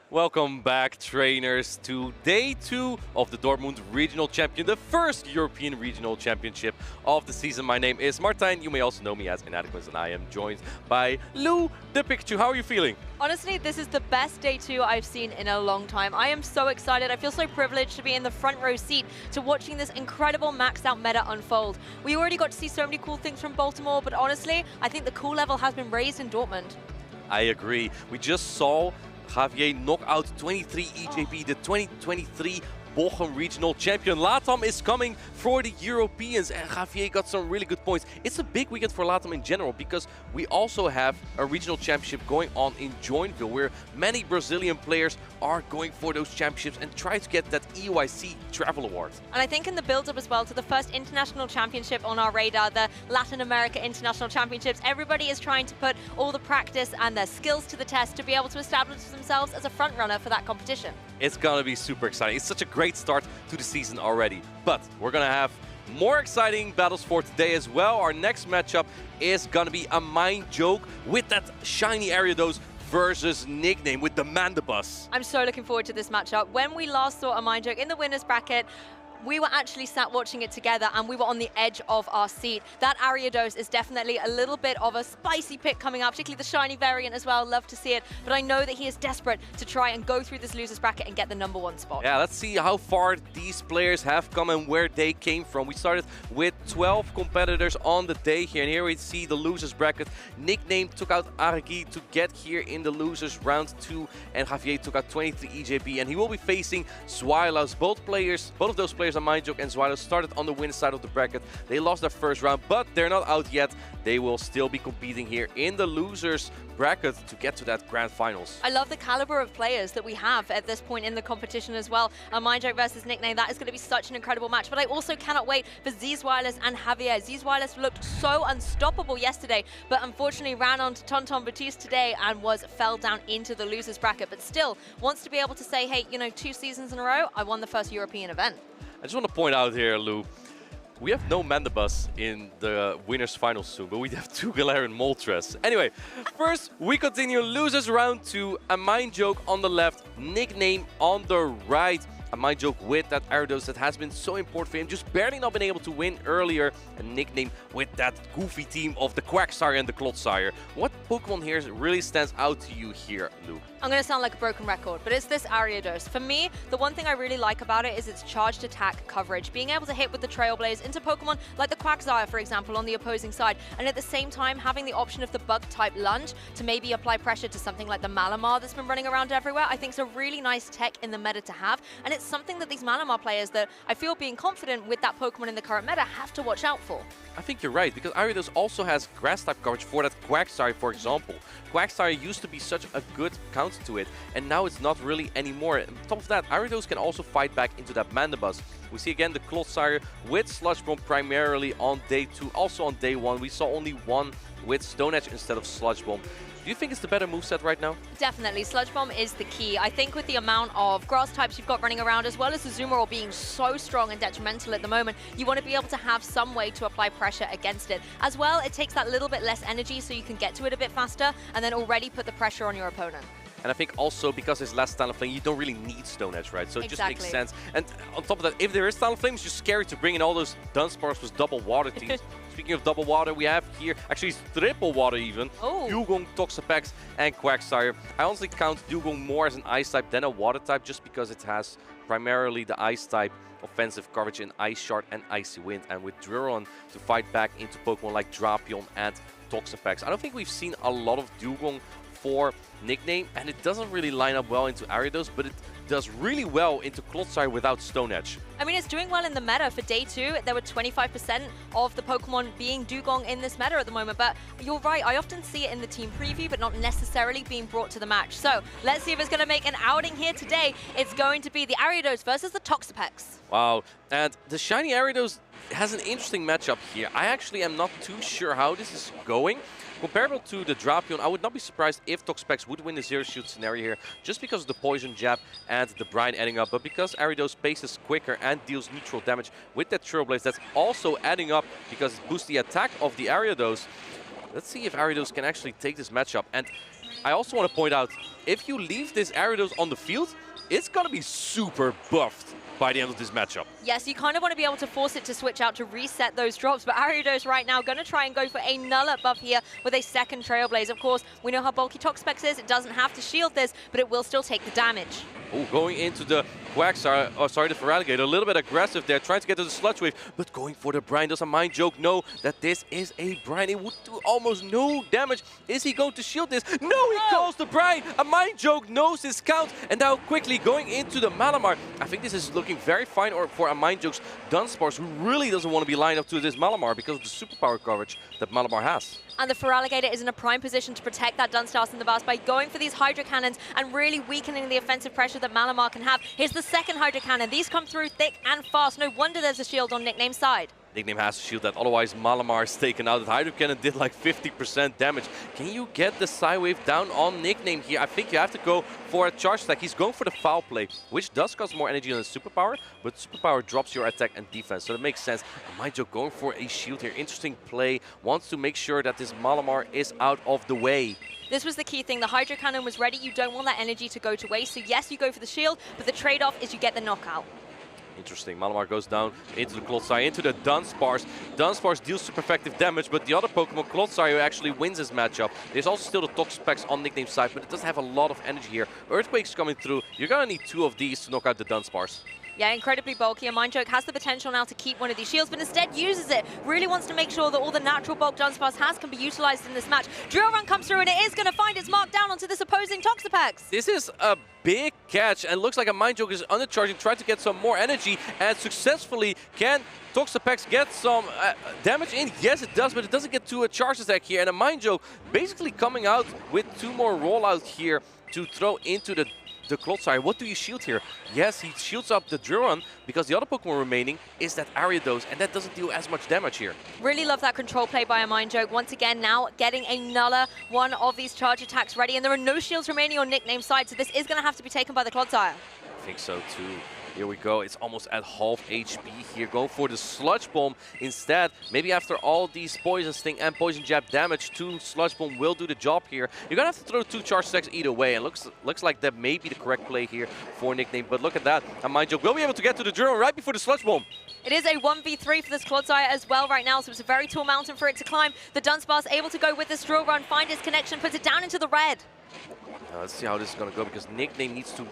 Welcome back, trainers, to day 2 of the Dortmund Regional Champion, the first European Regional Championship of the season. My name is Martijn. You may also know me as Inadequate, and I am joined by Lou the Pikachu. How are you feeling? Honestly, this is the best day 2 I've seen in a long time. I am so excited. I feel so privileged to be in the front row seat to watching this incredible maxed out meta unfold. We already got to see so many cool things from Baltimore, but honestly, I think the cool level has been raised in Dortmund. I agree. We just saw Javier knock out 23 EJB, the 2023 Bochum Regional Champion. Latam is coming for the Europeans, and Javier got some really good points. It's a big weekend for Latam in general, because we also have a regional championship going on in Joinville, where many Brazilian players are going for those championships and try to get that EUIC Travel Award. And I think in the build-up as well to the first international championship on our radar, the Latin America International Championships, everybody is trying to put all the practice and their skills to the test to be able to establish themselves as a front runner for that competition. It's gonna be super exciting. It's such a great start to the season already. But we're gonna have more exciting battles for today as well. Our next matchup is gonna be a mind joke with that shiny Ariados versus Nickname with the Mandibus. I'm so looking forward to this matchup. When we last saw a mind joke in the winner's bracket, we were actually sat watching it together and we were on the edge of our seat. That Ariados is definitely a little bit of a spicy pick coming up, particularly the shiny variant as well. Love to see it, but I know that he is desperate to try and go through this loser's bracket and get the #1 spot. Yeah, let's see how far these players have come and where they came from. We started with 12 competitors on the day here, and here we see the losers bracket. Nickname took out Argi to get here in the losers round 2, and Javier took out 23 EJB, and he will be facing Zwilaus. Both of those players are Mindjoke and Zwilaus started on the win side of the bracket. They lost their first round, but they're not out yet. They will still be competing here in the losers bracket to get to that grand finals. I love the caliber of players that we have at this point in the competition as well. Mindjoke versus Nickname, that is going to be such an incredible match, but I also cannot wait for Zwilaus and Javier. Zwilaus looked so unstoppable yesterday, but unfortunately ran onto Tonton Batiste today and fell down into the losers bracket, but still wants to be able to say, hey, you know, 2 seasons in a row, I won the first European event. I just want to point out here, Lou, we have no Mandibus in the winners final soon, but we have 2 Galarian Moltres. Anyway, first we continue losers round 2, a mind joke on the left, Nickname on the right. A mind joke with that Ariados that has been so important for him, just barely not been able to win earlier. A Nickname with that goofy team of the Quagsire and the Clodsire. What Pokemon here really stands out to you here, Lou? I'm going to sound like a broken record, but it's this Ariados. For me, the one thing I really like about it is its charged attack coverage. Being able to hit with the Trailblaze into Pokemon like the Quagsire, for example, on the opposing side, and at the same time having the option of the Bug-type Lunge to maybe apply pressure to something like the Malamar that's been running around everywhere, I think is a really nice tech in the meta to have, and it's something that these Malamar players that I feel being confident with that Pokemon in the current meta have to watch out for. I think you're right, because Ariados also has Grass-type coverage for that Quagsire, for example. Quagsire used to be such a good counter to it, and now it's not really anymore. On top of that, Ariados can also fight back into that Mandibus. We see again the Clodsire with Sludge Bomb primarily on day 2. Also on day 1, we saw only one with Stone Edge instead of Sludge Bomb. Do you think it's the better moveset right now? Definitely. Sludge Bomb is the key. I think with the amount of grass types you've got running around, as well as the Azumarill being so strong and detrimental at the moment, you want to be able to have some way to apply pressure against it. As well, it takes that little bit less energy so you can get to it a bit faster and then already put the pressure on your opponent. And I think also because there's less Talon Flame, you don't really need Stone Edge, right? So it just makes sense. And on top of that, if there is Talon Flame, it's just scary to bring in all those Dunsparce with double water teams. Speaking of double water, we have here, actually it's triple water even. Dugong, Toxapex, and Quagsire. I honestly count Dugong more as an Ice type than a Water type, just because it has primarily the Ice type offensive coverage in Ice Shard and Icy Wind. And with Driron to fight back into Pokemon like Drapion and Toxapex. I don't think we've seen a lot of Dugong for nickname, and it doesn't really line up well into Ariados, but it does really well into Clodsire without Stone Edge. I mean, it's doing well in the meta. For day 2, there were 25% of the Pokemon being Dugong in this meta at the moment, but you're right, I often see it in the team preview, but not necessarily being brought to the match. So let's see if it's going to make an outing here today. It's going to be the Ariados versus the Toxapex. Wow, and the Shiny Ariados has an interesting matchup here. I actually am not too sure how this is going. Comparable to the Drapion, I would not be surprised if Toxapex would win the Zero Shield scenario here, just because of the Poison Jab and the Brine adding up. But because Ariados paces quicker and deals neutral damage with that Trailblaze, that's also adding up because it boosts the attack of the Ariados. Let's see if Ariados can actually take this matchup. And I also want to point out, if you leave this Ariados on the field, it's going to be super buffed by the end of this matchup. Yes, you kind of want to be able to force it to switch out to reset those drops, but Ariados right now going to try and go for a Nulla buff here with a second Trailblaze. Of course, we know how bulky Toxapex is. It doesn't have to shield this, but it will still take the damage. Oh, going into the Quagsire, the Feraligatr, a little bit aggressive there, trying to get to the Sludge Wave, but going for the Brine. Does a Mind Joke know that this is a Brine? It would do almost no damage. Is he going to shield this? No, he calls the Brine! A Mind Joke knows his count, and now quickly going into the Malamar. I think this is looking very fine for a Mind Joke's Dunsparce, who really doesn't want to be lined up to this Malamar because of the superpower coverage that Malamar has. And the Feraligatr is in a prime position to protect that Dunsparce in the bars by going for these Hydro Cannons and really weakening the offensive pressure that Malamar can have. Here's the second Hydro Cannon. These come through thick and fast. No wonder there's a shield on Nickname's side. Nickname has to shield that, otherwise Malamar is taken out. The Hydro Cannon did like 50% damage. Can you get the Psywave down on Nickname here? I think you have to go for a charge attack. He's going for the Foul Play, which does cost more energy than the Superpower, but Superpower drops your attack and defense, so that makes sense. Mind Joke going for a shield here. Interesting play. Wants to make sure that this Malamar is out of the way. This was the key thing. The Hydro Cannon was ready. You don't want that energy to go to waste. So yes, you go for the shield, but the trade-off is you get the knockout. Interesting. Malamar goes down into the Clodsire, into the Dunsparce. Dunsparce deals super effective damage, but the other Pokemon, Clodsire, actually wins this matchup. There's also still the Toxapex on Nickname's side, but it doesn't have a lot of energy here. Earthquake's coming through. You're going to need 2 of these to knock out the Dunsparce. Yeah, incredibly bulky. And Mind Joke has the potential now to keep one of these shields, but instead uses it. Really wants to make sure that all the natural bulk Dunsparce has can be utilized in this match. Drill Run comes through, and it is going to find its mark down onto this opposing Toxapex. This is a big catch, and looks like a Mind Joke is undercharging, trying to get some more energy, and successfully can Toxapex get some damage in? Yes, it does, but it doesn't get to a charge attack here. And a Mind Joke basically coming out with 2 more rollouts here to throw into the Clodsire. What do you shield here? Yes, he shields up the Driron because the other Pokemon remaining is that Ariados, and that doesn't do as much damage here. Really love that control play by a Mind Joke. Once again, now getting another one of these charge attacks ready, and there are no shields remaining on Nickname's side, so this is going to have to be taken by the Clodsire. I think so too. Here we go. It's almost at half HP here. Going for the Sludge Bomb instead. Maybe after all these Poison Sting and Poison Jab damage, 2 Sludge Bomb will do the job here. You're going to have to throw 2 charge attacks either way. And looks like that may be the correct play here for Nickname. But look at that. And Mind Joke will be able to get to the Drill right before the Sludge Bomb. It is a 1v3 for this Clodsire as well right now, so it's a very tall mountain for it to climb. The Dunsparce able to go with this Drill Run, find his connection, puts it down into the red. Now let's see how this is going to go, because Nickname needs to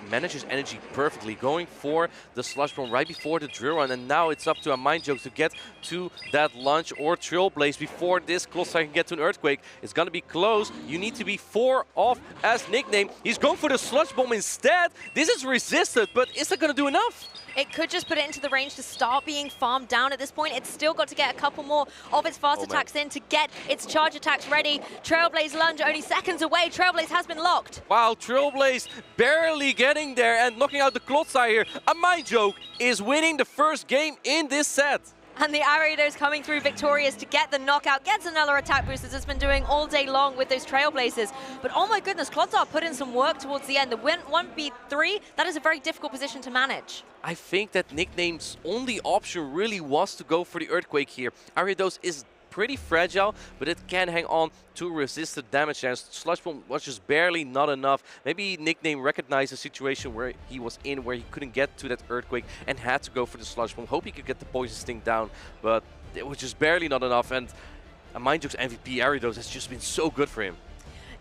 manage his energy perfectly, going for the Sludge Bomb right before the Drill Run, and now it's up to a Mind Joke to get to that Lunge or Trailblaze before this Clodsire can get to an Earthquake. It's going to be close. You need to be 4 off as Nickname. He's going for the Sludge Bomb instead. This is resisted, but is that going to do enough? It could just put it into the range to start being farmed down at this point. It's still got to get a couple more of its fast attacks in to get its charge attacks ready. Trailblaze Lunge only seconds away. Trailblaze has been locked. Wow, Trailblaze barely getting there and knocking out the Clodsire here. A Mind Joke is winning the first game in this set. And the Ariados coming through victorious to get the knockout, gets another attack boost as it's been doing all day long with those Trailblazers. But oh my goodness, Clodsire put in some work towards the end. The 1v3, that is a very difficult position to manage. I think that Nickname's only option really was to go for the Earthquake here. Ariados is pretty fragile, but it can hang on to resist the damage. And Sludge Bomb was just barely not enough. Maybe Nickname recognized the situation where he was in, where he couldn't get to that Earthquake and had to go for the Sludge Bomb. Hope he could get the Poison Sting down, but it was just barely not enough. And Mindjoke's MVP Ariados has just been so good for him.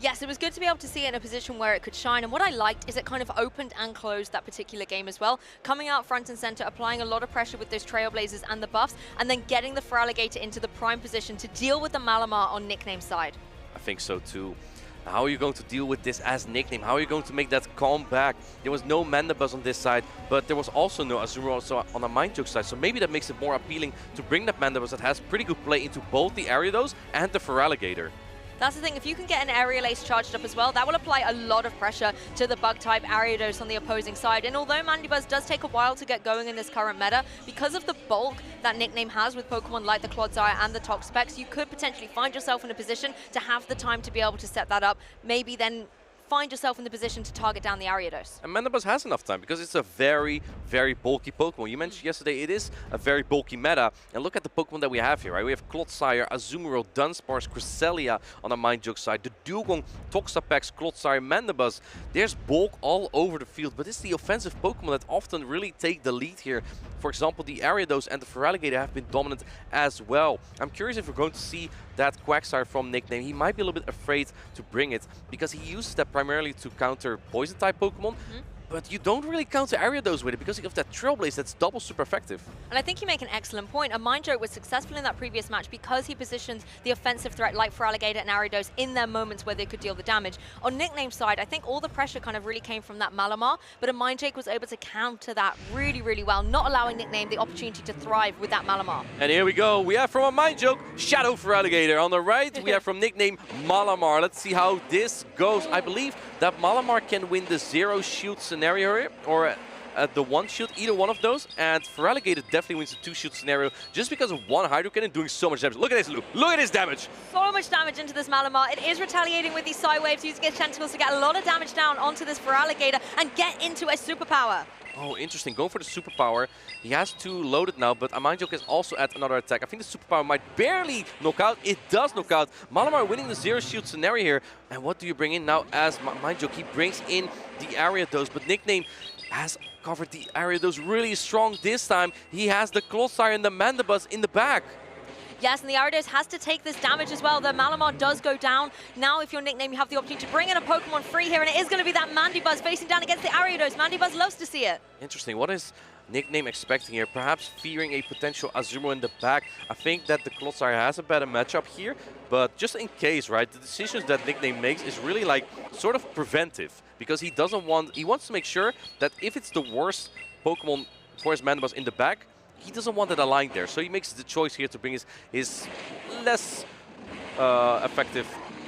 Yes, it was good to be able to see it in a position where it could shine, and what I liked is it kind of opened and closed that particular game as well. Coming out front and center, applying a lot of pressure with those Trailblazers and the buffs, and then getting the Feraligatr into the prime position to deal with the Malamar on Nickname's side. I think so too. How are you going to deal with this as Nickname? How are you going to make that comeback? There was no Mandibuzz on this side, but there was also no Azumarill also on the Mindjoke side, so maybe that makes it more appealing to bring that Mandibuzz that has pretty good play into both the Ariados and the Feraligatr. That's the thing, if you can get an Aerial Ace charged up as well, that will apply a lot of pressure to the Bug-type Ariados on the opposing side. And although Mandibuzz does take a while to get going in this current meta, because of the bulk that Nickname has with Pokemon like the Clodsire and the Toxapex, you could potentially find yourself in a position to have the time to be able to set that up, maybe then find yourself in the position to target down the Ariados. And Mandibuzz has enough time because it's a very, very bulky Pokemon. You mentioned yesterday it is a very bulky meta. And look at the Pokemon that we have here, right? We have Clodsire, Azumarill, Dunsparce, Cresselia on the Mindjoke side, the Dugong, Toxapex, Clodsire, Mandibuzz. There's bulk all over the field, but it's the offensive Pokemon that often really take the lead here. For example, the Ariados and the Feraligatr have been dominant as well. I'm curious if we're going to see that Quagsire from Nickname. He might be a little bit afraid to bring it because he uses that primarily to counter Poison-type Pokemon. But you don't really counter Ariados with it because of that Trailblaze that's double super effective. And I think you make an excellent point. A Mindjoke was successful in that previous match because he positions the offensive threat like Feraligatr and Ariados in their moments where they could deal the damage. On Nickname's side, I think all the pressure kind of really came from that Malamar, but a Mindjoke was able to counter that really, really well, not allowing Nickname the opportunity to thrive with that Malamar. And here we go. We have from a Mindjoke, Shadow Feraligatr. On the right, we have from Nickname, Malamar. Let's see how this goes. I believe that Malamar can win the 0 shield scenario here, or the 1 shield, either one of those. And Feraligatr definitely wins the 2 shield scenario just because of 1 Hydro Cannon doing so much damage. Look at this, Lou. Look at this damage. So much damage into this Malamar. It is retaliating with these Psy Waves, using its tentacles to get a lot of damage down onto this Feraligatr and get into a superpower. Oh, interesting. Going for the superpower. He has 2 loaded now, but a Mindjoke is also at another attack. I think the superpower might barely knock out. It does knock out. Malamar winning the 0 shield scenario here. And what do you bring in now as Mindjoke? He brings in the Ariados, but Nickname has covered the Ariados really strong this time. He has the Clodsire and the Mandibuzz in the back. Yes, and the Ariados has to take this damage as well. The Malamar does go down. Now, if you're Nickname, you have the opportunity to bring in a Pokemon free here, and it is going to be that Mandibuzz facing down against the Ariados. Mandibuzz loves to see it. Interesting. What is Nickname expecting here? Perhaps fearing a potential Azumarill in the back. I think that the Clodsire has a better matchup here, but just in case, right, the decisions that Nickname makes is really like sort of preventive because he wants to make sure that if it's the worst Pokemon for his Mandibuzz in the back, he doesn't want that aligned there. So he makes the choice here to bring his less effective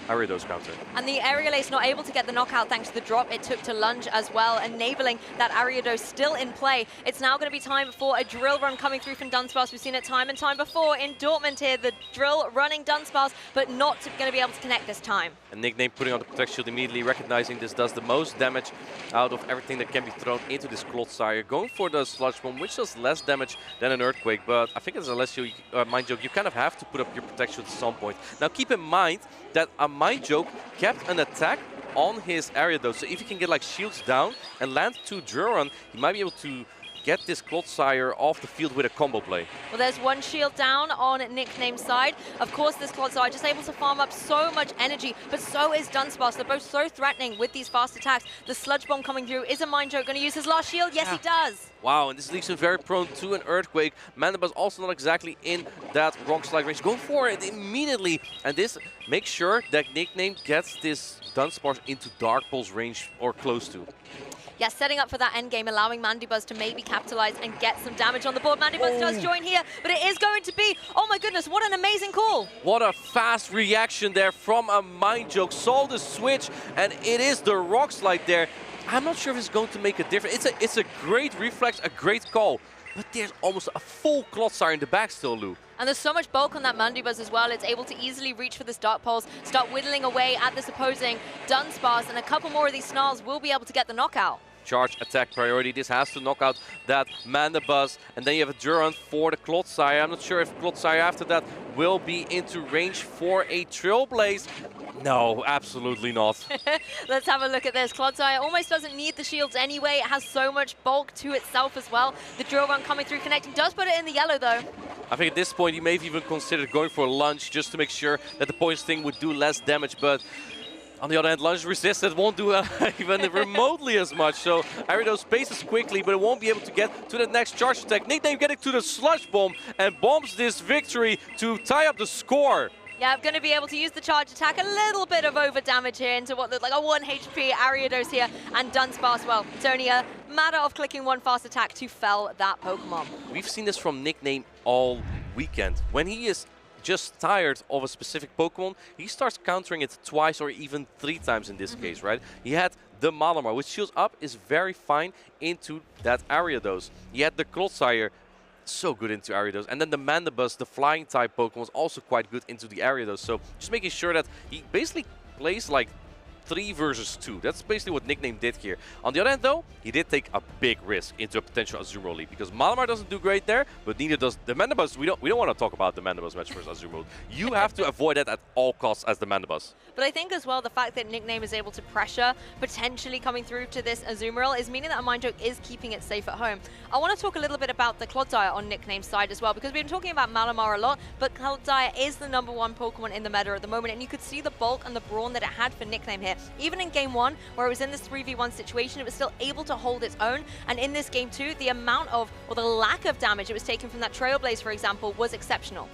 Ariados counter. And the Aerial Ace not able to get the knockout thanks to the drop it took to lunge as well, enabling that Ariados still in play. It's now going to be time for a drill run coming through from Dunsparce. We've seen it time and time before in Dortmund here, the drill running Dunsparce, but not going to be able to connect this time. And Nickname putting on the Protect Shield immediately, recognizing this does the most damage out of everything that can be thrown into this Clodsire. Going for the Sludge Bomb, which does less damage than an Earthquake, but I think as a Mindjoke, you kind of have to put up your Protect Shield at some point. Now keep in mind that a Mindjoke kept an attack on his Ariados, so if he can get like shields down and land 2 drill run, he might be able to get this Clodsire off the field with a combo play. Well, there's 1 shield down on Nickname's side. Of course, this Clodsire just able to farm up so much energy, but so is Dunsparce. They're both so threatening with these fast attacks. The Sludge Bomb coming through. Is a Mindjoke going to use his last shield? Yes, he does. Wow, and this leaves him very prone to an Earthquake. Mandibuzz also not exactly in that Rock Slide range. Going for it immediately. And this makes sure that Nickname gets this Dunsparce into Dark Pulse range or close to. Yeah, setting up for that endgame, allowing Mandibuzz to maybe capitalize and get some damage on the board. Mandibuzz does join here, but it is going to be, oh my goodness, what an amazing call. What a fast reaction there from a Mindjoke. Saw the switch, and it is the Rock Slide there. I'm not sure if it's going to make a difference. It's a great reflex, a great call. But there's almost a full Clodsire in the back still, Lou. And there's so much bulk on that Mandibuzz as well. It's able to easily reach for this Dark Pulse, start whittling away at this opposing Dunsparce, and a couple more of these Snarls will be able to get the knockout. charge attack priority. This has to knock out that Mandibuzz. And then you have a Durant for the Clodsire. I'm not sure if Clodsire after that will be into range for a Trailblaze. No, absolutely not. Let's have a look at this. Clodsire almost doesn't need the shields anyway. It has so much bulk to itself as well. The drill run coming through, connecting, does put it in the yellow though. I think at this point you may have even considered going for a lunge just to make sure that the poison sting would do less damage, but on the other hand, lunge resisted won't do even remotely as much. So Ariados paces quickly, but it won't be able to get to the next charge attack. Nickname getting to the Sludge Bomb and bombs this victory to tie up the score. Yeah, I'm going to be able to use the charge attack, a little bit of over damage here into what looked like a 1 HP Ariados here, and Dunsparce, well, it's only a matter of clicking one fast attack to fell that Pokemon. We've seen this from Nickname all weekend. When he is just tired of a specific Pokemon, he starts countering it twice or even 3 times in this case, right? He had the Malamar, which shields up, is very fine into that Ariados. He had the Clodsire, so good into Ariados. And then the Mandibuzz, the flying type Pokemon, was also quite good into the Ariados. So just making sure that he basically plays like 3 versus 2. That's basically what Nickname did here. On the other hand, though, he did take a big risk into a potential Azumarill lead because Malamar doesn't do great there, but neither does the Mandibuzz. We don't want to talk about the Mandibuzz match versus Azumarill. You have to avoid that at all costs as the Mandibuzz. But I think as well the fact that Nickname is able to pressure potentially coming through to this Azumarill is meaning that a Mind Joke is keeping it safe at home. I want to talk a little bit about the Clodsire on Nickname's side as well, because we've been talking about Malamar a lot, but Clodsire is the #1 Pokemon in the meta at the moment, and you could see the bulk and the brawn that it had for Nickname here. Even in Game 1, where it was in this 3v1 situation, it was still able to hold its own, and in this Game 2, the amount of, or the lack of damage it was taken from that Trailblaze, for example, was exceptional.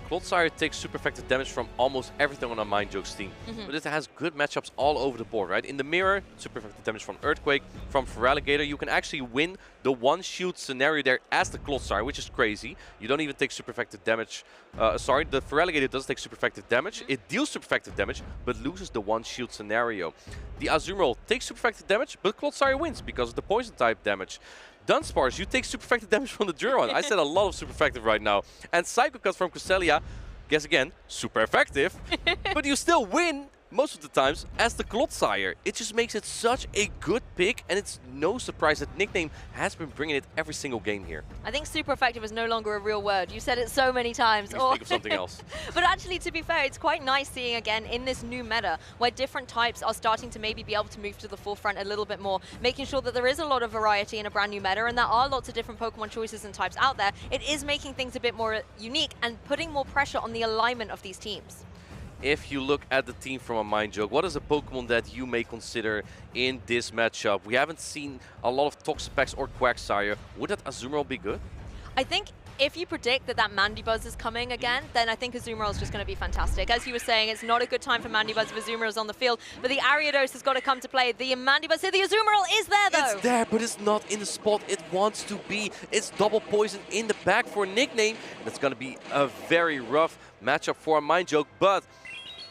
Clodsire takes super effective damage from almost everything on a Mind Joke's team, but it has good matchups all over the board, right? In the mirror, super effective damage from Earthquake, from Feraligatr. You can actually win the one-shield scenario there as the Clodsire, which is crazy. You don't even take super effective damage. Sorry, the Feraligatr does take super effective damage. It deals super effective damage, but loses the one-shield scenario. The Azumarill takes super effective damage, but Clodsire wins because of the poison type damage. Dunsparce, you take super effective damage from the Duron. I said a lot of super effective right now. And Psycho Cut from Cresselia, guess again, super effective. But you still win most of the times as the Clodsire. It just makes it such a good pick, and it's no surprise that Nickname has been bringing it every single game here. I think super effective is no longer a real word. You said it so many times. Think of something else. But actually, to be fair, it's quite nice seeing again in this new meta where different types are starting to maybe be able to move to the forefront a little bit more, making sure that there is a lot of variety in a brand new meta, and there are lots of different Pokemon choices and types out there. It is making things a bit more unique and putting more pressure on the alignment of these teams. If you look at the team from a Mind Joke, what is a Pokemon that you may consider in this matchup? We haven't seen a lot of Toxapex or Quagsire. Would that Azumarill be good? I think if you predict that Mandibuzz is coming again, then I think Azumarill is just going to be fantastic. As you were saying, it's not a good time for Mandibuzz if Azumarill is on the field, but the Ariados has got to come to play. The Mandibuzz, the Azumarill is there though. It's there, but it's not in the spot it wants to be. It's double poison in the back for Nickname. That's going to be a very rough matchup for a Mind Joke, but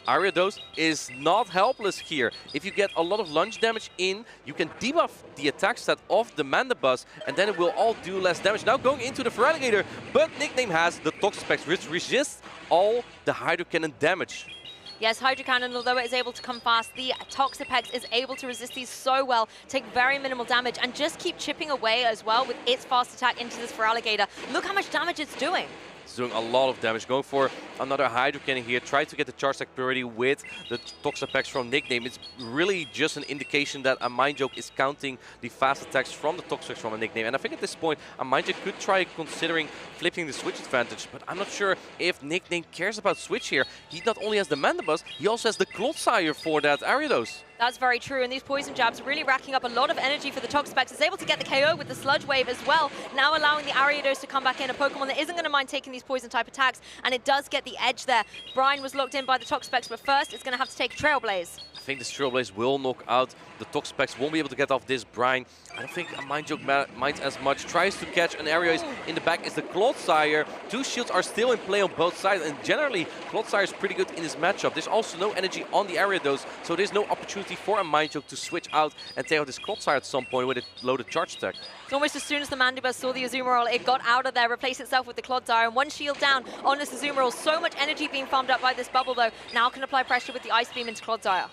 Ariados is not helpless here. If you get a lot of lunge damage in, you can debuff the attack stat of the Mandibuzz, and then it will all do less damage. Now going into the Feraligatr, but Nickname has the Toxapex, which resists all the Hydro Cannon damage. Yes, Hydro Cannon, although it is able to come fast, the Toxapex is able to resist these so well, take very minimal damage, and just keep chipping away as well with its fast attack into this Feraligatr. Look how much damage it's doing. It's doing a lot of damage. Going for another Hydro Cannon here. Try to get the charge attack priority with the Toxapex from Nickname. It's really just an indication that a Mind Joke is counting the fast attacks from the Toxapex from a Nickname. And I think at this point, a Mind Joke could try considering flipping the switch advantage. But I'm not sure if Nickname cares about switch here. He not only has the Mandibuzz, he also has the Clodsire for that Ariados. That's very true, and these poison jabs really racking up a lot of energy for the Toxapex. It's able to get the KO with the Sludge Wave as well, now allowing the Ariados to come back in, a Pokemon that isn't going to mind taking these poison type attacks, and it does get the edge there. Brian was locked in by the Toxapex, but first it's going to have to take a Trailblaze. I think this Trailblaze will knock out the Toxapex, won't be able to get off this Brine. I don't think a Mind Joke minds as much. Tries to catch an area in the back is the Clodsire. 2 shields are still in play on both sides, and generally Clodsire is pretty good in this matchup. There's also no energy on the Ariados, so there's no opportunity for a Mind Joke to switch out and take out this Clodsire at some point with a loaded charge attack. It's almost as soon as the Mandibuzz saw the Azumarill, it got out of there, replaced itself with the Clodsire, and 1 shield down on this Azumarill. So much energy being farmed up by this bubble though. Now can apply pressure with the Ice Beam into Clodsire.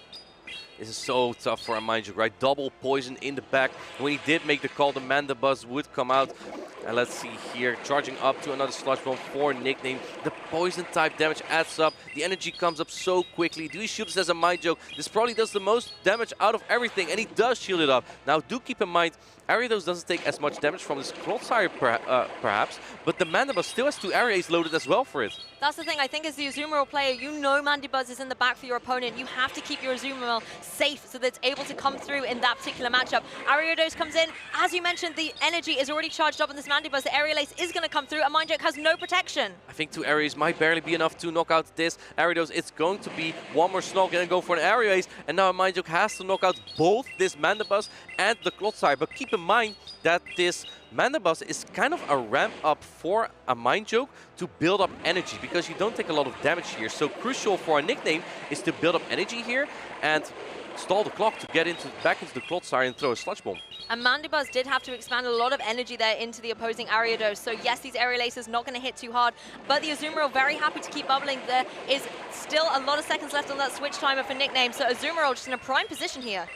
This is so tough for a Mindjuk, right? Double poison in the back. When he did make the call, the Mandibuzz would come out. And let's see here, charging up to another Sludge Bomb for Nickname. The poison type damage adds up. The energy comes up so quickly. Do we shield this as a Mindjuk? This probably does the most damage out of everything, and he does shield it up. Now, do keep in mind, Ariados doesn't take as much damage from this Clodsire perhaps, but the Mandibuzz still has 2 Areas loaded as well for it. That's the thing, I think as the Azumarill player, you know Mandibuzz is in the back for your opponent. You have to keep your Azumarill safe so that it's able to come through in that particular matchup. Ariados comes in. As you mentioned, the energy is already charged up on this Mandibuzz. The Aerial Ace is going to come through, and Mindjuk has no protection. I think 2 Areas might barely be enough to knock out this Ariados. It's going to be one more Snog and then go for an Aerial Ace, and now Mindjuk has to knock out both this Mandibuzz and the Clodsire. But keep in mind that this Mandibuzz is kind of a ramp up for a Mindjuk to build up energy, because you don't take a lot of damage here. So crucial for a Nickname is to build up energy here and stall the clock to get back into the Clodsire and throw a Sludge Bomb. And Mandibuzz did have to expand a lot of energy there into the opposing Ariados. So yes, these Aerial Aces not going to hit too hard, but the Azumarill very happy to keep bubbling. There is still a lot of seconds left on that switch timer for Nickname, so Azumarill just in a prime position here.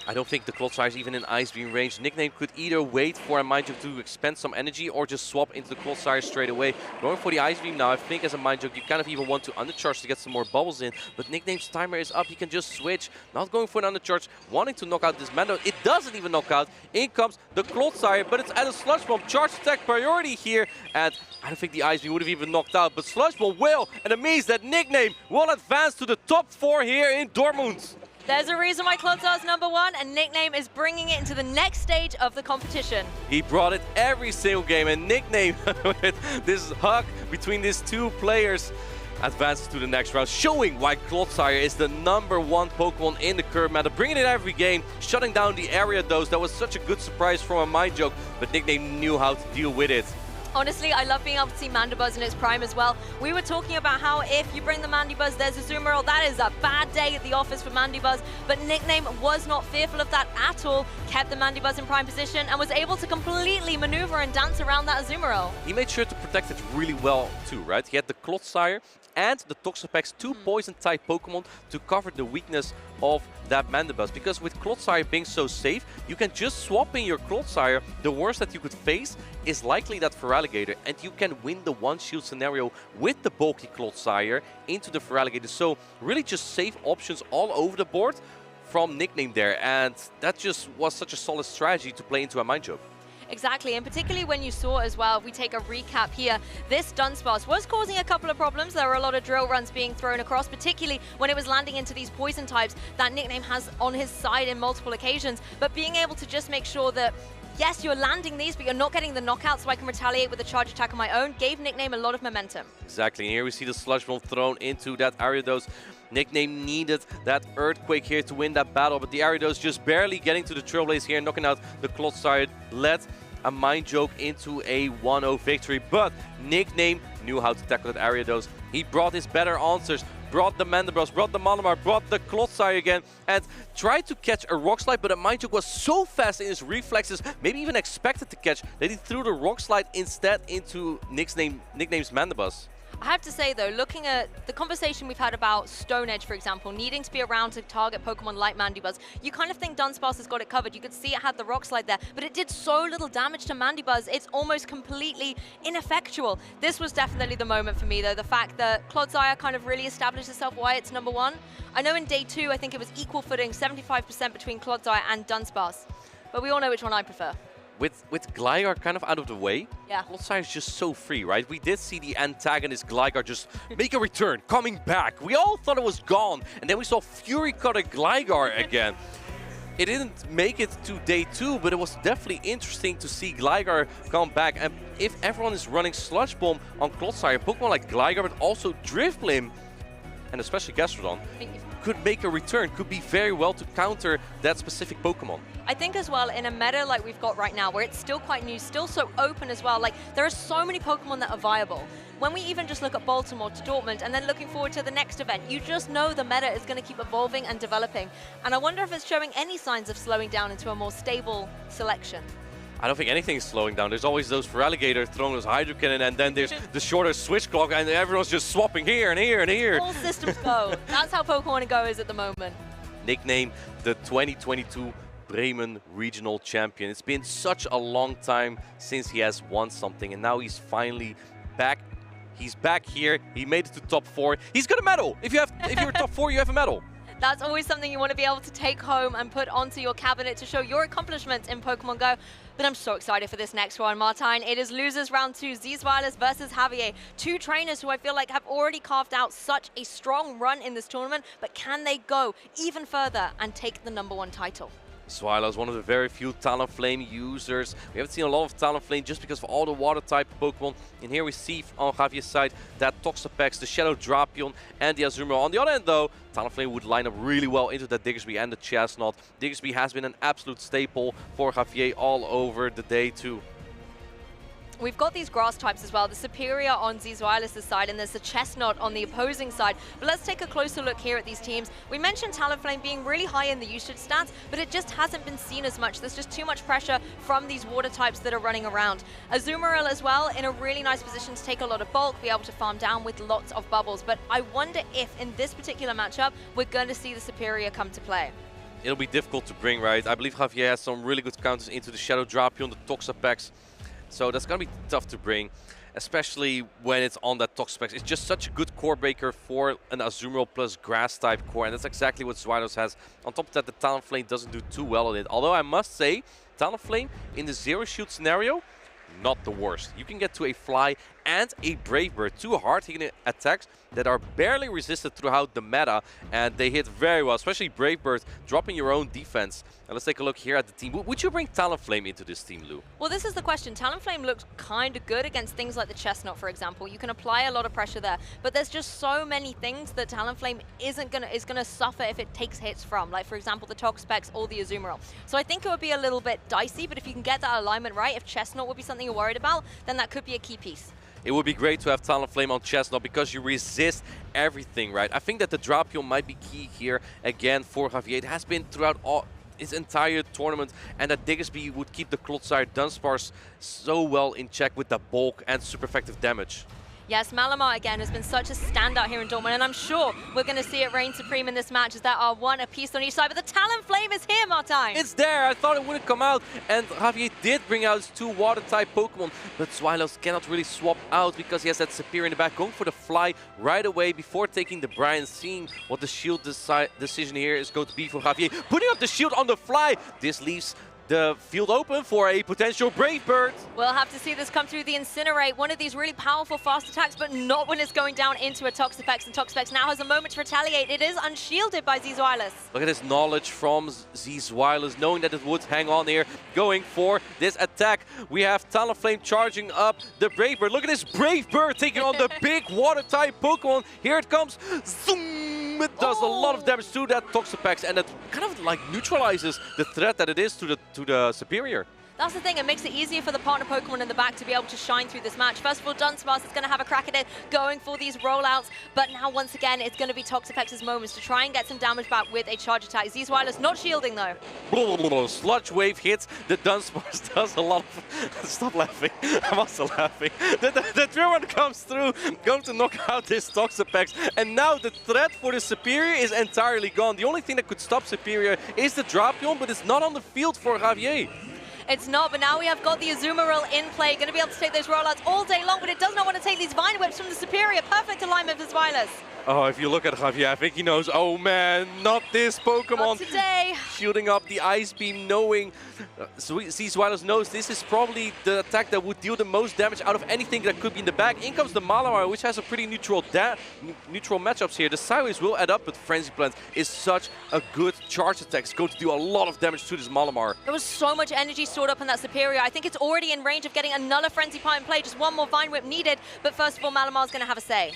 I don't think the Clodsire is even in Ice Beam range. Nickname could either wait for a Mindjuk to expend some energy or just swap into the Clodsire straight away. Going for the Ice Beam now, I think as a Mindjuk you kind of even want to undercharge to get some more bubbles in. But Nickname's timer is up, he can just switch. Not going for an undercharge, wanting to knock out this Mando. It doesn't even knock out. In comes the Clodsire, but it's at a Sludge Bomb. Charge attack priority here. And I don't think the Ice Beam would have even knocked out, but Sludge Bomb will. And it means that Nickname will advance to the top 4 here in Dortmund. There's a reason why Clodsire is #1, and Nickname is bringing it into the next stage of the competition. He brought it every single game, and Nickname with this hug between these 2 players advances to the next round, showing why Clodsire is the #1 Pokemon in the current meta, bringing it every game, shutting down the Ariados. That was such a good surprise from a Mindjuk, but Nickname knew how to deal with it. Honestly, I love being able to see Mandibuzz in its prime as well. We were talking about how if you bring the Mandibuzz, there's Azumarill. That is a bad day at the office for Mandibuzz, but Nickname was not fearful of that at all, kept the Mandibuzz in prime position, and was able to completely maneuver and dance around that Azumarill. He made sure to protect it really well too, right? He had the Clodsire and the Toxapex, 2 poison-type Pokemon to cover the weakness of that Mandibuzz. Because with Clodsire being so safe, you can just swap in your Clodsire. The worst that you could face is likely that Feraligatr, and you can win the one-shield scenario with the bulky Clodsire into the Feraligatr. So really just safe options all over the board from Nickname there, and that just was such a solid strategy to play into a Mindjuk. Exactly, and particularly when you saw as well, if we take a recap here, this Dunsparce was causing a couple of problems. There were a lot of drill runs being thrown across, particularly when it was landing into these poison types that Nickname has on his side in multiple occasions. But being able to just make sure that, yes, you're landing these, but you're not getting the knockout, so I can retaliate with a charge attack on my own, gave Nickname a lot of momentum. Exactly, and here we see the Sludge Bomb thrown into that Ariados. Nickname needed that Earthquake here to win that battle, but the Ariados just barely getting to the Trailblaze here, knocking out the Clodsire, led a Mindjuk into a 1-0 victory. But Nickname knew how to tackle that Ariados. He brought his better answers, brought the Mandibuzz, brought the Monomar, brought the Clodsire again, and tried to catch a Rock Slide, but a Mindjuk was so fast in his reflexes, maybe even expected to catch, that he threw the Rock Slide instead into Nickname's Mandibuzz. I have to say though, looking at the conversation we've had about Stone Edge, for example, needing to be around to target Pokemon like Mandibuzz, you kind of think Dunsparce has got it covered. You could see it had the Rock Slide there, but it did so little damage to Mandibuzz, it's almost completely ineffectual. This was definitely the moment for me though, the fact that Clodsire kind of really established itself why it's #1. I know in day 2, I think it was equal footing, 75% between Clodsire and Dunsparce, but we all know which one I prefer. With Gligar kind of out of the way, yeah, Clodsire is just so free, right? We did see the antagonist Gligar just make a return, coming back. We all thought it was gone, and then we saw Fury Cutter Gligar again. It didn't make it to day 2, but it was definitely interesting to see Gligar come back. And if everyone is running Sludge Bomb on Clodsire, Pokemon like Gligar, but also Drifblim, and especially Gastrodon, could make a return, could be very well to counter that specific Pokemon. I think as well, in a meta like we've got right now, where it's still quite new, still so open as well, like there are so many Pokemon that are viable. When we even just look at Baltimore to Dortmund and then looking forward to the next event, you just know the meta is going to keep evolving and developing. And I wonder if it's showing any signs of slowing down into a more stable selection. I don't think anything is slowing down. There's always those Feraligatr throwing those Hydro Cannon, and then there's the shorter switch clock, and everyone's just swapping here and here and here. All systems go. That's how Pokemon Go is at the moment. nicknamed the 2022 Bremen Regional Champion. It's been such a long time since he has won something, and now he's finally back. He's back here. He made it to top 4. He's got a medal. If you're top 4, you have a medal. That's always something you want to be able to take home and put onto your cabinet to show your accomplishments in Pokemon Go. But I'm so excited for this next one, Martijn. It is losers round 2, Zeesweiler's versus Javier. 2 trainers who I feel like have already carved out such a strong run in this tournament, but can they go even further and take the #1 title? Zweilous is one of the very few Talonflame users. We haven't seen a lot of Talonflame just because of all the water-type Pokemon. And here we see on Javier's side that Toxapex, the Shadow Drapion, and the Azumarill. On the other end, though, Talonflame would line up really well into the Diggersby and the Chestnut. Diggersby has been an absolute staple for Javier all over the day, too. We've got these grass types as well, the Superior on Zeesweiler's side, and there's the Chestnut on the opposing side. But let's take a closer look here at these teams. We mentioned Talonflame being really high in the usage stats, but it just hasn't been seen as much. There's just too much pressure from these water types that are running around. Azumarill as well, in a really nice position to take a lot of bulk, be able to farm down with lots of bubbles. But I wonder if, in this particular matchup, we're going to see the Superior come to play. It'll be difficult to bring, right? I believe Javier has some really good counters into the Shadow Drapion, the Toxapex. So that's going to be tough to bring, especially when it's on that Toxapex. It's just such a good core breaker for an Azumarill plus grass-type core, and that's exactly what Zweilous has. On top of that, the Talonflame doesn't do too well on it. Although I must say, Talonflame in the zero-shield scenario, not the worst. You can get to a Fly and a Brave Bird, 2 hard-hitting attacks that are barely resisted throughout the meta, and they hit very well, especially Brave Bird, dropping your own defense. And let's take a look here at the team. Would you bring Talonflame into this team, Lou? Well, this is the question. Talonflame looks kind of good against things like the Chestnut, for example. You can apply a lot of pressure there, but there's just so many things that Talonflame is gonna suffer if it takes hits from, like, for example, the Toxapex or the Azumarill. So I think it would be a little bit dicey, but if you can get that alignment right, if Chestnut would be something you're worried about, then that could be a key piece. It would be great to have Talonflame on Chestnut because you resist everything, right? I think that the Drapion might be key here again for Javier. It has been throughout his entire tournament, and that Diggersby would keep the Clodsire Dunsparce so well in check with the bulk and super effective damage. Yes, Malamar again has been such a standout here in Dortmund, and I'm sure we're going to see it reign supreme in this match as there are 1 apiece on each side. But the Talonflame is here, Martijn. It's there. I thought it wouldn't come out, and Javier did bring out his 2 water-type Pokemon, but Zweilous cannot really swap out because he has that Superior in the back, going for the Fly right away before taking the Brian, seeing what the shield decision here is going to be for Javier. Putting up the shield on the Fly. This leaves the field open for a potential Brave Bird. We'll have to see this come through the Incinerate, one of these really powerful fast attacks, but not when it's going down into a Toxapex, and Toxapex now has a moment to retaliate. It is unshielded by Zeesweiler's. Look at his knowledge from Zeesweiler's, knowing that it would hang on here, going for this attack. We have Talonflame charging up the Brave Bird. Look at this Brave Bird taking on the big water-type Pokemon. Here it comes. Zoom! It does a lot of damage to that Toxapex, and it kind of like neutralizes the threat that it is to the Superior. That's the thing, it makes it easier for the partner Pokemon in the back to be able to shine through this match. First of all, Dunsparce is going to have a crack at it, going for these rollouts, but now once again, it's going to be Toxapex's moments to try and get some damage back with a charge attack. Zeesweiler's not shielding though. Sludge Wave hits, the Dunsparce does a lot of... Stop laughing, I'm also laughing. The Drill comes through, going to knock out this Toxapex, and now the threat for the Superior is entirely gone. The only thing that could stop Superior is the Drapion, but it's not on the field for Javier. It's not, but now we have got the Azumarill in play, going to be able to take those rollouts all day long, but it does not want to take these Vine Whips from the Superior. Perfect alignment for Zweilous. Oh, if you look at Javier, I think he knows, oh man, not this Pokemon. Not today. Shooting up the Ice Beam, knowing, Zweilous knows this is probably the attack that would deal the most damage out of anything that could be in the back. In comes the Malamar, which has a pretty neutral matchups here. The Sideways will add up, but Frenzy Plant is such a good charge attack. It's going to do a lot of damage to this Malamar. There was so much energy stored up in that Superior. I think it's already in range of getting another Frenzy Plant in play. Just one more Vine Whip needed, but first of all, Malamar's going to have a say.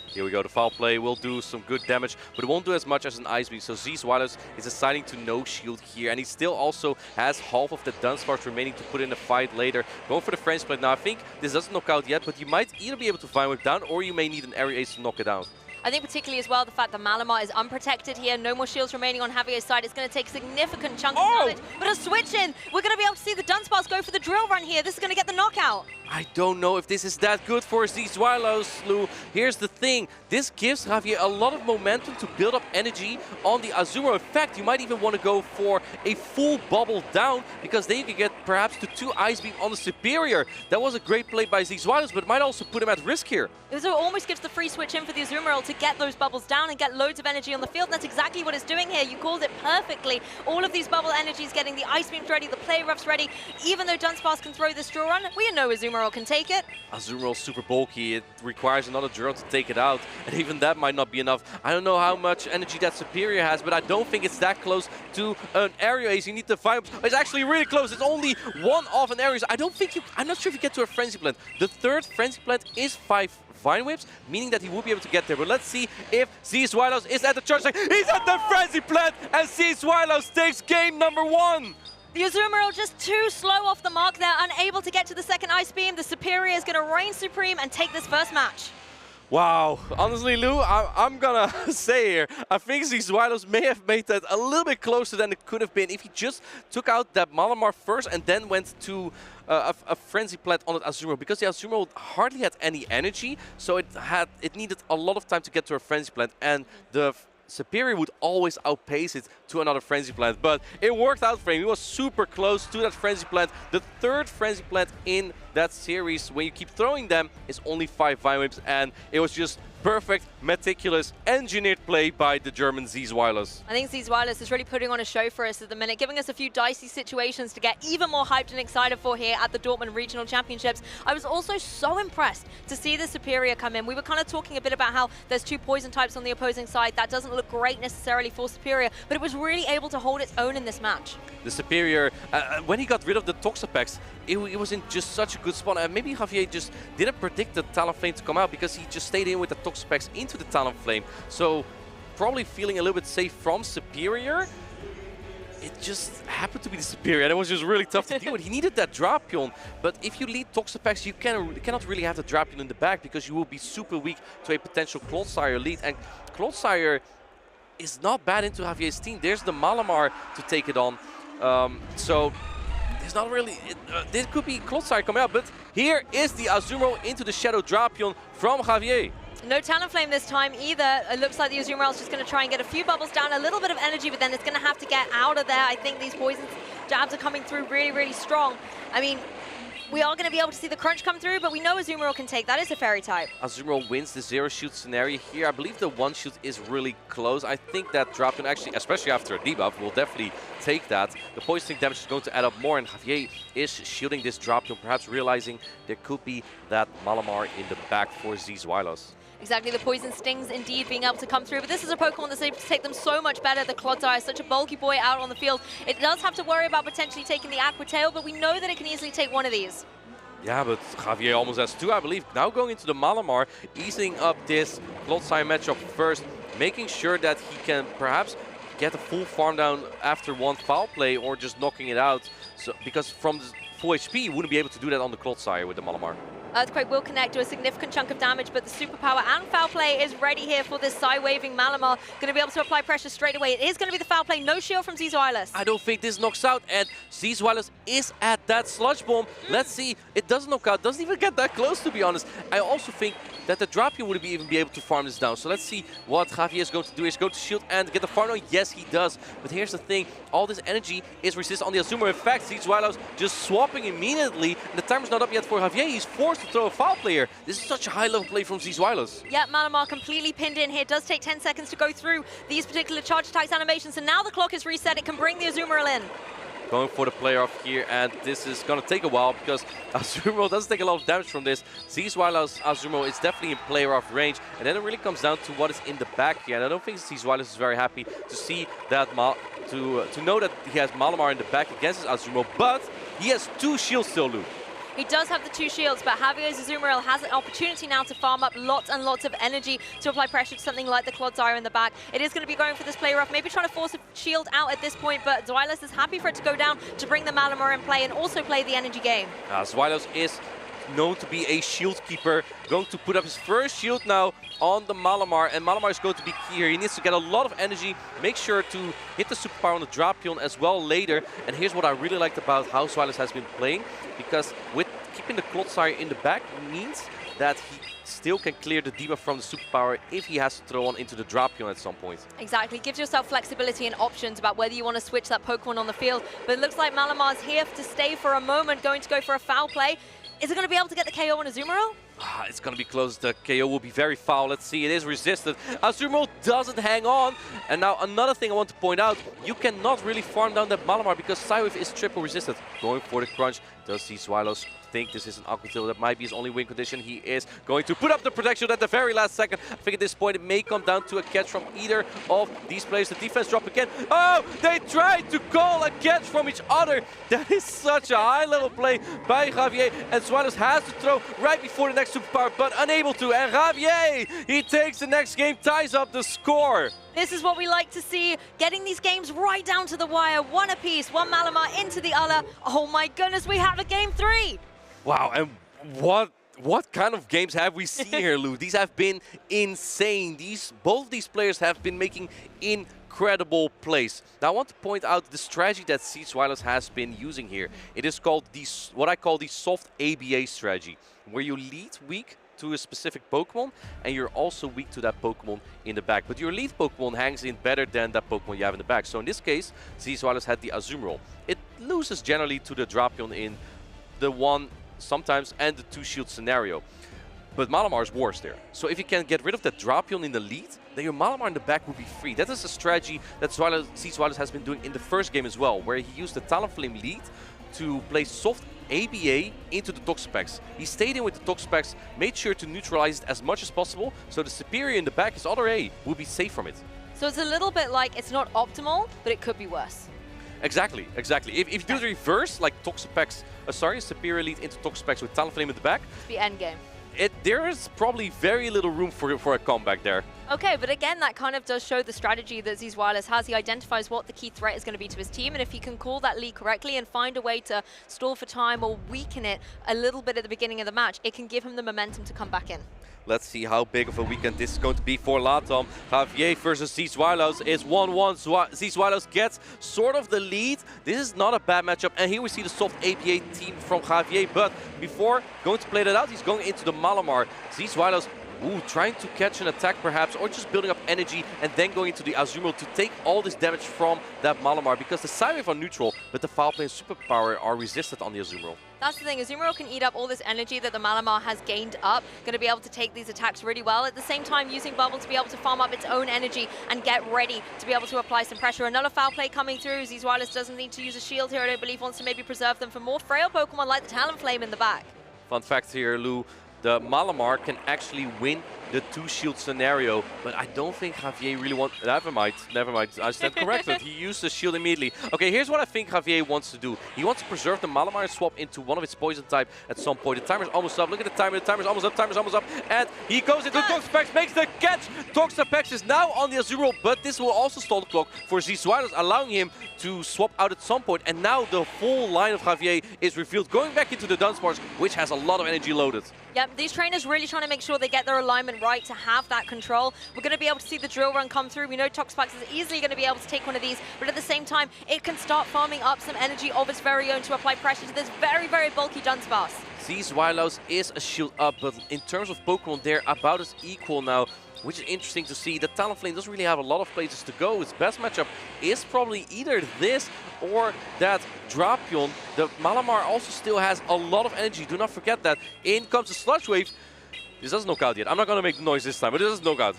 Here we go, the Foul Play will do some good damage, but it won't do as much as an Ice Beam. So Zeesweiler's is deciding to no shield here, and he still also has half of the Dunsparce remaining to put in a fight later. Going for the Frenzy Split. Now I think this doesn't knock out yet, but you might either be able to Vine Whip down, or you may need an Airy Ace to knock it out. I think particularly as well the fact that Malamar is unprotected here, no more shields remaining on Javier's side. It's going to take a significant chunk of damage. But a switch in, we're going to be able to see the Dunsparce go for the drill run here. This is going to get the knockout. I don't know if this is that good for Zizwalos, Lou. Here's the thing. This gives Javier a lot of momentum to build up energy on the Azumarill. In fact, you might even want to go for a full bubble down, because then you can get perhaps the 2 Ice Beam on the Superior. That was a great play by Zizwalos, but might also put him at risk here. It almost gives the free switch in for the Azumarill to get those bubbles down and get loads of energy on the field. And that's exactly what it's doing here. You called it perfectly. All of these bubble energies getting the Ice Beams ready, the Play Roughs ready. Even though Dunsparce can throw this drill run, we know Azumarill can take it. Azumarill's super bulky. It requires another drill to take it out, and even that might not be enough. I don't know how much energy that Superior has, but I don't think it's that close to an area ace. You need to find. It's actually really close. It's only 1 off an area. I don't think you. I'm not sure if you get to a Frenzy Plant. The 3rd Frenzy Plant is 5 Vine Whips, meaning that he will be able to get there. But let's see if Zizwalos is at the charge line. He's at the Frenzy Plant, and Zizwalos takes game number 1. The Azumarill just too slow off the mark there, unable to get to the 2nd Ice Beam. The Superior is going to reign supreme and take this first match. Wow, honestly, Lou, I'm gonna say here, I think Zizwalos may have made that a little bit closer than it could have been if he just took out that Malamar first and then went to a Frenzy Plant on the Azumarill, because the Azumarill hardly had any energy, so it needed a lot of time to get to a Frenzy Plant, and the Superior would always outpace it to another Frenzy Plant, but it worked out for him. He was super close to that Frenzy Plant. The 3rd Frenzy Plant in that series, when you keep throwing them, is only 5 Vine Whips, and it was just perfect, meticulous, engineered play by the German Zizwalos. I think Zizwalos is really putting on a show for us at the minute, giving us a few dicey situations to get even more hyped and excited for here at the Dortmund Regional Championships. I was also so impressed to see the Superior come in. We were kind of talking a bit about how there's 2 poison types on the opposing side. That doesn't look great necessarily for Superior, but it was really able to hold its own in this match. The Superior, when he got rid of the Toxapex, it was in just such a good spot. And maybe Javier just didn't predict the Talonflame to come out, because he just stayed in with the Toxapex into the Talonflame. So probably feeling a little bit safe from Superior. It just happened to be the Superior, and it was just really tough to deal with. He needed that Drapion, but if you lead Toxapex, you cannot really have the Drapion in the back, because you will be super weak to a potential Clodsire lead. And Clodsire is not bad into Javier's team. There's the Malamar to take it on. So there's not really... This could be Clodsire coming out, but here is the Azumarill into the Shadow Drapion from Javier. No Talonflame this time either. It looks like the Azumarill is just going to try and get a few bubbles down, a little bit of energy, but then it's going to have to get out of there. I think these poison jabs are coming through really, really strong. I mean, we are going to be able to see the crunch come through, but we know Azumarill can take that. It's a fairy type. Azumarill wins the 0-shoot scenario here. I believe the 1-shoot is really close. I think that Drapion actually, especially after a debuff, will definitely take that. The poisoning damage is going to add up more, and Javier is shielding this Drapion, perhaps realizing there could be that Malamar in the back for Zizwalos. Exactly, the poison stings indeed being able to come through, but this is a Pokemon that's able to take them so much better. The Clodsire is such a bulky boy out on the field. It does have to worry about potentially taking the Aqua Tail, but we know that it can easily take one of these. Yeah, but Javier almost has 2, I believe. Now going into the Malamar, easing up this Clodsire matchup first, making sure that he can perhaps get a full farm down after 1 foul play, or just knocking it out. So, because from the full HP, you wouldn't be able to do that on the Clodsire with the Malamar. Earthquake will connect to a significant chunk of damage, but the superpower and foul play is ready here for this side-waving Malamar. Going to be able to apply pressure straight away. It is going to be the foul play. No shield from Zizwalos. I don't think this knocks out, and Zizwalos is at that Sludge Bomb. Let's see. It doesn't knock out. Doesn't even get that close, to be honest. I also think that the Drapion would even be able to farm this down. So let's see what Javier is going to do. He's going to shield and get the farm down. Yes, he does. But here's the thing. All this energy is resisted on the Azumarill. In fact, Zizwalos just swapping immediately. And the timer's not up yet for Javier. He's forced to throw a foul player. This is such a high-level play from Zizwalos. Yeah, Malamar completely pinned in here. It does take 10 seconds to go through these particular charge attacks animations. And now the clock is reset. It can bring the Azumarill in. Going for the play off here, and this is going to take a while because Azumarill doesn't take a lot of damage from this. Zizwalos Azumarill is definitely in play off range, and then it really comes down to what is in the back here. And I don't think Zizwalos is very happy to see that, to know that he has Malamar in the back against his Azumarill, but he has 2 shields still, Lou. He does have the 2 shields, but Javier's Azumarill has an opportunity now to farm up lots and lots of energy to apply pressure to something like the Clodsire in the back. It is going to be going for this play rough, maybe trying to force a shield out at this point, but Zizwalos is happy for it to go down to bring the Malamar in play and also play the energy game. Zizwalos is known to be a shield keeper, going to put up his first shield now on the Malamar, and Malamar is going to be key here. He needs to get a lot of energy, make sure to hit the superpower on the Drapion as well later. And here's what I really liked about how Swilos has been playing, because with keeping the Clodsire in the back means that he still can clear the debuff from the superpower if he has to throw on into the Drapion at some point. Exactly, gives yourself flexibility and options about whether you want to switch that Pokemon on the field. But it looks like Malamar's here to stay for a moment, going to go for a foul play. Is it going to be able to get the KO on Azumarill? It's going to be close. The KO will be very foul. Let's see. It is resisted. Azumarill doesn't hang on. And now another thing I want to point out. You cannot really farm down that Malamar because Psywave is triple resisted. Going for the crunch. Does see Swilos think this is an Aquatil? That might be his only win condition. He is going to put up the protection at the very last second. I think at this point it may come down to a catch from either of these players. The defense drop again. Oh, they tried to call a catch from each other. That is such a high-level play by Javier. And Swilos has to throw right before the next superpower, but unable to. And Javier, he takes the next game, ties up the score. This is what we like to see, getting these games right down to the wire. One apiece, one Malamar into the other. Oh my goodness, we have a game 3. Wow, and what kind of games have we seen here, Lou? These have been insane. Both of these players have been making incredible plays. Now I want to point out the strategy that Swilos has been using here. It is called what I call the soft ABA strategy, where you lead weak to a specific Pokemon, and you're also weak to that Pokemon in the back. But your lead Pokemon hangs in better than that Pokemon you have in the back. So in this case, Swilos had the Azumarill. It loses generally to the Drapion in the 1 sometimes and the 2 shield scenario. But Malamar is worse there. So if you can get rid of that Drapion in the lead, then your Malamar in the back will be free. That is a strategy that Swilos has been doing in the first game as well, where he used the Talonflame lead to play soft ABA into the Toxapex. He stayed in with the Toxapex, made sure to neutralize it as much as possible, so the superior in the back, his other A, will be safe from it. So it's a little bit like it's not optimal, but it could be worse. Exactly, exactly. If you do the reverse, like Toxapex, superior lead into Toxapex with Talonflame in the back, It's the end game. There is probably very little room for a comeback there. Okay, but again, that kind of does show the strategy that Swilos has. He identifies what the key threat is going to be to his team, and if he can call that lead correctly and find a way to stall for time or weaken it a little bit at the beginning of the match, it can give him the momentum to come back in. Let's see how big of a weekend this is going to be for Latom. Javier versus Swilos is 1-1. Swilos gets sort of the lead. This is not a bad matchup. And here we see the soft APA team from Javier. But before going to play that out, he's going into the Malamar. Swilos trying to catch an attack perhaps, or just building up energy and then going into the Azumarill to take all this damage from that Malamar, because the Psywave are neutral, but the Foul Play and Superpower are resisted on the Azumarill. That's the thing, Azumarill can eat up all this energy that the Malamar has gained up, going to be able to take these attacks really well, at the same time using Bubble to be able to farm up its own energy and get ready to be able to apply some pressure. Another Foul Play coming through. Swilos doesn't need to use a shield here, I don't believe, wants to maybe preserve them for more frail Pokemon like the Talonflame in the back. Fun fact here, Lou. The Malamar can actually win the 2-shield scenario, but I don't think Javier really wants... Never mind, I stand corrected. He used the shield immediately. Okay, here's what I think Javier wants to do. He wants to preserve the Malamar and swap into one of its poison type at some point. The timer's almost up. Look at the timer's almost up, and he goes into Toxapex, makes the catch! Toxapex is now on the Azumarill, but this will also stall the clock for Swilos, allowing him to swap out at some point, and now the full line of Javier is revealed, going back into the Dunsparce, which has a lot of energy loaded. Yep, these trainers really trying to make sure they get their alignment right to have that control. We're going to be able to see the drill run come through. We know Toxapex is easily going to be able to take one of these, but at the same time, it can start farming up some energy of its very own to apply pressure to this very, very bulky Dunsparce. Swilos is a shield up, but in terms of Pokemon, they're about as equal now, which is interesting to see. The Talonflame doesn't really have a lot of places to go. Its best matchup is probably either this or that Drapion. The Malamar also still has a lot of energy. Do not forget that. In comes the Sludge Wave. This doesn't knock out yet. I'm not going to make noise this time, but it doesn't knock out.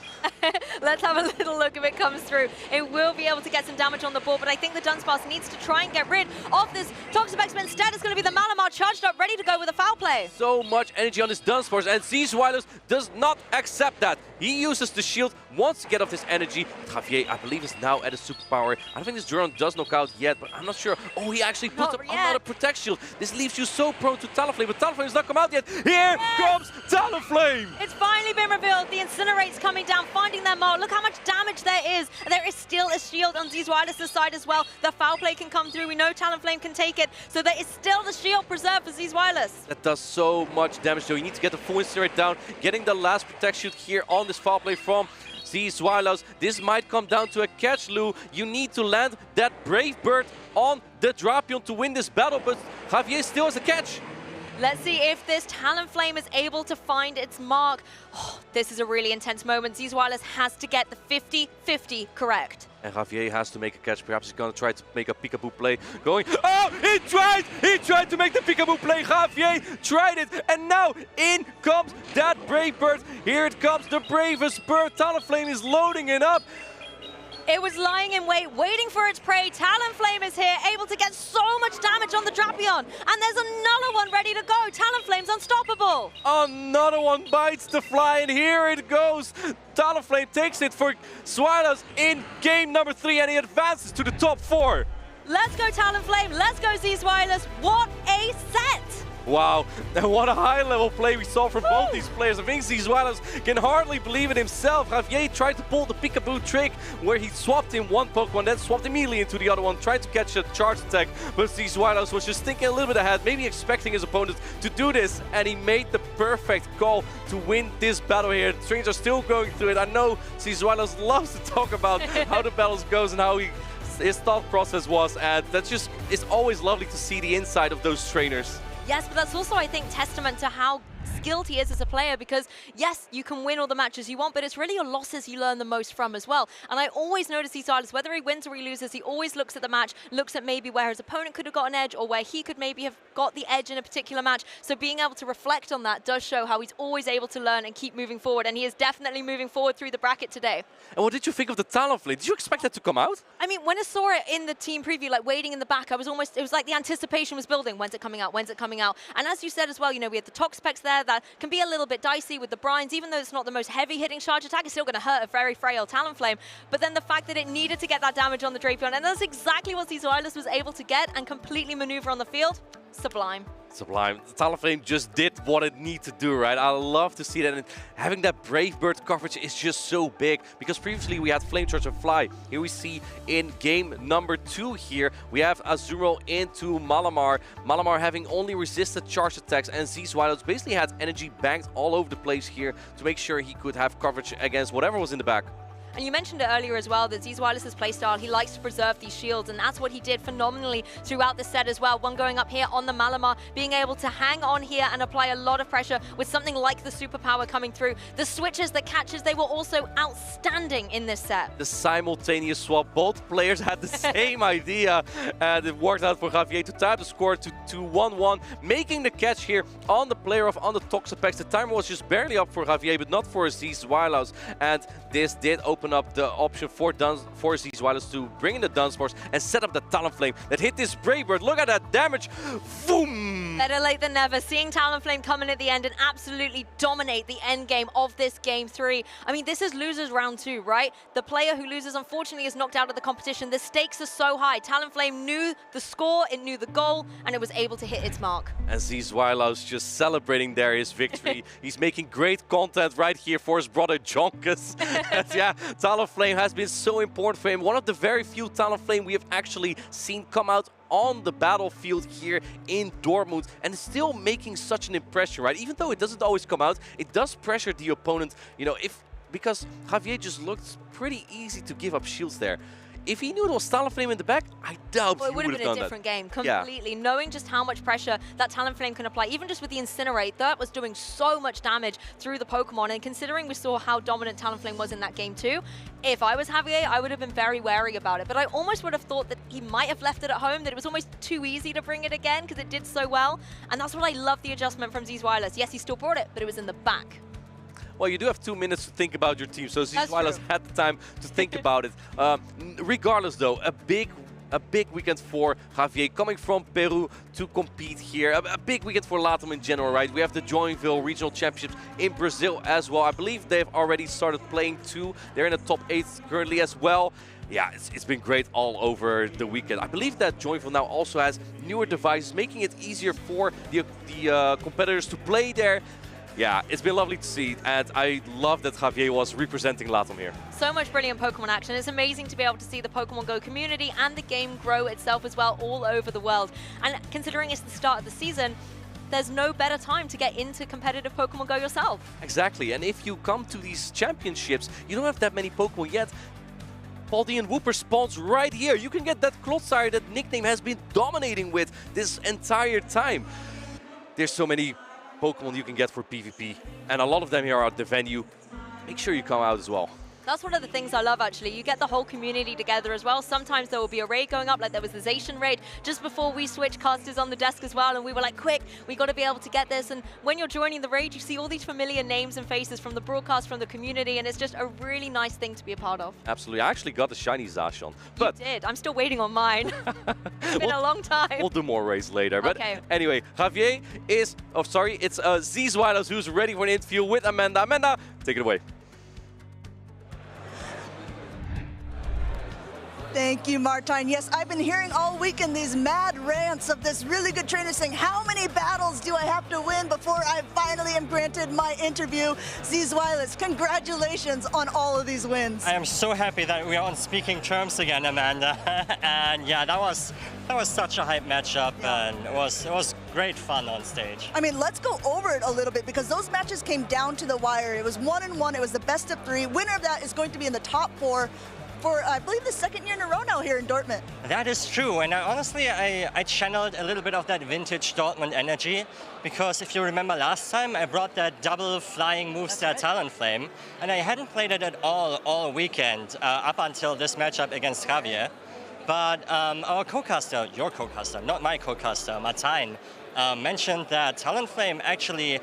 Let's have a little look if it comes through. It will be able to get some damage on the board, but I think the Dunsparce needs to try and get rid of this Toxapex, but instead it's going to be the Malamar charged up, ready to go with a Foul Play. So much energy on this Dunsparce, and Swilos does not accept that. He uses the shield, wants to get off this energy. Javier, I believe, is now at a superpower. I don't think this Duron does knock out yet, but I'm not sure. Oh, he actually puts up another Protect Shield. This leaves you so prone to Talonflame, but Talonflame has not come out yet. Here comes Talonflame! Talonflame! It's finally been revealed. The Incinerate's coming down, finding their mark. Look how much damage there is. There is still a shield on Zizwilus' side as well. The foul play can come through. We know Talonflame can take it. So there is still the shield preserved for Zizwilus. That does so much damage though. You need to get the full Incinerate down. Getting the last Protect Shield here on this foul play from Zizwilus. This might come down to a catch, Lou. You need to land that Brave Bird on the Drapion to win this battle, but Javier still has a catch. Let's see if this Talonflame is able to find its mark. Oh, this is a really intense moment. Zizwilus has to get the 50-50 correct. And Javier has to make a catch. Perhaps he's going to try to make a peekaboo play. Going, oh, he tried to make the peekaboo play. Javier tried it. And now in comes that Brave Bird. Here it comes, the bravest bird. Talonflame is loading it up. It was lying in wait, waiting for its prey. Talonflame is here, able to get so much damage on the Drapion. And there's another one ready to go. Talonflame's unstoppable. Another one bites the fly, and here it goes. Talonflame takes it for Zizwilus in game number 3, and he advances to the top 4. Let's go Talonflame, let's go Zizwilus. What a set! Wow, and what a high-level play we saw from both these players. I think Zizwilus can hardly believe it himself. Javier tried to pull the peekaboo trick where he swapped in one Pokemon, then swapped immediately into the other one, tried to catch a charge attack, but Zizwilus was just thinking a little bit ahead, maybe expecting his opponent to do this, and he made the perfect call to win this battle here. The strings are still going through it. I know Zizwilus loves to talk about how the battles goes and how his thought process was, and that's just, it's always lovely to see the inside of those trainers. Yes, but that's also, I think, testament to how skilled he is as a player, because yes, you can win all the matches you want, but it's really your losses you learn the most from as well. And I always notice Zizwilus, whether he wins or he loses, he always looks at the match, looks at maybe where his opponent could have got an edge or where he could maybe have got the edge in a particular match. So being able to reflect on that does show how he's always able to learn and keep moving forward, and he is definitely moving forward through the bracket today. And what did you think of the Talonflame? Did you expect that to come out? I mean, when I saw it in the team preview, like waiting in the back, I was almost, it was like the anticipation was building. When's it coming out? When's it coming out? And as you said as well, you know, we had the Tox specs there that can be a little bit dicey with the brines. Even though it's not the most heavy hitting charge attack, it's still going to hurt a very frail Talonflame. But then the fact that it needed to get that damage on the Drapion, and that's exactly what Zizwilus was able to get and completely maneuver on the field, sublime. Sublime. Talonflame just did what it needed to do, right? I love to see that. And having that Brave Bird coverage is just so big, because previously we had Flame Charge and Fly. Here we see in game number 2 here, we have Azumarill into Malamar. Malamar having only resisted charge attacks, and Zizwilus basically had energy banked all over the place here to make sure he could have coverage against whatever was in the back. And you mentioned it earlier as well, that Zizwilus' playstyle, he likes to preserve these shields, and that's what he did phenomenally throughout the set as well. One going up here on the Malamar, being able to hang on here and apply a lot of pressure with something like the superpower coming through. The switches, the catches, they were also outstanding in this set. The simultaneous swap, both players had the same idea, and it worked out for Javier to tie the score to 1-1, making the catch here on the player on the Toxapex. The timer was just barely up for Javier, but not for Zizwilus, and this did open up the option for Zizwilus to bring in the Dunsparce and set up the Talonflame that hit this Brave Bird. Look at that damage. Boom! Better late than never. Seeing Talonflame come in at the end and absolutely dominate the end game of this game 3. I mean, this is losers round 2, right? The player who loses, unfortunately, is knocked out of the competition. The stakes are so high. Talonflame knew the score, it knew the goal, and it was able to hit its mark. And Zizwilus just celebrating there his victory. He's making great content right here for his brother Jonkus. Yeah, Talonflame has been so important for him. One of the very few Talonflame we have actually seen come out on the battlefield here in Dortmund, and still making such an impression, right? Even though it doesn't always come out, it does pressure the opponent, you know, because Javier just looked pretty easy to give up shields there. If he knew it was Talonflame in the back, I doubt he would have done that. It would have been a different game, completely. Yeah. Knowing just how much pressure that Talonflame can apply, even just with the Incinerate, that was doing so much damage through the Pokemon. And considering we saw how dominant Talonflame was in that game too, if I was Javier, I would have been very wary about it. But I almost would have thought that he might have left it at home, that it was almost too easy to bring it again because it did so well. And that's what I love the adjustment from Zizwilus. Yes, he still brought it, but it was in the back. Well, you do have 2 minutes to think about your team, so Zizwilus had the time to think about it. Regardless, though, a big weekend for Javier, coming from Peru to compete here. A big weekend for Latam in general, right? We have the Joinville Regional Championships in Brazil as well. I believe they've already started playing too. They're in the top 8 currently as well. Yeah, it's been great all over the weekend. I believe that Joinville now also has newer devices, making it easier for the competitors to play there. Yeah, it's been lovely to see, and I love that Javier was representing LATAM here. So much brilliant Pokemon action. It's amazing to be able to see the Pokemon Go community and the game grow itself as well all over the world. And considering it's the start of the season, there's no better time to get into competitive Pokemon Go yourself. Exactly, and if you come to these championships, you don't have that many Pokemon yet. Paldean Wooper spawns right here. You can get that Clodsire that Nickname has been dominating with this entire time. There's so many Pokemon you can get for PvP, and a lot of them here are at the venue. Make sure you come out as well. That's one of the things I love, actually. You get the whole community together as well. Sometimes there will be a raid going up, like there was the Zacian raid just before we switched casters on the desk as well, and we were like, quick, we got to be able to get this. And when you're joining the raid, you see all these familiar names and faces from the broadcast, from the community, and it's just a really nice thing to be a part of. Absolutely. I actually got the shiny Zacian. But you did. I'm still waiting on mine. It's been a long time. We'll do more raids later. Okay. But anyway, Javier is, it's Zizwiles who's ready for an interview with Amanda. Amanda, take it away. Thank you, Martijn. Yes, I've been hearing all weekend these mad rants of this really good trainer saying, how many battles do I have to win before I finally am granted my interview? Zizwiles, congratulations on all of these wins. I am so happy that we are on speaking terms again, Amanda. And yeah, that was such a hype matchup, and it was great fun on stage. I mean, let's go over it a little bit because those matches came down to the wire. It was 1-1. It was the best of 3. Winner of that is going to be in the top 4. For, I believe, the second year in a row now here in Dortmund. That is true, and honestly, I channeled a little bit of that vintage Dortmund energy, because if you remember last time, I brought that double flying moveset Talonflame, and I hadn't played it at all weekend, up until this matchup against Javier. But our co-caster, your co-caster, not my co-caster, Martijn, mentioned that Talonflame actually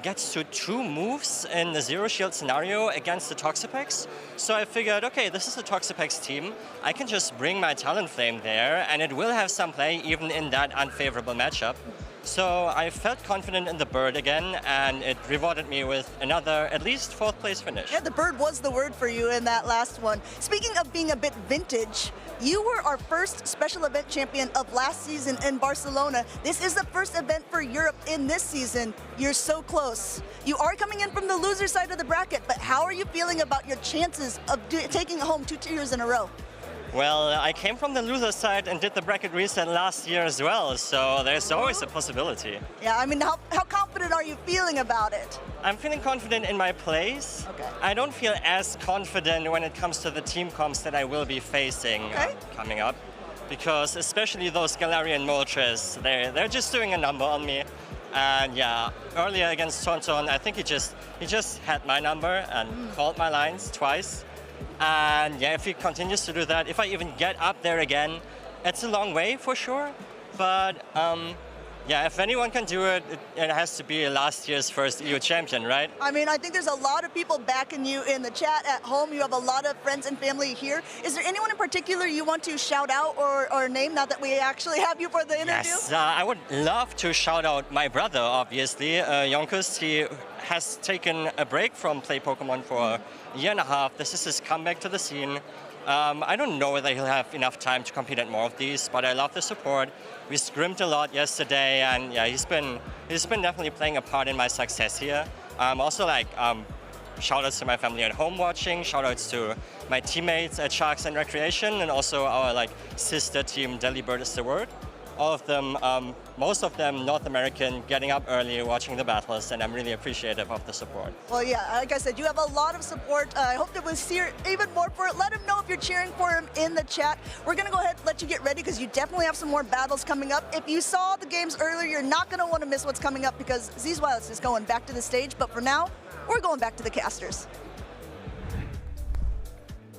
gets to 2 moves in the Zero Shield scenario against the Toxapex. So I figured, okay, this is the Toxapex team. I can just bring my Talonflame there, and it will have some play even in that unfavorable matchup. So I felt confident in the bird again, and it rewarded me with another, at least 4th place finish. Yeah, the bird was the word for you in that last one. Speaking of being a bit vintage, you were our first special event champion of last season in Barcelona. This is the first event for Europe in this season. You're so close. You are coming in from the loser side of the bracket, but how are you feeling about your chances of taking home 2 tiers in a row? Well, I came from the loser side and did the bracket reset last year as well, so there's always a possibility. Yeah, I mean, how confident are you feeling about it? I'm feeling confident in my plays. Okay. I don't feel as confident when it comes to the team comps that I will be facing coming up, because especially those Galarian Moltres, they're just doing a number on me. And yeah, earlier against Tonton, I think he just had my number and called my lines twice. And yeah, if he continues to do that, if I even get up there again, it's a long way for sure. But yeah, if anyone can do it, it has to be last year's first EU champion, right? I mean, I think there's a lot of people backing you in the chat at home. You have a lot of friends and family here. Is there anyone in particular you want to shout out or name now that we actually have you for the interview? Yes, I would love to shout out my brother, obviously, Jonkus. He has taken a break from Play Pokemon for a year and a half. This is his comeback to the scene. I don't know whether he'll have enough time to compete at more of these, but I love the support. We scrimmed a lot yesterday, and yeah, he's been definitely playing a part in my success here. Also, like, shout-outs to my family at home watching, shout-outs to my teammates at Sharks and Recreation, and also our sister team, Delibird is the word. All of them, most of them North American, getting up early, watching the battles, and I'm really appreciative of the support. Well, yeah, like I said, you have a lot of support. I hope that we'll see even more for it. Let him know if you're cheering for him in the chat. We're going to go ahead and let you get ready because you definitely have some more battles coming up. If you saw the games earlier, you're not going to want to miss what's coming up because Zizwiles is going back to the stage. But for now, we're going back to the casters.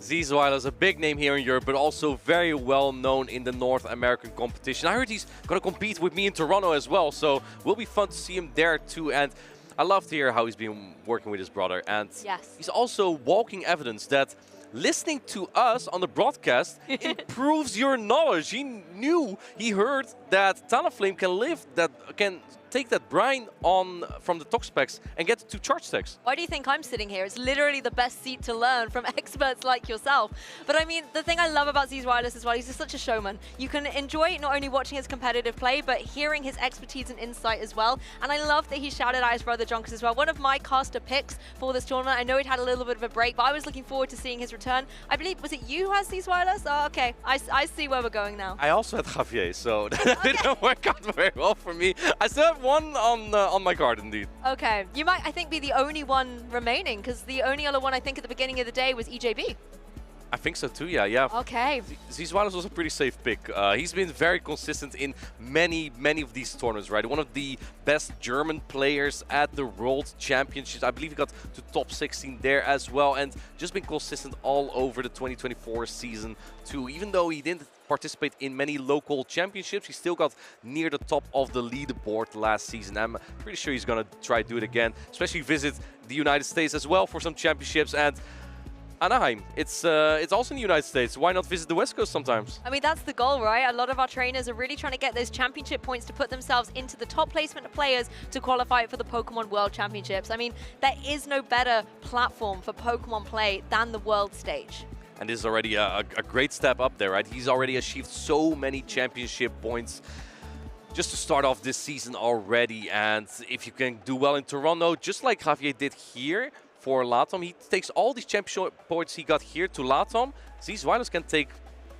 Zizwiles is a big name here in Europe, but also very well known in the North American competition. I heard he's going to compete with me in Toronto as well, so it will be fun to see him there too. And I love to hear how he's been working with his brother. And he's also walking evidence that listening to us on the broadcast improves your knowledge. He heard that Talonflame can live, that can take that brine on from the Tox specs and get 2 charge stacks. Why do you think I'm sitting here? It's literally the best seat to learn from experts like yourself. But I mean, the thing I love about Z's Wireless as well, he's just such a showman. You can enjoy not only watching his competitive play, but hearing his expertise and insight as well. And I love that he shouted out his brother Jonkers as well. One of my caster picks for this tournament. I know he'd had a little bit of a break, but I was looking forward to seeing his return. I believe, was it you who has Z's Wireless? Oh, okay. I see where we're going now. I also had Javier, so that didn't work out very well for me. I still have one on my card, indeed. Okay, you might, I think, be the only one remaining, because the only other one I think at the beginning of the day was EJB. I think so too, yeah. Okay. Z's Wireless was a pretty safe pick. He's been very consistent in many of these tournaments, right? One of the best German players at the World Championships. I believe he got to top 16 there as well, and just been consistent all over the 2024 season too. Even though he didn't participate in many local championships, he still got near the top of the leaderboard last season. I'm pretty sure he's gonna try to do it again, especially visit the United States as well for some championships. And Anaheim, it's also in the United States. Why not visit the West Coast sometimes? I mean, that's the goal, right? A lot of our trainers are really trying to get those championship points to put themselves into the top placement of players to qualify for the Pokemon World Championships. I mean, there is no better platform for Pokemon play than the world stage. And this is already a great step up there, right? He's already achieved so many championship points just to start off this season already. And if you can do well in Toronto, just like Javier did here, for Latam, he takes all these championship points he got here to Latam. Z's Wireless can take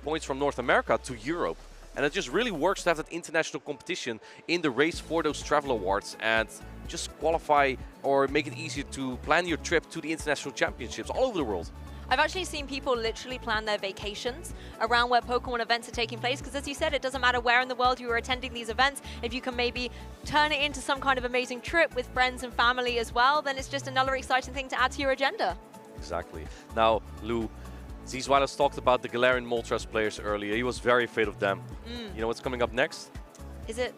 points from North America to Europe. And it just really works to have that international competition in the race for those travel awards and just qualify or make it easier to plan your trip to the international championships all over the world. I've actually seen people literally plan their vacations around where Pokemon events are taking place, because as you said, it doesn't matter where in the world you are attending these events. If you can maybe turn it into some kind of amazing trip with friends and family as well, then it's just another exciting thing to add to your agenda. Exactly. Now, Lou, Z's Wireless talked about the Galarian Moltres players earlier. He was very afraid of them. You know what's coming up next? Is it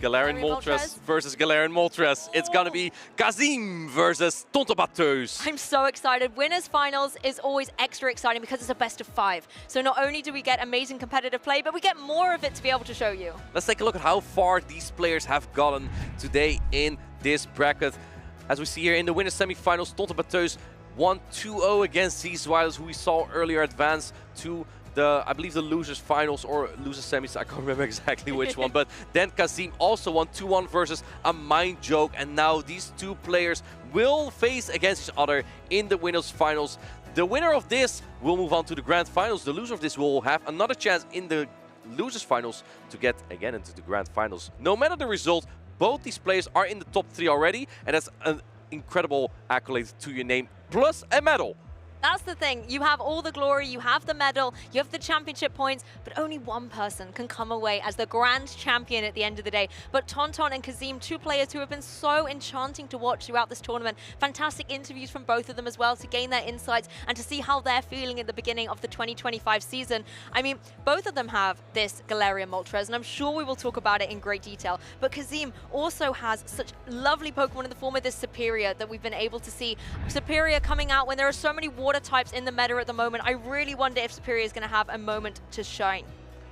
Galarian Moltres versus Galarian Moltres. It's gonna be Kazim versus Tontobateus. I'm so excited. Winners finals is always extra exciting because it's a best of 5. So not only do we get amazing competitive play, but we get more of it to be able to show you. Let's take a look at how far these players have gotten today in this bracket. As we see here in the winners semifinals, Tontobateus won 2-0 against Z's Wireless, who we saw earlier advance to I believe the losers finals or losers semis, I can't remember exactly which one, but then Kazim also won 2-1 versus a Mind Joke, and now these two players will face against each other in the winners finals. The winner of this will move on to the grand finals. The loser of this will have another chance in the losers finals to get again into the grand finals. No matter the result, both these players are in the top 3 already, and that's an incredible accolade to your name, plus a medal. That's the thing. You have all the glory, you have the medal, you have the championship points, but only one person can come away as the grand champion at the end of the day. But Tonton and Kazim, two players who have been so enchanting to watch throughout this tournament. Fantastic interviews from both of them as well to gain their insights and to see how they're feeling at the beginning of the 2025 season. I mean, both of them have this Galarian Moltres, and I'm sure we will talk about it in great detail. But Kazim also has such lovely Pokemon in the form of this Superior that we've been able to see. Superior coming out when there are so many water types in the meta at the moment. I really wonder if Superior is going to have a moment to shine.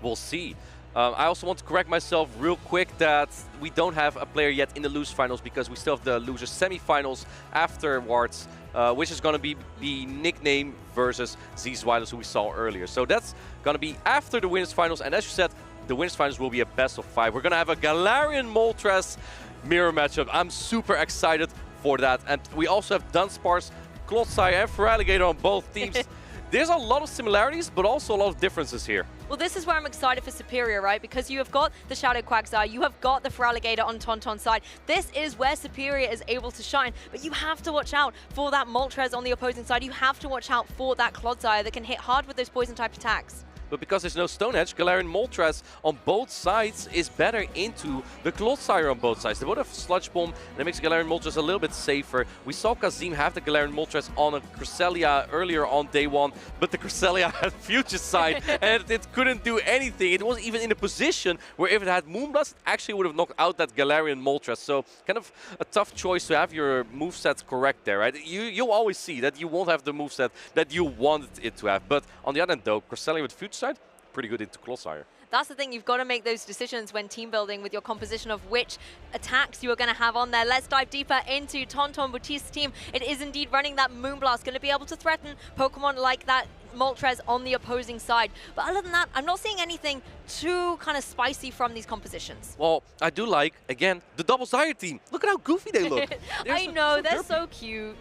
We'll see. I also want to correct myself real quick that we don't have a player yet in the losers finals because we still have the losers semifinals afterwards, which is going to be the nickname versus Z's Wireless, who we saw earlier. So that's going to be after the winners finals, and as you said, the winners finals will be a best of 5. We're going to have a Galarian Moltres mirror matchup. I'm super excited for that, and we also have Dunsparce, Clotsire and Feraligatr on both teams. There's a lot of similarities, but also a lot of differences here. Well, this is where I'm excited for Superior, right? Because you have got the Shadow Quagsire, you have got the Feraligatr on Tonton's side. This is where Superior is able to shine, but you have to watch out for that Moltres on the opposing side. You have to watch out for that Clodsire that can hit hard with those poison-type attacks. But because there's no Stone Edge, Galarian Moltres on both sides is better into the Clodsire on both sides. They both have Sludge Bomb, and it makes Galarian Moltres a little bit safer. We saw Kazim have the Galarian Moltres on a Cresselia earlier on day 1, but the Cresselia had Future Sight, and it couldn't do anything. It wasn't even in a position where if it had Moonblast, it actually would have knocked out that Galarian Moltres. So kind of a tough choice to have your moveset correct there, right? You'll always see that you won't have the moveset that you wanted it to have. But on the other hand, though, Cresselia with Future Sight, pretty good into Clotsire. That's the thing, you've got to make those decisions when team building with your composition of which attacks you are going to have on there. Let's dive deeper into Tonton Baptiste's team. It is indeed running that Moonblast, going to be able to threaten Pokemon like that Moltres on the opposing side. But other than that, I'm not seeing anything too kind of spicy from these compositions. Well, I do like, again, the Double Sire team. Look at how goofy they look. I know, they're so cute.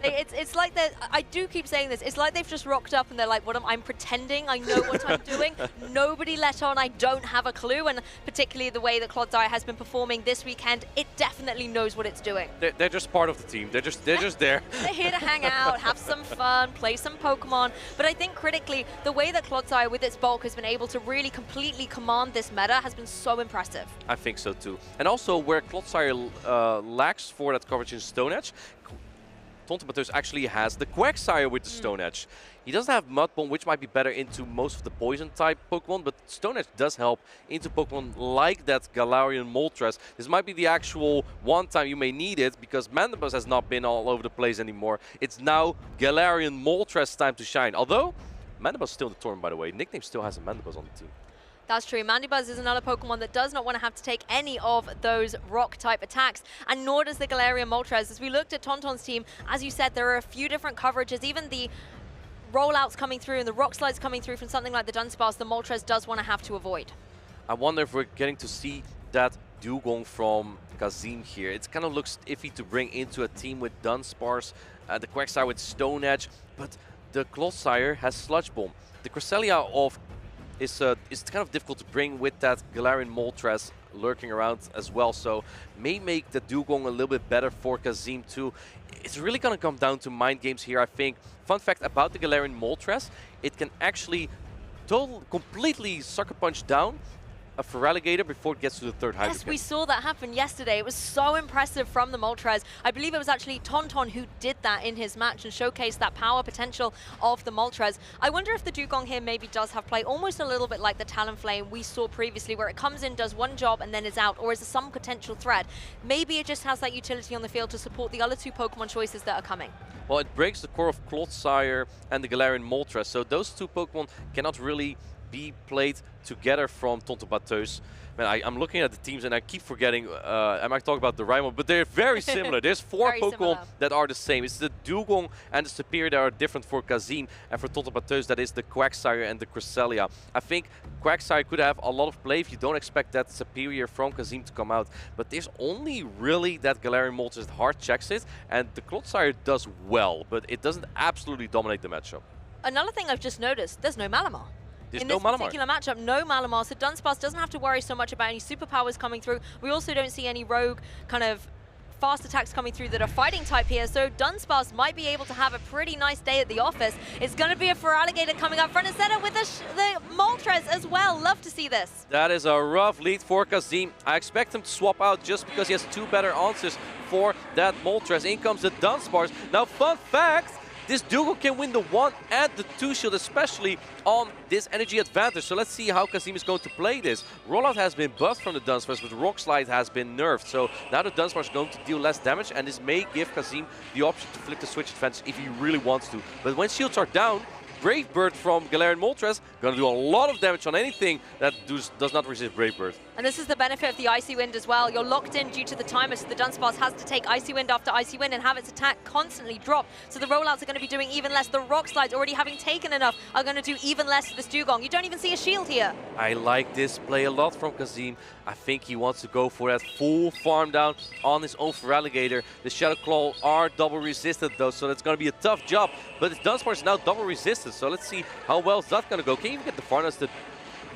It's like they're, I do keep saying this, it's like they've just rocked up and they're like, I'm pretending I know what I'm doing. Nobody let on I don't have a clue, and particularly the way that Clotsire has been performing this weekend, it definitely knows what it's doing. They're just part of the team. They're just there. They're here to hang out, have some fun, play some Pokemon. But I think critically, the way that Clotsire with its bulk has been able to really completely command this meta has been so impressive. I think so too. And also where Clotsire lacks for that coverage in Stone Edge, Tonton Baptiste actually has the Quagsire with the Stone Edge. He doesn't have Mud Bomb, which might be better into most of the poison type Pokemon, but Stone Edge does help into Pokemon like that Galarian Moltres. This might be the actual one time you may need it, because Mandibuzz has not been all over the place anymore. It's now Galarian Moltres time to shine. Although, Mandibuzz is still in the tournament, by the way. Nickname still has a Mandibuzz on the team. That's true. Mandibuzz is another Pokemon that does not want to have to take any of those rock-type attacks, and nor does the Galarian Moltres. As we looked at Tonton's team, as you said, there are a few different coverages. Even the rollouts coming through and the rock slides coming through from something like the Dunsparce, the Moltres does want to have to avoid. I wonder if we're getting to see that Dugong from Kazim here. It kind of looks iffy to bring into a team with Dunsparce, the Quagsire with Stone Edge, but the Clotsire has Sludge Bomb. The Cresselia of is kind of difficult to bring with that Galarian Moltres lurking around as well, so may make the Dugong a little bit better for Kazim too. It's really going to come down to mind games here, I think. Fun fact about the Galarian Moltres, it can actually completely sucker punch down a Feraligatr before it gets to the third Hydro. Yes, we saw that happen yesterday. It was so impressive from the Moltres. I believe it was actually Tonton who did that in his match and showcased that power potential of the Moltres. I wonder if the Dugong here maybe does have play almost a little bit like the Talonflame we saw previously, where it comes in, does one job and then is out, or is there some potential threat? Maybe it just has that utility on the field to support the other two Pokemon choices that are coming. Well, it breaks the core of Clotsire and the Galarian Moltres, so those two Pokemon cannot really be played together from Tonton Baptiste. Man, I'm looking at the teams and I keep forgetting, I might talk about the Raimon, but they're very similar. There's four Pokemon that are the same. It's the Dugong and the Superior that are different for Kazim, and for Tonton Baptiste that is the Quagsire and the Cresselia. I think Quagsire could have a lot of play if you don't expect that Superior from Kazim to come out, but there's only really that Galarian Moltres that hard checks it, and the Clotsire does well, but it doesn't absolutely dominate the matchup. Another thing I've just noticed, there's no Malamar. There's in no this Malamar. particular matchup, no Malamar, so Dunsparce doesn't have to worry so much about any superpowers coming through. We also don't see any rogue kind of fast attacks coming through that are fighting type here, so Dunsparce might be able to have a pretty nice day at the office. It's going to be a Feraligatr coming up front and center with the Moltres as well. Love to see this. That is a rough lead for Kazim. I expect him to swap out just because he has two better answers for that Moltres. In comes the Dunsparce. Now, fun fact, this Dugong can win the 1 and the 2 shield, especially on this energy advantage. So let's see how Kazim is going to play this. Rollout has been buffed from the Dunsparce, but Rock Slide has been nerfed. So now the Dunsparce is going to deal less damage, and this may give Kazim the option to flip the switch advantage if he really wants to. But when shields are down, Brave Bird from Galarian Moltres going to do a lot of damage on anything that does not resist Brave Bird. And this is the benefit of the Icy Wind as well. You're locked in due to the timer, so the Dunsparce has to take Icy Wind after Icy Wind and have its attack constantly drop. So the rollouts are going to be doing even less. The Rock Slides, already having taken enough, are going to do even less to this Dugong. You don't even see a shield here. I like this play a lot from Kazim. I think he wants to go for that full farm down on his own Feraligatr. The Shadow Claw are double resisted though, so that's going to be a tough job. But the Dunsparce is now double resisted, so let's see how well is that going to go. Can you even get the farm downs?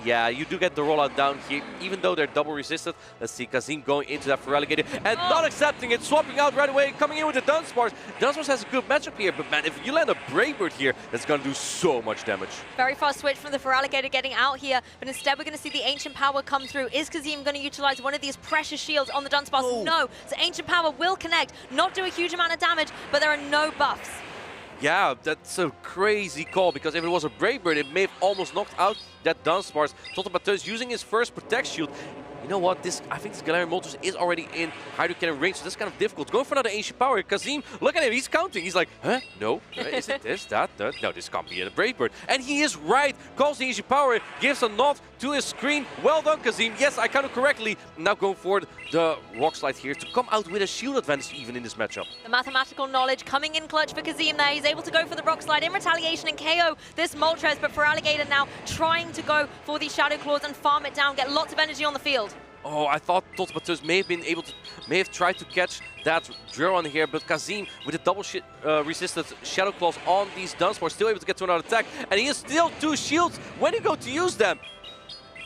Yeah, you do get the rollout down here, even though they're double resisted. Let's see Kazim going into that Feraligatr and not accepting it, swapping out right away, coming in with the Dunsparce. Dunsparce has a good matchup here, but man, if you land a Brave Bird here, that's going to do so much damage. Very fast switch from the Feraligatr getting out here, but instead we're going to see the Ancient Power come through. Is Kazim going to utilize one of these precious shields on the Dunsparce? Oh. No, so Ancient Power will connect, not do a huge amount of damage, but there are no buffs. Yeah, that's a crazy call, because if it was a Brave Bird, it may have almost knocked out that Dunsparce. Tonton Baptiste using his first Protect Shield. you know what, I think this Galarian Moltres is already in Hydro Cannon range, so that's kind of difficult. Going for another Ancient Power. Kazim, look at him, he's counting. He's like, huh? No? Is it this, that? No, this can't be a Brave Bird. And he is right. Calls the Ancient Power, gives a nod to his screen. Well done, Kazim. Yes, I counted correctly. Now going for the Rock Slide here to come out with a shield advantage even in this matchup. The mathematical knowledge coming in clutch for Kazim there. He's able to go for the Rock Slide in retaliation and KO this Moltres, but for Alligator now trying to go for these Shadow Claws and farm it down, get lots of energy on the field. Oh, I thought Totbatus may have tried to catch that drill on here, but Kazim with a double resisted Shadow Claws on these Dunsparce, still able to get to another attack, and he has still 2 shields. When are you going to use them?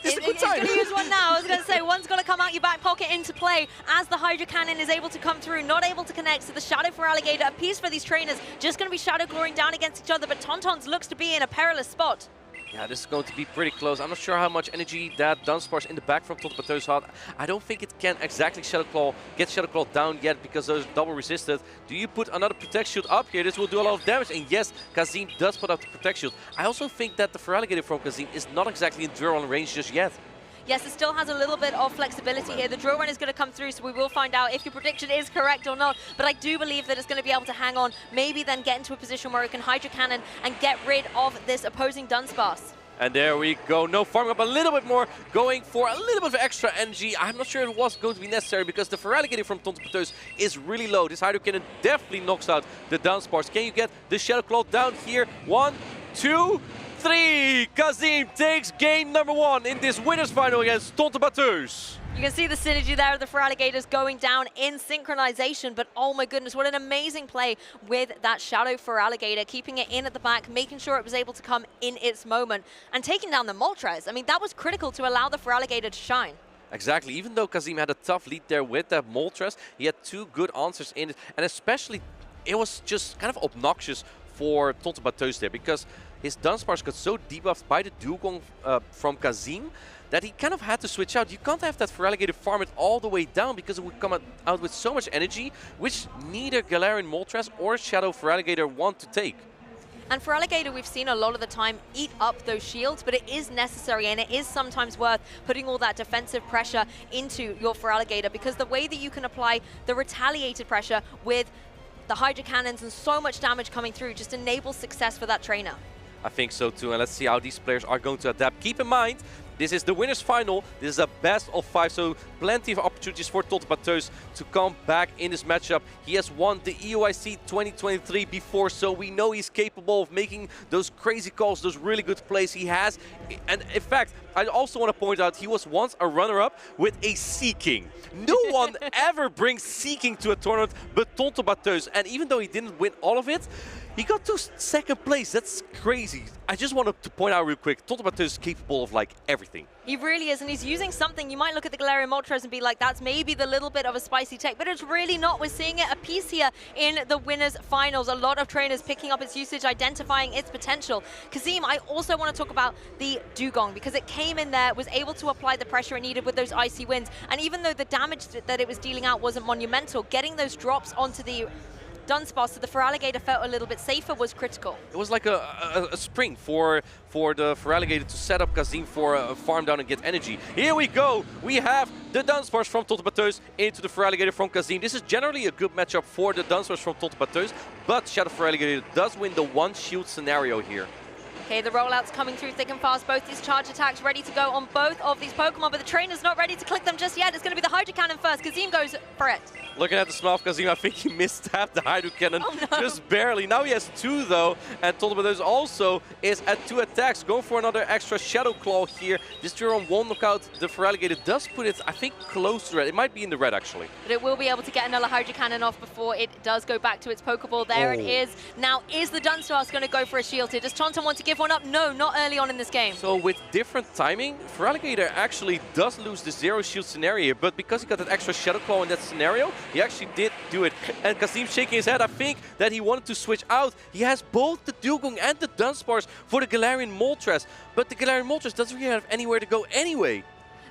It's a good time. He's going to use one now. I was going to say, one's going to come out your back pocket into play as the Hydro Cannon is able to come through, not able to connect. So the Shadow for Alligator, a piece for these trainers, just going to be Shadow Clawing down against each other, but Tauntauns looks to be in a perilous spot. Yeah, this is going to be pretty close. I'm not sure how much energy that Dunsparce in the back from Totbatus had. I don't think it can exactly get Shadow Claw down yet because those double resisted. Do you put another Protect Shield up here? This will do a lot of damage. And yes, Kazim does put up the Protect Shield. I also think that the Feraligatr from Kazim is not exactly in drill on range just yet. Yes, it still has a little bit of flexibility here. The drill run is going to come through, so we will find out if your prediction is correct or not. But I do believe that it's going to be able to hang on, maybe then get into a position where it can Hydro Cannon and get rid of this opposing Dunsparce. And there we go. No, farming up a little bit more, going for a little bit of extra energy. I'm not sure if it was going to be necessary because the Feraligatr from Totbatus is really low. This Hydro Cannon definitely knocks out the Dunsparce. Can you get the Shadow Claw down here? 1, 2, 3. Kazim takes game number 1 in this winners final against Totbatus. You can see the synergy there of the Feraligatrs going down in synchronization, but oh my goodness, what an amazing play with that Shadow Feraligatr, keeping it in at the back, making sure it was able to come in its moment, and taking down the Moltres. I mean, that was critical to allow the Feraligatr to shine. Exactly, even though Kazim had a tough lead there with that Moltres, he had 2 good answers in it, and especially it was just kind of obnoxious for Totbatus there, because his Dunsparce got so debuffed by the Dugong from Kazim that he kind of had to switch out. You can't have that Feraligatr farm it all the way down because it would come out with so much energy, which neither Galarian Moltres or Shadow Feraligatr want to take. And Feraligatr, we've seen a lot of the time eat up those shields, but it is necessary and it is sometimes worth putting all that defensive pressure into your Feraligatr, because the way that you can apply the retaliated pressure with the Hydro Cannons and so much damage coming through just enables success for that trainer. I think so too, and let's see how these players are going to adapt. Keep in mind, this is the winners final. This is a best of 5, so plenty of opportunities for Totbatus to come back in this matchup. He has won the EUIC 2023 before, so we know he's capable of making those crazy calls, those really good plays he has. And in fact, I also want to point out he was once a runner-up with a Sea King. No one ever brings Sea King to a tournament but Totbatus, and even though he didn't win all of it, he got to 2nd place. That's crazy. I just wanted to point out real quick, Totbatus is capable of like everything. He really is, and he's using something. You might look at the Galarian Moltres and be like, that's maybe the little bit of a spicy tech, but it's really not. We're seeing it a piece here in the winners finals. A lot of trainers picking up its usage, identifying its potential. Kazim, I also want to talk about the Dugong, because it came in there, was able to apply the pressure it needed with those icy winds, and even though the damage that it was dealing out wasn't monumental, getting those drops onto the Dunsparce, so the Feraligatr felt a little bit safer, was critical. It was like a spring for the Feraligatr to set up Kazim for a farm down and get energy. Here we go. We have the Dunsparce from Totbatus into the Feraligatr from Kazim. This is generally a good matchup for the Dunsparce from Totbatus, but Shadow Feraligatr does win the 1 shield scenario here. Okay, the rollout's coming through thick and fast. Both these charge attacks ready to go on both of these Pokemon, but the trainer's not ready to click them just yet. It's going to be the Hydro Cannon first. Kazim goes for it. Looking at the smile of Kazim, I think he misstabbed the Hydro Cannon just barely. Now he has 2 though, and Totbatus also is at 2 attacks, going for another extra Shadow Claw here. This Duron won't knock out the Feraligatr, does put it, I think, close to red. It might be in the red actually. But it will be able to get another Hydro Cannon off before it does go back to its Pokeball. There it is. Now, is the Dunsparce going to go for a shield here? Does Tauntaun want to give one up? No, not early on in this game. So with different timing, Feraligatr actually does lose the 0 shield scenario here, but because he got that extra Shadow Claw in that scenario, he actually did do it. And Kazim shaking his head, I think that he wanted to switch out. He has both the Dugong and the Dunsparce for the Galarian Moltres, but the Galarian Moltres doesn't really have anywhere to go anyway.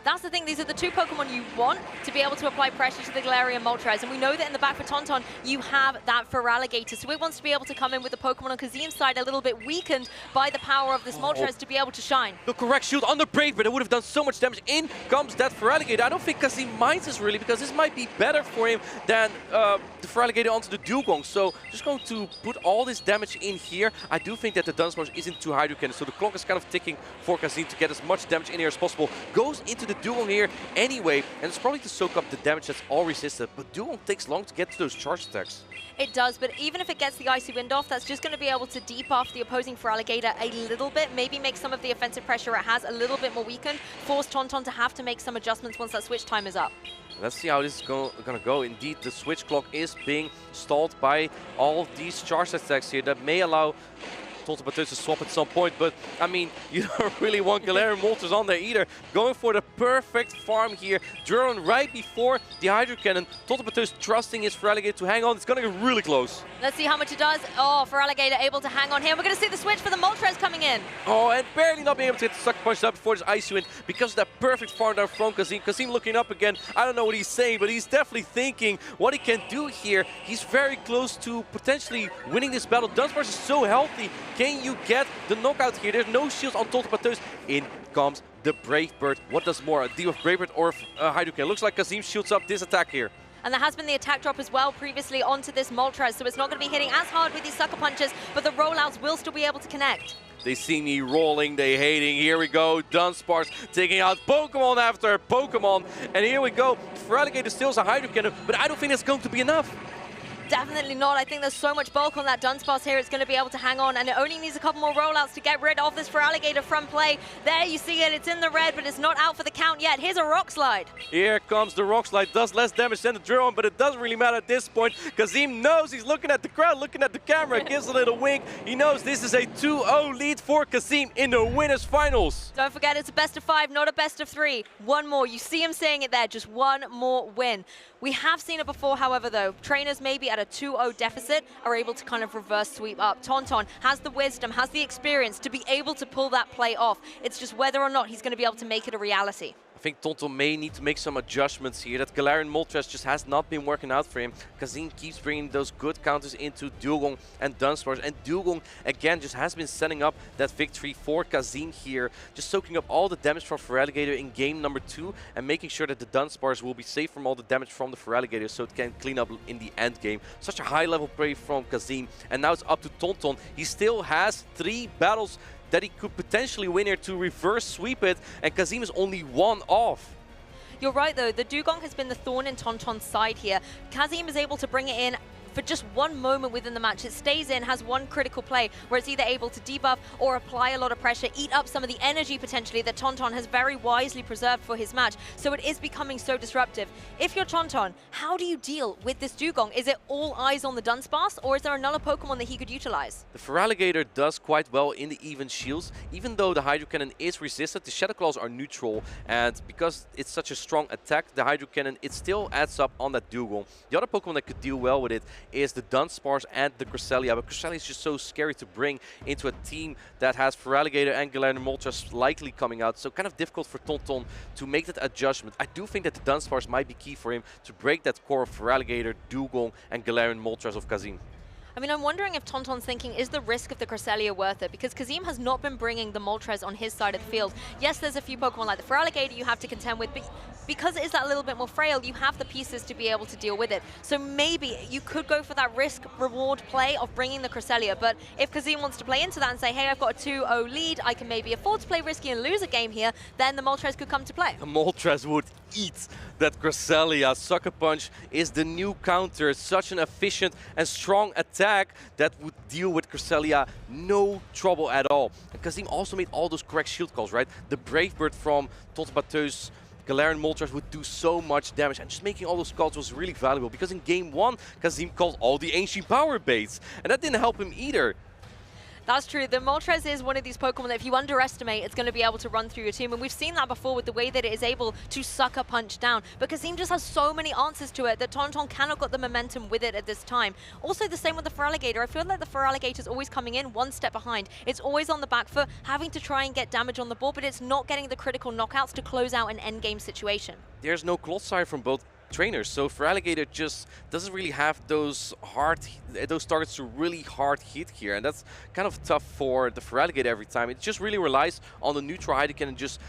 That's the thing, these are the two Pokemon you want to be able to apply pressure to the Galarian Moltres. And we know that in the back for Tauntaun, you have that Feraligatr. So it wants to be able to come in with the Pokemon on Kazim's side a little bit weakened by the power of this Moltres to be able to shine. The correct shield on the Brave Bird, it would have done so much damage. In comes that Feraligatr. I don't think Kazim minds this really, because this might be better for him than the Feraligatr onto the Dugong. So just going to put all this damage in here. I do think that the Dunsparce isn't too Hydro Cannon, so the clock is kind of ticking for Kazim to get as much damage in here as possible. Goes into the Dugong here anyway, and it's probably to soak up the damage that's all resisted, but Dugong takes long to get to those charge attacks. It does, but even if it gets the Icy Wind off, that's just going to be able to debuff the opposing Feraligatr a little bit, maybe make some of the offensive pressure it has a little bit more weakened, force Tauntaun to have to make some adjustments once that switch time is up. Let's see how this is going to go. Indeed, the switch clock is being stalled by all of these charge attacks here that may allow Toltebateus to swap at some point, but I mean, you don't really want Galarian Moltres on there either. Going for the perfect farm here. Duron right before the Hydro Cannon. Toltebateus trusting his Feraligatr to hang on. It's going to get really close. Let's see how much it does. Oh, Feraligatr able to hang on here. We're going to see the switch for the Moltres coming in. Oh, and barely not being able to get the Sucker Punch up before this Icy Wind because of that perfect farm down from Kazim. Kazim looking up again. I don't know what he's saying, but he's definitely thinking what he can do here. He's very close to potentially winning this battle. Dunsparce is so healthy. Can you get the knockout here? There's no shields on Toltebateus. In comes the Brave Bird. What does more, a deal of Brave Bird or Hydro Cannon? Looks like Kazim shields up this attack here. And there has been the attack drop as well previously onto this Moltres, so it's not going to be hitting as hard with these Sucker Punches, but the rollouts will still be able to connect. They see me rolling, they hating. Here we go, Dunsparce taking out Pokemon after Pokemon. And here we go, Feraligatr still has a Hydro Cannon, but I don't think that's going to be enough. Definitely not. I think there's so much bulk on that Dunsparce here, it's going to be able to hang on, and it only needs a couple more rollouts to get rid of this Feraligatr from play. There you see it, it's in the red, but it's not out for the count yet. Here's a Rock Slide. Here comes the Rock Slide, does less damage than the Drone, but it doesn't really matter at this point. Kazim knows, he's looking at the crowd, looking at the camera, gives a little wink. He knows this is a 2-0 lead for Kazim in the winners finals. Don't forget, it's a best of 5, not a best of 3. One more, you see him saying it there, just one more win. We have seen it before, however, though. Trainers maybe at a 2-0 deficit are able to kind of reverse sweep up. Tauntaun has the wisdom, has the experience to be able to pull that play off. It's just whether or not he's going to be able to make it a reality. I think Tauntaun may need to make some adjustments here. That Galarian Moltres just has not been working out for him. Kazim keeps bringing those good counters into Dugong and Dunsparce. And Dugong, again, just has been setting up that victory for Kazim here. Just soaking up all the damage from Feraligatr in game number 2 and making sure that the Dunsparce will be safe from all the damage from the Feraligatr so it can clean up in the end game. Such a high level play from Kazim. And now it's up to Tauntaun. He still has 3 battles that he could potentially win here to reverse sweep it, and Kazim is only 1 off. You're right though, the Dugong has been the thorn in Tauntaun's side here. Kazim is able to bring it in for just one moment within the match. It stays in, has one critical play where it's either able to debuff or apply a lot of pressure, eat up some of the energy potentially that Tauntaun has very wisely preserved for his match. So it is becoming so disruptive. If you're Tauntaun, how do you deal with this Dugong? Is it all eyes on the Dunsparce, or is there another Pokemon that he could utilize? The Feraligatr does quite well in the even shields. Even though the Hydro Cannon is resisted, the Shadow Claws are neutral, and because it's such a strong attack, the Hydro Cannon, it still adds up on that Dugong. The other Pokemon that could deal well with it is the Dunsparce and the Cresselia, but Cresselia is just so scary to bring into a team that has Feraligatr and Galarian Moltres likely coming out, so kind of difficult for Tauntaun to make that adjustment. I do think that the Dunsparce might be key for him to break that core of Feraligatr, Dugong and Galarian Moltres of Kazim. I mean, I'm wondering if Tauntaun's thinking, is the risk of the Cresselia worth it? Because Kazim has not been bringing the Moltres on his side of the field. Yes, there's a few Pokemon like the Feraligatr you have to contend with, but because it is that little bit more frail, you have the pieces to be able to deal with it. So maybe you could go for that risk-reward play of bringing the Cresselia, but if Kazim wants to play into that and say, hey, I've got a 2-0 lead, I can maybe afford to play risky and lose a game here, then the Moltres could come to play. The Moltres would eat that Cresselia. Sucker Punch is the new counter. Such an efficient and strong attack that would deal with Cresselia no trouble at all. And Kazim also made all those correct shield calls, right? The Brave Bird from Toltebateus, Galarian Moltres would do so much damage, and just making all those calls was really valuable because in game 1, Kazim called all the ancient power baits, and that didn't help him either. That's true. The Moltres is one of these Pokemon that if you underestimate, it's going to be able to run through your team. And we've seen that before with the way that it is able to sucker punch down. But Kazim just has so many answers to it that Tonton cannot got the momentum with it at this time. Also the same with the Feraligatr. I feel like the Feraligatr is always coming in one step behind. It's always on the back foot, having to try and get damage on the board, but it's not getting the critical knockouts to close out an endgame situation. There's no Clodsire from both trainers, so Feraligatr just doesn't really have those targets to really hard hit here, and that's kind of tough for the Feraligatr every time. It just really relies on the neutral Heidecken and just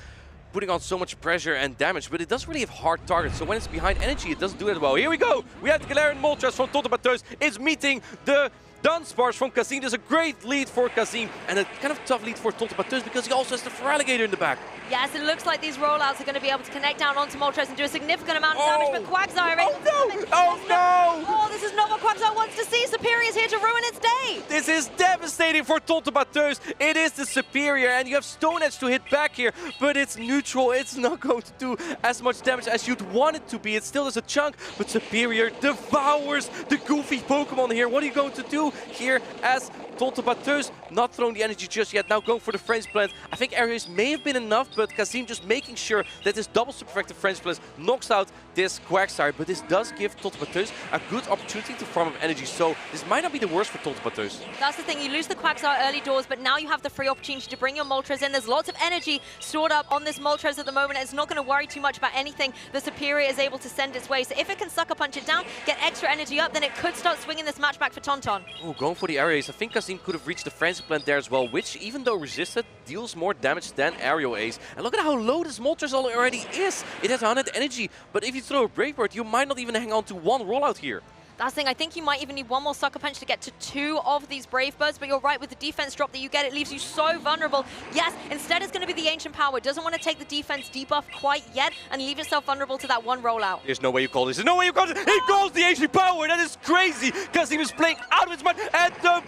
putting on so much pressure and damage, but it doesn't really have hard targets, so when it's behind energy, it doesn't do it well. Here we go! We have the Galarian Moltres from Tonton Bateus. It's meeting the Dunsparce from Kazim. There's a great lead for Kazim, and a kind of tough lead for Tonton Bateus because he also has the Feraligatr in the back. Yes, it looks like these rollouts are going to be able to connect down onto Moltres and do a significant amount of damage, but Quagsire... Oh no! Oh no! Oh, this is not what Quagsire wants to see. Superior's here to ruin its day. This is devastating for Tonton Bateus. It is the Superior, and you have Stone Edge to hit back here, but it's neutral. It's not going to do as much damage as you'd want it to be. It still has a chunk, but Superior devours the goofy Pokemon here. What are you going to do here as Tonton Bateus not throwing the energy just yet, now going for the French Plant. I think areas may have been enough, but Kazim just making sure that this double super effective French Plant knocks out this Quagsire, but this does give Tonton Bateus a good opportunity to farm up energy, so this might not be the worst for Tonton Bateus. That's the thing, you lose the Quagsire early doors, but now you have the free opportunity to bring your Moltres in. There's lots of energy stored up on this Moltres at the moment, and it's not going to worry too much about anything the Superior is able to send its way. So if it can sucker punch it down, get extra energy up, then it could start swinging this match back for Tonton. Oh, going for the areas. I think Kazim could have reached the Frenzy Plant there as well, which, even though resisted, deals more damage than Aerial Ace. And look at how low this Moltres already is. It has 100 energy, but if you throw a Brave Bird, you might not even hang on to one rollout here. That's the thing, I think you might even need one more Sucker Punch to get to 2 of these Brave Birds, but you're right, with the defense drop that you get, it leaves you so vulnerable. Yes, instead it's going to be the Ancient Power. It doesn't want to take the defense debuff quite yet and leave itself vulnerable to that one rollout. There's no way you call this. There's no way you call this. He calls the Ancient Power. That is crazy. Kazim is playing out of his mind. And the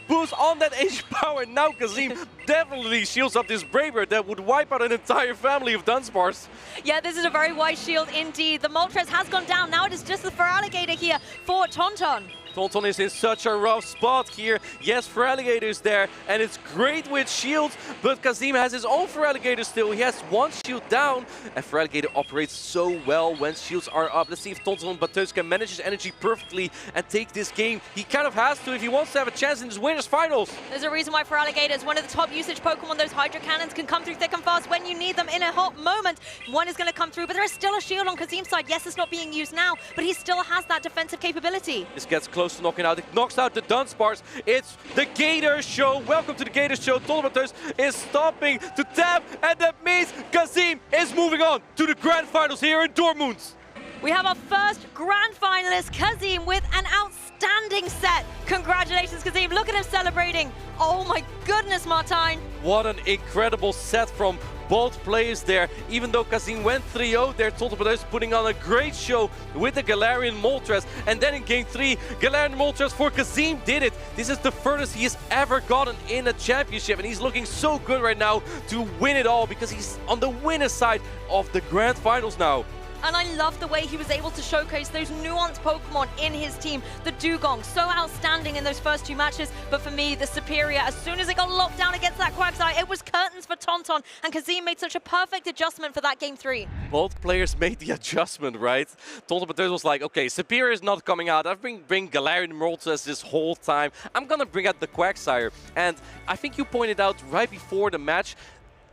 boost on that Ancient Power. Now Kazim definitely shields up this Brave Bird that would wipe out an entire family of Dunsparce. Yeah, this is a very wise shield indeed. The Moltres has gone down. Now it is just the Feraligatr here for Tonton. Tonton is in such a rough spot here. Yes, Feraligatr is there, and it's great with shields, but Kazim has his own Feraligatr still. He has one shield down, and Feraligatr operates so well when shields are up. Let's see if Tonton Bateus can manage his energy perfectly and take this game. He kind of has to if he wants to have a chance in this winners finals. There's a reason why Feraligatr is one of the top usage Pokemon. Those Hydro Cannons can come through thick and fast when you need them in a hot moment. One is going to come through, but there is still a shield on Kazim's side. Yes, it's not being used now, but he still has that defensive capability. This gets close to knocking out. It knocks out the Dunsparce. It's the Gator Show. Welcome to the Gator Show. Tonton Bateus is stopping to tap, and that means Kazim is moving on to the grand finals here in Dortmund. We have our first grand finalist, Kazim, with an outstanding set. Congratulations, Kazim. Look at him celebrating. Oh my goodness, Martijn. What an incredible set from both players there. Even though Kazim went 3-0 there, Tonton Bateus putting on a great show with the Galarian Moltres. And then in game 3, Galarian Moltres for Kazim did it. This is the furthest he has ever gotten in a championship, and he's looking so good right now to win it all because he's on the winner's side of the grand finals now. And I love the way he was able to showcase those nuanced Pokemon in his team. The Dugong, so outstanding in those first 2 matches. But for me, the Superior, as soon as it got locked down against that Quagsire, it was curtains for Tonton. And Kazim made such a perfect adjustment for that game 3. Both players made the adjustment, right? Tonton Bateus was like, okay, Superior is not coming out. I've been bringing Galarian Moltres this whole time. I'm going to bring out the Quagsire. And I think you pointed out right before the match,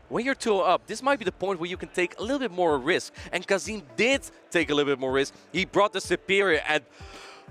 when you're 2-0 up, this might be the point where you can take a little bit more risk. And Kazim did take a little bit more risk. He brought the Superior, and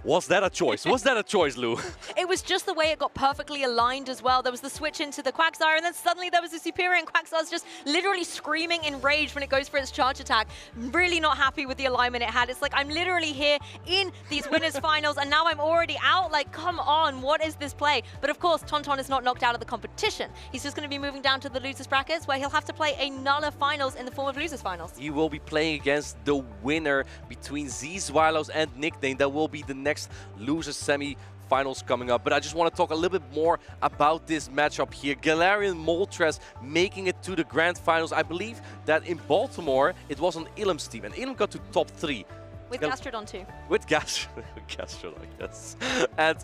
was that a choice? Was that a choice, Lou? It was just the way it got perfectly aligned as well. There was the switch into the Quagsire, and then suddenly there was a Superior, and Quagsire's just literally screaming in rage when it goes for its charge attack. Really not happy with the alignment it had. It's like, I'm literally here in these winners finals, and now I'm already out. Like, come on, what is this play? But of course, Tonton is not knocked out of the competition. He's just going to be moving down to the losers brackets, where he'll have to play another finals in the form of losers finals. He will be playing against the winner between Z Zweilos and Nickname. That will be the next losers semi-finals coming up. But I just want to talk a little bit more about this matchup here. Galarian Moltres making it to the grand finals. I believe that in Baltimore, it was on Ilham's team, and Ilham got to top 3. With Gastrodon too. With Gastrodon, yes. And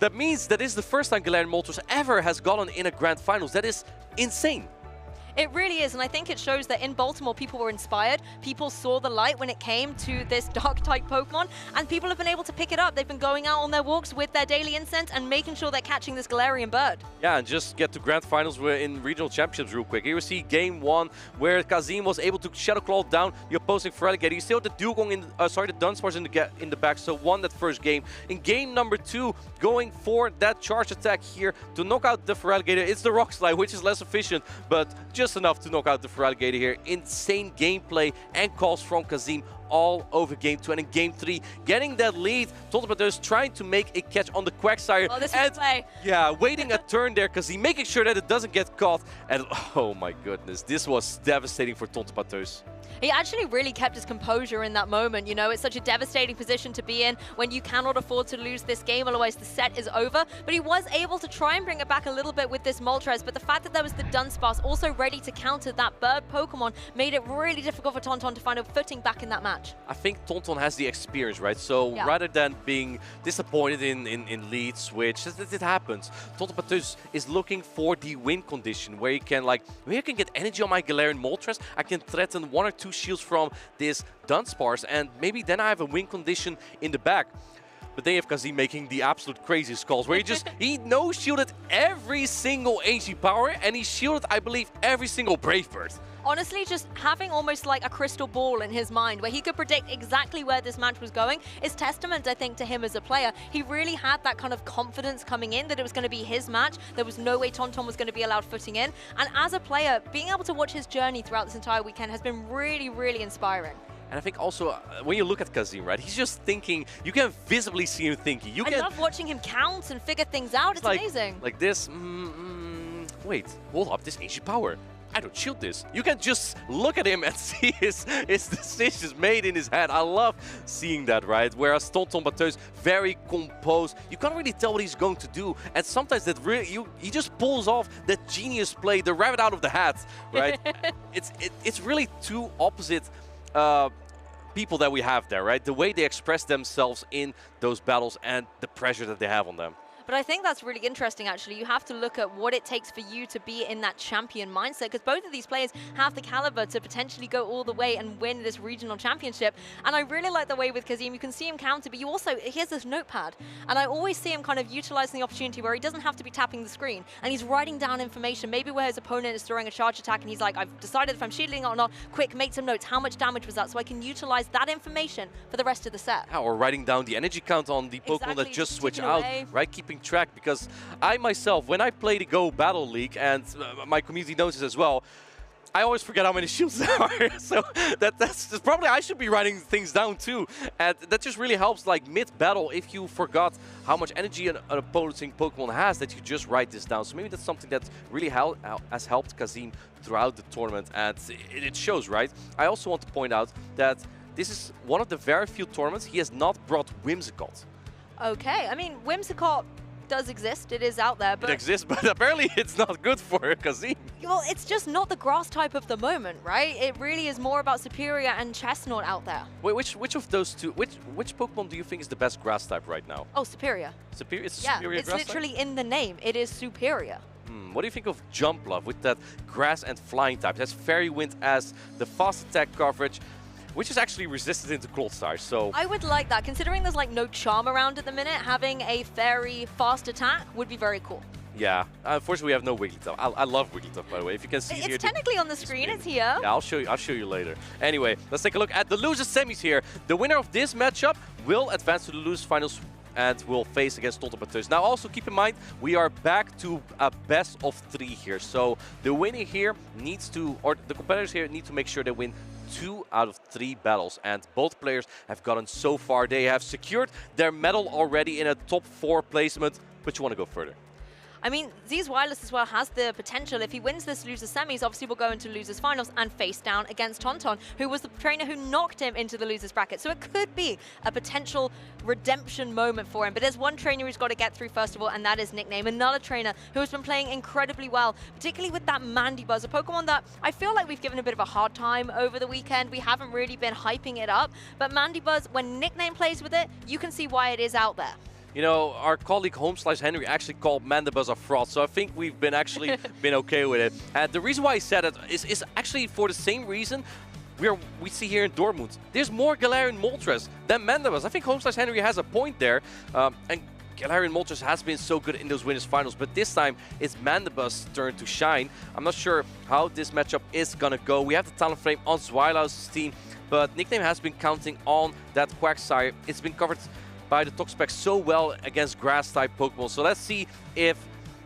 that means that is the first time Galarian Moltres ever has gotten in a grand finals. That is insane. It really is, and I think it shows that in Baltimore, people were inspired. People saw the light when it came to this Dark-type Pokemon, and people have been able to pick it up. They've been going out on their walks with their daily incense and making sure they're catching this Galarian bird. Yeah, and just get to grand finals in regional championships real quick. Here we see game 1, where Kazim was able to Shadow Claw down the opposing Feraligatr. You still have the Dugong in, the Dunsparce in the back, so won that first game. In game number 2, going for that charge attack here to knock out the Feraligatr. It's the Rock Slide, which is less efficient, but just enough to knock out the Feraligatr here. Insane gameplay and calls from Kazim all over game 2. And in game 3, getting that lead, Tontopateus trying to make a catch on the Quagsire. Oh, this is play. Yeah, waiting a turn there, Kazim, making sure that it doesn't get caught. And oh my goodness, this was devastating for Tontopateus. He actually really kept his composure in that moment. You know, it's such a devastating position to be in when you cannot afford to lose this game, otherwise the set is over. But he was able to try and bring it back a little bit with this Moltres, but the fact that there was the Dunsparce also ready to counter that bird Pokemon made it really difficult for Tonton to find a footing back in that match. I think Tonton has the experience, right? So rather than being disappointed in lead switch, it happens. Tontopateus is looking for the win condition where he can get energy on my Galarian Moltres. I can threaten 1 or 2 shields from this Dunsparce, and maybe then I have a win condition in the back. But they have Kazim making the absolute craziest calls, where he no-shielded every single HG power, and he shielded, I believe, every single Brave Bird. Honestly, just having almost like a crystal ball in his mind where he could predict exactly where this match was going is testament, I think, to him as a player. He really had that kind of confidence coming in that it was going to be his match. There was no way Tonton was going to be allowed footing in. And as a player, being able to watch his journey throughout this entire weekend has been really, really inspiring. And I think also, when you look at Kazim, right, he's just thinking, you can visibly see him thinking. I love watching him count and figure things out. It's amazing. Like this, wait, hold up, this HG power. I don't shield this. You can just look at him and see his decisions made in his head. I love seeing that, right? Whereas Tontopateus, very composed. You can't really tell what he's going to do. And sometimes that he just pulls off that genius play, the rabbit out of the hat, right? it's really two opposite people that we have there, right? The way they express themselves in those battles and the pressure that they have on them. But I think that's really interesting, actually. You have to look at what it takes for you to be in that champion mindset, because both of these players have the caliber to potentially go all the way and win this regional championship. And I really like the way with Kazim, you can see him counter, but he has this notepad. And I always see him kind of utilizing the opportunity where he doesn't have to be tapping the screen. And he's writing down information, maybe where his opponent is throwing a charge attack, and he's like, I've decided if I'm shielding or not. Quick, make some notes. How much damage was that? So I can utilize that information for the rest of the set. Yeah, or writing down the energy count on the Pokemon that just switch out, right? Keeping track, because I myself, when I play the Go Battle League, and my community knows this as well, I always forget how many shields there are. So that's probably, I should be writing things down too. And that just really helps, like mid-battle, if you forgot how much energy an opposing Pokemon has, that you just write this down. So maybe that's something that really has helped Kazim throughout the tournament, and it shows, right? I also want to point out that this is one of the very few tournaments he has not brought Whimsicott. Okay, I mean, Whimsicott does exist, it is out there, but... It exists, but apparently it's not good for Kazim. Well, it's just not the grass type of the moment, right? It really is more about Superior and Chestnut out there. Wait, which of those two, which Pokemon do you think is the best grass type right now? Oh, Superior. Superior? It's a yeah, Superior it's grass literally type? in the name. It is Superior. What do you think of Jump Love with that grass and flying type? It has Fairy Wind as the fast attack coverage, which is actually resistant into Cold Stars, so... I would like that. Considering there's like no charm around at the minute, having a fairy fast attack would be very cool. Yeah, unfortunately we have no Wigglytuff. I love Wigglytuff, by the way. If you can see here... It's technically on the screen, it's here. Yeah, I'll show you later. Anyway, let's take a look at the losers semis here. The winner of this matchup will advance to the losers finals and will face against Tontopateus. Now also keep in mind, we are back to a best of 3 here. So the winner here needs to, or the competitors here need to make sure they win 2 out of 3 battles, and both players have gotten so far. They have secured their medal already in a top 4 placement, but you want to go further. I mean, Z's Wireless as well has the potential. If he wins this losers semis, obviously we'll go into losers finals and face down against Tonton, who was the trainer who knocked him into the losers bracket. So it could be a potential redemption moment for him. But there's one trainer who's got to get through first of all, and that is Nickname, another trainer who has been playing incredibly well, particularly with that Mandibuzz, a Pokemon that I feel like we've given a bit of a hard time over the weekend. We haven't really been hyping it up, but Mandibuzz, when Nickname plays with it, you can see why it is out there. You know, our colleague Homeslice Henry actually called Mandibuzz a fraud, so I think we've been actually been okay with it. And the reason why he said it is actually for the same reason we see here in Dortmund. There's more Galarian Moltres than Mandibuzz. I think Homeslice Henry has a point there. And Galarian Moltres has been so good in those winners finals, but this time it's Mandibuzz's turn to shine. I'm not sure how this matchup is gonna go. We have the Talonflame on Zweilaus' team, but Nickname has been counting on that Quagsire. It's been covered by the Toxapex so well against grass-type Pokemon. So let's see if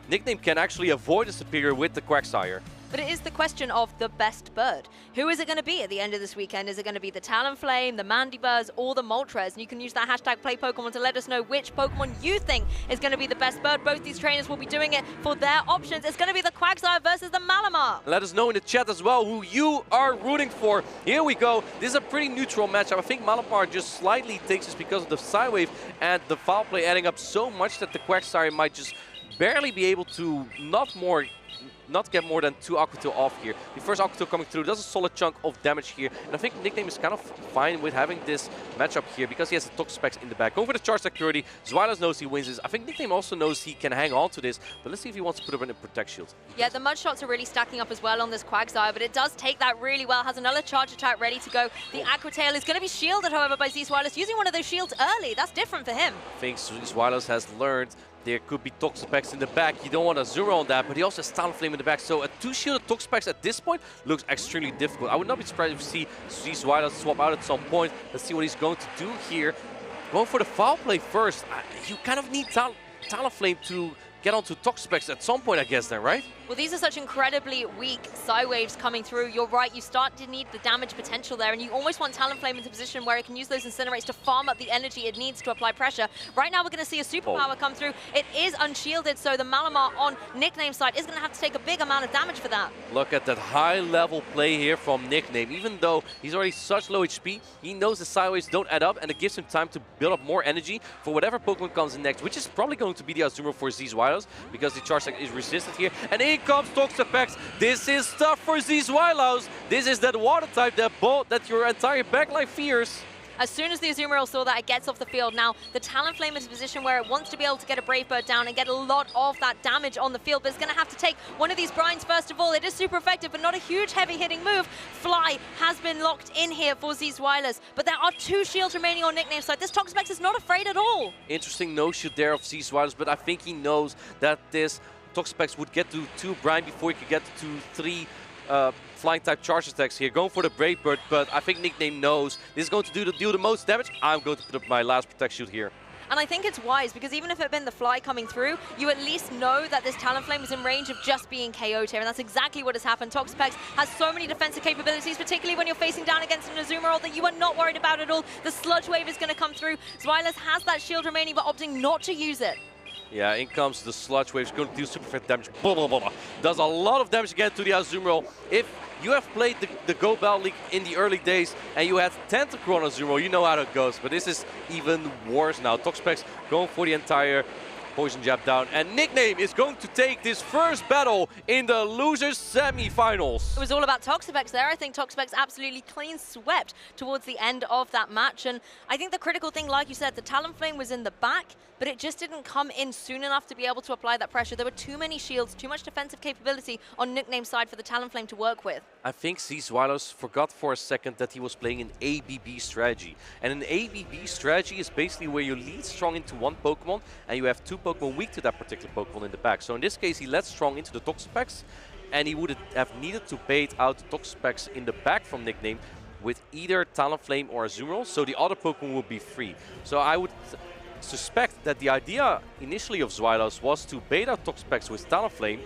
Nickname can actually avoid the Superior with the Quagsire. But it is the question of the best bird. Who is it going to be at the end of this weekend? Is it going to be the Talonflame, the Mandibuzz, or the Moltres? And you can use that hashtag PlayPokemon to let us know which Pokemon you think is going to be the best bird. Both these trainers will be doing it for their options. It's going to be the Quagsire versus the Malamar. Let us know in the chat as well who you are rooting for. Here we go. This is a pretty neutral matchup. I think Malamar just slightly takes this because of the Psywave and the foul play adding up so much that the Quagsire might just barely be able to not get more than 2 Aquatil off here. The first Aquatil coming through does a solid chunk of damage here, and I think Nickname is kind of fine with having this matchup here because he has the Toxapex in the back. Going for the charge security, Zweilaus knows he wins this. I think Nickname also knows he can hang on to this, but let's see if he wants to put up in a Protect Shield. Yeah, the Mud Shots are really stacking up as well on this Quagsire, but it does take that really well. Has another charge attack ready to go. The Aquatail is going to be shielded, however, by Zweilaus, using one of those shields early. That's different for him. I think Zweilaus has learned there could be Toxapex in the back. You don't want a zero on that, but he also has Talonflame in the back. So a 2-shielded Toxapex at this point looks extremely difficult. I would not be surprised if we see Zweilaus swap out at some point. Let's see what he's going to do here. Going for the foul play first. You kind of need Talonflame to get onto Toxapex at some point, I guess, then, right? Well, these are such incredibly weak Psywaves coming through. You're right, you start to need the damage potential there, and you almost want Talonflame into a position where it can use those Incinerates to farm up the energy it needs to apply pressure. Right now, we're going to see a Superpower come through. It is unshielded, so the Malamar on Nickname's side is going to have to take a big amount of damage for that. Look at that high-level play here from Nickname. Even though he's already such low HP, he knows the Psywaves don't add up, and it gives him time to build up more energy for whatever Pokemon comes in next, which is probably going to be the Azumarill for Zweilaus, because the Charge Attack is resisted here. And in comes Toxapex. This is tough for Zweilaus. This is that water type that your entire backline fears. As soon as the Azumarill saw that, it gets off the field. Now, the Talonflame is a position where it wants to be able to get a Brave Bird down and get a lot of that damage on the field, but it's going to have to take one of these brines first of all. It is super effective, but not a huge heavy-hitting move. Fly has been locked in here for Zweilaus, but there are 2 shields remaining on Nickname's side. This Toxapex is not afraid at all. Interesting no-shoot there of Zweilaus, but I think he knows that this Toxapex would get to 2 brine before he could get to 3 flying type charge attacks here. Going for the Brave Bird, but I think Nickname knows this is going to deal the most damage. I'm going to put up my last Protect Shield here. And I think it's wise, because even if it had been the Fly coming through, you at least know that this Talonflame is in range of just being KO'd here, and that's exactly what has happened. Toxapex has so many defensive capabilities, particularly when you're facing down against an Azumarill, that you are not worried about at all. The Sludge Wave is going to come through. Zweilaus has that shield remaining, but opting not to use it. Yeah, in comes the Sludge Wave. It's going to do super effective damage. Blah, blah, blah, blah. Does a lot of damage again to the Azumarill. If you have played the Go Battle League in the early days and you had Tentacruel on Azumarill, you know how it goes. But this is even worse now. Toxapex going for the entire poison jab down, and Nickname is going to take this first battle in the losers semi-finals. It was all about Toxapex there. I think Toxapex absolutely clean swept towards the end of that match, and I think the critical thing, like you said, the Talonflame was in the back, but it just didn't come in soon enough to be able to apply that pressure. There were too many shields, too much defensive capability on Nickname's side for the Talonflame to work with. I think Zweilaus forgot for a second that he was playing an ABB strategy. And an ABB strategy is basically where you lead strong into one Pokemon and you have 2 Pokemon weak to that particular Pokemon in the back. So in this case, he led strong into the Toxapex, and he would have needed to bait out the Toxapex in the back from Nickname with either Talonflame or Azumarill, so the other Pokemon would be free. So I would suspect that the idea initially of Zweilaus was to bait out Toxapex with Talonflame,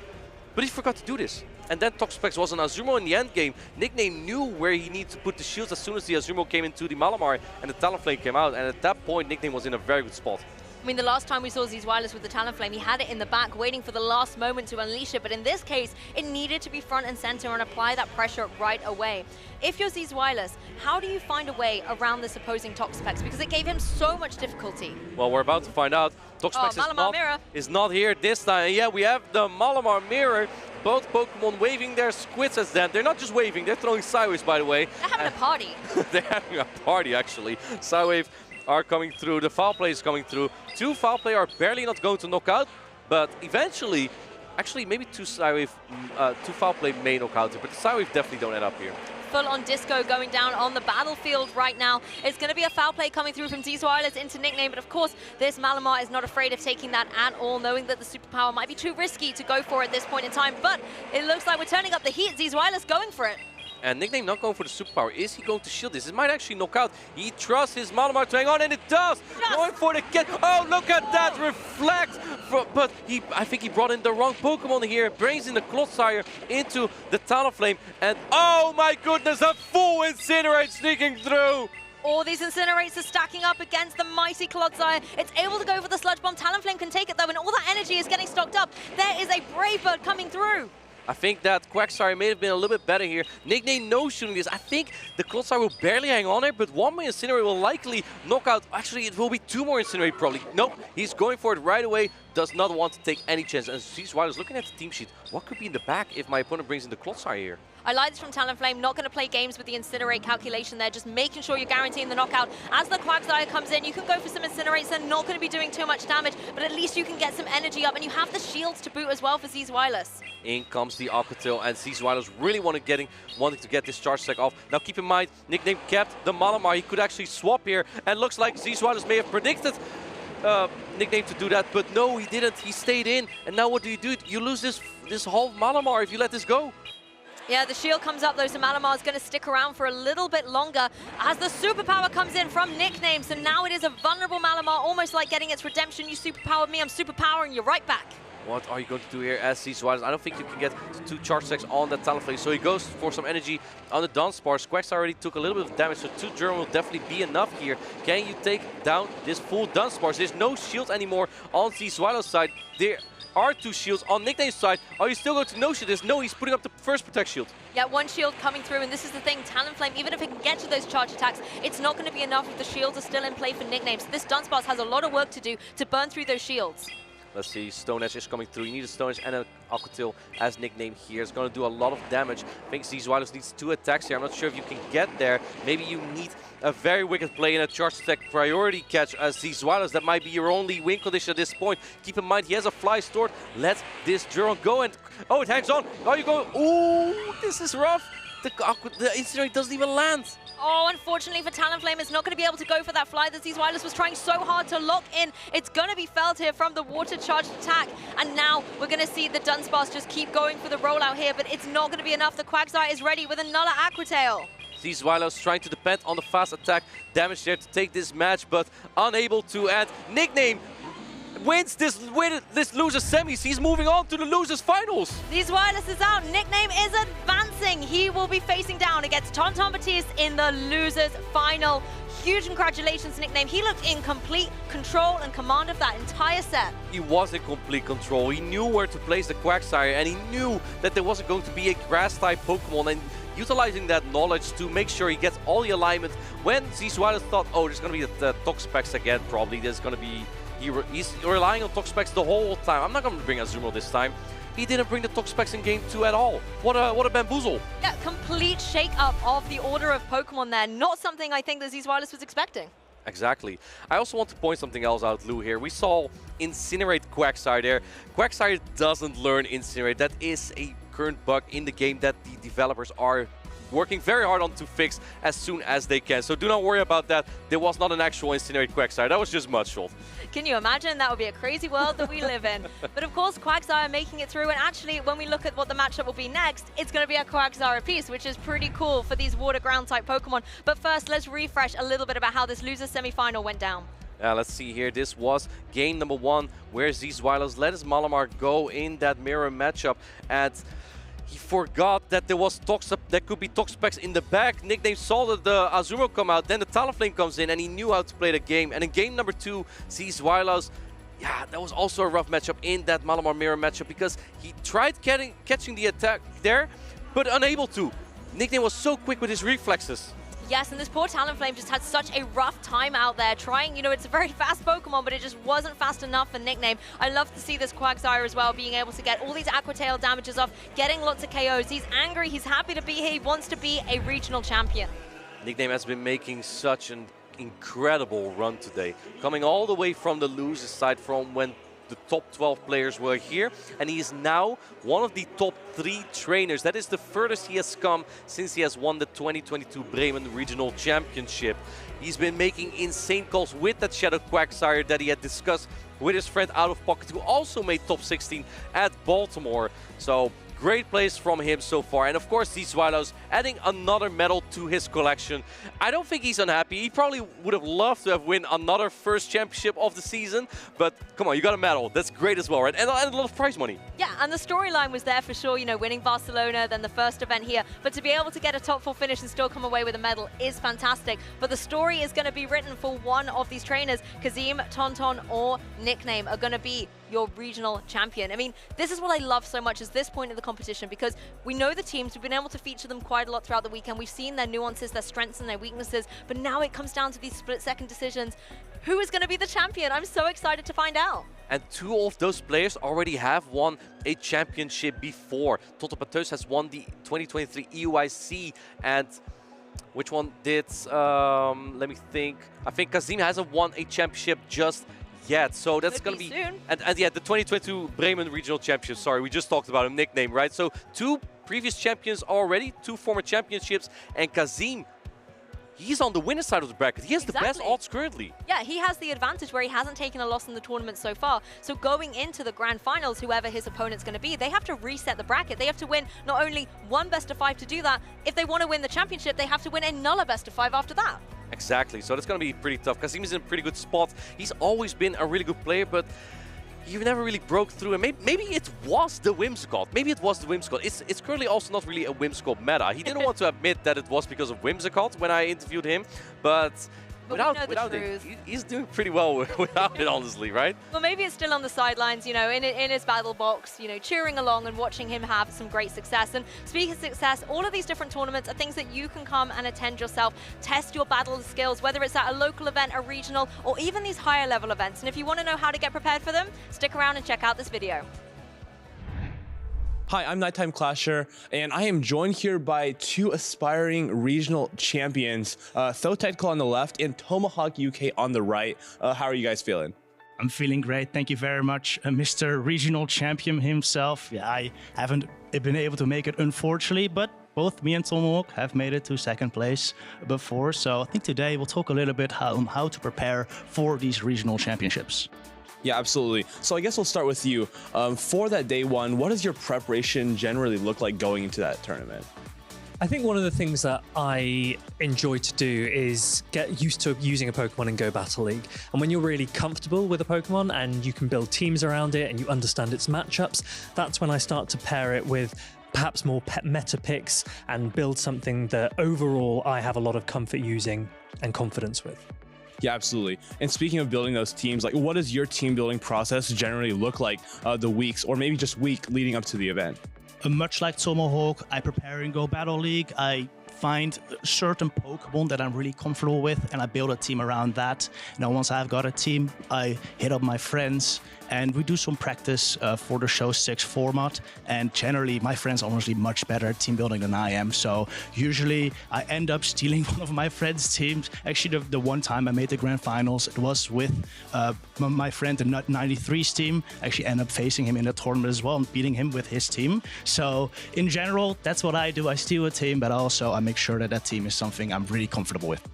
but he forgot to do this. And then Toxapex was an Azumarill in the end game. Nickname knew where he needed to put the shields as soon as the Azumarill came into the Malamar and the Talonflame came out, and at that point Nickname was in a very good spot. I mean, the last time we saw Zeezwilus with the Talonflame, he had it in the back, waiting for the last moment to unleash it. But in this case, it needed to be front and center and apply that pressure right away. If you're Zeezwilus, how do you find a way around this opposing Toxapex? Because it gave him so much difficulty. Well, we're about to find out. Toxapex is not here this time. Yeah, we have the Malamar Mirror. Both Pokemon waving their squids at them. They're not just waving, they're throwing Psywaves, by the way. They're having a party. They're having a party, actually. Psywave are coming through, the foul play is coming through. 2 foul play are barely not going to knock out, but eventually, actually maybe 2 foul play may knock out, but the Psywave definitely don't end up here. Full-on disco going down on the battlefield right now. It's going to be a foul play coming through from Zeezwilus into Nickname, but of course, this Malamar is not afraid of taking that at all, knowing that the superpower might be too risky to go for at this point in time, but it looks like we're turning up the heat. Zeezwilus going for it. And Nickname not going for the superpower. Is he going to shield this? It might actually knock out. He trusts his Malamar to hang on, and it does! Yes. Going for the catch. Oh, look at that reflect! But I think he brought in the wrong Pokemon here. Brings in the Clodsire into the Talonflame. And oh my goodness, a full Incinerate sneaking through! All these Incinerates are stacking up against the mighty Clodsire. It's able to go for the Sludge Bomb. Talonflame can take it though, and all that energy is getting stocked up. There is a Brave Bird coming through. I think that Quagsire may have been a little bit better here. Nickname no-shooting this. I think the Clodsire will barely hang on there, but 1 more Incinerate will likely knock out. Actually, it will be 2 more Incinerate probably. Nope, he's going for it right away. Does not want to take any chance. And Zeezwilus looking at the team sheet. What could be in the back if my opponent brings in the Clodsire here? I like this from Talonflame, not going to play games with the Incinerate calculation there, just making sure you're guaranteeing the knockout. As the Quagsire comes in, you can go for some Incinerates. They're not going to be doing too much damage, but at least you can get some energy up, and you have the shields to boot as well for Zeezwilus. In comes the Aquatail, and Zeezwilus really wanting to get this charge stack off. Now keep in mind, Nickname kept the Malamar. He could actually swap here, and looks like Zeezwilus may have predicted Nickname to do that, but no, he didn't. He stayed in, and now what do? You lose this whole Malamar if you let this go. Yeah, the shield comes up though, so Malamar is going to stick around for a little bit longer as the superpower comes in from Nickname. So now it is a vulnerable Malamar, almost like getting its redemption. You superpowered me, I'm superpowering you right back. What are you going to do here as Zeezwilus? I don't think you can get 2 charge stacks on that Talonflame, so he goes for some energy on the Dunsparce. Quagsire already took a little bit of damage, so 2 German will definitely be enough here. Can you take down this full Dunsparce? There's no shield anymore on Zeezwilus' side. There are 2 shields on Nickname's side. Are you still going to no-shield this? No, he's putting up the first Protect shield. Yeah, 1 shield coming through, and this is the thing, Talonflame, even if it can get to those charge attacks, it's not going to be enough if the shields are still in play for Nickname. So this Dunsparce has a lot of work to do to burn through those shields. Let's see, Stone Edge is coming through. You need a Stone Edge and an Aquatail as Nickname here. It's going to do a lot of damage. I think Zeezwilus needs 2 attacks here. I'm not sure if you can get there. Maybe you need a very wicked play in a charge stack priority catch as Zeezwilus. That might be your only win condition at this point. Keep in mind, he has a fly stored. Let this Duron go, and oh, it hangs on. Are you going? Ooh, this is rough. The Incinerate doesn't even land. Oh, unfortunately for Talonflame, it's not going to be able to go for that fly that Zeezwilus was trying so hard to lock in. It's going to be felt here from the water charged attack. And now we're going to see the Dunsparce just keep going for the rollout here, but it's not going to be enough. The Quagsire is ready with another Aquatail. Zeezwilus trying to depend on the fast attack damage there to take this match, but unable to. And Nickname wins this losers semis. He's moving on to the losers finals. Zeezwilus is out. Nickname is advancing. He will be facing down against Tonton Batiste in the losers final. Huge congratulations, Nickname. He looked in complete control and command of that entire set. He was in complete control. He knew where to place the Quagsire, and he knew that there wasn't going to be a grass-type Pokemon, and utilizing that knowledge to make sure he gets all the alignment. When Zeezwilus thought, oh, there's going to be the Toxapex again, probably. There's going to be... He's relying on Toxapex the whole time. I'm not going to bring Azumarill this time. He didn't bring the Toxapex in game 2 at all. What a bamboozle. Yeah, complete shake-up of the order of Pokemon there. Not something I think that Zeezwilus was expecting. Exactly. I also want to point something else out, Lou, here. We saw Incinerate Quagsire there. Quagsire doesn't learn Incinerate. That is a current bug in the game that the developers are working very hard on to fix as soon as they can. So do not worry about that. There was not an actual Incinerate Quagsire. That was just Mudshot. Can you imagine? That would be a crazy world that we live in. But of course, Quagsire making it through. And actually, when we look at what the matchup will be next, it's going to be a Quagsire piece, which is pretty cool for these water ground type Pokemon. But first, let's refresh a little bit about how this loser semi-final went down. Let's see here. This was game number 1, where Zeezwilus let his Malamar go in that mirror matchup. And He forgot that there was there could be Toxapex in the back. Nickname saw that the Azumarill come out, then the Talonflame comes in, and he knew how to play the game. And in game number 2, sees Wylaus. Yeah, that was also a rough matchup in that Malamar Mirror matchup because he tried catching the attack there, but unable to. Nickname was so quick with his reflexes. Yes, and this poor Talonflame just had such a rough time out there trying, you know, it's a very fast Pokemon, but it just wasn't fast enough for Nickname. I love to see this Quagsire as well, being able to get all these Aqua Tail damages off, getting lots of KOs. He's angry, he's happy to be here, he wants to be a regional champion. Nickname has been making such an incredible run today, coming all the way from the loser side from when the top 12 players were here, and he is now one of the top 3 trainers. That is the furthest he has come since he has won the 2022 Bremen Regional Championship. He's been making insane calls with that Shadow Quagsire that he had discussed with his friend Out of Pocket, who also made top 16 at Baltimore. So great plays from him so far. And of course, these Wylaus adding another medal to his collection. I don't think he's unhappy. He probably would have loved to have won another first championship of the season. But come on, you got a medal. That's great as well, right? And a lot of prize money. Yeah, and the storyline was there for sure, you know, winning Barcelona, then the first event here. But to be able to get a top 4 finish and still come away with a medal is fantastic. But the story is going to be written for one of these trainers. Kazim, Tonton, or Nickname are going to be your regional champion. I mean, this is what I love so much is this point of the competition, because we know the teams, we've been able to feature them quite a lot throughout the weekend. We've seen their nuances, their strengths and their weaknesses, but now it comes down to these split-second decisions. Who is going to be the champion? I'm so excited to find out. And 2 of those players already have won a championship before. Toto Pateus has won the 2023 EUIC, and which one did, let me think. I think Kazim hasn't won a championship just yet, so that's going to be soon. And yeah, the 2022 Bremen Regional Championship. Sorry, we just talked about him. Nickname, right? So 2 previous champions already, 2 former championships, and Kazim, he's on the winner's side of the bracket. He has the best odds currently. Yeah, he has the advantage where he hasn't taken a loss in the tournament so far. So going into the grand finals, whoever his opponent's going to be, they have to reset the bracket. They have to win not only one best of 5 to do that. If they want to win the championship, they have to win another best of 5 after that. Exactly, so that's going to be pretty tough. Kazim is in a pretty good spot. He's always been a really good player, but he never really broke through. And maybe it was the Whimsicott. Maybe it was the Whimsicott. It's currently also not really a Whimsicott meta. He didn't want to admit that it was because of Whimsicott when I interviewed him, but without it, he's doing pretty well without it, honestly, right? Well, maybe it's still on the sidelines, you know, in his battle box, you know, cheering along and watching him have some great success. And speaking of success, all of these different tournaments are things that you can come and attend yourself, test your battle skills, whether it's at a local event, a regional, or even these higher level events. And if you want to know how to get prepared for them, stick around and check out this video. Hi, I'm Nighttime Clasher, and I am joined here by 2 aspiring regional champions, Thotechnical on the left and Tomahawk UK on the right. How are you guys feeling? I'm feeling great. Thank you very much, Mr. Regional Champion himself. Yeah, I haven't been able to make it, unfortunately, but both me and Tomahawk have made it to 2nd place before. So I think today we'll talk a little bit on how to prepare for these regional championships. Yeah, absolutely. So I guess we'll start with you. For that day 1, what does your preparation generally look like going into that tournament? I think one of the things that I enjoy to do is get used to using a Pokemon in Go Battle League. And when you're really comfortable with a Pokemon and you can build teams around it and you understand its matchups, that's when I start to pair it with perhaps more meta picks and build something that overall I have a lot of comfort using and confidence with. Yeah, absolutely. And speaking of building those teams, like what does your team building process generally look like the weeks or maybe just week leading up to the event? Much like Tomahawk, I prepare in Go Battle League. I find certain Pokemon that I'm really comfortable with and I build a team around that. Now, once I've got a team, I hit up my friends and we do some practice for the Show 6 format. And generally, my friends are honestly much better at team building than I am. So usually I end up stealing one of my friends' teams. Actually, the one time I made the grand finals, it was with my friend, the Nut 93's team. I actually end up facing him in the tournament as well and beating him with his team. So in general, that's what I do. I steal a team, but also I make sure that that team is something I'm really comfortable with.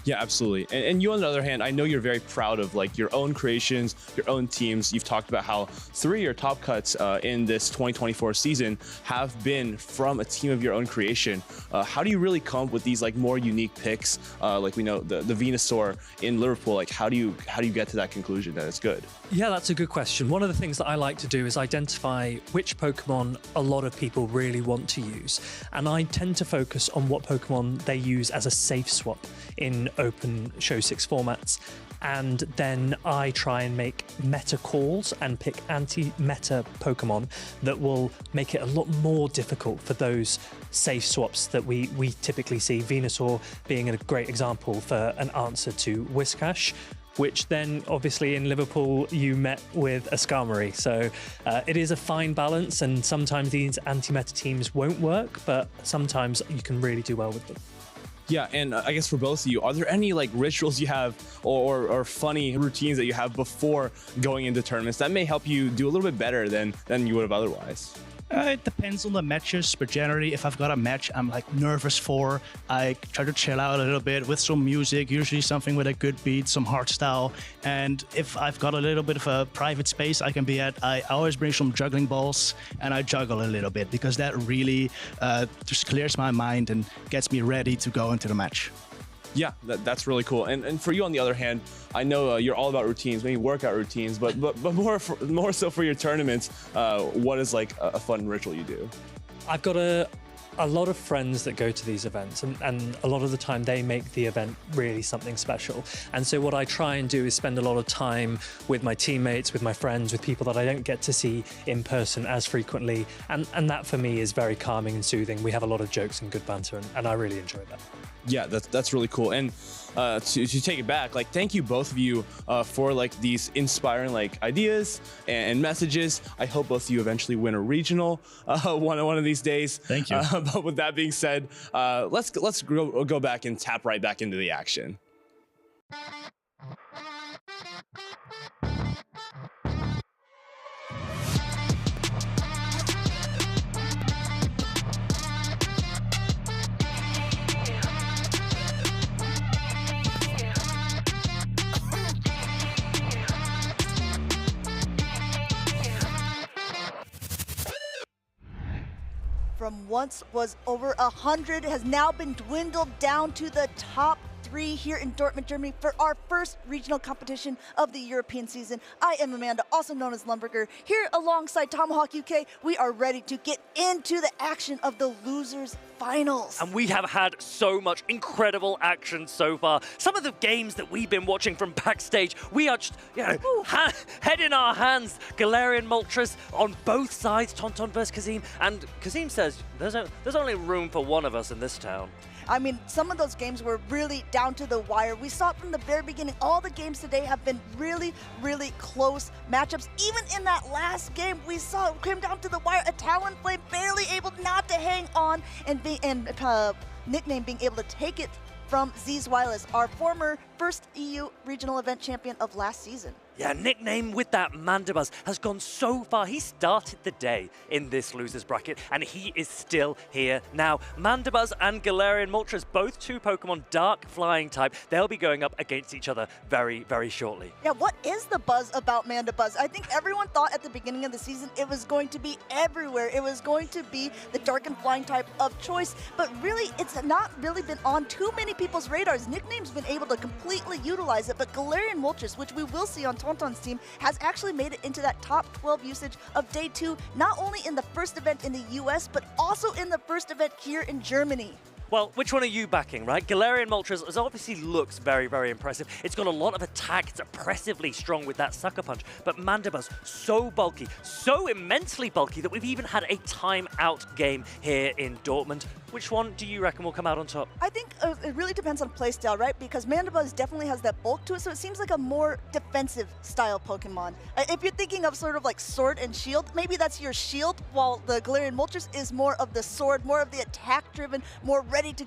Yeah, absolutely. And you, on the other hand, I know you're very proud of like your own creations, your own teams. You've talked about how 3 of your top cuts in this 2024 season have been from a team of your own creation. How do you really come up with these like more unique picks? Like we know the Venusaur in Liverpool. Like how do you get to that conclusion that it's good? Yeah, that's a good question. One of the things that I like to do is identify which Pokemon a lot of people really want to use. And I tend to focus on what Pokemon they use as a safe swap in open Show 6 formats. And then I try and make meta calls and pick anti-meta Pokemon that will make it a lot more difficult for those safe swaps that we typically see. Venusaur being a great example for an answer to Whiscash, which then obviously in Liverpool you met with a Skarmory. So it is a fine balance, and sometimes these anti-meta teams won't work, but sometimes you can really do well with them. Yeah, and I guess for both of you, are there any like rituals you have or funny routines that you have before going into tournaments that may help you do a little bit better than you would have otherwise? It depends on the matches, but generally, if I've got a match I'm like nervous for, I try to chill out a little bit with some music, usually something with a good beat, some hardstyle. And if I've got a little bit of a private space I can be at, I always bring some juggling balls and I juggle a little bit, because that really just clears my mind and gets me ready to go into the match. Yeah, that's really cool. And for you, on the other hand, I know you're all about routines, maybe workout routines, but more so for your tournaments, what is like a fun ritual you do? I've got a lot of friends that go to these events, and a lot of the time they make the event really something special. And so what I try and do is spend a lot of time with my teammates, with my friends, with people that I don't get to see in person as frequently. And that for me is very calming and soothing. We have a lot of jokes and good banter, and I really enjoy that. Yeah, that's really cool. And to take it back, like thank you both of you for like these inspiring like ideas and messages. I hope both of you eventually win a regional one of these days. Thank you. But with that being said, let's go back and tap right back into the action. From once was over 100 has now been dwindled down to the top 3 here in Dortmund, Germany for our first regional competition of the European season. I am Amanda, also known as Lumberger. Here alongside Tomahawk UK, we are ready to get into the action of the losers finals. And we have had so much incredible action so far. Some of the games that we've been watching from backstage, we are just, head in our hands. Galarian Moltres on both sides, Tonton versus Kazim. And Kazim says, there's only room for one of us in this town. I mean, some of those games were really down to the wire. We saw it from the very beginning. All the games today have been really, really close matchups. Even in that last game, we saw it came down to the wire. A Talonflame barely able not to hang on, and Nickname being able to take it from Z's Wireless, our former first EU regional event champion of last season. Yeah, Nickname with that Mandibuzz has gone so far. He started the day in this losers bracket, and he is still here now. Mandibuzz and Galarian Moltres, both 2 Pokemon Dark Flying type. They'll be going up against each other very, very shortly. Yeah, what is the buzz about Mandibuzz? I think everyone thought at the beginning of the season it was going to be everywhere. It was going to be the Dark and Flying type of choice, but really, it's not really been on too many people's radars. Nickname's been able to completely utilize it, but Galarian Moltres, which we will see on Tonton's team, has actually made it into that top 12 usage of day 2, not only in the first event in the US, but also in the first event here in Germany. Well, which one are you backing, right? Galarian Moltres obviously looks very, very impressive. It's got a lot of attack. It's oppressively strong with that Sucker Punch. But Mandibuzz, so bulky, so immensely bulky that we've even had a timeout game here in Dortmund. Which one do you reckon will come out on top? I think it really depends on playstyle, right? Because Mandibuzz definitely has that bulk to it, so it seems like a more defensive style Pokemon. If you're thinking of sort of like Sword and Shield, maybe that's your shield, while the Galarian Moltres is more of the sword, more of the attack-driven, more ready to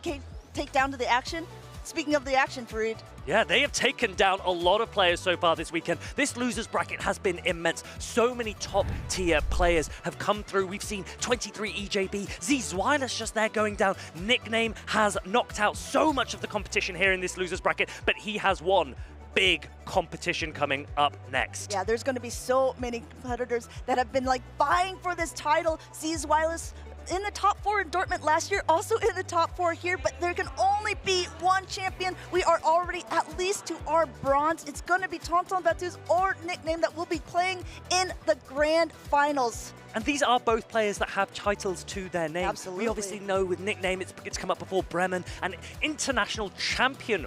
take down to the action. Speaking of the action, Fareed. Yeah, they have taken down a lot of players so far this weekend. This losers bracket has been immense. So many top-tier players have come through. We've seen 23 EJB, Zweilers just there going down. Nickname has knocked out so much of the competition here in this losers bracket, but he has won. Big competition coming up next. Yeah, there's going to be so many competitors that have been like vying for this title. Zweilers in the top 4 in Dortmund last year, also in the top 4 here, but there can only be one champion. We are already at least to our bronze. It's going to be Tonton Battus or Nickname that will be playing in the grand finals. And these are both players that have titles to their name. Absolutely. We obviously know with Nickname it's come up before Bremen, an international champion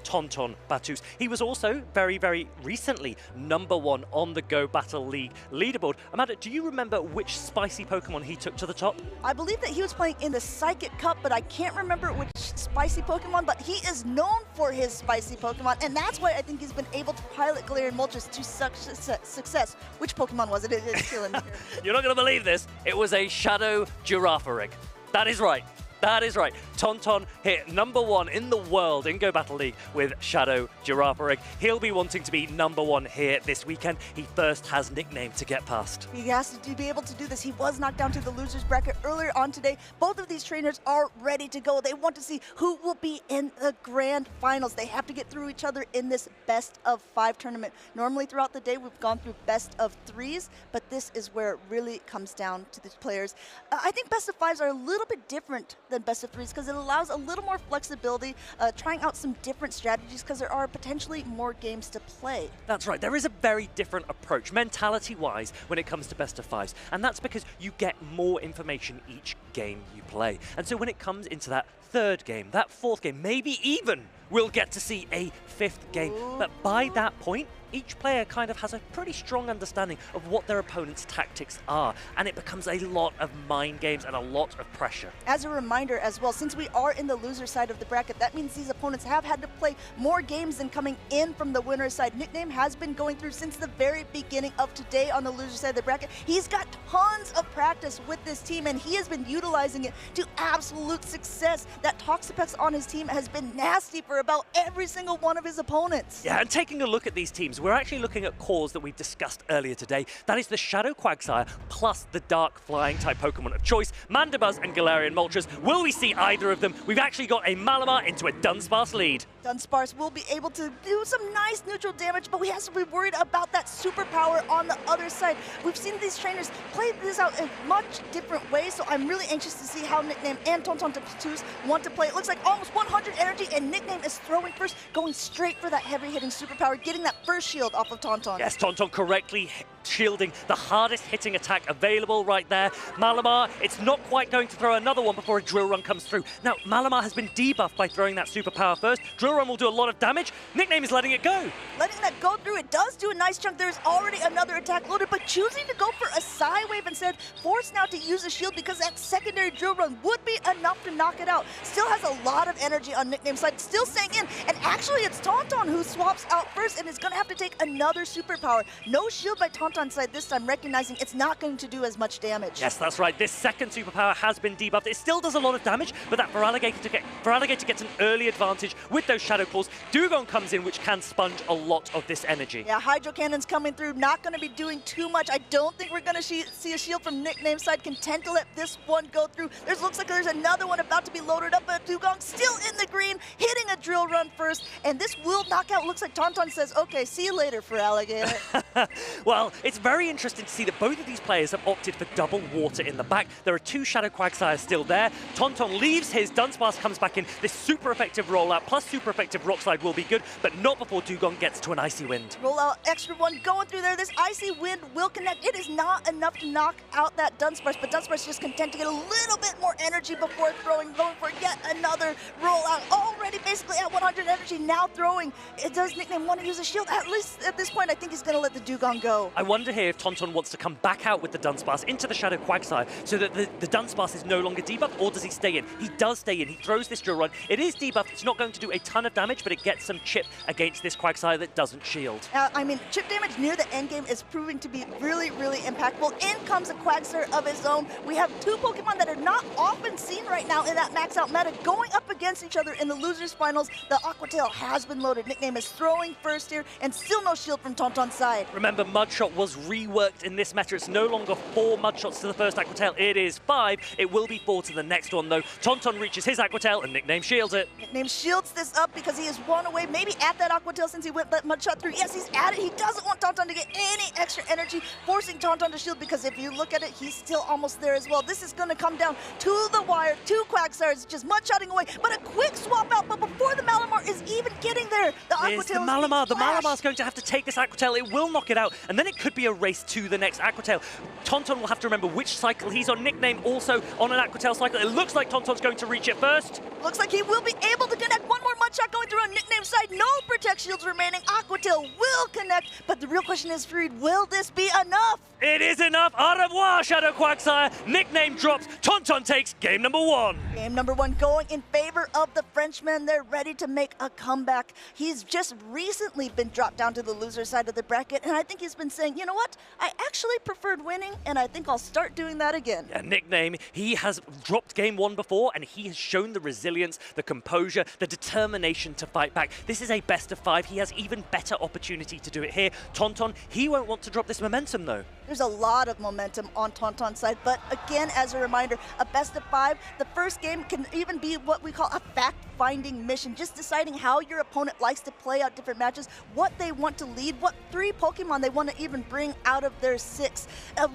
Tonton Battus. He was also very, very recently #1 on the Go Battle League leaderboard. Amanda, do you remember which spicy Pokemon he took to the top? I believe that he was playing in the Psychic Cup, but I can't remember which spicy Pokemon, but he is known for his spicy Pokemon, and that's why I think he's been able to pilot Galarian Moltres to such success. Which Pokemon was it? It's killing me here. You're not going to believe this. It was a Shadow Girafarig. That is right. That is right. Tonton hit #1 in the world in Go Battle League with Shadow Girafarig. He'll be wanting to be #1 here this weekend. He first has Nickname to get past. He has to be able to do this. He was knocked down to the losers bracket earlier on today. Both of these trainers are ready to go. They want to see who will be in the grand finals. They have to get through each other in this best of 5 tournament. Normally throughout the day we've gone through best of 3s, but this is where it really comes down to the players. I think best of 5s are a little bit different than best of 3s because it allows a little more flexibility, trying out some different strategies because there are potentially more games to play. That's right. There is a very different approach, mentality-wise, when it comes to best of 5s. And that's because you get more information each game you play. And so when it comes into that 3rd game, that 4th game, maybe even we'll get to see a 5th game. Ooh. But by that point, each player kind of has a pretty strong understanding of what their opponent's tactics are, and it becomes a lot of mind games and a lot of pressure. As a reminder as well, since we are in the loser side of the bracket, that means these opponents have had to play more games than coming in from the winner's side. Nickname has been going through since the very beginning of today on the loser side of the bracket. He's got tons of practice with this team, and he has been utilizing it to absolute success. That Toxapex on his team has been nasty for about every single one of his opponents. Yeah, and taking a look at these teams, we're actually looking at cores that we've discussed earlier today. That is the Shadow Quagsire plus the Dark Flying type Pokemon of choice, Mandibuzz and Galarian Moltres. Will we see either of them? We've actually got a Malamar into a Dunsparce lead. Dunsparce will be able to do some nice neutral damage, but we have to be worried about that superpower on the other side. We've seen these trainers play this out in much different ways, so I'm really anxious to see how Nickname and Tonton Battus want to play. It looks like almost 100 energy, and Nickname is throwing first, going straight for that heavy-hitting superpower, getting that first shield off of Tonton. Yes, Tonton correctly shielding the hardest hitting attack available right there. Malamar, it's not quite going to throw another one before a Drill Run comes through. Now, Malamar has been debuffed by throwing that superpower first. Drill Run will do a lot of damage. Nickname is letting it go. Letting that go through, it does do a nice chunk. There's already another attack loaded, but choosing to go for a Psy Wave instead, forced now to use a shield because that secondary Drill Run would be enough to knock it out. Still has a lot of energy on Nickname's side, still staying in, and actually it's Tonton who swaps out first and is going to have to take another superpower. No shield by Tonton's side this time, recognizing it's not going to do as much damage. Yes, that's right. This second superpower has been debuffed. It still does a lot of damage, but that Feraligatr gets an early advantage with those Shadow Claws. Dugong comes in, which can sponge a lot of this energy. Yeah, Hydro Cannon's coming through, not going to be doing too much. I don't think we're going to see a shield from Nickname's side. Content to let this one go through. Looks like there's another one about to be loaded up, but Dugong still in the green, hitting a Drill Run first, and this will knock out. Looks like Tonton says, okay, see you later, Feraligatr. Well, it's very interesting to see that both of these players have opted for double water in the back. There are 2 Shadow Quagsires still there. Tonton leaves his, Dunsparce comes back in. This super effective rollout plus super effective Rock Slide will be good, but not before Dugong gets to an Icy Wind. Rollout, extra one going through there. This Icy Wind will connect. It is not enough to knock out that Dunsparce, but Dunsparce just content to get a little bit more energy before throwing, going for yet another rollout. Already basically at 100 energy, now throwing. It does Nickname want to use a shield? At least at this point, I think he's going to let the Dugong go. I wonder here if Tonton wants to come back out with the Dunsparce into the Shadow Quagsire so that the Dunsparce is no longer debuffed, or does he stay in? He does stay in. He throws this Drill Run. It is debuffed. It's not going to do a ton of damage, but it gets some chip against this Quagsire that doesn't shield. I mean, chip damage near the end game is proving to be really, really impactful. In comes a Quagsire of his own. We have 2 Pokemon that are not often seen right now in that max out meta going up against each other in the losers finals. signals. The Aqua Tail has been loaded. Nickname is throwing first here, and still no shield from Tauntaun's side. Remember, Mudshot was reworked in this meta. It's no longer 4 Mudshots to the first Aqua Tail. It is 5. It will be 4 to the next one, though. Tauntaun reaches his Aqua Tail, and Nickname shields it. Nickname shields this up because he is one away, maybe at that Aqua Tail since he went that Mudshot through. Yes, he's at it. He doesn't want Tauntaun to get any extra energy, forcing Tauntaun to shield, because if you look at it, he's still almost there as well. This is going to come down to the wire. 2 Quagsires just Mudshotting away, but a quick swap out. But before the Malamar is even getting there, the Aqua Here's the Tail Malamar. The Malamar's going to have to take this Aqua Tail. It will knock it out, and then it could be a race to the next Aqua Tail. Tauntaun will have to remember which cycle he's on. Nickname also on an Aqua Tail cycle. It looks like Tauntaun's going to reach it first. Looks like he will be able to connect. One more Mudshot going through on Nickname's side. No Protect Shields remaining. Aqua Tail will connect, but the real question is, Fareed, will this be enough? It is enough. Au revoir, Shadow Quagsire. Nickname drops. Tauntaun takes game number 1. Game number 1 going in favor of the Frenchman. They're ready to make a comeback. He's just recently been dropped down to the loser side of the bracket, and I think he's been saying, you know what? I actually preferred winning, and I think I'll start doing that again. Yeah, Nickname, he has dropped game 1 before, and he has shown the resilience, the composure, the determination to fight back. This is a best of 5. He has even better opportunity to do it here. Tauntaun, he won't want to drop this momentum, though. There's a lot of momentum on Tauntaun's side, but again, as a reminder, a best of 5, the first game can even be what we call a fact-finding mission, just deciding how your opponent likes to play out different matches, what they want to lead, what 3 Pokemon they want to even bring out of their 6.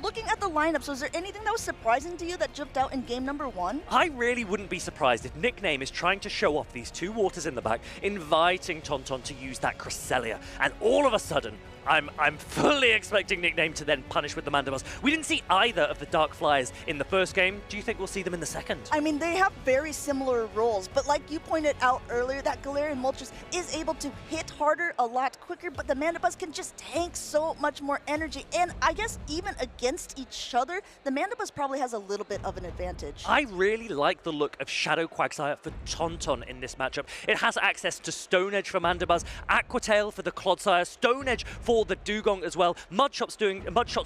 Looking at the lineup, so is there anything that was surprising to you that jumped out in game number 1? I really wouldn't be surprised if Nickname is trying to show off these 2 waters in the back, inviting Tauntaun to use that Cresselia, and all of a sudden, I'm fully expecting Nickname to then punish with the Mandibuzz. We didn't see either of the Dark Flyers in the first game. Do you think we'll see them in the second? I mean, they have very similar roles, but like you pointed out earlier, that Galarian Moltres is able to hit harder a lot quicker, but the Mandibuzz can just tank so much more energy. And I guess even against each other, the Mandibuzz probably has a little bit of an advantage. I really like the look of Shadow Quagsire for Tauntaun in this matchup. It has access to Stone Edge for Mandibuzz, Aqua Tail for the Clodsire, Stone Edge for the Dugong as well. Mudshot's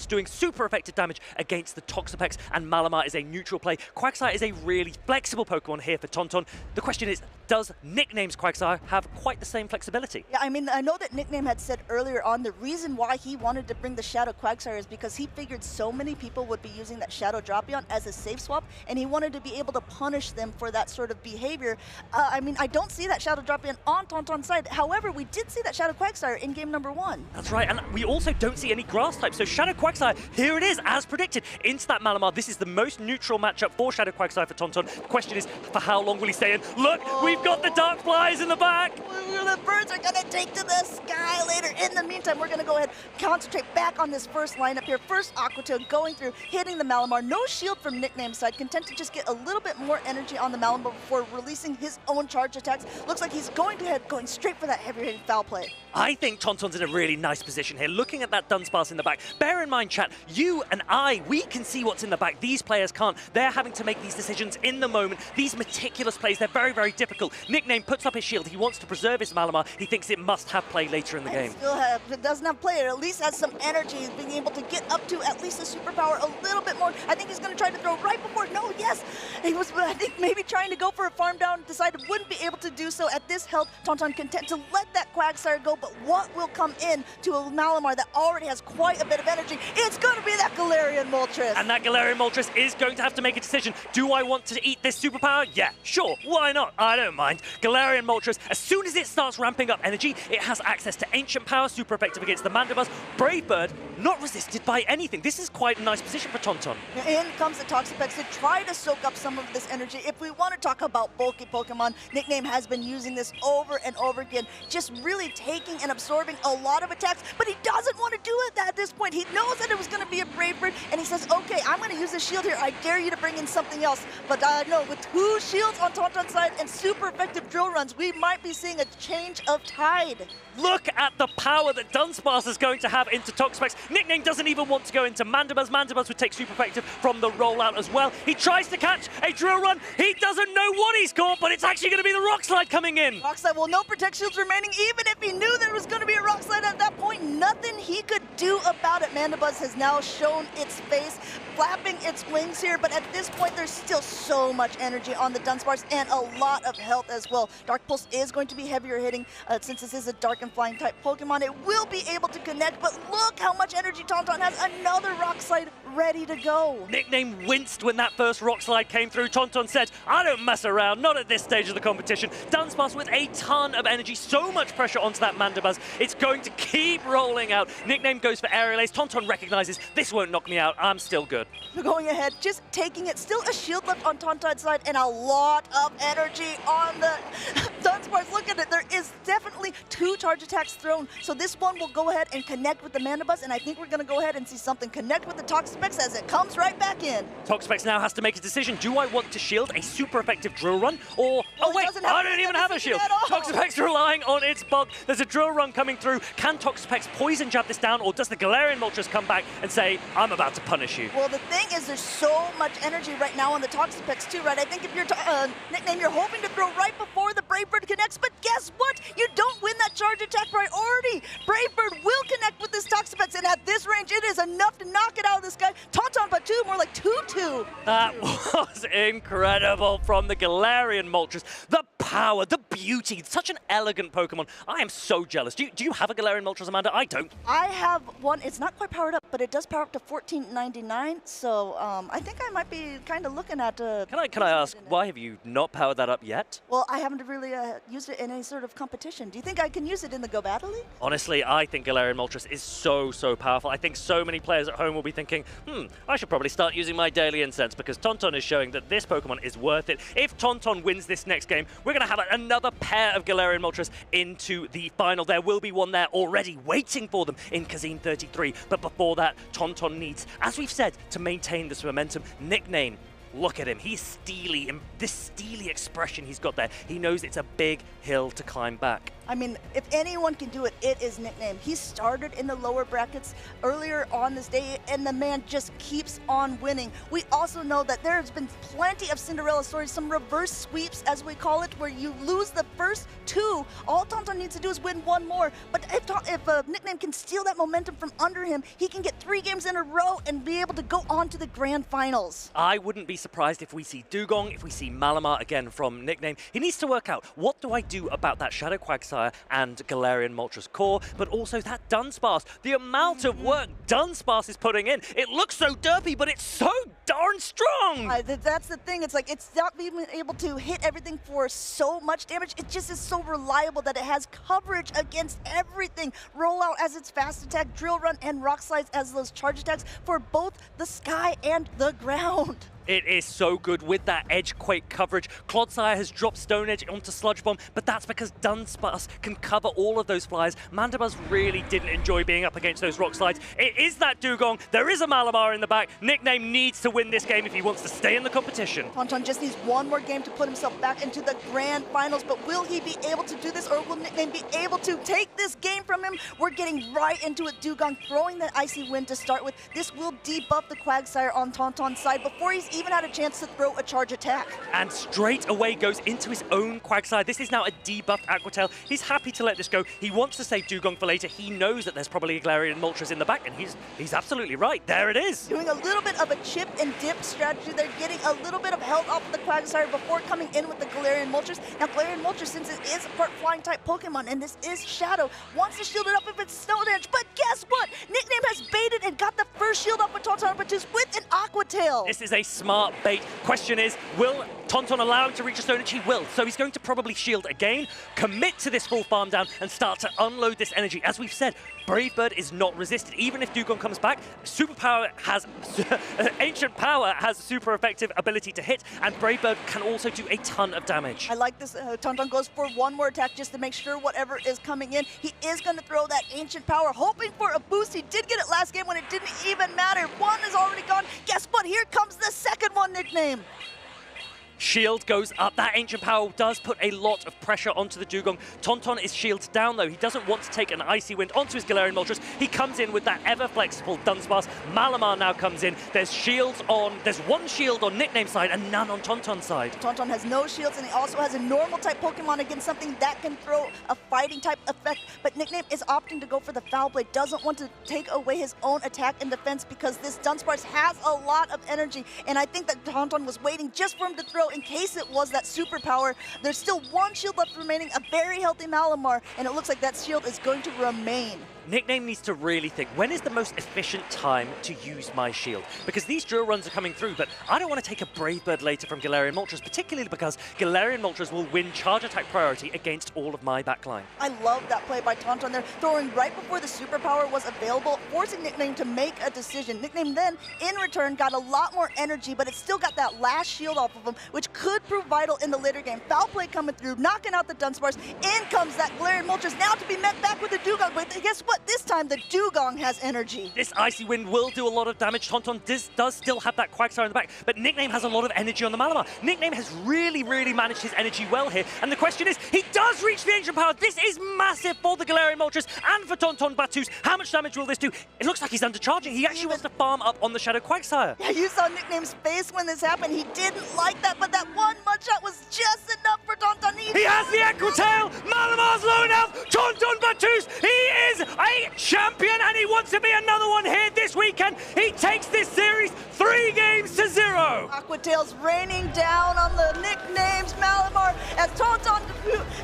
doing super effective damage against the Toxapex, and Malamar is a neutral play. Quagsire is a really flexible Pokemon here for Tauntaun. The question is, does Nickname's Quagsire have quite the same flexibility? Yeah, I mean, I know that Nickname had said earlier on the reason why he wanted to bring the Shadow Quagsire is because he figured so many people would be using that Shadow Drapion as a safe swap, and he wanted to be able to punish them for that sort of behavior. I mean, I don't see that Shadow Drapion on Tauntaun's side. However, we did see that Shadow Quagsire in game number 1. That's right, and we also don't see any grass type. So Shadow Quagsire, here it is, as predicted, into that Malamar. This is the most neutral matchup for Shadow Quagsire for Tauntaun. The question is, for how long will he stay in? Look, we've got the Dark Flies in the back. The birds are going to take to the sky later. In the meantime, we're going to go ahead and concentrate back on this first lineup here. First, Aqua Tail going through, hitting the Malamar. No shield from Nickname's side. Content to just get a little bit more energy on the Malamar before releasing his own charge attacks. Looks like he's going straight for that heavy-hitting foul play. I think Tauntaun's in a really nice position here. Looking at that Dunsparce in the back. Bear in mind, chat, you and I, we can see what's in the back. These players can't. They're having to make these decisions in the moment. These meticulous plays, they're very, very difficult. Nickname puts up his shield. He wants to preserve his Malamar. He thinks it must have play later in the game. It doesn't have play, or at least has some energy. He's being able to get up to at least a superpower a little bit more. I think he's going to try to throw right before. No, yes. He was, I think, maybe trying to go for a farm down. Decided wouldn't be able to do so at this health. Tauntaun content to let that Quagsire go, but what will come in to a Malamar that already has quite a bit of energy? It's going to be that Galarian Moltres. And that Galarian Moltres is going to have to make a decision. Do I want to eat this superpower? Yeah, sure. Why not? I don't mind. Galarian Moltres, as soon as it starts ramping up energy, it has access to Ancient Power, super effective against the Mandibuzz. Brave Bird, not resisted by anything. This is quite a nice position for Tauntaun. In comes the Toxapex to try to soak up some of this energy. If we want to talk about bulky Pokemon, Nickname has been using this over and over again, just really taking and absorbing a lot of attacks, but he doesn't want to do it at this point. He knows that it was going to be a Brave Bird, and he says, okay, I'm going to use this shield here. I dare you to bring in something else. But no, with 2 shields on Tauntaun's side and super effective drill runs, we might be seeing a change of tide. Look at the power that Dunsparce is going to have into Toxapex. Nickname doesn't even want to go into Mandibuzz. Mandibuzz would take super effective from the rollout as well. He tries to catch a drill run. He doesn't know what he's caught, but it's actually going to be the rock slide coming in. Rock slide, well, no protect shields remaining. Even if he knew there was going to be a rock slide at that point, nothing he could do about it. Mandibuzz has now shown its face, flapping its wings here, but at this point, there's still so much energy on the Dunsparce and a lot of health as well. Dark Pulse is going to be heavier hitting since this is a dark and flying type Pokemon. It will be able to connect, but look how much energy Tauntaun has. Another rock slide ready to go. Nickname winced when that first rock slide came through. Tauntaun said, I don't mess around, not at this stage of the competition. Dunsparce with a ton of energy, so much pressure onto that Mandibuzz. It's going to keep rolling out. Nickname goes for Aerial Ace. Tauntaun recognizes, this won't knock me out, I'm still good. Going ahead, just taking it. Still a shield left on Tauntaun's side and a lot of energy on the Dunsparce. Look at it, there is definitely 2 charge attacks thrown. So this one will go ahead and connect with the Mandibuzz, and I think we're gonna go ahead and see something connect with the Toxapex as it comes right back in. Toxapex now has to make a decision. Do I want to shield a super effective drill run? Or, oh wait, I don't even have a shield. Toxapex relying on its bug. There's a drill run coming through. Can Toxapex poison jab this down, or does the Galarian Moltres come back and say, I'm about to punish you? Well, the thing is, there's so much energy right now on the Toxapex too, right? I think if you're Nickname, you're hoping to throw right before the Brave Bird connects, but guess what? You don't win that charge attack priority. Brave Bird will connect with this Toxapex, and at this range, it is enough to knock it out of this guy. Tauntaun, but 2, more like 2-2. That was incredible from the Galarian Moltres. The power, the beauty, such an elegant Pokemon. I am so jealous. Do you have a Galarian Moltres, Amanda? I don't. I have one. It's not quite powered up, but it does power up to 1499. So I think I might be kind of looking at. Can I ask, why have you not powered that up yet? Well, I haven't really used it in any sort of competition. Do you think I can use it in the Go Battle League? Honestly, I think Galarian Moltres is so powerful. I think so many players at home will be thinking, I should probably start using my Daily Incense, because Tauntaun is showing that this Pokemon is worth it. If Tauntaun wins this next game, we're going to have another pair of Galarian Moltres into the final. There will be one there already waiting for them in Kazim 33. But before that, Tauntaun needs, as we've said, to maintain this momentum. Nickname, look at him. He's steely. This steely expression he's got there. He knows it's a big hill to climb back. I mean, if anyone can do it, it is Nickname. He started in the lower brackets earlier on this day, and the man just keeps on winning. We also know that there's been plenty of Cinderella stories, some reverse sweeps, as we call it, where you lose the first 2. All Tauntaun needs to do is win 1 more. But if Nickname can steal that momentum from under him, he can get 3 games in a row and be able to go on to the grand finals. I wouldn't be surprised if we see Dugong, if we see Malamar again from Nickname. He needs to work out, what do I do about that Shadow Quagsire and Galarian Moltres core, but also that Dunsparce. The amount of work Dunsparce is putting in, it looks so derpy, but it's so darn strong. That's the thing. It's like it's not being able to hit everything for so much damage. It just is so reliable that it has coverage against everything. Rollout as its fast attack, drill run, and rock slides as those charge attacks for both the sky and the ground. It is so good with that Edge Quake coverage. Clodsire has dropped Stone Edge onto Sludge Bomb, but that's because Dunsparce can cover all of those flyers. Mandibuzz really didn't enjoy being up against those rock slides. It is that Dugong. There is a Malamar in the back. Nickname needs to win this game if he wants to stay in the competition. Tauntaun just needs 1 more game to put himself back into the grand finals, but will he be able to do this, or will Nickname be able to take this game from him? We're getting right into it. Dugong throwing that Icy Wind to start with. This will debuff the Quagsire on Tauntaun's side before he's even had a chance to throw a charge attack. And straight away goes into his own Quagsire. This is now a debuffed Aquatail. He's happy to let this go. He wants to save Dugong for later. He knows that there's probably a Galarian Moltres in the back, and he's absolutely right. There it is. Doing a little bit of a chip and dip strategy. They're getting a little bit of health off of the Quagsire before coming in with the Galarian Moltres. Now, Galarian Moltres, since it is a part flying type Pokemon, and this is Shadow, wants to shield it up if it's Stone Edge, but guess what? Nickname has baited and got the first shield up with Tauntaun with an Aquatail. This is a smart bait. Question is, will Tauntaun allow him to reach a Stone Edge? He will. So he's going to probably shield again, commit to this full farm down, and start to unload this energy. As we've said, Brave Bird is not resisted. Even if Dugong comes back, Superpower has Ancient Power has super effective ability to hit, and Brave Bird can also do a ton of damage. I like this. Tauntaun goes for 1 more attack just to make sure whatever is coming in. He is going to throw that Ancient Power, hoping for a boost. He did get it last game when it didn't even matter. 1 is already gone. Guess what? Here comes the second one, Nickname. Shield goes up. That Ancient Power does put a lot of pressure onto the Dugong. Tauntaun is shielded down, though. He doesn't want to take an Icy Wind onto his Galarian Moltres. He comes in with that ever-flexible Dunsparce. Malamar now comes in. There's shields on... There's one shield on Nickname's side and none on Tauntaun's side. Tauntaun has no shields, and he also has a normal-type Pokemon against something that can throw a fighting-type effect. But Nickname is opting to go for the Foul Blade, doesn't want to take away his own attack and defense because this Dunsparce has a lot of energy. And I think that Tauntaun was waiting just for him to throw in case it was that superpower. There's still one shield left remaining, a very healthy Malamar, and it looks like that shield is going to remain. Nickname needs to really think, when is the most efficient time to use my shield? Because these drill runs are coming through, but I don't want to take a Brave Bird later from Galarian Moltres, particularly because Galarian Moltres will win charge attack priority against all of my backline. I love that play by Tauntaun there, throwing right before the superpower was available, forcing Nickname to make a decision. Nickname then, in return, got a lot more energy, but it still got that last shield off of him, which could prove vital in the later game. Foul play coming through, knocking out the Dunsparce. In comes that Galarian Moltres, now to be met back with the Dugong, but guess what? This time, the Dugong has energy. This Icy Wind will do a lot of damage. Tauntaun does still have that Quagsire in the back, but Nickname has a lot of energy on the Malamar. Nickname has really managed his energy well here, and the question is, he does reach the Ancient Power. This is massive for the Galarian Moltres and for Tauntaun Battus. How much damage will this do? It looks like he's undercharging. He actually wants to farm up on the Shadow Quagsire. Yeah, you saw Nickname's face when this happened. He didn't like that, but that one mud shot was just enough for Tauntaun. He has the Echo Tail! Malamar's low now! Tauntaun Battus! He is a champion, and he wants to be another one here this weekend. He takes this series 3-0. Aqua Tail's raining down on the Nicknames Malamar as Tauntaun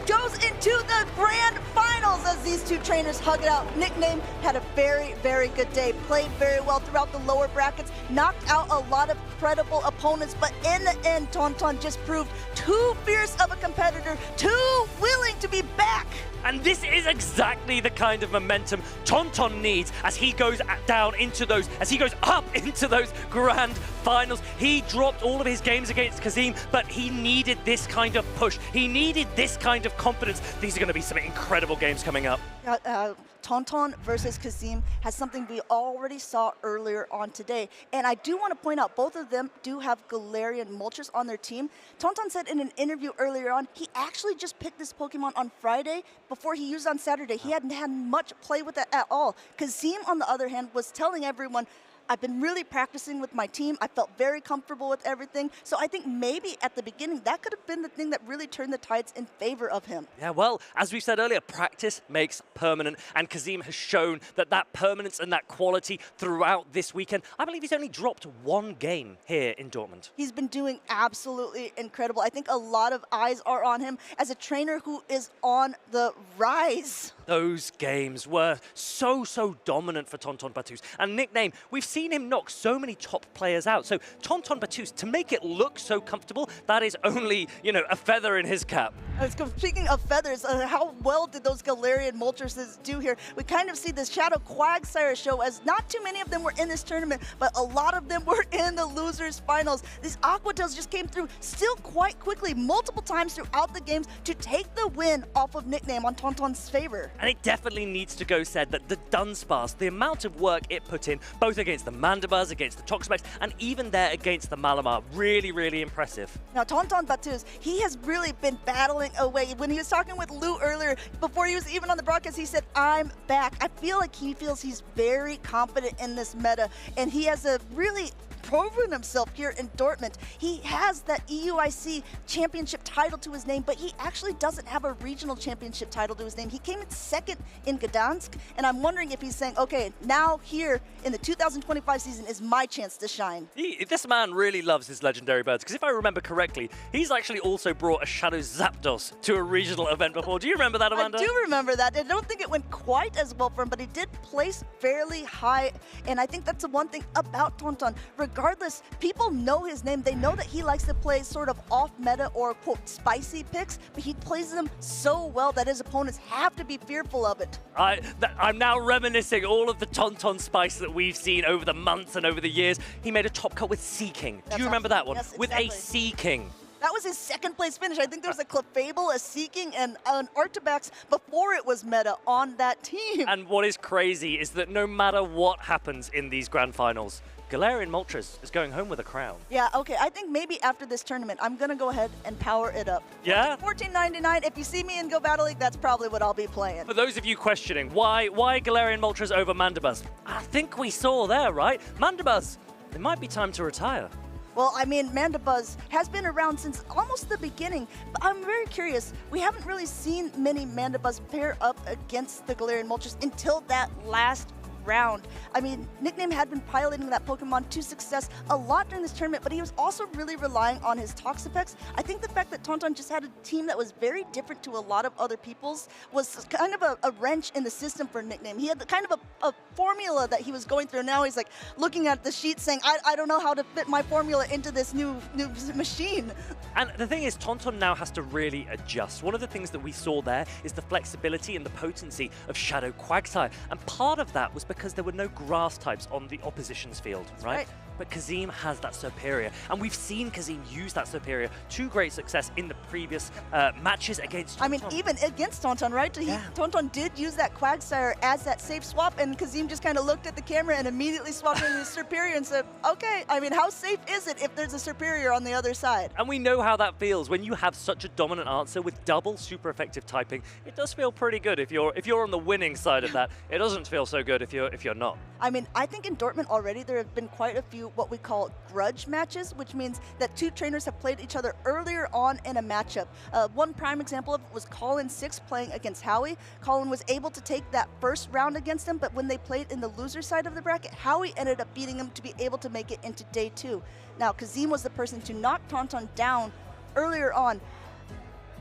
goes into the grand finals as these two trainers hug it out. Nickname had a very good day, played very well throughout the lower brackets, knocked out a lot of credible opponents, but in the end, Tauntaun just proved too fierce of a competitor, too willing to be back. And this is exactly the kind of momentum Tauntaun needs as he goes down into those, as he goes up into those grand finals. He dropped all of his games against Kazim, but he needed this kind of push. He needed this kind of confidence. These are going to be some incredible games coming up. Tauntaun versus Kazim has something we already saw earlier on today. And I do want to point out, both of them do have Galarian Moltres on their team. Tauntaun said in an interview earlier on, he actually just picked this Pokemon on Friday before he used it on Saturday. He hadn't had much play with it at all. Kazim, on the other hand, was telling everyone, I've been really practicing with my team. I felt very comfortable with everything. So I think maybe at the beginning, that could have been the thing that really turned the tides in favor of him. Yeah, well, as we said earlier, practice makes permanent, and Kazim has shown that permanence and that quality throughout this weekend. I believe he's only dropped one game here in Dortmund. He's been doing absolutely incredible. I think a lot of eyes are on him as a trainer who is on the rise. Those games were so dominant for Tauntaun Battus. And Nickname, we've seen him knock so many top players out. So Tauntaun Battus, to make it look so comfortable, that is only, a feather in his cap. Speaking of feathers, how well did those Galarian Moltres do here? We kind of see this Shadow Quagsire show as not too many of them were in this tournament, but a lot of them were in the losers finals. These Aqua Tails just came through still quite quickly, multiple times throughout the games to take the win off of Nickname on Tauntaun's favor. And it definitely needs to go said that the Dunsparce, the amount of work it put in, both against the Mandibuzz, against the Toxapex, and even there against the Malamar, really impressive. Now, Tauntaun Battus, he has really been battling away. When he was talking with Lou earlier, before he was even on the broadcast, he said, I'm back. I feel like he feels he's very confident in this meta, and he has a really proven himself here in Dortmund. He has that EUIC championship title to his name, but he actually doesn't have a regional championship title to his name. He came in second in Gdansk, and I'm wondering if he's saying, okay, now here in the 2025 season is my chance to shine. This man really loves his legendary birds, because if I remember correctly, he's actually also brought a Shadow Zapdos to a regional event before. Do you remember that, Amanda? I do remember that. I don't think it went quite as well for him, but he did place fairly high, and I think that's the one thing about Tauntaun. Regardless, people know his name. They know that he likes to play sort of off-meta or, quote, spicy picks, but he plays them so well that his opponents have to be fearful of it. I'm now reminiscing all of the Tauntaun spice that we've seen over the months and over the years. He made a top cut with Sea King. Do you remember that one? Yes, with exactly. a Sea King. That was his second place finish. I think there was a Clefable, a Seeking, and an Artibax before it was meta on that team. And what is crazy is that no matter what happens in these grand finals, Galarian Moltres is going home with a crown. Yeah, okay, I think maybe after this tournament, I'm gonna go ahead and power it up. Yeah? $14.99, if you see me in Go Battle League, that's probably what I'll be playing. For those of you questioning, why Galarian Moltres over Mandibuzz? I think we saw there, right? Mandibuzz, it might be time to retire. Well, I mean, Mandibuzz has been around since almost the beginning, but I'm very curious. We haven't really seen many Mandibuzz pair up against the Galarian Moltres until that last round. I mean, Nickname had been piloting that Pokemon to success a lot during this tournament, but he was also really relying on his Toxapex. I think the fact that Tauntaun just had a team that was very different to a lot of other people's was kind of a wrench in the system for Nickname. He had kind of a formula that he was going through. Now he's like looking at the sheet saying, I don't know how to fit my formula into this new machine. And the thing is, Tauntaun now has to really adjust. One of the things that we saw there is the flexibility and the potency of Shadow Quagsire. And part of that was because there were no grass types on the opposition's field, right? But Kazim has that Superior, and we've seen Kazim use that Superior to great success in the previous matches against Tauntaun. I mean, even against Tauntaun, right? Tauntaun did use that Quagsire as that safe swap, and Kazim just kind of looked at the camera and immediately swapped in his Superior and said, okay, I mean, how safe is it if there's a Superior on the other side? And we know how that feels. When you have such a dominant answer with double super effective typing, it does feel pretty good if you're on the winning side of that. It doesn't feel so good if you're not. I mean, I think in Dortmund already there have been quite a few what we call grudge matches, which means that two trainers have played each other earlier on in a matchup. One prime example of it was Colin 6 playing against Howie. Colin was able to take that first round against him, but when they played in the loser side of the bracket, Howie ended up beating him to be able to make it into day 2. Now, Kazim was the person to knock Tauntaun down earlier on.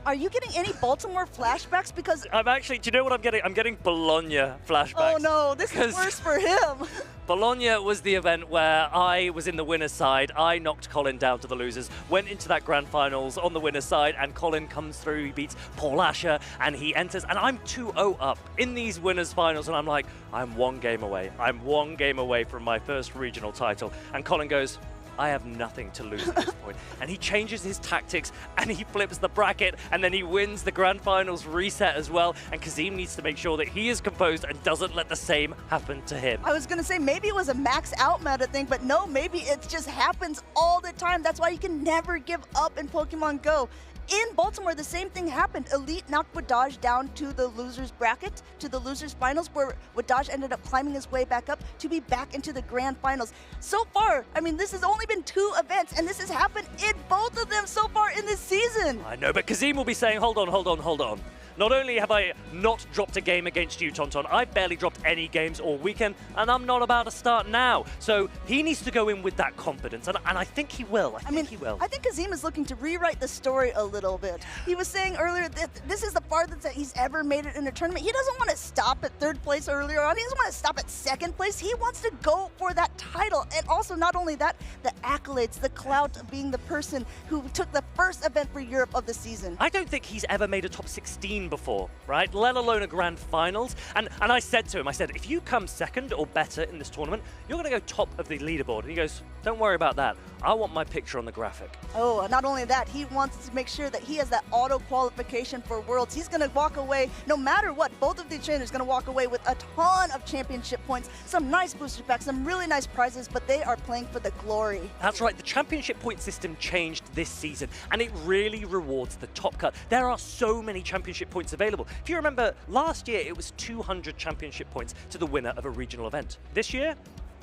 Are you getting any Baltimore flashbacks? Because I'm actually, do you know what I'm getting? I'm getting Bologna flashbacks. Oh no, this is worse for him. Bologna was the event where I was in the winner's side. I knocked Colin down to the losers, went into that grand finals on the winner's side, and Colin comes through, he beats Paul Asher, and he enters, and I'm 2-0 up in these winners finals, and I'm like, I'm one game away. I'm one game away from my first regional title. And Colin goes, I have nothing to lose at this point. And he changes his tactics and he flips the bracket and then he wins the grand finals reset as well. And Kazim needs to make sure that he is composed and doesn't let the same happen to him. I was gonna say maybe it was a max out meta thing, but no, maybe it just happens all the time. That's why you can never give up in Pokemon Go. In Baltimore, the same thing happened. Elite knocked Wadaj down to the loser's bracket, to the loser's finals, where Wadaj ended up climbing his way back up to be back into the grand finals. So far, I mean, this has only been 2 events, and this has happened in both of them so far in this season. I know, but Kazim will be saying, hold on, hold on, hold on. Not only have I not dropped a game against you, Tauntaun, I've barely dropped any games all weekend, and I'm not about to start now. So he needs to go in with that confidence, and I think he will. I think he will. I think Kazim is looking to rewrite the story a little bit. He was saying earlier that this is the farthest that he's ever made it in a tournament. He doesn't want to stop at 3rd place earlier on. He doesn't want to stop at 2nd place. He wants to go for that title. And also, not only that, the accolades, the clout of being the person who took the first event for Europe of the season. I don't think he's ever made a top 16 before, right? Let alone a grand finals. And I said to him, I said, if you come 2nd or better in this tournament, you're going to go top of the leaderboard. And he goes, don't worry about that. I want my picture on the graphic. Oh, not only that, he wants to make sure that he has that auto qualification for Worlds. He's going to walk away, no matter what, both of the trainers are going to walk away with a ton of championship points, some nice booster packs, some really nice prizes, but they are playing for the glory. That's right, the championship point system changed this season, and it really rewards the top cut. There are so many championship points available. If you remember, last year it was 200 championship points to the winner of a regional event. This year,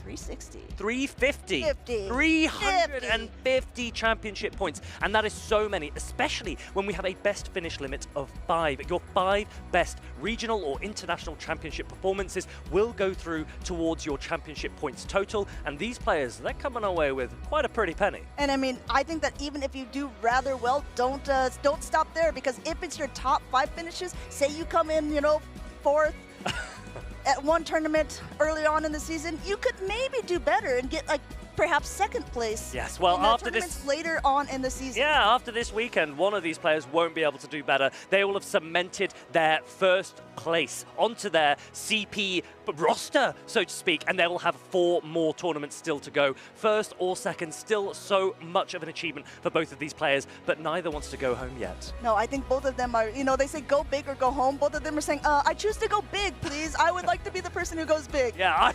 360. 350. 50. 350 championship points. And that is so many, especially when we have a best finish limit of 5. Your 5 best regional or international championship performances will go through towards your championship points total. And these players, they're coming away with quite a pretty penny. And I mean, I think that even if you do rather well, don't stop there, because if it's your top 5 finishes, say you come in, 4th, at one tournament early on in the season, you could maybe do better and get like perhaps second place. Yes, well, in the after tournaments this later on in the season. Yeah, after this weekend, one of these players won't be able to do better. They will have cemented their first place onto their CP roster, so to speak, and they will have 4 more tournaments still to go. First or second, still so much of an achievement for both of these players, but neither wants to go home yet. No, I think both of them are, you know, they say go big or go home. Both of them are saying, I choose to go big, please. I would like to be the person who goes big. Yeah,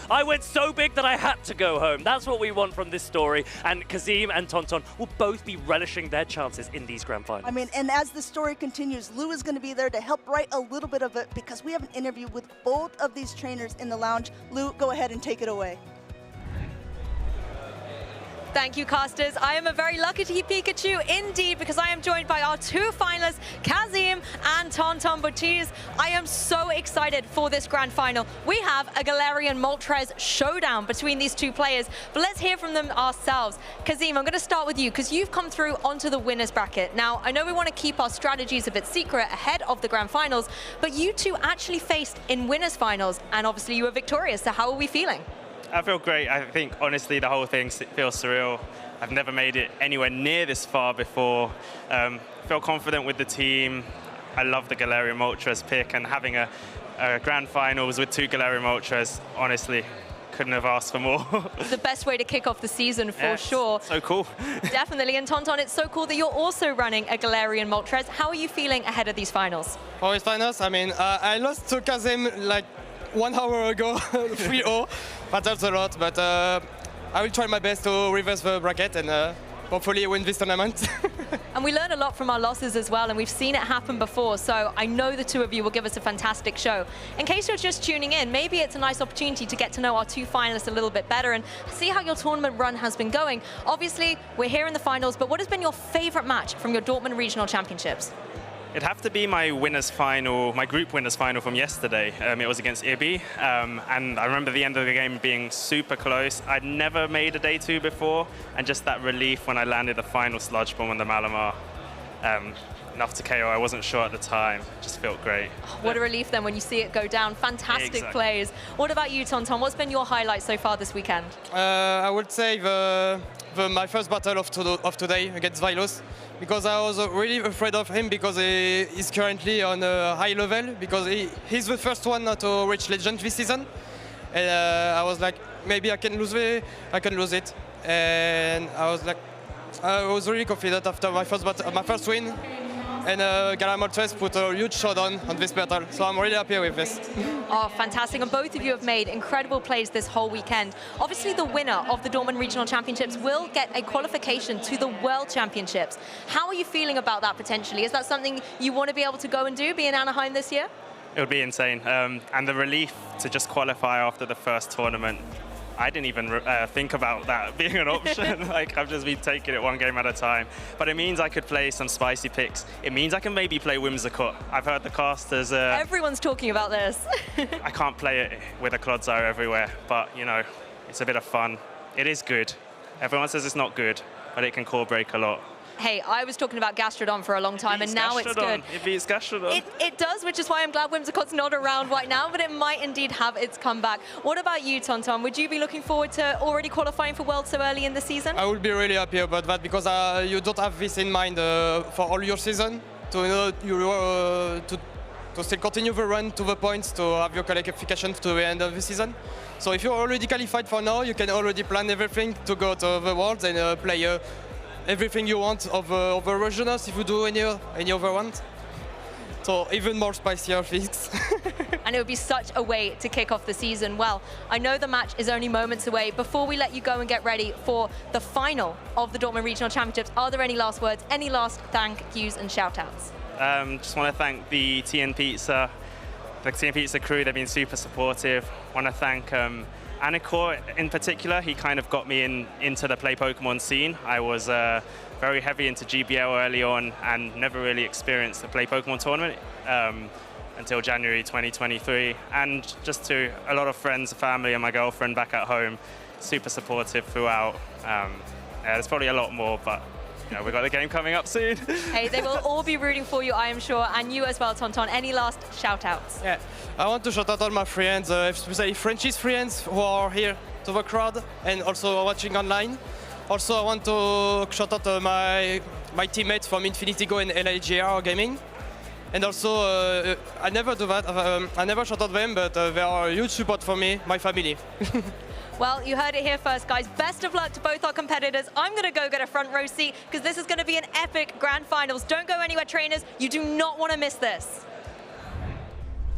I went so big that I had to go home. That's what we want from this story, and Kazim and Tonton will both be relishing their chances in these grand finals. I mean, and as the story continues, Lou is going to be there to help write a little bit of it because we have an interview with both of these trainers in the lounge. Lou, go ahead and take it away. Thank you, casters. I am a very lucky Pikachu indeed, because I am joined by our 2 finalists, Kazim and Tonton Butiz. I am so excited for this grand final. We have a Galarian Moltres showdown between these 2 players, but let's hear from them ourselves. Kazim, I'm going to start with you because you've come through onto the winners bracket. Now, I know we want to keep our strategies a bit secret ahead of the grand finals, but you 2 actually faced in winners finals, and obviously you were victorious. So how are we feeling? I feel great. I think, honestly, the whole thing feels surreal. I've never made it anywhere near this far before. Feel confident with the team. I love the Galarian Moltres pick, and having a grand finals with 2 Galarian Moltres, honestly, couldn't have asked for more. The best way to kick off the season, for sure. So cool. Definitely. And Tonton, it's so cool that you're also running a Galarian Moltres. How are you feeling ahead of these finals? For these finals, I mean, I lost to Kazim like 1 hour ago, 3-0. Matters a lot, but I will try my best to reverse the bracket and hopefully win this tournament. And we learn a lot from our losses as well, and we've seen it happen before, so I know the 2 of you will give us a fantastic show. In case you're just tuning in, maybe it's a nice opportunity to get to know our 2 finalists a little bit better and see how your tournament run has been going. Obviously, we're here in the finals, but what has been your favorite match from your Dortmund Regional Championships? It'd have to be my winners final, my group winners final from yesterday. It was against IBI, and I remember the end of the game being super close. I'd never made a day 2 before, and just that relief when I landed the final sludge bomb on the Malamar. Enough to KO, I wasn't sure at the time. Just felt great. Oh, what a relief then when you see it go down. Fantastic plays. What about you, Tonton? What's been your highlight so far this weekend? I would say my first battle of today against Vilos, because I was really afraid of him because he's currently on a high level, because he's the first one to reach Legend this season. And I was like, maybe I can lose it. And I was really confident after my first win. And Galarian Moltres put a huge showdown on this battle, so I'm really happy with this. Oh, fantastic. And both of you have made incredible plays this whole weekend. Obviously, the winner of the Dortmund Regional Championships will get a qualification to the World Championships. How are you feeling about that potentially? Is that something you want to be able to go and do, be in Anaheim this year? It would be insane. And the relief to just qualify after the first tournament, I didn't even think about that being an option. Like, I've just been taking it 1 game at a time. But it means I could play some spicy picks. It means I can maybe play Whimsicott. I've heard the casters... Everyone's talking about this. I can't play it with a Clodsire everywhere, but, you know, it's a bit of fun. It is good. Everyone says it's not good, but it can core break a lot. Hey, I was talking about Gastrodon for a long time, and now it's good. It beats Gastrodon. It does, which is why I'm glad Whimsicott's not around right now, but it might indeed have its comeback. What about you, Tonton? Would you be looking forward to already qualifying for Worlds so early in the season? I would be really happy about that, because you don't have this in mind for all your season, to still continue the run to the points, to have your qualification to the end of the season. So if you're already qualified for now, you can already plan everything to go to the Worlds and play everything you want of regionals if you do any other ones. So even more spicier things. And it would be such a way to kick off the season. Well, I know the match is only moments away. Before we let you go and get ready for the final of the Dortmund Regional Championships, are there any last words, any last thank yous and shout outs? Just want to thank the TN Pizza crew. They've been super supportive. Want to thank Anikor in particular. He kind of got me into the Play Pokemon scene. I was very heavy into GBL early on and never really experienced the Play Pokemon tournament until January 2023. And just to a lot of friends, family, and my girlfriend back at home, super supportive throughout. There's probably a lot more, but you know, we've got the game coming up soon. Hey, they will all be rooting for you, I am sure, and you as well, Tonton. Any last shout-outs? Yeah, I want to shout out all my friends, especially Frenchies friends who are here to the crowd and also watching online. Also, I want to shout out my teammates from Infinity Go and LIGR Gaming. And also, I never do that. I never shout out them, but they are a huge support for me, my family. Well, you heard it here first, guys. Best of luck to both our competitors. I'm going to go get a front row seat because this is going to be an epic grand finals. Don't go anywhere, trainers. You do not want to miss this.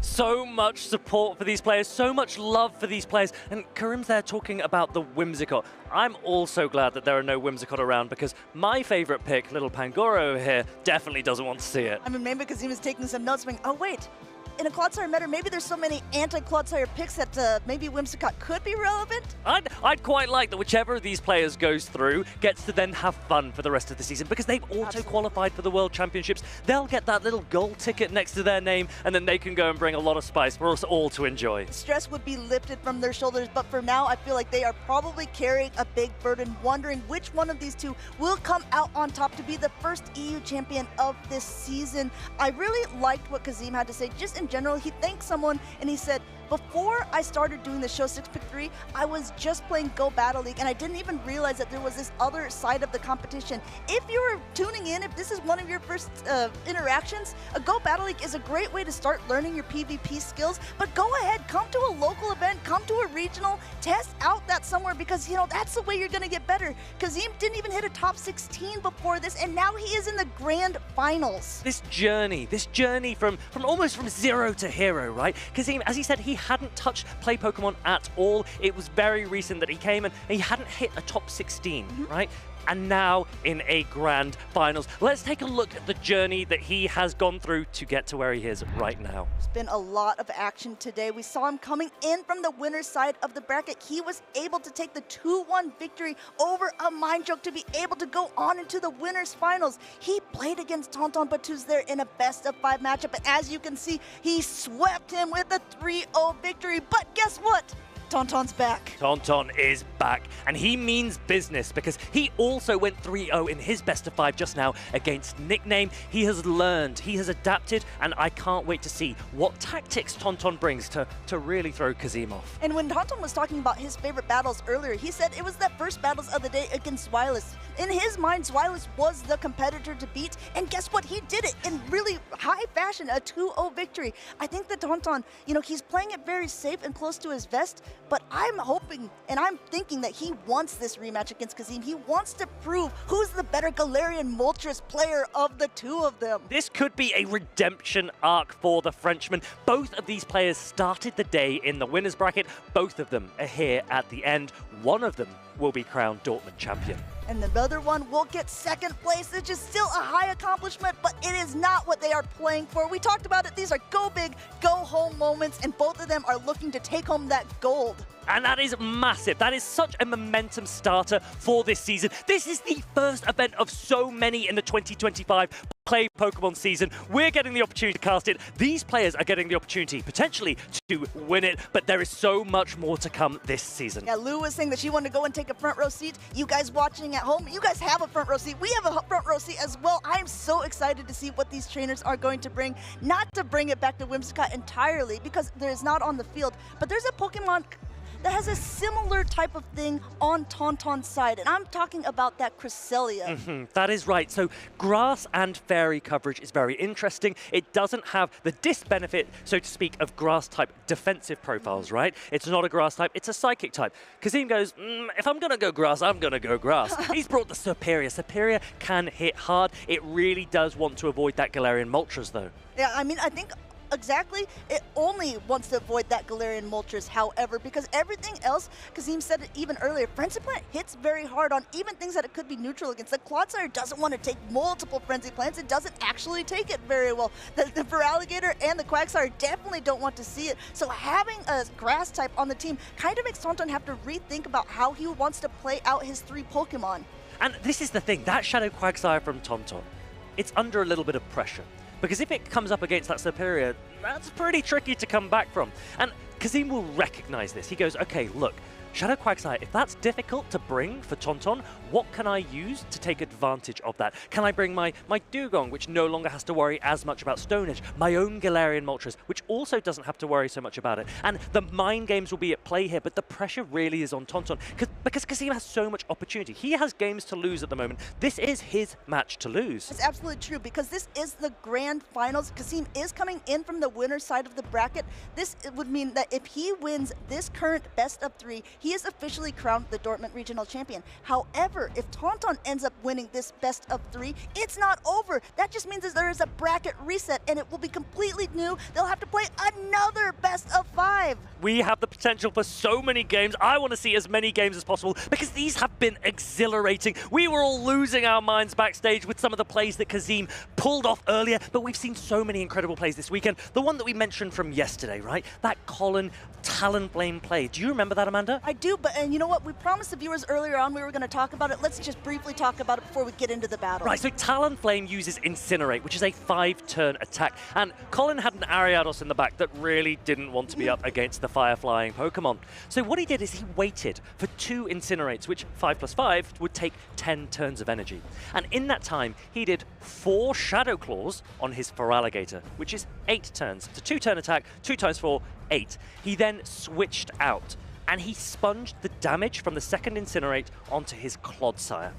So much support for these players, so much love for these players. And Karim's there talking about the Whimsicott. I'm also glad that there are no Whimsicott around because my favorite pick, little Pangoro over here, definitely doesn't want to see it. I mean, maybe because he was taking some notes, being, oh wait, in a Clodsire meta, maybe there's so many anti-Clodsire picks that maybe Whimsicott could be relevant? I'd quite like that whichever of these players goes through gets to then have fun for the rest of the season because they've auto-qualified for the World Championships. They'll get that little gold ticket next to their name and then they can go and bring a lot of spice for us all to enjoy. Stress would be lifted from their shoulders, but for now, I feel like they are probably carrying a big burden, wondering which one of these two will come out on top to be the first EU champion of this season. I really liked what Kazim had to say. Just in general, he thanked someone and he said, before I started doing the show 6pick3, I was just playing Go Battle League and I didn't even realize that there was this other side of the competition. If you're tuning in, if this is one of your first interactions, a Go Battle League is a great way to start learning your PvP skills, but go ahead, come to a local event, come to a regional, test out that somewhere because, you know, that's the way you're going to get better. Kazim didn't even hit a top 16 before this and now he is in the grand finals. This journey from almost from zero to hero, right? Kazim, as he said, he hadn't touched play Pokemon at all. It was very recent that he came and he hadn't hit a top 16, right? And now in a grand finals. Let's take a look at the journey that he has gone through to get to where he is right now. There's been a lot of action today. We saw him coming in from the winner's side of the bracket. He was able to take the 2-1 victory over a Mind Joke to be able to go on into the winner's finals. He played against Tonton Batuz there in a best-of-5 matchup, and as you can see, he swept him with a 3-0 victory. But guess what? Tonton's back. Tonton is back, and he means business because he also went 3-0 in his best of 5 just now against Nickname. He has learned, he has adapted, and I can't wait to see what tactics Tonton brings to really throw Kazim off. And when Tonton was talking about his favorite battles earlier, he said it was the first battles of the day against Zweilous. In his mind, Zweilous was the competitor to beat, and guess what? He did it in really high fashion, a 2-0 victory. I think that Tonton, you know, he's playing it very safe and close to his vest, but I'm hoping and I'm thinking that he wants this rematch against Kazim. He wants to prove who's the better Galarian Moltres player of the two of them. This could be a redemption arc for the Frenchman. Both of these players started the day in the winner's bracket. Both of them are here at the end. One of them will be crowned Dortmund champion. And the other one will get second place, which is still a high accomplishment, but it is not what they are playing for. We talked about it. These are go big, go home moments, and both of them are looking to take home that gold. And that is massive. That is such a momentum starter for this season. This is the first event of so many in the 2025 Play Pokemon season. We're getting the opportunity to cast it. These players are getting the opportunity, potentially, to win it, but there is so much more to come this season. Yeah, Lou was saying that she wanted to go and take a front row seat. You guys watching at home, you guys have a front row seat. We have a front row seat as well. I'm so excited to see what these trainers are going to bring. Not to bring it back to Whimsicott entirely, because there's not on the field, but there's a Pokemon that has a similar type of thing on Tauntaun's side, and I'm talking about that Cresselia. That is right. So grass and fairy coverage is very interesting. It doesn't have the disbenefit, so to speak, of grass type defensive profiles, right? It's not a grass type, it's a psychic type. Kazim goes, if I'm going to go grass, I'm going to go grass. He's brought the Superior. Superior can hit hard. It really does want to avoid that Galarian Moltres, though. Yeah, I mean, I think exactly, it only wants to avoid that Galarian Moltres, however, because everything else, Kazim said it even earlier, Frenzy Plant hits very hard on even things that it could be neutral against. The Clodsire doesn't want to take multiple Frenzy Plants. It doesn't actually take it very well. The Feraligatr and the Quagsire definitely don't want to see it. So having a grass type on the team kind of makes Tauntaun have to rethink about how he wants to play out his 3 Pokemon. And this is the thing, that Shadow Quagsire from Tauntaun, it's under a little bit of pressure. Because if it comes up against that Superior, that's pretty tricky to come back from. And Kazim will recognize this. He goes, okay, look, Shadow Quagsire, if that's difficult to bring for Tauntaun, what can I use to take advantage of that? Can I bring my Dugong, which no longer has to worry as much about Stone Edge, my own Galarian Moltres, which also doesn't have to worry so much about it? And the mind games will be at play here, but the pressure really is on Tauntaun because Kazim has so much opportunity. He has games to lose at the moment. This is his match to lose. It's absolutely true, because this is the grand finals. Kazim is coming in from the winner's side of the bracket. This would mean that if he wins this current best of 3, he is officially crowned the Dortmund Regional Champion. However, if Tauntaun ends up winning this best of 3, it's not over. That just means that there is a bracket reset, and it will be completely new. They'll have to play another best of 5. We have the potential for so many games. I want to see as many games as possible because these have been exhilarating. We were all losing our minds backstage with some of the plays that Kazim pulled off earlier, but we've seen so many incredible plays this weekend. The one that we mentioned from yesterday, right? That Colin Talonflame play. Do you remember that, Amanda? I do, and you know what? We promised the viewers earlier on we were going to talk about it. Let's just briefly talk about it before we get into the battle. Right, so Talonflame uses Incinerate, which is a 5-turn attack, and Colin had an Ariados in the back that really didn't want to be up against the fire-flying Pokemon. So what he did is he waited for 2 Incinerates, which 5 + 5 would take 10 turns of energy. And in that time, he did 4 Shadow Claws on his Feraligatr, which is 8 turns. It's a 2-turn attack, 2 times 4, 8. He then switched out, and he sponged the damage from the second Incinerate onto his Clodsire.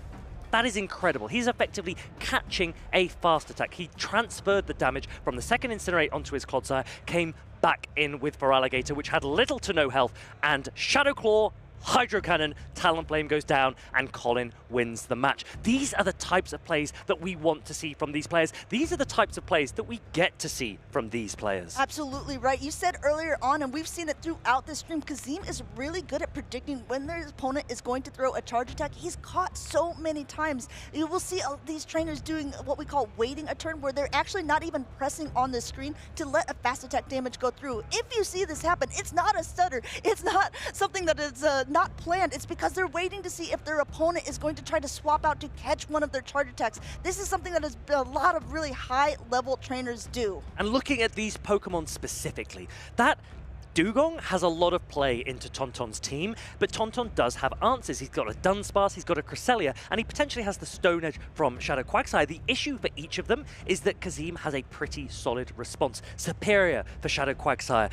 That is incredible. He's effectively catching a fast attack. He transferred the damage from the second Incinerate onto his Clodsire, came back in with Feraligatr, which had little to no health, and Shadow Claw, Hydro Cannon, Talonflame goes down, and Colin wins the match. These are the types of plays that we want to see from these players. These are the types of plays that we get to see from these players. Absolutely right. You said earlier on, and we've seen it throughout this stream, Kazim is really good at predicting when their opponent is going to throw a charge attack. He's caught so many times. You will see these trainers doing what we call waiting a turn, where they're actually not even pressing on the screen to let a fast attack damage go through. If you see this happen, it's not a stutter. It's not something that is not planned. It's because they're waiting to see if their opponent is going to try to swap out to catch one of their charge attacks. This is something that a lot of really high-level trainers do. And looking at these Pokemon specifically, that Dugong has a lot of play into Tauntaun's team, but Tauntaun does have answers. He's got a Dunsparce, he's got a Cresselia, and he potentially has the Stone Edge from Shadow Quagsire. The issue for each of them is that Kazim has a pretty solid response. Superior for Shadow Quagsire.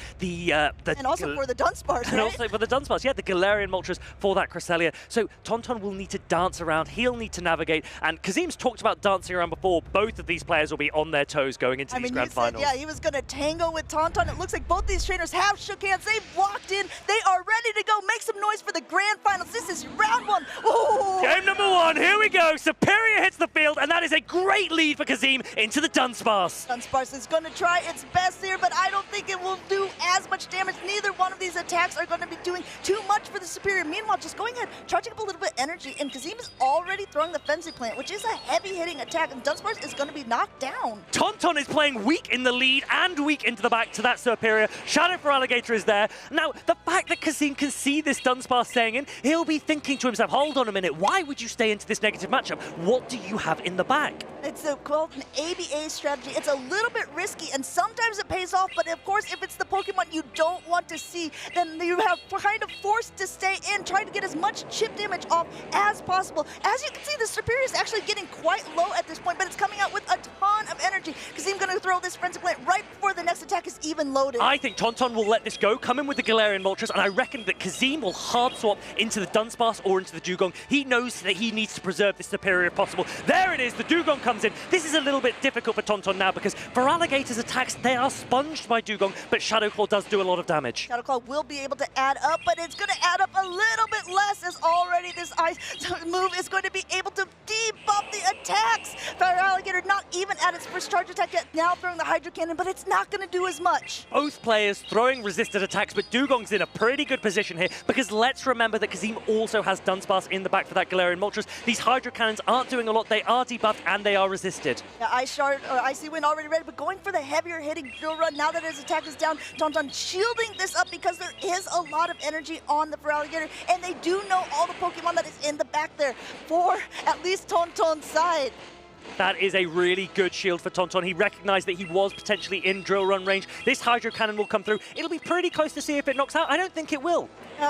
And also for the Dunsparce, And also for the Dunsparce, yeah, the Galarian Moltres for that Cresselia. So Tauntaun will need to dance around, he'll need to navigate, and Kazim's talked about dancing around before. Both of these players will be on their toes going into these grand finals. Yeah, he was going to tango with Tauntaun. It looks like both these trainers have shook hands. They've walked in. They are ready to go. Make some noise for the grand finals. This is round 1. Ooh. Game number 1. Here we go. Superior hits the field, and that is a great lead for Kazim into the Dunsparce. Dunsparce is going to try its best here, but I don't think it will do as much damage. Neither one of these attacks are going to be doing too much for the Superior. Meanwhile, just going ahead, charging up a little bit of energy, and Kazim is already throwing the Frenzy Plant, which is a heavy-hitting attack, and Dunsparce is going to be knocked down. Tauntaun is playing weak in the lead and weak into the back to that Superior. Shadow Feraligatr is there. Now, the fact that Kazim can see this Dunsparce staying in, he'll be thinking to himself, hold on a minute, why would you stay into this negative matchup? What do you have in the back? It's called an ABA strategy. It's a little bit risky, and sometimes it pays off, but of course, if it's the Pokemon you don't want to see, then you have kind of forced to stay in, trying to get as much chip damage off as possible. As you can see, the Superior is actually getting quite low at this point, but it's coming out with a ton of energy. Kazim going to throw this Frenzy Plant right before the next attack is even loaded. I think Tauntaun will let this go, come in with the Galarian Moltres, and I reckon that Kazim will hard swap into the Dunsparce or into the Dugong. He knows that he needs to preserve this Superior if possible. There it is, the Dugong comes in. This is a little bit difficult for Tauntaun now because Feraligator's attacks, they are sponged by Dugong, but Shadow Claw does do a lot of damage. Shadow Claw will be able to add up, but it's going to add up a little bit less, as already this ice move is going to be able to debuff the attacks. Feraligator not even at its first charge attack yet, now throwing the Hydro Cannon, but it's not going to do as much. Both players throwing resisted attacks, but Dugong's in a pretty good position here because let's remember that Kazim also has Dunsparce in the back for that Galarian Moltres. These Hydro Cannons aren't doing a lot, they are debuffed and they are resisted. Yeah, Icy Wind already ready, but going for the heavier hitting drill run now that his attack is down. Tauntaun shielding this up because there is a lot of energy on the Feraligatr, and they do know all the Pokemon that is in the back there for at least Tauntaun's side. That is a really good shield for Tauntaun. He recognized that he was potentially in drill run range. This Hydro Cannon will come through. It'll be pretty close to see if it knocks out. I don't think it will.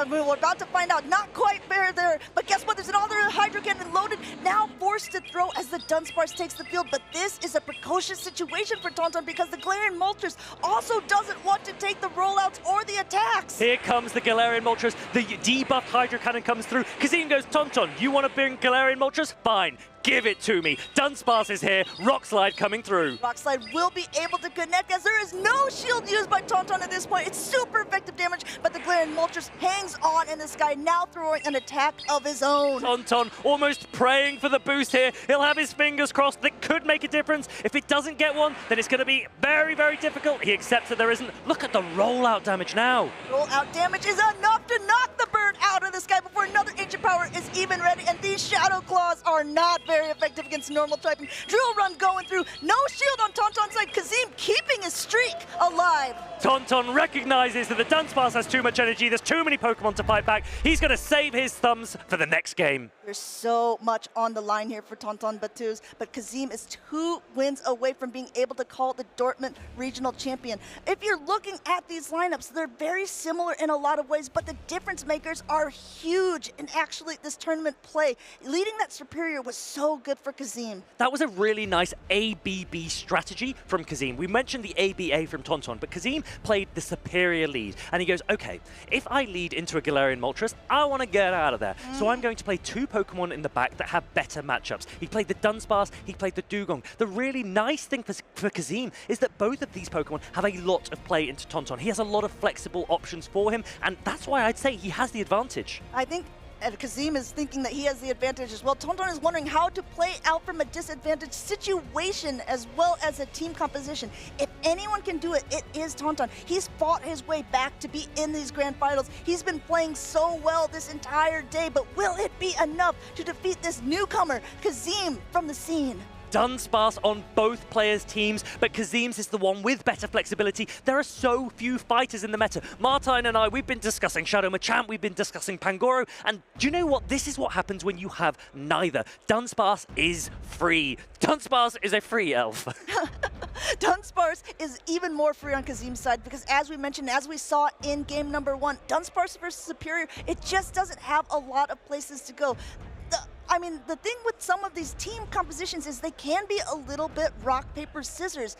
We're about to find out. Not quite fair there. But guess what? There's another Hydro Cannon loaded. Now forced to throw as the Dunsparce takes the field. But this is a precocious situation for Tauntaun because the Galarian Moltres also doesn't want to take the rollouts or the attacks. Here comes the Galarian Moltres. The debuffed Hydro Cannon comes through. Kazim goes, Tauntaun, you want to bring Galarian Moltres? Fine. Give it to me. Dunsparce is here. Rock Slide coming through. Rock Slide will be able to connect as there is no shield used by Tauntaun at this point. It's super effective damage, but the Galarian Moltres hangs on in the sky, now throwing an attack of his own. Tauntaun almost praying for the boost here. He'll have his fingers crossed. That could make a difference. If it doesn't get one, then it's going to be very, very difficult. He accepts that there isn't. Look at the rollout damage now. Rollout damage is enough to knock the bird out of the sky before another Ancient Power is even ready, and these Shadow Claws are not very effective against normal typing. Drill Run going through. No shield on Tauntaun's side. Kazim keeping his streak alive. Tauntaun recognizes that the Dunsparce has too much energy. There's too many Pokemon to fight back. He's going to save his thumbs for the next game. There's so much on the line here for Tauntaun Batuz, but Kazim is 2 wins away from being able to call the Dortmund Regional Champion. If you're looking at these lineups, they're very similar in a lot of ways, but the difference makers are huge in actually this tournament play. Leading that Superior was so good for Kazim. That was a really nice ABB strategy from Kazim. We mentioned the ABA from Tauntaun, but Kazim played the Superior lead, and he goes, okay, if I lead into a Galarian Moltres, I want to get out of there. So I'm going to play 2 Pokemon in the back that have better matchups. He played the Dunsparce, he played the Dugong. The really nice thing for Kazim is that both of these Pokemon have a lot of play into Tauntaun. He has a lot of flexible options for him, and that's why I'd say he has the advantage. I think Kazim is thinking that he has the advantage as well. Tauntaun is wondering how to play out from a disadvantaged situation as well as a team composition. If anyone can do it, it is Tauntaun. He's fought his way back to be in these grand finals. He's been playing so well this entire day, but will it be enough to defeat this newcomer, Kazim from the scene? Dunsparce on both players' teams, but Kazim's is the one with better flexibility. There are so few fighters in the meta. Martine and I, we've been discussing Shadow Machamp, we've been discussing Pangoro, and do you know what? This is what happens when you have neither. Dunsparce is free. Dunsparce is a free elf. Dunsparce is even more free on Kazim's side because, as we mentioned, as we saw in game number 1, Dunsparce versus Superior, it just doesn't have a lot of places to go. I mean, the thing with some of these team compositions is they can be a little bit rock, paper, scissors.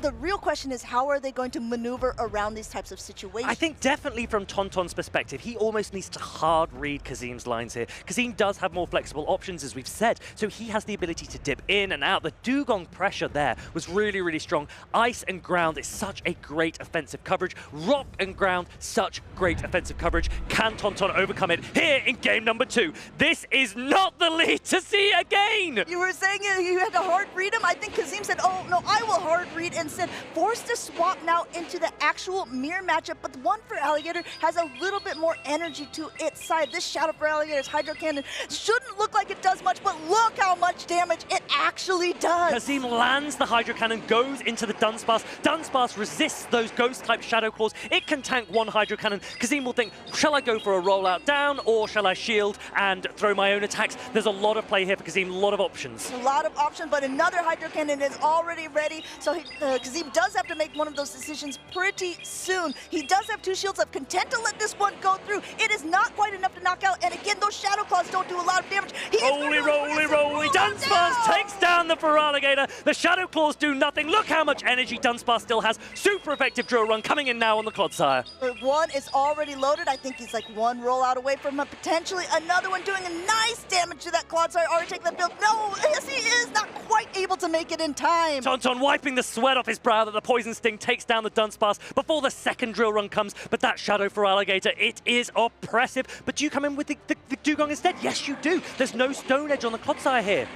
The real question is, how are they going to maneuver around these types of situations? I think definitely from Tauntaun's perspective, he almost needs to hard read Kazim's lines here. Kazim does have more flexible options, as we've said, so he has the ability to dip in and out. The Dugong pressure there was really, really strong. Ice and ground is such a great offensive coverage. Rock and ground, such great offensive coverage. Can Tauntaun overcome it here in game number 2? This is not the lead to see again! You were saying you had to hard read him? I think Kazim said, oh, no, I will hard read and said, forced to swap now into the actual mirror matchup, but the one for Alligator has a little bit more energy to its side. This Shadow for Alligator's Hydro Cannon shouldn't look like it does much, but look how much damage it actually does. Kazim lands the Hydro Cannon, goes into the Dunsparce. Dunsparce resists those Ghost-type Shadow Claws. It can tank one Hydro Cannon. Kazim will think, shall I go for a rollout down, or shall I shield and throw my own attacks? There's a lot of play here for Kazim, a lot of options. A lot of options, but another Hydro Cannon is already ready, so Kazim does have to make one of those decisions pretty soon. He does have 2 shields up, content to let this one go through. It is not quite enough to knock out, and again, those Shadow Claws don't do a lot of damage. Roly, Dunsparce takes down the Feraligatr. The Shadow Claws do nothing. Look how much energy Dunsparce still has. Super effective drill run coming in now on the Clodsire. One is already loaded. I think he's like 1 rollout away from potentially another one doing a nice damage to that Clodsire. Already taking the build. No, yes he is not quite able to make it in time. Tauntaun wiping the sweat off his brow that the Poison Sting takes down the Dunsparce before the second drill run comes, but that Shadow for Alligator, it is oppressive. But do you come in with the Dugong instead? Yes, you do. There's no Stone Edge on the Clodsire here.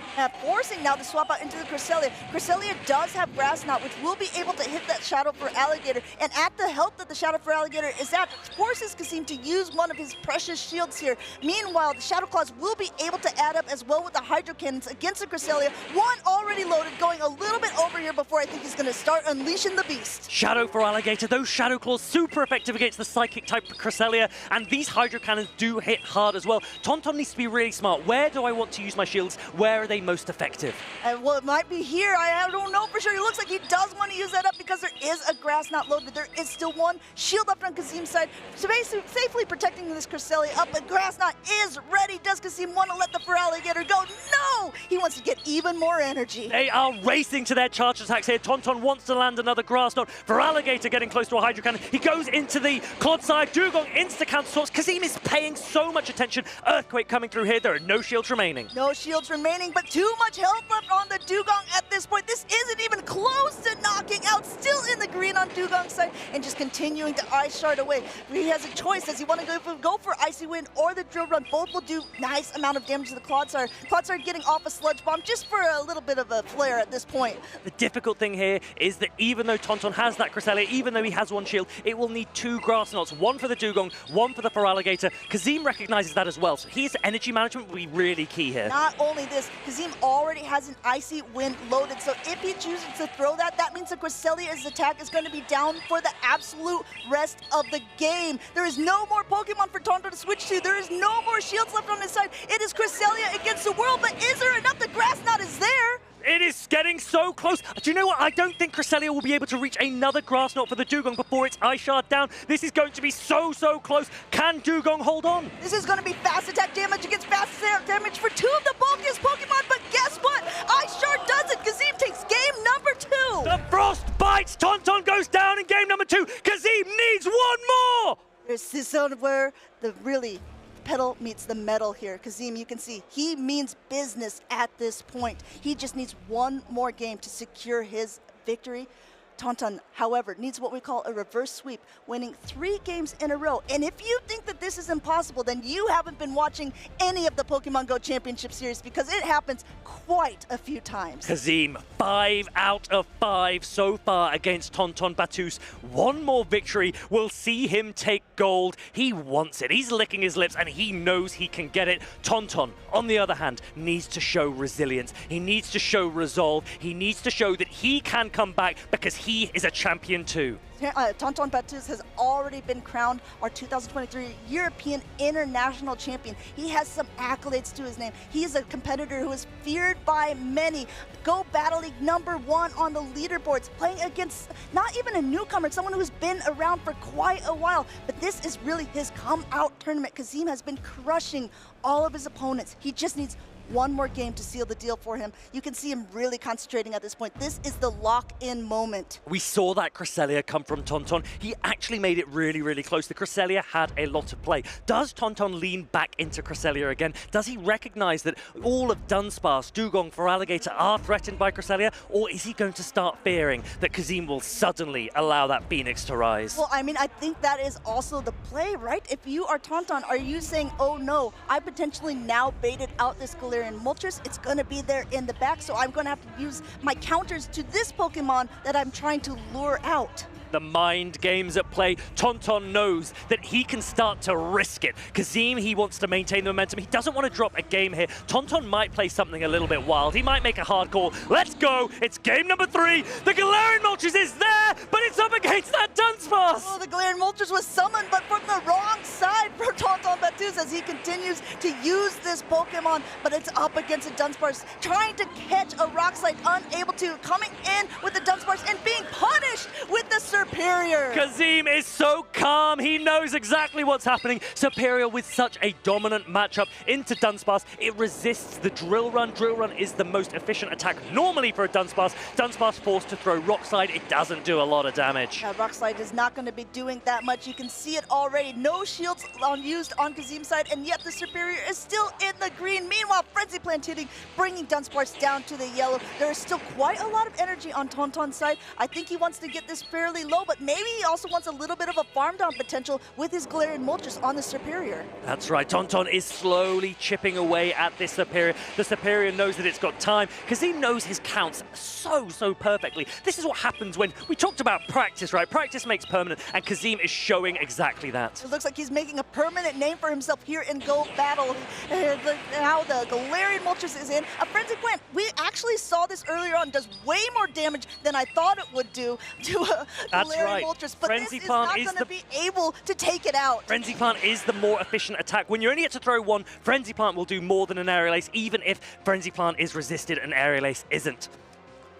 Forcing now to swap out into the Cresselia. Cresselia does have Grass Knot, which will be able to hit that Shadow for Alligator, and at the help that the Shadow for Alligator is at, forces Kazim to use one of his precious shields here. Meanwhile, the Shadow Claws will be able to add up as well with the Hydro Cannons against the Cresselia. One already loaded, going a little bit over here before I think he's he's going to start unleashing the beast. Shadow for Alligator, those Shadow Claws super effective against the Psychic type Cresselia, and these Hydro Cannons do hit hard as well. Tauntaun needs to be really smart. Where do I want to use my shields? Where are they most effective? Well, it might be here. I don't know for sure. He looks like he does want to use that up because there is a Grass Knot loaded. There is still one shield up on Kazim's side, so basically safely protecting this Cresselia up, but Grass Knot is ready. Does Kazim want to let the Feraligatr go? No! He wants to get even more energy. They are racing to their charge attacks here. Tauntaun wants to land another Grass Knot. Feraligatr getting close to a Hydro Cannon. He goes into the Clod side. Dugong insta-counter sorts. Kazim is paying so much attention. Earthquake coming through here. There are no shields remaining. No shields remaining, but too much health left on the Dugong at this point. This isn't even close to knocking out. Still in the green on Dugong's side and just continuing to Ice Shard away. He has a choice. Does he want to go for Icy Wind or the Drill Run? Both will do nice amount of damage to the Clodsire. Clodsire getting off a Sludge Bomb just for a little bit of a flare at this point. The difficult thing here is that even though Tauntaun has that Cresselia, even though he has one shield, it will need two Grass Knots, one for the Dugong, one for the Feraligatr. Kazim recognizes that as well, so his energy management will be really key here. Not only this, Kazim already has an Icy Wind loaded, so if he chooses to throw that, that means the Cresselia's attack is going to be down for the absolute rest of the game. There is no more Pokemon for Tauntaun to switch to. There is no more shields left on his side. It is Cresselia against the world, but is there enough? The Grass Knot is there. It is getting so close. Do you know what? I don't think Cresselia will be able to reach another Grass Knot for the Dugong before it's Ice Shard down. This is going to be so close. Can Dugong hold on? This is going to be fast attack damage against fast damage for two of the bulkiest Pokemon, but guess what? Ice Shard does it. Kazim takes game number 2. The Frost bites. Tauntaun goes down in game number 2. Kazim needs one more. This is where the really pedal meets the metal here. Kazim, you can see he means business at this point. He just needs one more game to secure his victory. Tauntaun, however, needs what we call a reverse sweep, winning 3 games in a row. And if you think that this is impossible, then you haven't been watching any of the Pokemon Go Championship Series because it happens quite a few times. Kazim, 5 out of 5 so far against Tauntaun Battus. One more victory will see him take gold. He wants it. He's licking his lips and he knows he can get it. Tauntaun, on the other hand, needs to show resilience. He needs to show resolve. He needs to show that he can come back because he is a champion too. Tauntaun Battus has already been crowned our 2023 European International Champion. He has some accolades to his name. He is a competitor who is feared by many. Go Battle League #1 on the leaderboards, playing against not even a newcomer, someone who's been around for quite a while. But this is really his come-out tournament. Kazim has been crushing all of his opponents. He just needs one more game to seal the deal for him. You can see him really concentrating at this point. This is the lock-in moment. We saw that Cresselia come from Tauntaun. He actually made it really close. The Cresselia had a lot of play. Does Tauntaun lean back into Cresselia again? Does he recognize that all of Dunsparce, Dugong, Feraligatr are threatened by Cresselia? Or is he going to start fearing that Kazim will suddenly allow that Phoenix to rise? Well, I mean, I think that is also the play, right? If you are Tauntaun, are you saying, oh no, I potentially now baited out this Galarian Moltres, it's going to be there in the back, so I'm going to have to use my counters to this Pokemon that I'm trying to lure out. The mind games at play. Tauntaun knows that he can start to risk it. Kazim, he wants to maintain the momentum. He doesn't want to drop a game here. Tauntaun might play something a little bit wild. He might make a hard call. Let's go. It's game number 3. The Galarian Moltres is there, but it's up against that Dunsparce. Oh, the Galarian Moltres was summoned, but from the wrong side for Tauntaun Battus as he continues to use this Pokemon, but it's up against a Dunsparce, trying to catch a Rock Slide, unable to, coming in with the Dunsparce and being punished with the Superior. Kazim is so calm. He knows exactly what's happening. Superior with such a dominant matchup into Dunsparce. It resists the Drill Run. Drill Run is the most efficient attack normally for a Dunsparce. Dunsparce forced to throw Rock Slide. It doesn't do a lot of damage. Rock Slide is not going to be doing that much. You can see it already. No shields used on Kazim's side, and yet the Superior is still in the green. Meanwhile, Frenzy Plant hitting, bringing Dunsparce down to the yellow. There is still quite a lot of energy on Tauntaun's side. I think he wants to get this fairly low, but maybe he also wants a little bit of a farm down potential with his Galarian Moltres on the Superior. That's right. Tauntaun is slowly chipping away at this Superior. The Superior knows that it's got time because he knows his counts so perfectly. This is what happens when we talked about practice, right? Practice makes permanent, and Kazim is showing exactly that. It looks like he's making a permanent name for himself. up here in Go Battle. Now the Galarian Moltres is in. A Frenzy Plant, we actually saw this earlier on, does way more damage than I thought it would do to a Galarian Moltres, but Frenzy this is Plant not going to be able to take it out. Frenzy Plant is the more efficient attack. When you only get to throw one, Frenzy Plant will do more than an Aerial Ace, even if Frenzy Plant is resisted and Aerial Ace isn't.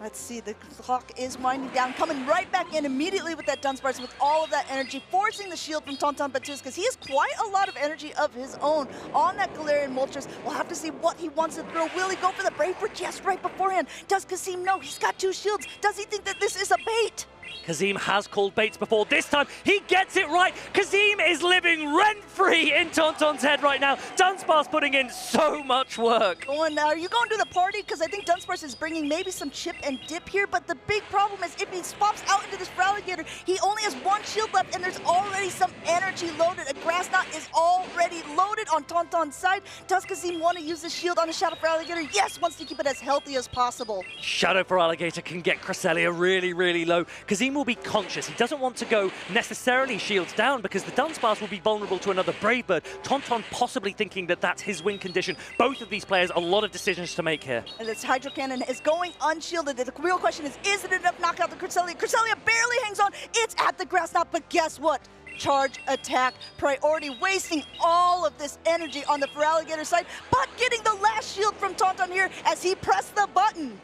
Let's see, the clock is winding down, coming right back in immediately with that Dunsparce with all of that energy, forcing the shield from Tonton Battus because he has quite a lot of energy of his own on that Galarian Moltres. We'll have to see what he wants to throw. Will he go for the Brave Bird? Yes, right beforehand. Does Kasim know? He's got 2 shields. Does he think that this is a bait? Kazim has called baits before. This time, he gets it right. Kazim is living rent-free in Tonton's head right now. Dunsparce putting in so much work. Are you going to the party? Because I think Dunsparce is bringing maybe some chip and dip here, but the big problem is if he swaps out into this Feraligatr, he only has 1 shield left, and there's already some energy loaded. A Grass Knot is already loaded on Tonton's side. Does Kazim want to use the shield on the Shadow Feraligatr? Yes, wants to keep it as healthy as possible. Shadow Feraligatr can get Cresselia really, really low. Kazim will be conscious. He doesn't want to go necessarily shields down because the Dunsparce will be vulnerable to another Brave Bird. Tonton possibly thinking that that's his win condition. Both of these players, a lot of decisions to make here. And this Hydro Cannon is going unshielded. The real question is it enough to knock out the Cresselia? Cresselia barely hangs on. It's at the Grass Knot, but guess what? Charge attack priority, wasting all of this energy on the Feraligatr side, but getting the last shield from Tonton here as he pressed the button.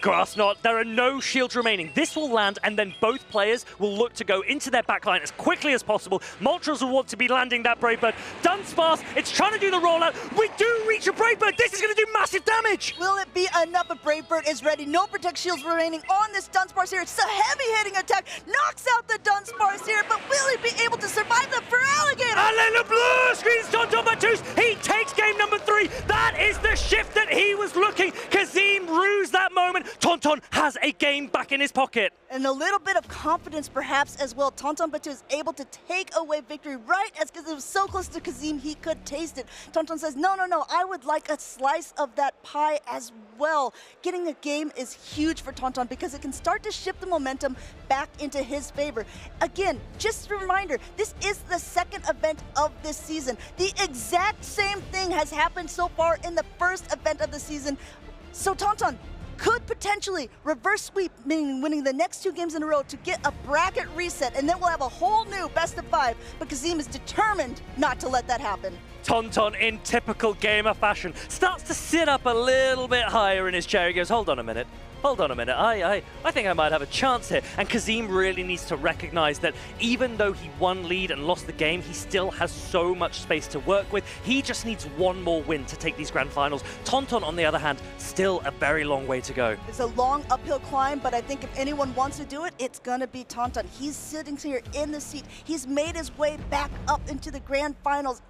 Grass Knot, there are no shields remaining. This will land, and then both players will look to go into their backline as quickly as possible. Moltres will want to be landing that Brave Bird. Dunsparce, it's trying to do the rollout. We do reach a Brave Bird. This is going to do massive damage. Will it be enough? A Brave Bird is ready. No Protect Shields remaining on this Dunsparce here. It's a heavy-hitting attack. Knocks out the Dunsparce here, but will he be able to survive the Feraligatr? Alain Le Bleu screens Tonton Battus. He takes game number 3. That is the shift that he was looking. Kazim rues that moment. Tonton has a game back in his pocket. And a little bit of confidence perhaps as well. Tonton Battus is able to take away victory right as because it was so close to Kazim he could taste it. Tonton says, no, I would like a slice of that pie as well. Getting a game is huge for Tonton because it can start to shift the momentum back into his favor. Again, just a reminder, this is the 2nd event of this season. The exact same thing has happened so far in the 1st event of the season. So Tonton could potentially reverse sweep, meaning winning the next 2 games in a row to get a bracket reset, and then we'll have a whole new best of 5. But Kazim is determined not to let that happen. Tonton, in typical gamer fashion, starts to sit up a little bit higher in his chair. He goes, hold on a minute. I think I might have a chance here. And Kazim really needs to recognize that even though he won lead and lost the game, he still has so much space to work with. He just needs 1 more win to take these grand finals. Tonton, on the other hand, still a very long way to go. It's a long uphill climb, but I think if anyone wants to do it, it's gonna be Tonton. He's sitting here in the seat. He's made his way back up into the grand finals.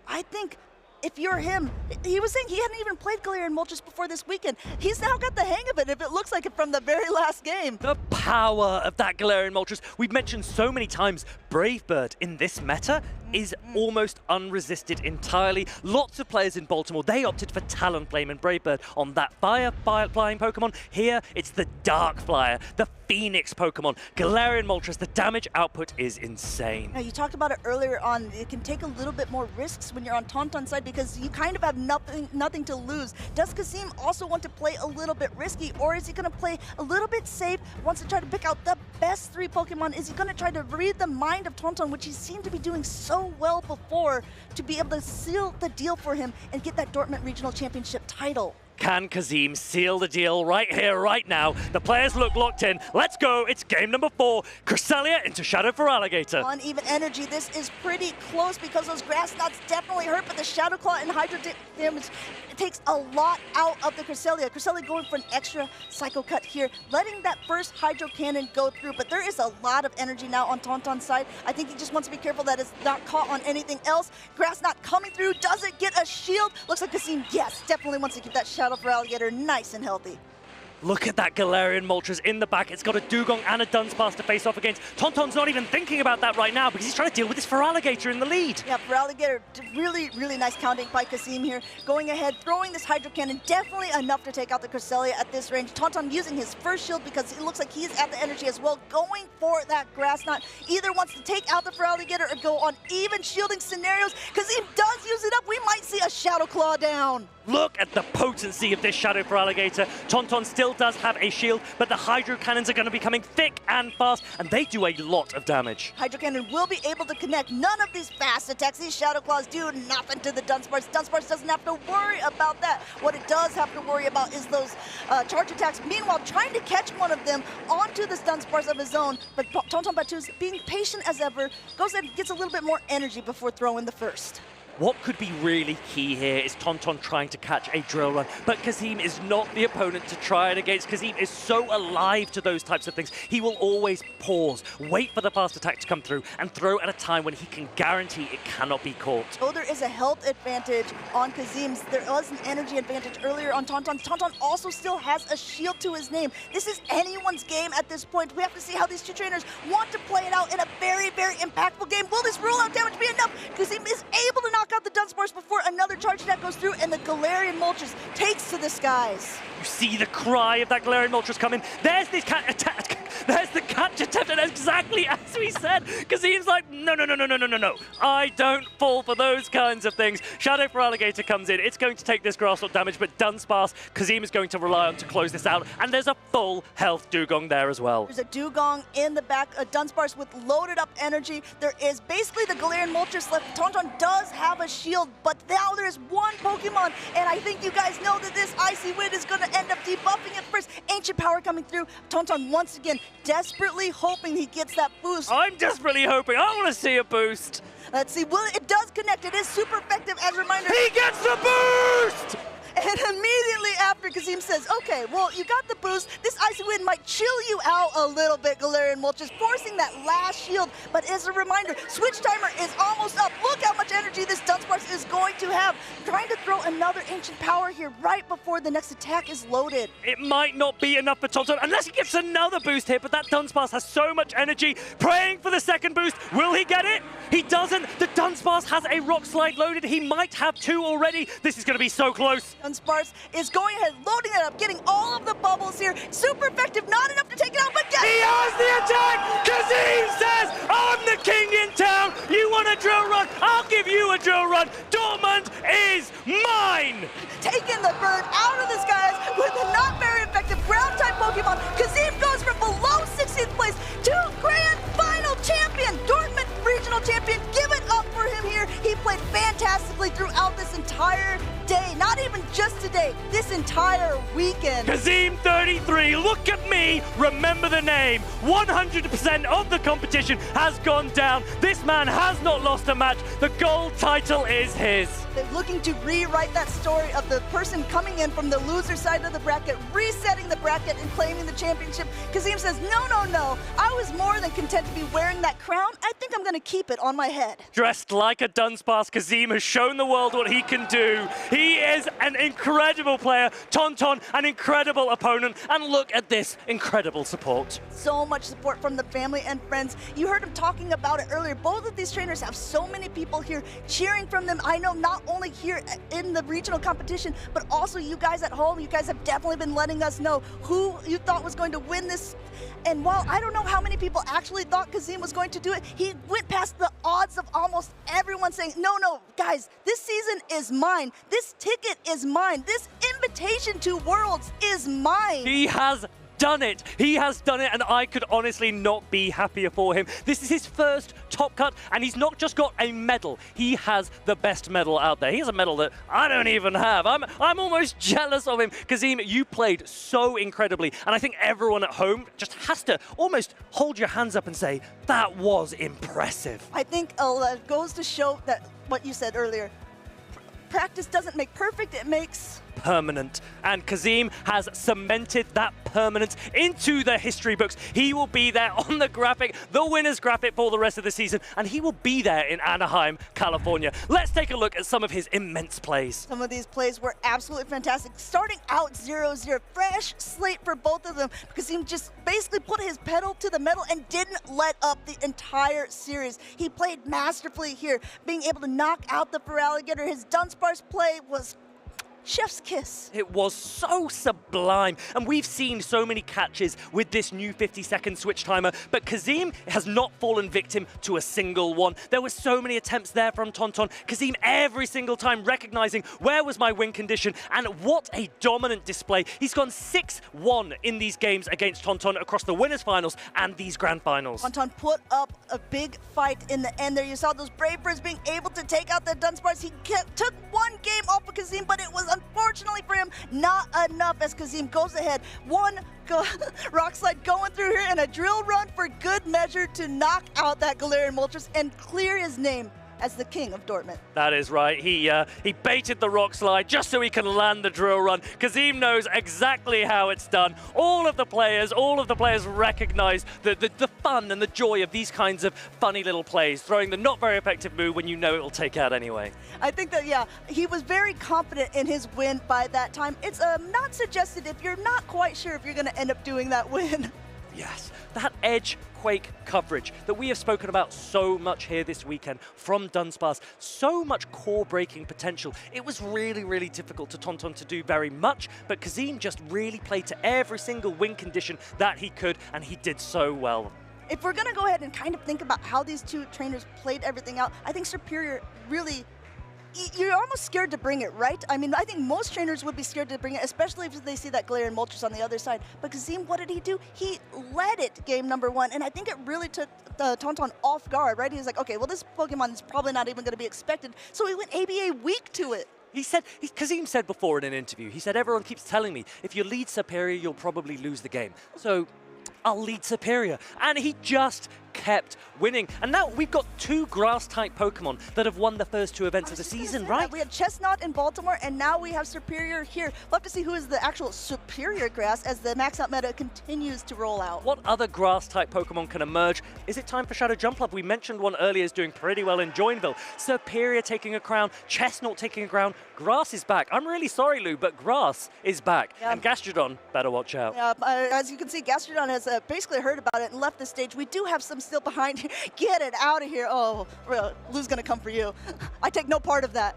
I think if you're him, he was saying he hadn't even played Galarian Moltres before this weekend. He's now got the hang of it, if it looks like it from the very last game. The power of that Galarian Moltres. We've mentioned so many times, Brave Bird in this meta is almost unresisted entirely. Lots of players in Baltimore, they opted for Talonflame and Brave Bird on that fire-flying Pokemon. Here, it's the Dark Flyer, the Phoenix Pokemon. Galarian Moltres, the damage output is insane. Now, you talked about it earlier on. It can take a little bit more risks when you're on Tonton's side because you kind of have nothing to lose. Does Kazim also want to play a little bit risky, or is he going to play a little bit safe, wants to try to pick out the best 3 Pokemon? Is he going to try to read the mind of Tonton, which he seemed to be doing so well before, to be able to seal the deal for him and get that Dortmund Regional Championship title? Can Kazim seal the deal right here, right now? The players look locked in. Let's go. It's game number 4. Cresselia into Shadow Feraligatr. Uneven energy. This is pretty close because those Grass Knots definitely hurt, but the Shadow Claw and Hydro damage, it takes a lot out of the Cresselia. Cresselia going for an extra Psycho Cut here, letting that first Hydro Cannon go through, but there is a lot of energy now on Tonton's side. I think he just wants to be careful that it's not caught on anything else. Grass Knot coming through. Does it get a shield? Looks like Kazim, yes, definitely wants to keep that Shadow Feraligatr nice and healthy. Look at that Galarian Moltres in the back. It's got a Dugong and a Dunsparce to face off against. Tauntaun's not even thinking about that right now because he's trying to deal with this Feraligatr in the lead. Yeah, Feraligatr, really, really nice counting by Kazim here. Going ahead, throwing this Hydro Cannon, definitely enough to take out the Cresselia at this range. Tauntaun using his first shield because it looks like he's at the energy as well, going for that Grass Knot. Either wants to take out the Feraligatr or go on even shielding scenarios. Kazim does use it up. We might see a Shadow Claw down. Look at the potency of this Shadow Feraligatr. Tauntaun still does have a shield, but the Hydro Cannons are going to be coming thick and fast, and they do a lot of damage. Hydro Cannon will be able to connect. None of these fast attacks, these Shadow Claws do nothing to the Dunsparce. Dunsparce doesn't have to worry about that. What it does have to worry about is those charge attacks. Meanwhile, trying to catch one of them onto this Dunsparce of his own, but Tauntaun Batuz, being patient as ever, goes and gets a little bit more energy before throwing the first. What could be really key here is Tauntaun trying to catch a Drill Run, but Kazim is not the opponent to try it against. Kazim is so alive to those types of things. He will always pause, wait for the fast attack to come through, and throw at a time when he can guarantee it cannot be caught. Though there is a health advantage on Kazim's, there was an energy advantage earlier on Tauntaun. Tauntaun also still has a shield to his name. This is anyone's game at this point. We have to see how these two trainers want to play it out in a very, very impactful game. Will this rollout damage be enough? Kazim is able to knock out the Dunsparce before another charge attack goes through, and the Galarian Moltres takes to the skies. You see the cry of that Galarian Moltres coming. There's this cat attack. There's the catch attempt, and exactly as we said. Kazim's like, no. I don't fall for those kinds of things. Shadow Feraligatr comes in. It's going to take this Grass Knot damage, but Dunsparce, Kazim is going to rely on to close this out, and there's a full health Dugong there as well. There's a Dugong in the back, a Dunsparce with loaded up energy. There is basically the Galarian Moltres left. Tauntaun does have a shield, but now there is one Pokemon, and I think you guys know that this Icy Wind is going to end up debuffing it first. Ancient Power coming through. Tauntaun once again desperately hoping he gets that boost. I'm desperately hoping. I want to see a boost. Let's see. Well, it does connect. It is super effective as a reminder. He gets the boost! And immediately after, Kazim says, okay, well, you got the boost. This Icy Wind might chill you out a little bit, Galarian Moltres, forcing that last shield. But as a reminder, switch timer is almost up. Look how much energy this Dunsparce is going to have. Trying to throw another Ancient Power here right before the next attack is loaded. It might not be enough for Tauntaun unless he gets another boost here, but that Dunsparce has so much energy. Praying for the second boost. Will he get it? He doesn't. The Dunsparce has a Rock Slide loaded. He might have two already. This is going to be so close. Dunsparce is going ahead, loading it up, getting all of the bubbles here. Super effective, not enough to take it out, but yes! He has the attack! Kazim says, I'm the king in town! You want a drill run? I'll give you a drill run! Dortmund is mine! Taking the bird out of the skies with a not very effective ground-type Pokemon. Kazim goes from below 16th place to Grand Final Champion! Dortmund Regional Champion, give it up for him here. He played fantastically throughout this entire day, not even just today, this entire weekend. Kazim 33, look at me, remember the name. 100% of the competition has gone down. This man has not lost a match. The gold title is his. They're looking to rewrite that story of the person coming in from the loser side of the bracket, resetting the bracket and claiming the championship. Kazim says, no. I was more than content to be wearing that crown. I think I'm going to keep it on my head. Dressed like a Dunsparce, Kazim has shown the world what he can do. He is an incredible player. Tauntaun, an incredible opponent. And look at this incredible support. So much support from the family and friends. You heard him talking about it earlier. Both of these trainers have so many people here cheering from them. I know not only here in the regional competition, but also you guys at home. You guys have definitely been letting us know who you thought was going to win this. And while I don't know how many people actually thought Kazim was going to do it, he went past the odds of almost everyone saying, no, guys, this season is mine. This ticket is mine. This invitation to Worlds is mine. He has done it. He has done it, and I could honestly not be happier for him. This is his first top cut, and he's not just got a medal. He has the best medal out there. He has a medal that I don't even have. I'm almost jealous of him. Kazim, you played so incredibly, and I think everyone at home just has to almost hold your hands up and say, that was impressive. I think it goes to show that what you said earlier, practice doesn't make perfect, it makes permanent. And Kazim has cemented that permanence into the history books. He will be there on the graphic, the winner's graphic for the rest of the season, and he will be there in Anaheim, California. Let's take a look at some of his immense plays. Some of these plays were absolutely fantastic. Starting out 0-0, fresh slate for both of them, because he just basically put his pedal to the metal and didn't let up the entire series. He played masterfully here, being able to knock out the Feraligatr. His Dunsparce play was chef's kiss. It was so sublime, and we've seen so many catches with this new 50-second switch timer, but Kazim has not fallen victim to a single one. There were so many attempts there from Tonton. Kazim every single time recognizing where was my win condition, and what a dominant display. He's gone 6-1 in these games against Tonton across the winners finals and these grand finals. Tonton put up a big fight in the end there. You saw those Brave Birds being able to take out the Dunsparce. He took one game off of Kazim, but it was unfortunately for him not enough as Kazim goes ahead. One rock slide going through here and a drill run for good measure to knock out that Galarian Moltres and clear his name as the king of Dortmund. That is right. He baited the rock slide just so he can land the drill run. Kazim knows exactly how it's done. All of the players recognize the fun and the joy of these kinds of funny little plays, throwing the not very effective move when you know it will take out anyway. I think that, yeah, he was very confident in his win by that time. It's not suggested if you're not quite sure if you're going to end up doing that win. Yes, that edge quake coverage that we have spoken about so much here this weekend from Dunsparce, so much core breaking potential. It was really, really difficult to Tonton to do very much, but Kazim just really played to every single win condition that he could, and he did so well. If we're going to go ahead and kind of think about how these two trainers played everything out, I think Superior really, you're almost scared to bring it, right? I mean, I think most trainers would be scared to bring it, especially if they see that Galarian Moltres on the other side. But Kazim, what did he do? He led it game number one, and I think it really took Tonton off guard, right? He was like, okay, well, this Pokemon is probably not even going to be expected, so he went ABA weak to it. Kazim said before in an interview, he said, everyone keeps telling me, if you lead Superior, you'll probably lose the game. So I'll lead Superior. And he just kept winning. And now we've got two grass-type Pokemon that have won the first two events of the season, right? We had Chestnut in Baltimore, and now we have Superior here. We'll have to see who is the actual superior grass as the max-out meta continues to roll out. What other grass-type Pokemon can emerge? Is it time for Shadow Jumpluff? We mentioned one earlier is doing pretty well in Joinville. Superior taking a crown, Chestnut taking a crown, Grass is back. I'm really sorry, Lou, but Grass is back. Yeah. And Gastrodon, better watch out. Yeah, as you can see, Gastrodon has basically heard about it and left the stage. We do have some still behind here. Get it out of here. Oh, Lou's going to come for you. I take no part of that.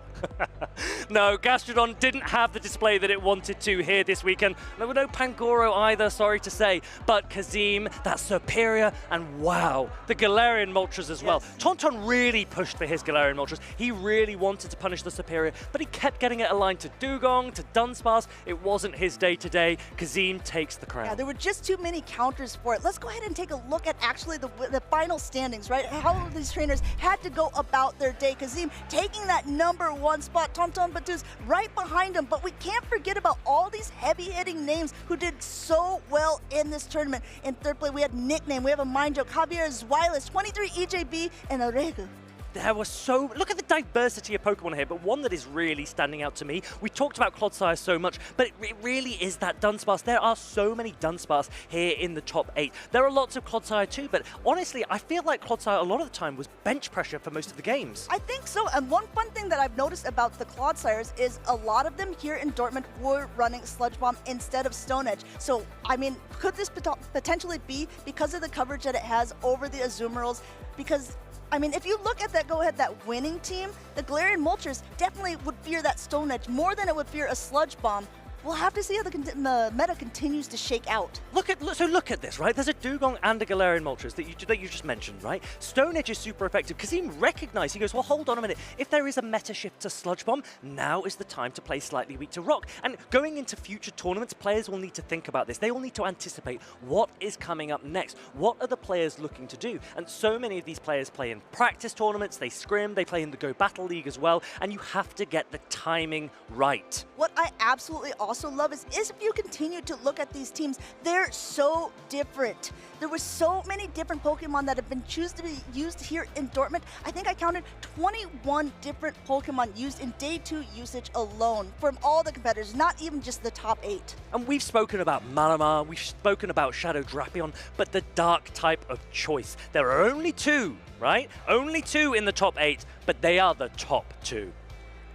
No, Gastrodon didn't have the display that it wanted to here this weekend. There were no Pangoro either, sorry to say. But Kazim, that's Superior, and wow, the Galarian Moltres as well. Tonton really pushed for his Galarian Moltres. He really wanted to punish the Superior, but he kept getting it aligned to Dugong, to Dunsparce. It wasn't his day today. Kazim takes the crown. Yeah, there were just too many counters for it. Let's go ahead and take a look at actually the final standings, right? How these trainers had to go about their day. Kazim taking that #1 spot, Tonton Batus right behind him, but we can't forget about all these heavy-hitting names who did so well in this tournament. In third place, we had Nickname, we have a Mind Joke, Javier Zweilis, 23 EJB, and Oregu. There was look at the diversity of Pokemon here, but one that is really standing out to me. We talked about Clodsire so much, but it really is that Dunsparce. There are so many Dunsparce here in the top 8. There are lots of Clodsire too, but honestly, I feel like Clodsire a lot of the time was bench pressure for most of the games. I think so, and one fun thing that I've noticed about the Clodsires is a lot of them here in Dortmund were running Sludge Bomb instead of Stone Edge. So, I mean, could this potentially be because of the coverage that it has over the Azumarill? Because I mean, if you look at that winning team, the Galarian Moltres definitely would fear that Stone Edge more than it would fear a Sludge Bomb. We'll have to see how the meta continues to shake out. Look at this, right? There's a Dugong and a Galarian Moltres that you just mentioned, right? Stone Edge is super effective. Kazim recognized, he goes, well, hold on a minute. If there is a meta shift to Sludge Bomb, now is the time to play slightly weak to Rock. And going into future tournaments, players will need to think about this. They will need to anticipate what is coming up next. What are the players looking to do? And so many of these players play in practice tournaments, they scrim, they play in the Go Battle League as well, and you have to get the timing right. What I absolutely also also love is if you continue to look at these teams, they're so different. There were so many different Pokemon that have been chosen to be used here in Dortmund. I think I counted 21 different Pokemon used in day 2 usage alone from all the competitors, not even just the top 8. And we've spoken about Malamar, we've spoken about Shadow Drapion, but the dark type of choice. There are only 2, right? Only 2 in the top 8, but they are the top 2.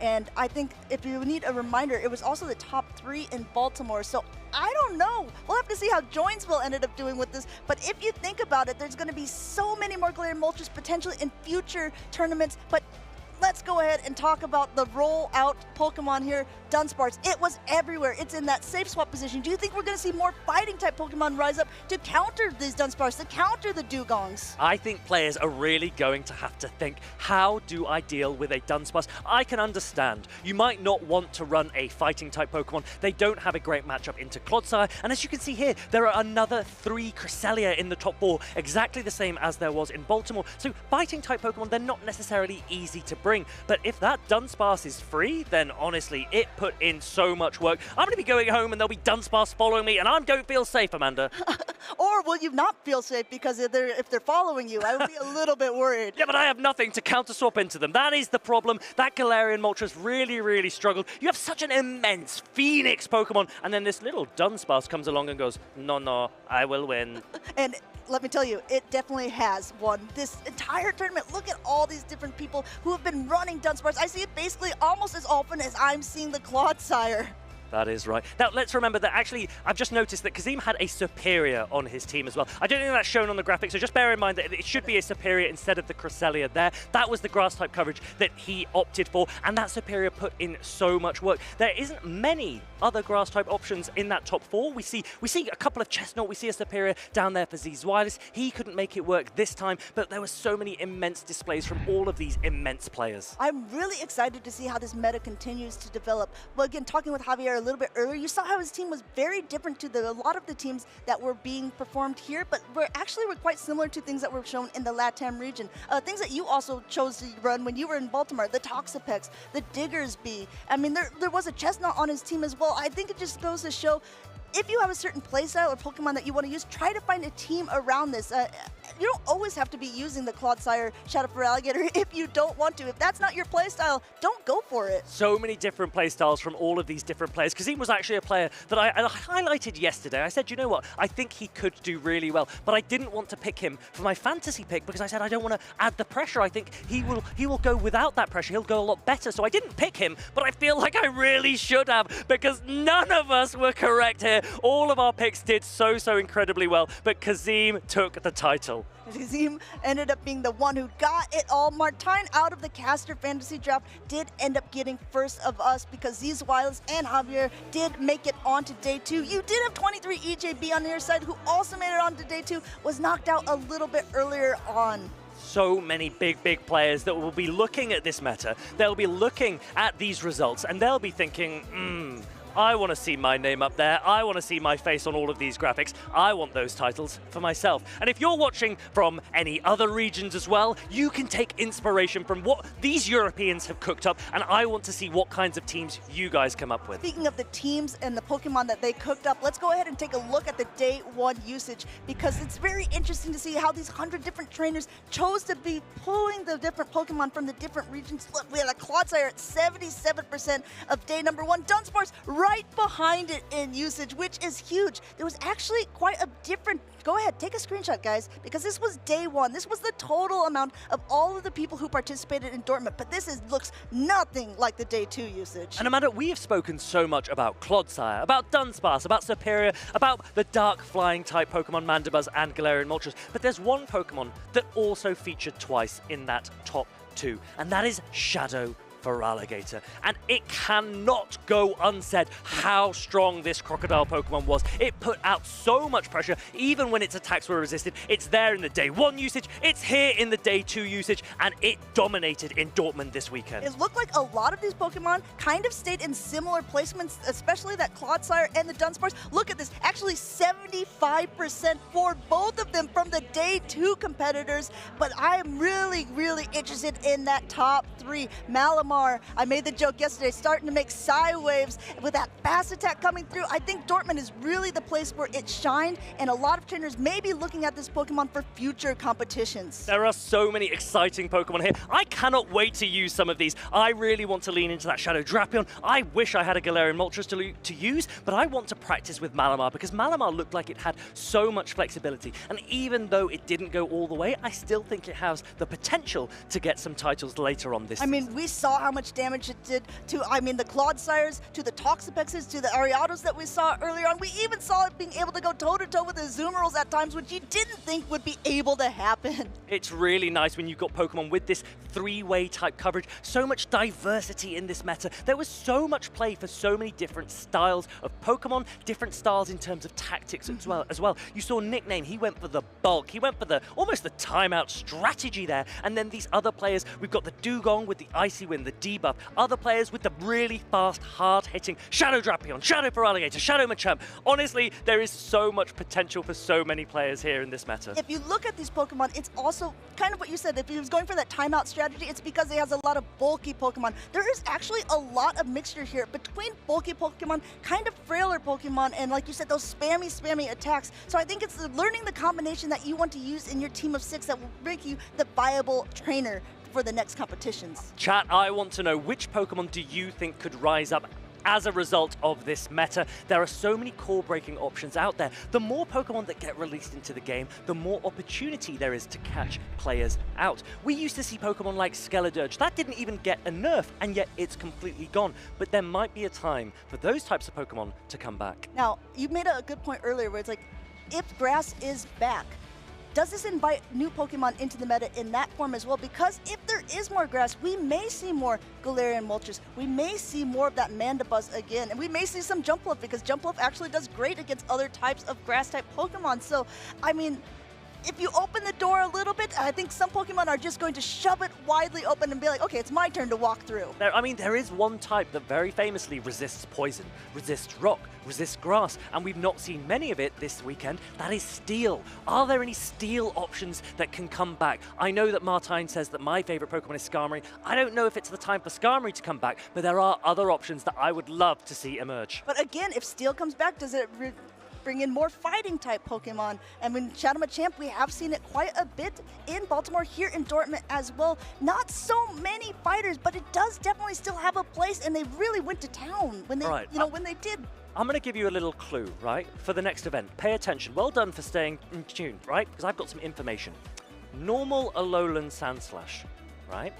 And I think if you need a reminder, it was also the top 3 in Baltimore. So I don't know. We'll have to see how Joinsville ended up doing with this. But if you think about it, there's going to be so many more Galarian Moltres potentially in future tournaments. But let's go ahead and talk about the rollout Pokemon here, Dunsparce. It was everywhere. It's in that safe swap position. Do you think we're going to see more fighting type Pokemon rise up to counter these Dunsparce, to counter the Dugongs? I think players are really going to have to think, how do I deal with a Dunsparce? I can understand. You might not want to run a fighting type Pokemon. They don't have a great matchup into Clodsire. And as you can see here, there are another 3 Cresselia in the top 4, exactly the same as there was in Baltimore. So fighting type Pokemon, they're not necessarily easy to bring. But if that Dunsparce is free, then honestly, it put in so much work. I'm going to be going home and there'll be Dunsparce following me, and I don't feel safe, Amanda. Or will you not feel safe because if they're following you? I would be a little bit worried. Yeah, but I have nothing to counter swap into them. That is the problem. That Galarian Moltres really, really struggled. You have such an immense Phoenix Pokemon, and then this little Dunsparce comes along and goes, no, I will win. And let me tell you, it definitely has won this entire tournament. Look at all these different people who have been running Dunsparce. I see it basically almost as often as I'm seeing the Clodsire. That is right. Now, let's remember that actually, I've just noticed that Kazim had a Superior on his team as well. I don't think that's shown on the graphic, so just bear in mind that it should be a Superior instead of the Cresselia there. That was the Grass-type coverage that he opted for, and that Superior put in so much work. There isn't many other Grass-type options in that top 4. We see a couple of Chestnut, we see a Superior down there for Z's Wireless. He couldn't make it work this time, but there were so many immense displays from all of these immense players. I'm really excited to see how this meta continues to develop. But again, talking with Javier a little bit earlier, you saw how his team was very different to a lot of the teams that were being performed here, but were quite similar to things that were shown in the LATAM region. Things that you also chose to run when you were in Baltimore, the Toxapex, the Diggersby. I mean, there was a Chestnut on his team as well. I think it just goes to show, if you have a certain playstyle or Pokemon that you want to use, try to find a team around this. You don't always have to be using the Clodsire Shadow Feraligatr if you don't want to. If that's not your playstyle, don't go for it. So many different playstyles from all of these different players. Kazim was actually a player that I highlighted yesterday. I said, you know what, I think he could do really well, but I didn't want to pick him for my fantasy pick because I said I don't want to add the pressure. I think he will go without that pressure. He'll go a lot better. So I didn't pick him, but I feel like I really should have because none of us were correct here. All of our picks did so incredibly well, but Kazim took the title. Kazim ended up being the one who got it all. Martine, out of the caster fantasy draft, did end up getting first of us because Z's Wireless and Javier did make it on to day 2. You did have 23 EJB on your side, who also made it on to day 2, was knocked out a little bit earlier on. So many big players that will be looking at this meta. They'll be looking at these results and they'll be thinking, I want to see my name up there. I want to see my face on all of these graphics. I want those titles for myself. And if you're watching from any other regions as well, you can take inspiration from what these Europeans have cooked up, and I want to see what kinds of teams you guys come up with. Speaking of the teams and the Pokemon that they cooked up, let's go ahead and take a look at the day 1 usage, because it's very interesting to see how these 100 different trainers chose to be pulling the different Pokemon from the different regions. Look, we had a Clodsire at 77% of day number 1. Dunsparce right behind it in usage, which is huge. There was actually quite a different... Go ahead, take a screenshot, guys, because this was day 1. This was the total amount of all of the people who participated in Dortmund, but this looks nothing like the day 2 usage. And Amanda, we have spoken so much about Clodsire, about Dunsparce, about Superior, about the dark flying type Pokemon Mandibuzz and Galarian Moltres, but there's one Pokemon that also featured twice in that top 2, and that is Shadow Feraligatr, and it cannot go unsaid how strong this crocodile Pokemon was. It put out so much pressure, even when its attacks were resisted. It's there in the day 1 usage, it's here in the day 2 usage, and it dominated in Dortmund this weekend. It looked like a lot of these Pokemon kind of stayed in similar placements, especially that Clodsire and the Dunsparce. Look at this, actually 75% for both of them from the day 2 competitors, but I'm really interested in that top 3. Malamar Malamar, I made the joke yesterday, starting to make psi waves with that fast attack coming through. I think Dortmund is really the place where it shined, and a lot of trainers may be looking at this Pokemon for future competitions. There are so many exciting Pokemon here. I cannot wait to use some of these. I really want to lean into that Shadow Drapion. I wish I had a Galarian Moltres to use, but I want to practice with Malamar because Malamar looked like it had so much flexibility. And even though it didn't go all the way, I still think it has the potential to get some titles later on this season. I mean, we saw how much damage it did to, the Clodsires, to the Toxapexes, to the Ariados that we saw earlier on. We even saw it being able to go toe-to-toe with the Azumarill at times, which you didn't think would be able to happen. It's really nice when you've got Pokemon with this three-way type coverage. So much diversity in this meta. There was so much play for so many different styles of Pokemon, different styles in terms of tactics as well. You saw Nickname, he went for the bulk. He went for the almost the timeout strategy there. And then these other players, we've got the Dugong with the Icy Wind, the debuff. Other players with the really fast, hard-hitting Shadow Drapion, Shadow Feraligatr, Shadow Machamp. Honestly, there is so much potential for so many players here in this meta. If you look at these Pokemon, it's also kind of what you said. If he was going for that timeout strategy, it's because he has a lot of bulky Pokemon. There is actually a lot of mixture here between bulky Pokemon, kind of frailer Pokemon, and like you said, those spammy attacks. So I think it's learning the combination that you want to use in your team of 6 that will make you the viable trainer for the next competitions. Chat, I want to know, which Pokemon do you think could rise up as a result of this meta? There are so many core-breaking options out there. The more Pokemon that get released into the game, the more opportunity there is to catch players out. We used to see Pokemon like Skeledirge. That didn't even get a nerf, and yet it's completely gone. But there might be a time for those types of Pokemon to come back. Now, you made a good point earlier where it's like, if grass is back, does this invite new Pokemon into the meta in that form as well? Because if there is more grass, we may see more Galarian Moltres. We may see more of that Mandibuzz again. And we may see some Jumpluff, because Jumpluff actually does great against other types of grass-type Pokemon. So, I mean, if you open the door a little bit, I think some Pokemon are just going to shove it widely open and be like, okay, it's my turn to walk through. There is one type that very famously resists poison, resists rock, resists grass, and we've not seen many of it this weekend. That is Steel. Are there any Steel options that can come back? I know that Martine says that my favorite Pokemon is Skarmory. I don't know if it's the time for Skarmory to come back, but there are other options that I would love to see emerge. But again, if Steel comes back, does it bring in more fighting type Pokemon? And when Shadow Machamp, we have seen it quite a bit in Baltimore, here in Dortmund as well. Not so many fighters, but it does definitely still have a place, and they really went to town when they, when they did. I'm going to give you a little clue, right, for the next event. Pay attention. Well done for staying in tune, right? Because I've got some information. Normal Alolan Sandslash, right?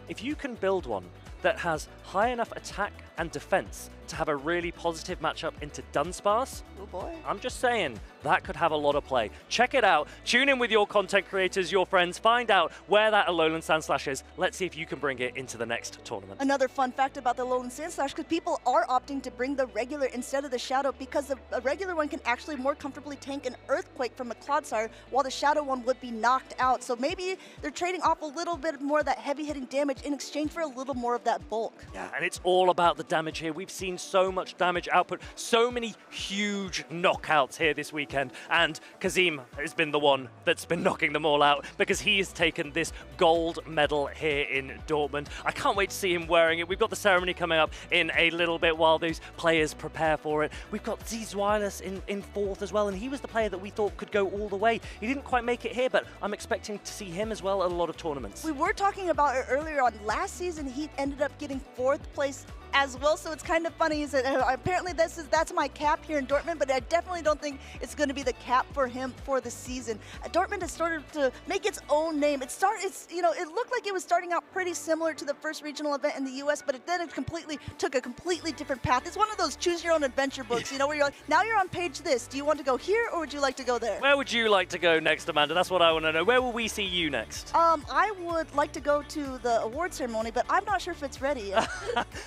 If you can build one that has high enough attack and defense to have a really positive matchup into Dunsparce, oh boy, I'm just saying, that could have a lot of play. Check it out. Tune in with your content creators, your friends. Find out where that Alolan Sandslash is. Let's see if you can bring it into the next tournament. Another fun fact about the Alolan Sandslash, because people are opting to bring the regular instead of the Shadow, because a regular one can actually more comfortably tank an Earthquake from a Clodsire, while the Shadow one would be knocked out. So maybe they're trading off a little bit more of that heavy-hitting damage in exchange for a little more of that bulk. Yeah, and it's all about the damage here. We've seen so much damage output, so many huge knockouts here this weekend, and Kazim has been the one that's been knocking them all out, because he has taken this gold medal here in Dortmund. I can't wait to see him wearing it. We've got the ceremony coming up in a little bit while those players prepare for it. We've got Zizwilus in fourth as well, and he was the player that we thought could go all the way. He didn't quite make it here, but I'm expecting to see him as well at a lot of tournaments. We were talking about it earlier on. Last season, he ended up getting 4th place as well, so it's kind of funny. Is that apparently that's my cap here in Dortmund, but I definitely don't think it's going to be the cap for him for the season. Dortmund has started to make its own name. It looked like it was starting out pretty similar to the first regional event in the U.S., but then it took a completely different path. It's one of those choose your own adventure books, where you're like, now you're on page this. Do you want to go here, or would you like to go there? Where would you like to go next, Amanda? That's what I want to know. Where will we see you next? I would like to go to the award ceremony, but I'm not sure if it's ready yet.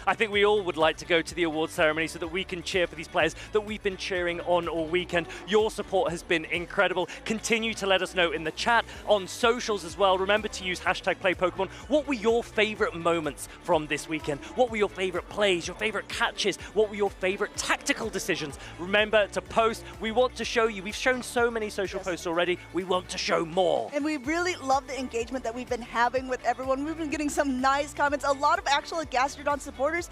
I think we all would like to go to the awards ceremony so that we can cheer for these players that we've been cheering on all weekend. Your support has been incredible. Continue to let us know in the chat, on socials as well. Remember to use #PlayPokemon. What were your favorite moments from this weekend? What were your favorite plays, your favorite catches? What were your favorite tactical decisions? Remember to post. We want to show you. We've shown so many social posts already. We want to show more. And we really love the engagement that we've been having with everyone. We've been getting some nice comments, a lot of actual Gastrodon supporters.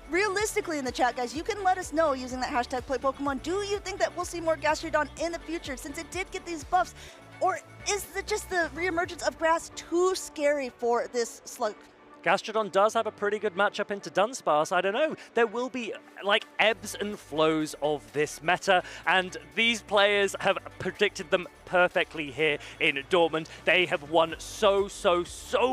Realistically in the chat, guys, you can let us know using that #PlayPokemon. Do you think that we'll see more Gastrodon in the future since it did get these buffs? Or is it just the reemergence of grass too scary for this slug? Gastrodon does have a pretty good matchup into Dunsparce. I don't know. There will be like ebbs and flows of this meta, and these players have predicted them perfectly here in Dortmund. They have won so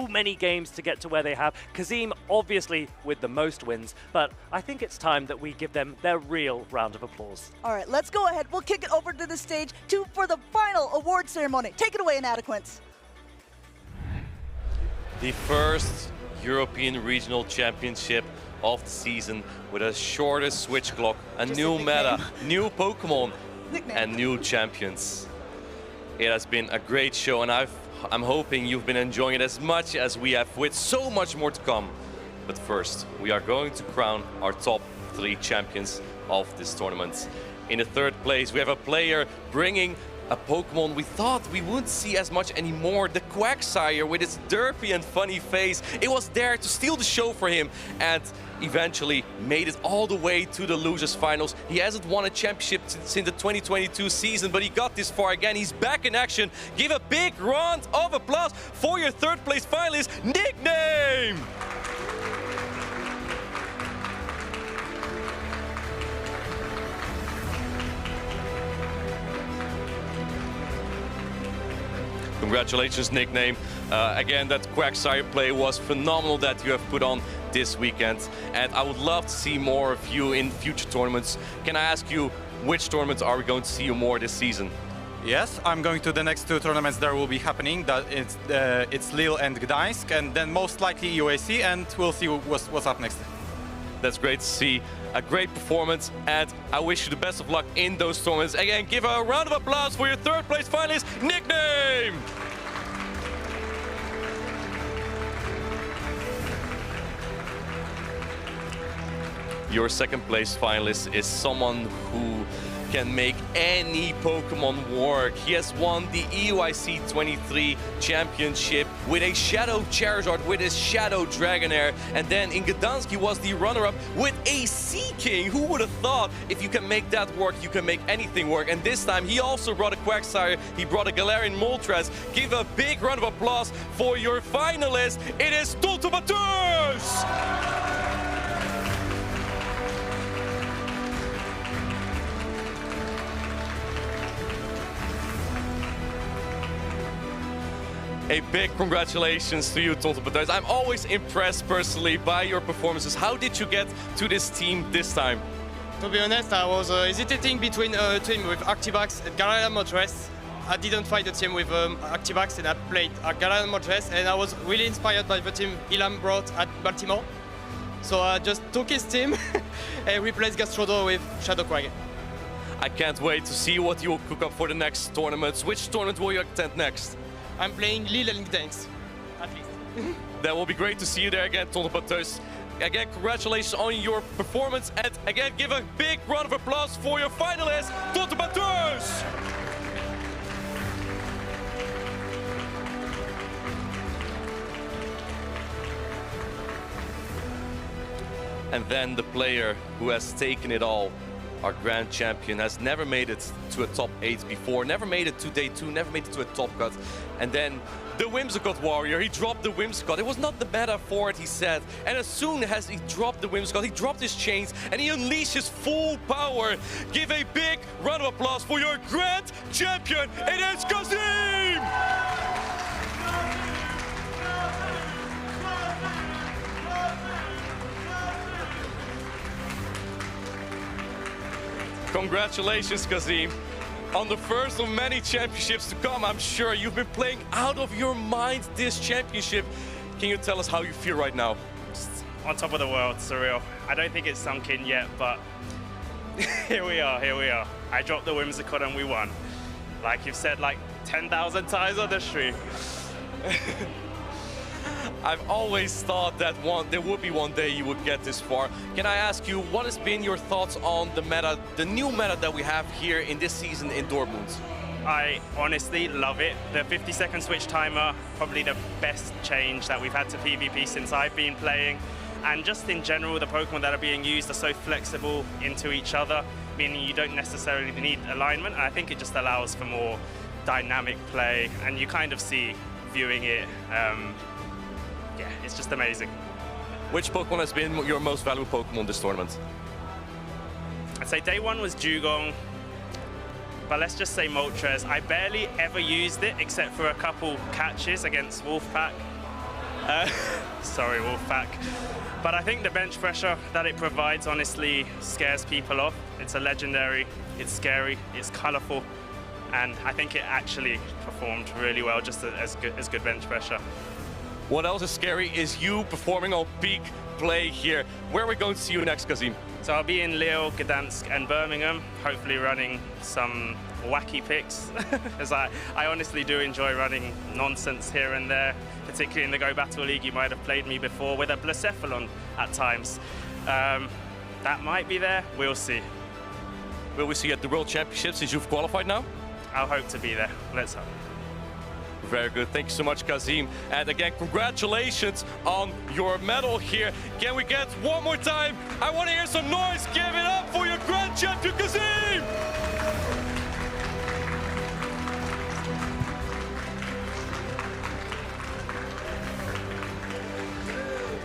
many games to get to where they have. Kazim, obviously, with the most wins, but I think it's time that we give them their real round of applause. All right, let's go ahead. We'll kick it over to the stage for the final award ceremony. Take it away, Inadequates. The first European Regional Championship of the season with a shorter switch clock, a new meta, new Pokemon, and new champions. It has been a great show, and I'm hoping you've been enjoying it as much as we have, with so much more to come. But first, we are going to crown our top 3 champions of this tournament. In the 3rd place, we have a player bringing a Pokemon we thought we wouldn't see as much anymore, the Quagsire with its derpy and funny face. It was there to steal the show for him and eventually made it all the way to the losers finals. He hasn't won a championship since the 2022 season, but he got this far again. He's back in action. Give a big round of applause for your 3rd place finalist, Nickname! Congratulations, Nickname. Again, that Quagsire play was phenomenal that you have put on this weekend. And I would love to see more of you in future tournaments. Can I ask you, which tournaments are we going to see you more this season? Yes, I'm going to the next 2 tournaments that will be happening. It's Lille and Gdańsk, and then most likely UAC, and we'll see what's up next. That's great to see. A great performance, and I wish you the best of luck in those tournaments. Again, give a round of applause for your 3rd place finalist, Nickname! Your 2nd place finalist is someone who can make any Pokemon work. He has won the EUIC 23 championship with a Shadow Charizard, with his Shadow Dragonair, and then in Gdańsk he was the runner-up with a Sea King. Who would have thought if you can make that work, you can make anything work? And this time he also brought a Quagsire, he brought a Galarian Moltres. Give a big round of applause for your finalist. It is Toltomatus! A big congratulations to you, Toltomatus. I'm always impressed personally by your performances. How did you get to this team this time? To be honest, I was hesitating between a team with Activax and Galarian Moltres. I didn't find a team with Activax, and I played Galarian Moltres, and I was really inspired by the team Ilham brought at Baltimore. So I just took his team and replaced Gastrodon with Shadow Quag. I can't wait to see what you will cook up for the next tournaments. Which tournament will you attend next? I'm playing Lille and Gdańsk, at least. That will be great to see you there again, Toltomatus. Again, congratulations on your performance, and again, give a big round of applause for your finalist, Toltomatus! And then the player who has taken it all, our grand champion, has never made it to a top 8 before, never made it to day 2, never made it to a top cut. And then the Whimsicott warrior, he dropped the Whimsicott. It was not the meta for it, he said. And as soon as he dropped the Whimsicott, he dropped his chains and he unleashed his full power. Give a big round of applause for your grand champion. It is Kazim! Congratulations, Kazim. On the first of many championships to come, I'm sure you've been playing out of your mind this championship. Can you tell us how you feel right now? on top of the world, surreal. I don't think it's sunk in yet, but here we are, here we are. I dropped the Whimsicott and we won. Like you've said like 10,000 times on the stream. I've always thought that there would be one day you would get this far. Can I ask you, what has been your thoughts on the meta, the new meta that we have here in this season in Dortmund? I honestly love it. The 50-second switch timer, probably the best change that we've had to PvP since I've been playing. And just in general, the Pokemon that are being used are so flexible into each other, meaning you don't necessarily need alignment. And I think it just allows for more dynamic play, and you kind of see viewing it. Yeah, it's just amazing. Which Pokemon has been your most valuable Pokemon this tournament? I'd say day one was Dugong, but let's just say Moltres. I barely ever used it except for a couple catches against Wolfpack. Sorry, Wolfpack. But I think the bench pressure that it provides honestly scares people off. It's a legendary, it's scary, it's colorful, and I think it actually performed really well, just as good bench pressure. What else is scary is you performing on peak play here. Where are we going to see you next, Kazim? So I'll be in Lille, Gdansk, and Birmingham, hopefully running some wacky picks, as I honestly do enjoy running nonsense here and there, particularly in the Go Battle League. You might have played me before with a Blacephalon at times. That might be there, we'll see. Will we see you at the World Championships since you've qualified now? I'll hope to be there, let's hope. Very good, thank you so much, Kazim. And again, congratulations on your medal here. Can we get one more time? I want to hear some noise. Give it up for your Grand Champion, Kazim!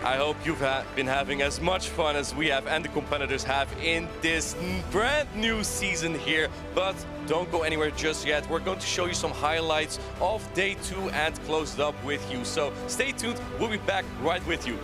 I hope you've been having as much fun as we have and the competitors have in this brand new season here. But don't go anywhere just yet. We're going to show you some highlights of day 2 and close it up with you. So stay tuned, we'll be back right with you.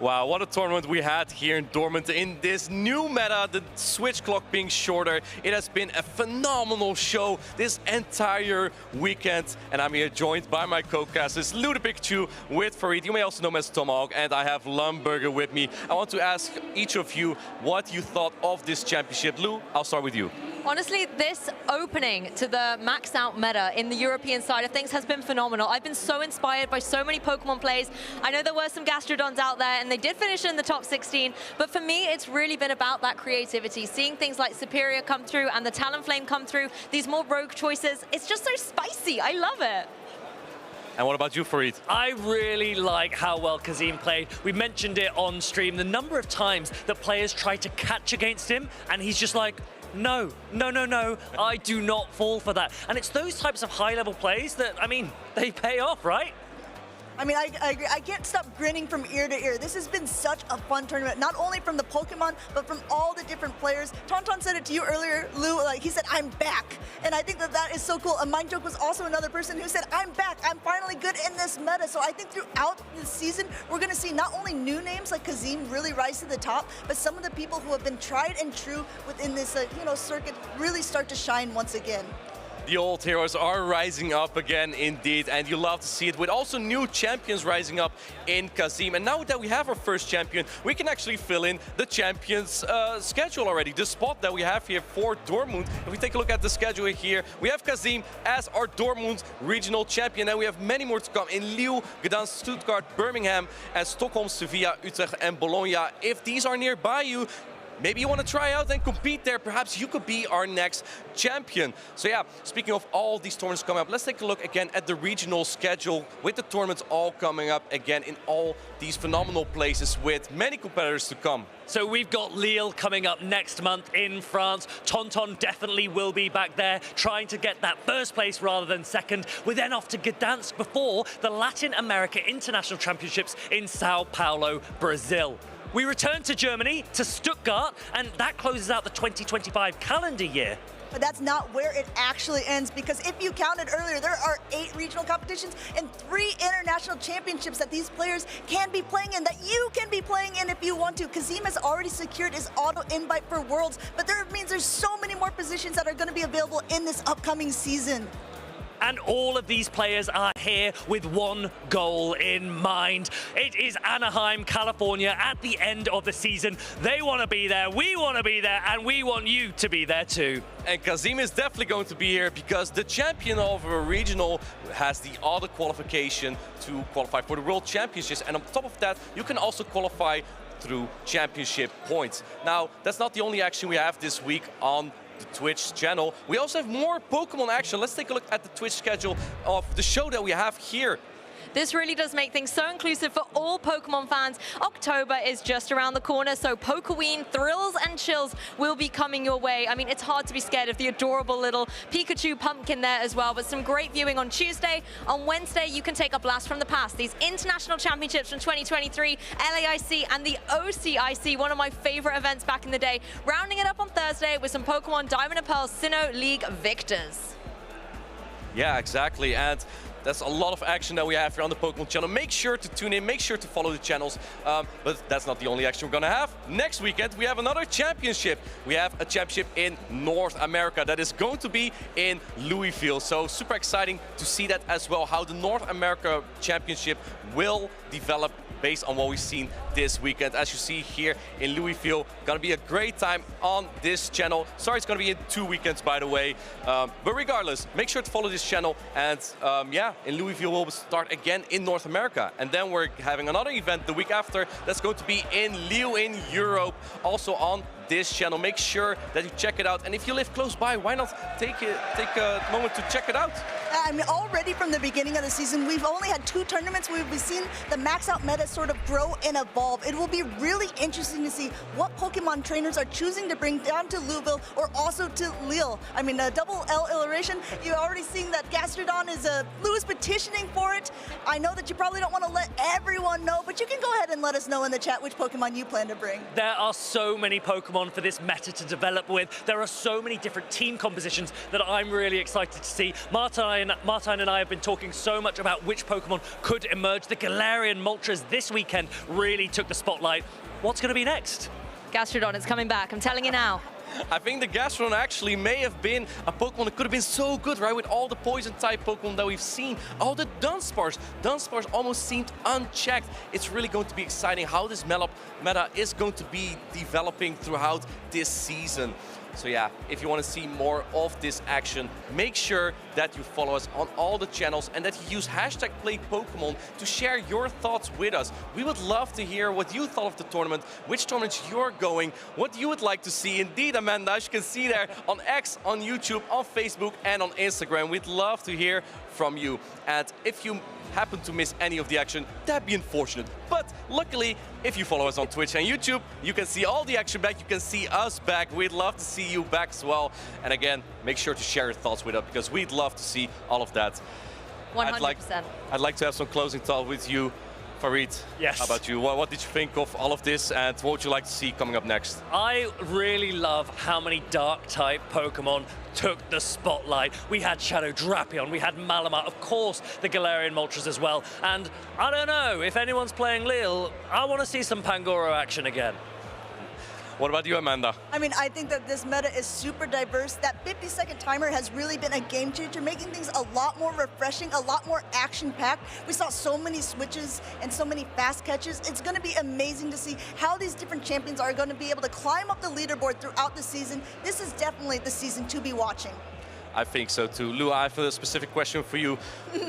Wow, what a tournament we had here in Dortmund in this new meta, the switch clock being shorter. It has been a phenomenal show this entire weekend. And I'm here joined by my co-casters, Ludovic with Farid, you may also know him as Tomahawk, and I have Lumberger with me. I want to ask each of you what you thought of this championship. Lou, I'll start with you. Honestly, this opening to the maxed out meta in the European side of things has been phenomenal. I've been so inspired by so many Pokemon plays. I know there were some Gastrodons out there and they did finish in the top 16, but for me, it's really been about that creativity. Seeing things like Superior come through and the Talonflame come through, these more rogue choices, it's just so spicy. I love it. And what about you, Farid? I really like how well Kazim played. We mentioned it on stream, the number of times that players try to catch against him, and he's just like, no, no, no, no, I do not fall for that. And it's those types of high-level plays that, I mean, they pay off, right? I mean, I can't stop grinning from ear to ear. This has been such a fun tournament, not only from the Pokemon, but from all the different players. Tauntaun said it to you earlier, Lou, like he said, I'm back. And I think that that is so cool. A Mind Joke was also another person who said, I'm back, I'm finally good in this meta. So I think throughout the season, we're gonna see not only new names like Kazim really rise to the top, but some of the people who have been tried and true within this circuit really start to shine once again. The old heroes are rising up again, indeed, and you love to see it with also new champions rising up in Kazim. And now that we have our first champion, we can actually fill in the champions schedule already, the spot that we have here for Dortmund. If we take a look at the schedule here, we have Kazim as our Dortmund regional champion, and we have many more to come in Lille, Gdansk, Stuttgart, Birmingham, and Stockholm, Sevilla, Utrecht, and Bologna. If these are nearby you, maybe you want to try out and compete there. Perhaps you could be our next champion. So yeah, speaking of all these tournaments coming up, let's take a look again at the regional schedule with the tournaments all coming up again in all these phenomenal places with many competitors to come. So we've got Lille coming up next month in France. Tonton definitely will be back there trying to get that first place rather than second. We're then off to Gdansk before the Latin America International Championships in Sao Paulo, Brazil. We return to Germany, to Stuttgart, and that closes out the 2025 calendar year. But that's not where it actually ends, because if you counted earlier, there are 8 regional competitions and 3 international championships that these players can be playing in, that you can be playing in if you want to. Kazim has already secured his auto invite for Worlds, but that means there's so many more positions that are going to be available in this upcoming season. And all of these players are here with one goal in mind. It is Anaheim, California at the end of the season. They want to be there, we want to be there, and we want you to be there too. And Kazim is definitely going to be here because the champion of a regional has the auto qualification to qualify for the World Championships. And on top of that, you can also qualify through championship points. Now, that's not the only action we have this week on the Twitch channel. We also have more Pokemon action. Let's take a look at the Twitch schedule of the show that we have here. This really does make things so inclusive for all Pokemon fans. October is just around the corner, so Pokeween thrills and chills will be coming your way. I mean, it's hard to be scared of the adorable little Pikachu pumpkin there as well, but some great viewing on Tuesday. On Wednesday, you can take a blast from the past. These international championships from 2023, LAIC and the OCIC, one of my favorite events back in the day. Rounding it up on Thursday with some Pokemon Diamond and Pearl Sinnoh League victors. Yeah, exactly. And that's a lot of action that we have here on the Pokemon channel. Make sure to tune in, make sure to follow the channels. But that's not the only action we're gonna have. Next weekend, we have another championship. We have a championship in North America that is going to be in Louisville. So super exciting to see that as well, how the North America Championship will develop based on what we've seen this weekend. As you see here in Louisville, gonna be a great time on this channel. Sorry, it's gonna be in 2 weekends, by the way. But regardless, make sure to follow this channel. And yeah, in Louisville, we'll start again in North America. And then we're having another event the week after that's going to be in Lille in Europe, also on this channel. Make sure that you check it out. And if you live close by, why not take a moment to check it out? I mean, already from the beginning of the season, we've only had 2 tournaments where we've seen the max out meta sort of grow and evolve. It will be really interesting to see what Pokemon trainers are choosing to bring down to Louisville or also to Lille. I mean, a double L iteration, you're already seeing that Gastrodon is Lou is petitioning for it. I know that you probably don't want to let everyone know, but you can go ahead and let us know in the chat which Pokemon you plan to bring. There are so many Pokemon for this meta to develop with. There are so many different team compositions that I'm really excited to see. Martine and I have been talking so much about which Pokemon could emerge. The Galarian Moltres this weekend really took the spotlight. What's going to be next? Gastrodon is coming back, I'm telling you now. I think the Gastrodon actually may have been a Pokemon that could have been so good, right? With all the Poison-type Pokemon that we've seen. All the Dunsparce. Dunsparce almost seemed unchecked. It's really going to be exciting how this meta is going to be developing throughout this season. So yeah, if you want to see more of this action, make sure that you follow us on all the channels and that you use #PlayPokemon to share your thoughts with us. We would love to hear what you thought of the tournament, which tournaments you're going, what you would like to see. Indeed, Amanda, as you can see there on X, on YouTube, on Facebook, and on Instagram. We'd love to hear from you. And if you happen to miss any of the action, that'd be unfortunate. But luckily, if you follow us on Twitch and YouTube, you can see all the action back, you can see us back. We'd love to see you back as well. And again, make sure to share your thoughts with us because we'd love to see all of that. 100%. I'd like to have some closing thought with you, Farid. Yes. How about you? What did you think of all of this and what would you like to see coming up next? I really love how many Dark-type Pokemon took the spotlight. We had Shadow Drapion, we had Malamar, of course the Galarian Moltres as well. And I don't know, if anyone's playing Lille, I want to see some Pangoro action again. What about you, Amanda? I mean, I think that this meta is super diverse. That 50-second timer has really been a game changer, making things a lot more refreshing, a lot more action-packed. We saw so many switches and so many fast catches. It's going to be amazing to see how these different champions are going to be able to climb up the leaderboard throughout the season. This is definitely the season to be watching. I think so too. Lou, I have a specific question for you.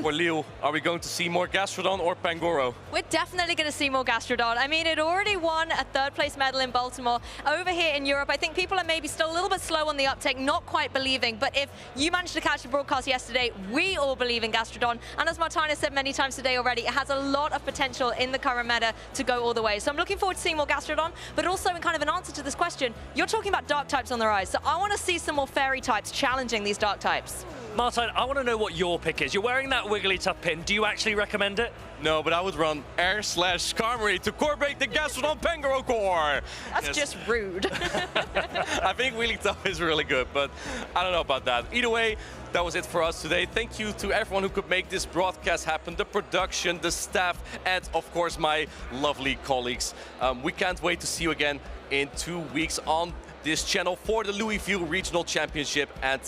For Leo, are we going to see more Gastrodon or Pangoro? We're definitely going to see more Gastrodon. I mean, it already won a third-place medal in Baltimore. Over here in Europe, I think people are maybe still a little bit slow on the uptake, not quite believing. But if you managed to catch the broadcast yesterday, we all believe in Gastrodon. And as Martina said many times today already, it has a lot of potential in the current meta to go all the way. So I'm looking forward to seeing more Gastrodon, but also in kind of an answer to this question, you're talking about dark types on the rise. So I want to see some more fairy types challenging these dark types. Martin, I want to know what your pick is. You're wearing that Wigglytuff pin. Do you actually recommend it? No, but I would run air/Skarmory to core break the Gastrodon Pangoro core. That's just rude. I think Wigglytuff is really good, but I don't know about that. Either way, that was it for us today. Thank you to everyone who could make this broadcast happen, the production, the staff, and of course my lovely colleagues. We can't wait to see you again in 2 weeks on this channel for the Louisville Regional Championship. And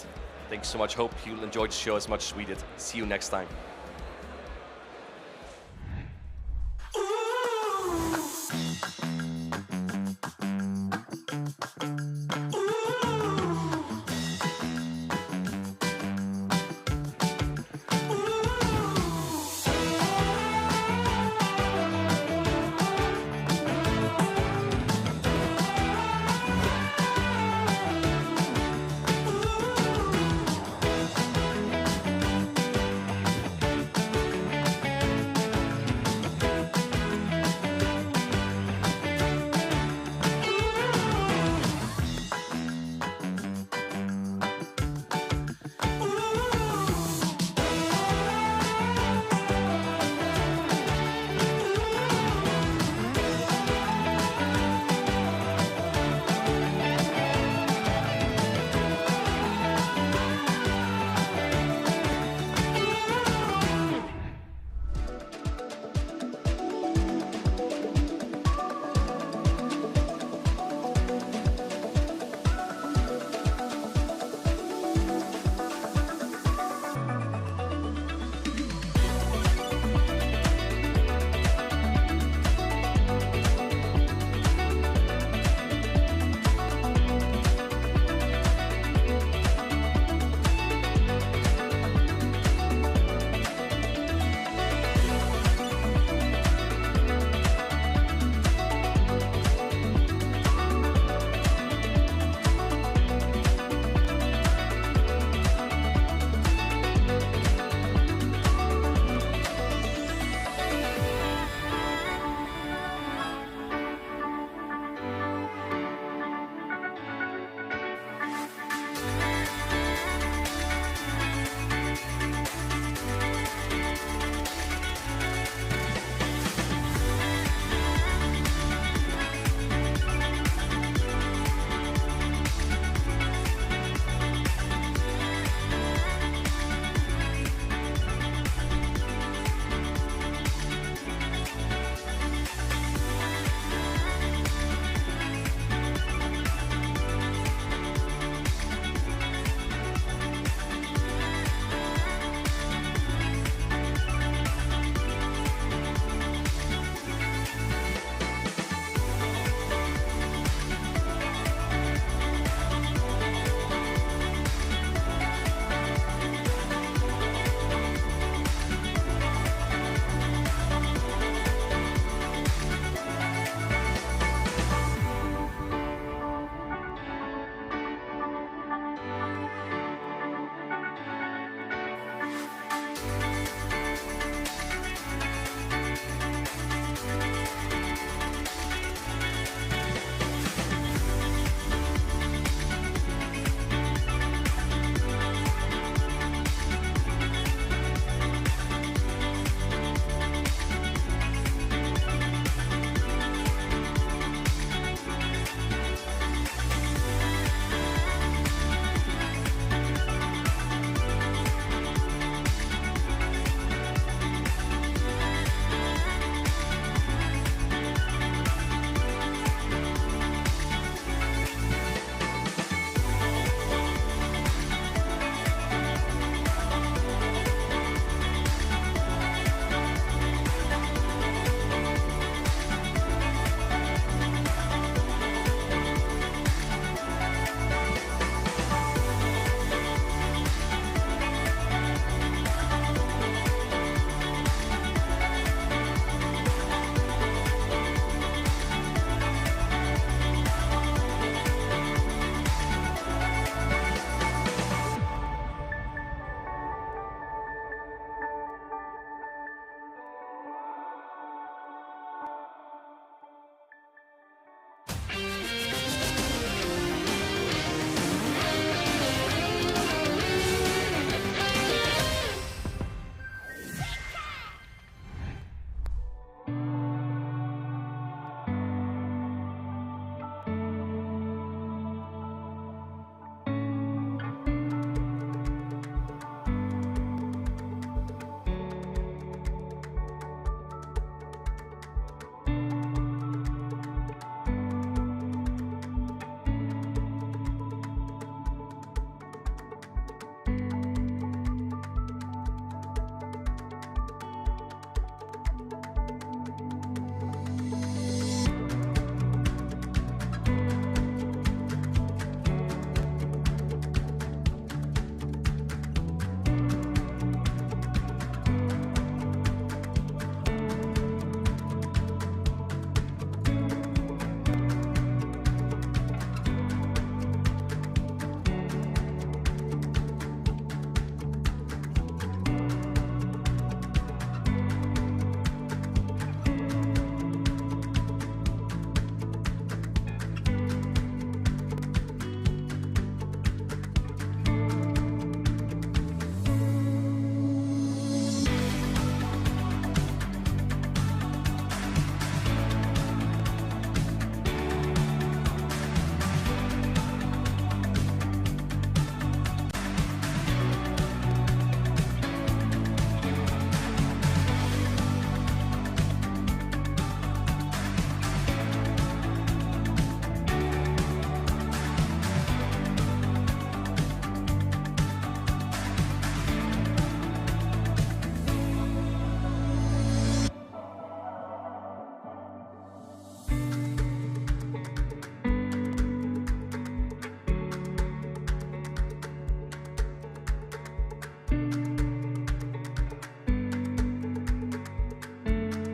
thanks so much. Hope you enjoyed the show as much as we did. See you next time.